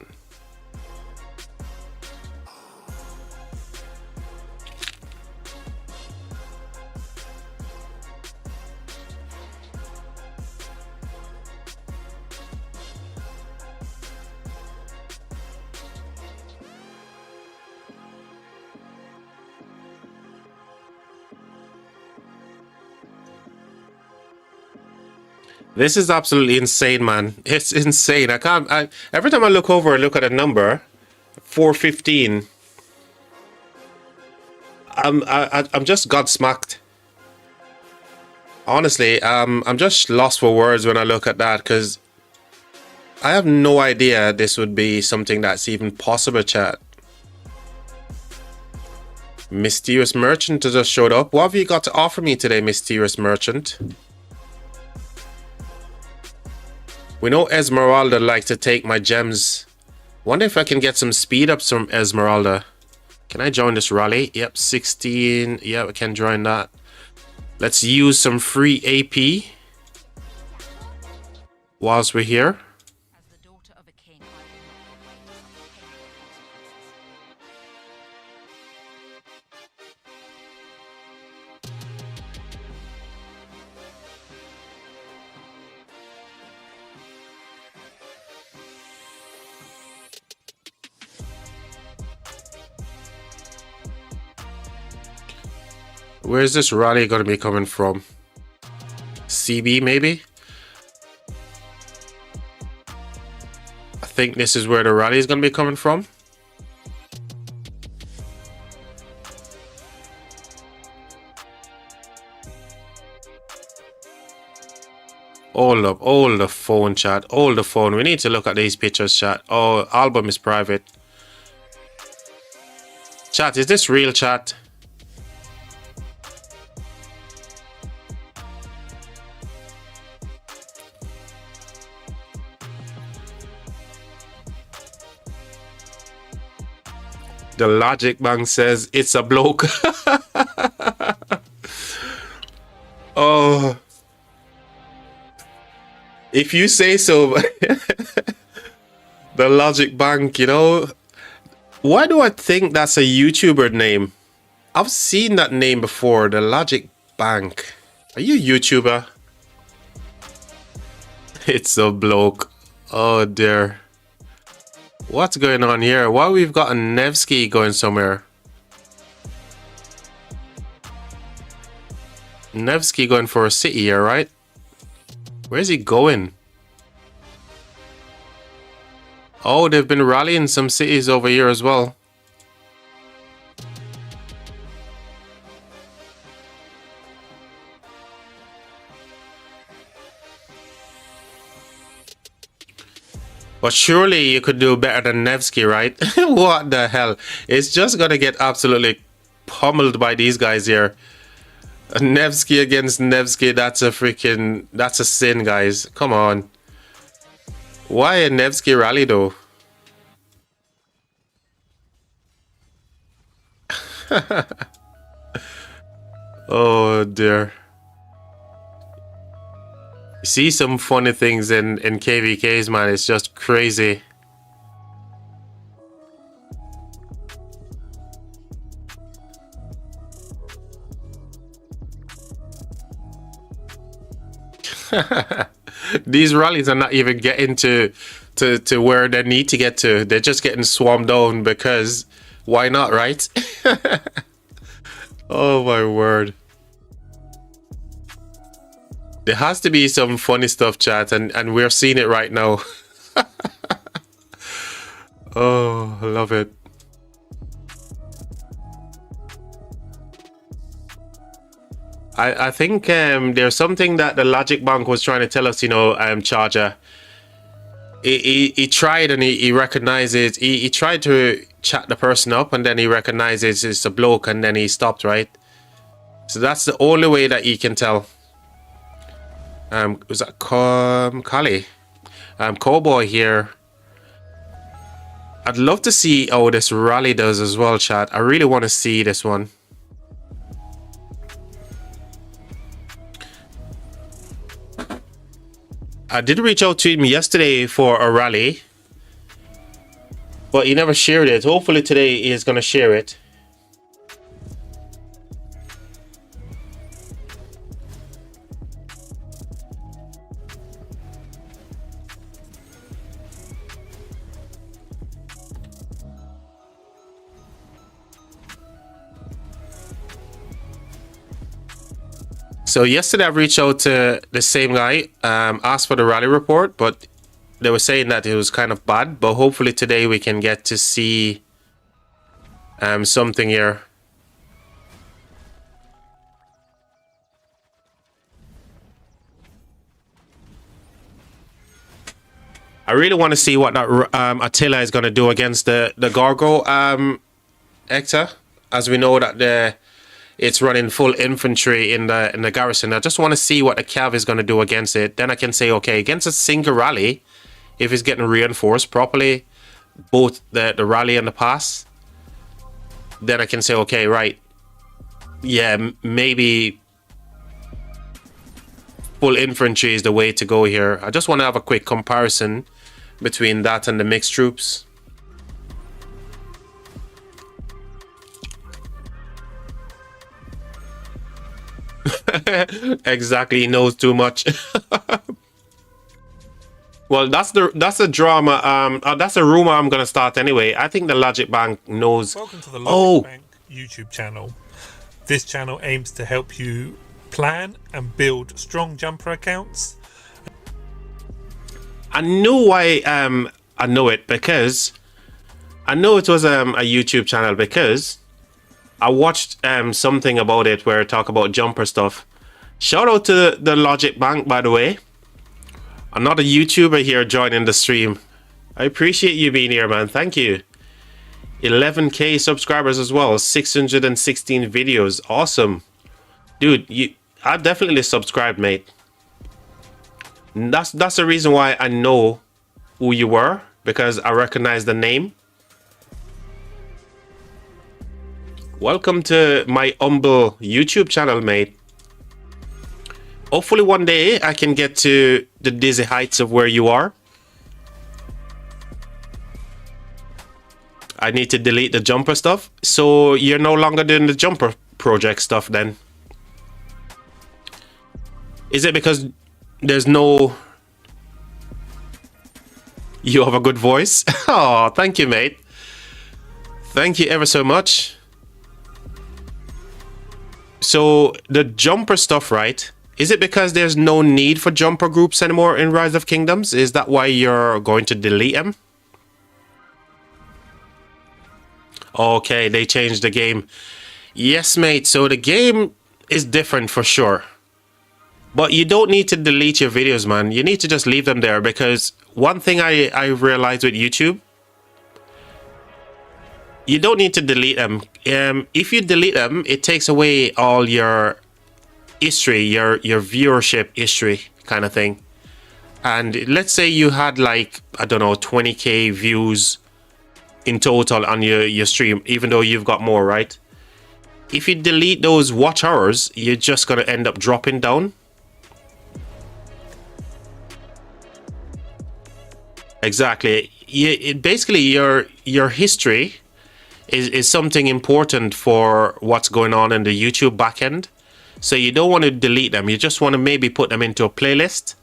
This is absolutely insane, man. It's insane. I can't. Every time I look over and look at a number, 415. I'm just godsmacked. Honestly, I'm just lost for words when I look at that, because I have no idea this would be something that's even possible, chat. Mysterious Merchant just showed up. What have you got to offer me today, Mysterious Merchant? We know Esmeralda likes to take my gems. Wonder if I can get some speed ups from Esmeralda. Can I join this rally? Yep, 16. Yeah, I can join that. Let's use some free AP whilst we're here. Where's this rally going to be coming from? CB, maybe? I think this is where the rally is going to be coming from. Hold the phone, chat. Hold the phone. We need to look at these pictures, chat. Oh, album is private. Chat, is this real, chat? The Logic Bank says it's a bloke. Oh. If you say so. The Logic Bank, you know. Why do I think that's a YouTuber name? I've seen that name before. The Logic Bank. Are you a YouTuber? It's a bloke. Oh dear. What's going on here? Why we've got a Nevsky going somewhere? Nevsky going for a city here, right? Where's he going? Oh, they've been rallying some cities over here as well. But surely you could do better than Nevsky, right? What the hell? It's just gonna get absolutely pummeled by these guys here. Nevsky against Nevsky, that's a sin, guys. Come on. Why a Nevsky rally though? Oh dear. See some funny things in KVKs, man. It's just crazy. These rallies are not even getting to where they need to get to. They're just getting swarmed down because why not, right? Oh my word. There has to be some funny stuff, chat, and we're seeing it right now. Oh, I love it. I think there's something that the Logic Bank was trying to tell us, you know, Charger. He tried and he recognizes, he tried to chat the person up and then he recognizes it's a bloke and then he stopped, right? So that's the only way that he can tell. Was that Kali? Cowboy here. I'd love to see how this rally does as well, chat. I really want to see this one. I did reach out to him yesterday for a rally, but he never shared it. Hopefully today he is going to share it. So yesterday I reached out to the same guy, asked for the rally report, but they were saying that it was kind of bad. But hopefully today we can get to see something here. I really want to see what that Attila is going to do against the Gargo Hector, as we know that it's running full infantry in the garrison. I just want to see what the Cav is going to do against it. Then I can say, okay, against a single rally, if it's getting reinforced properly, both the rally and the pass, then I can say, okay, right, yeah, maybe full infantry is the way to go here. I just want to have a quick comparison between that and the mixed troops. Exactly, he knows too much. Well, that's a drama. That's a rumor I'm gonna start anyway. I think the Logic Bank knows. Welcome to the Logic Bank YouTube channel. This channel aims to help you plan and build strong jumper accounts. I knew why I know it, because I know it was a YouTube channel because I watched something about it where it talk about jumper stuff. Shout out to the Logic Bank, by the way. I'm not a YouTuber here joining the stream. I appreciate you being here, man. Thank you. 11k subscribers as well. 616 videos. Awesome. Dude, I definitely subscribed, mate. That's the reason why I know who you were, because I recognize the name. Welcome to my humble YouTube channel, mate. Hopefully one day I can get to the dizzy heights of where you are. I need to delete the jumper stuff. So you're no longer doing the jumper project stuff then? Is it because there's no... You have a good voice? Oh, thank you, mate. Thank you ever so much. So the jumper stuff, right? Is it because there's no need for jumper groups anymore in Rise of Kingdoms? Is that why you're going to delete them? Okay, they changed the game. Yes, mate. So the game is different for sure. But you don't need to delete your videos, man. You need to just leave them there, because one thing I realized with YouTube, you don't need to delete them. If you delete them, it takes away all your history, your viewership history kind of thing. And let's say you had like, I don't know, 20k views in total on your stream, even though you've got more, right? If you delete those watch hours, you're just going to end up dropping down. Exactly. Basically, your history is something important for what's going on in the YouTube backend. So you don't want to delete them. You just want to maybe put them into a playlist.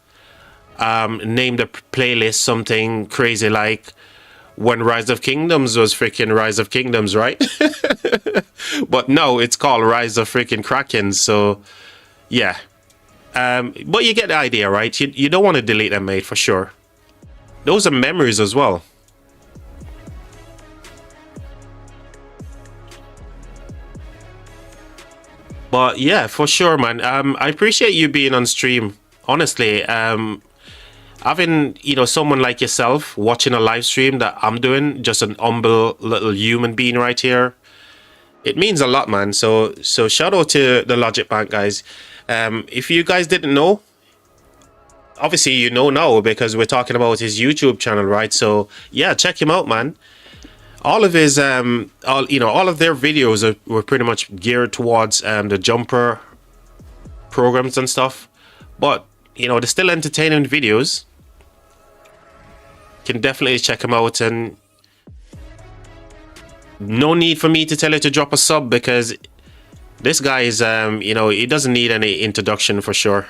Name the playlist something crazy like when Rise of Kingdoms was freaking Rise of Kingdoms, right? But no, it's called Rise of freaking Kraken. So yeah. But you get the idea, right? You don't want to delete them, mate, for sure. Those are memories as well. But yeah, for sure, man. I appreciate you being on stream. Honestly, having, you know, someone like yourself watching a live stream that I'm doing, just an humble little human being right here, it means a lot, man. So shout out to the Logic Bank guys. If you guys didn't know, obviously you know now, because we're talking about his YouTube channel, right? So yeah, check him out, man. All of his all of their videos were pretty much geared towards the jumper programs and stuff, but you know, they're still entertaining videos. Can definitely check them out, and no need for me to tell you to drop a sub, because this guy is you know, he doesn't need any introduction for sure.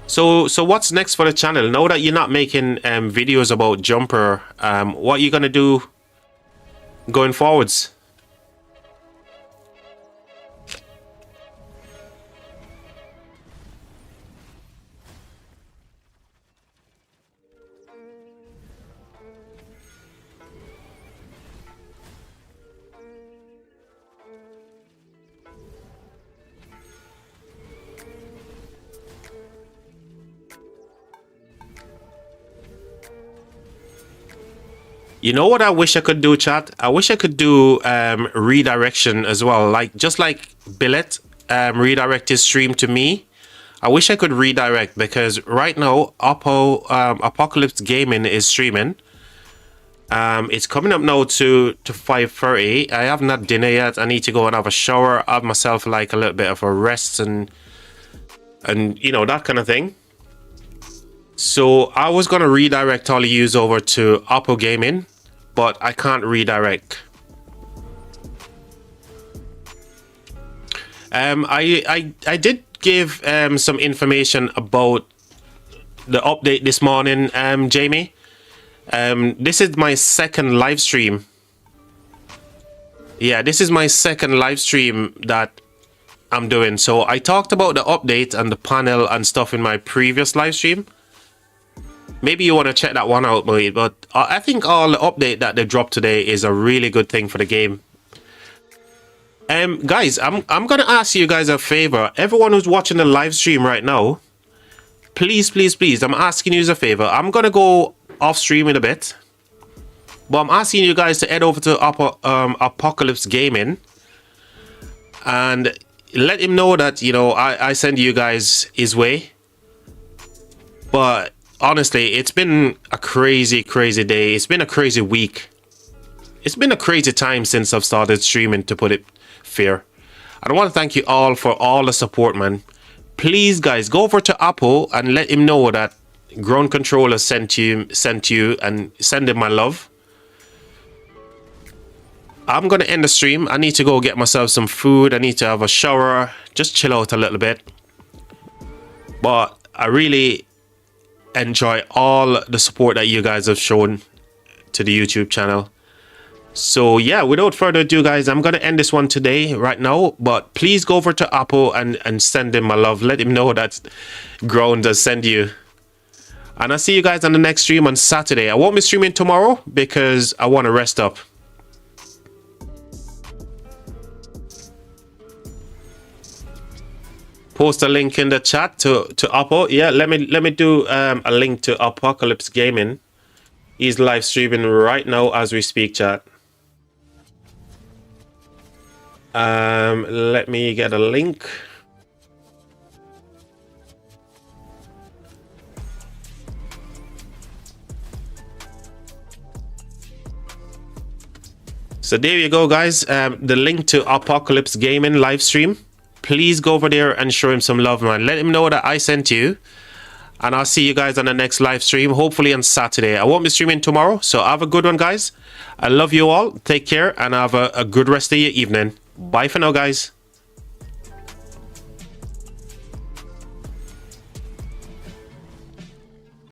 So what's next for the channel? Now that you're not making videos about jumper, what are you gonna do going forwards? You know what I wish I could do, chat? I wish I could do redirection as well. Like just like Billet redirect his stream to me. I wish I could redirect because right now Apocalypse Gaming is streaming. It's coming up now to 5:30. I haven't had dinner yet. I need to go and have a shower, have myself like a little bit of a rest and you know, that kind of thing. So I was gonna redirect all of yous over to Oppo Gaming, but I can't redirect. I did give some information about the update this morning, Jamie. This is my second live stream. Yeah, this is my second live stream that I'm doing. So I talked about the update and the panel and stuff in my previous live stream. Maybe you want to check that one out, mate. But I think all the update that they dropped today is a really good thing for the game. Guys, I'm gonna ask you guys a favor. Everyone who's watching the live stream right now, please, please, please, I'm asking you a favor. I'm gonna go off stream in a bit, but I'm asking you guys to head over to Apocalypse Gaming and let him know that, you know, I send you guys his way. But honestly, it's been a crazy day. It's been a crazy week. It's been a crazy time since I've started streaming, to put it fair. I want to thank you all for all the support, man. Please, guys, go over to Apple and let him know that Ground Controller sent you and send him my love. I'm gonna end the stream. I need to go get myself some food. I need to have a shower, just chill out a little bit. But I really enjoy all the support that you guys have shown to the YouTube channel. So yeah, without further ado, guys, I'm gonna end this one today right now, but please go over to Apple and send him my love. Let him know that Ground does send you. And I'll see you guys on the next stream on Saturday. I won't be streaming tomorrow because I want to rest up. Post a link in the chat to Apple. Yeah, let me do a link to Apocalypse Gaming. He's live streaming right now as we speak, chat. Let me get a link. So there you go, guys. The link to Apocalypse Gaming live stream. Please go over there and show him some love, man. Let him know that I sent you. And I'll see you guys on the next live stream, hopefully on Saturday. I won't be streaming tomorrow, so have a good one, guys. I love you all. Take care and have a good rest of your evening. Bye for now, guys.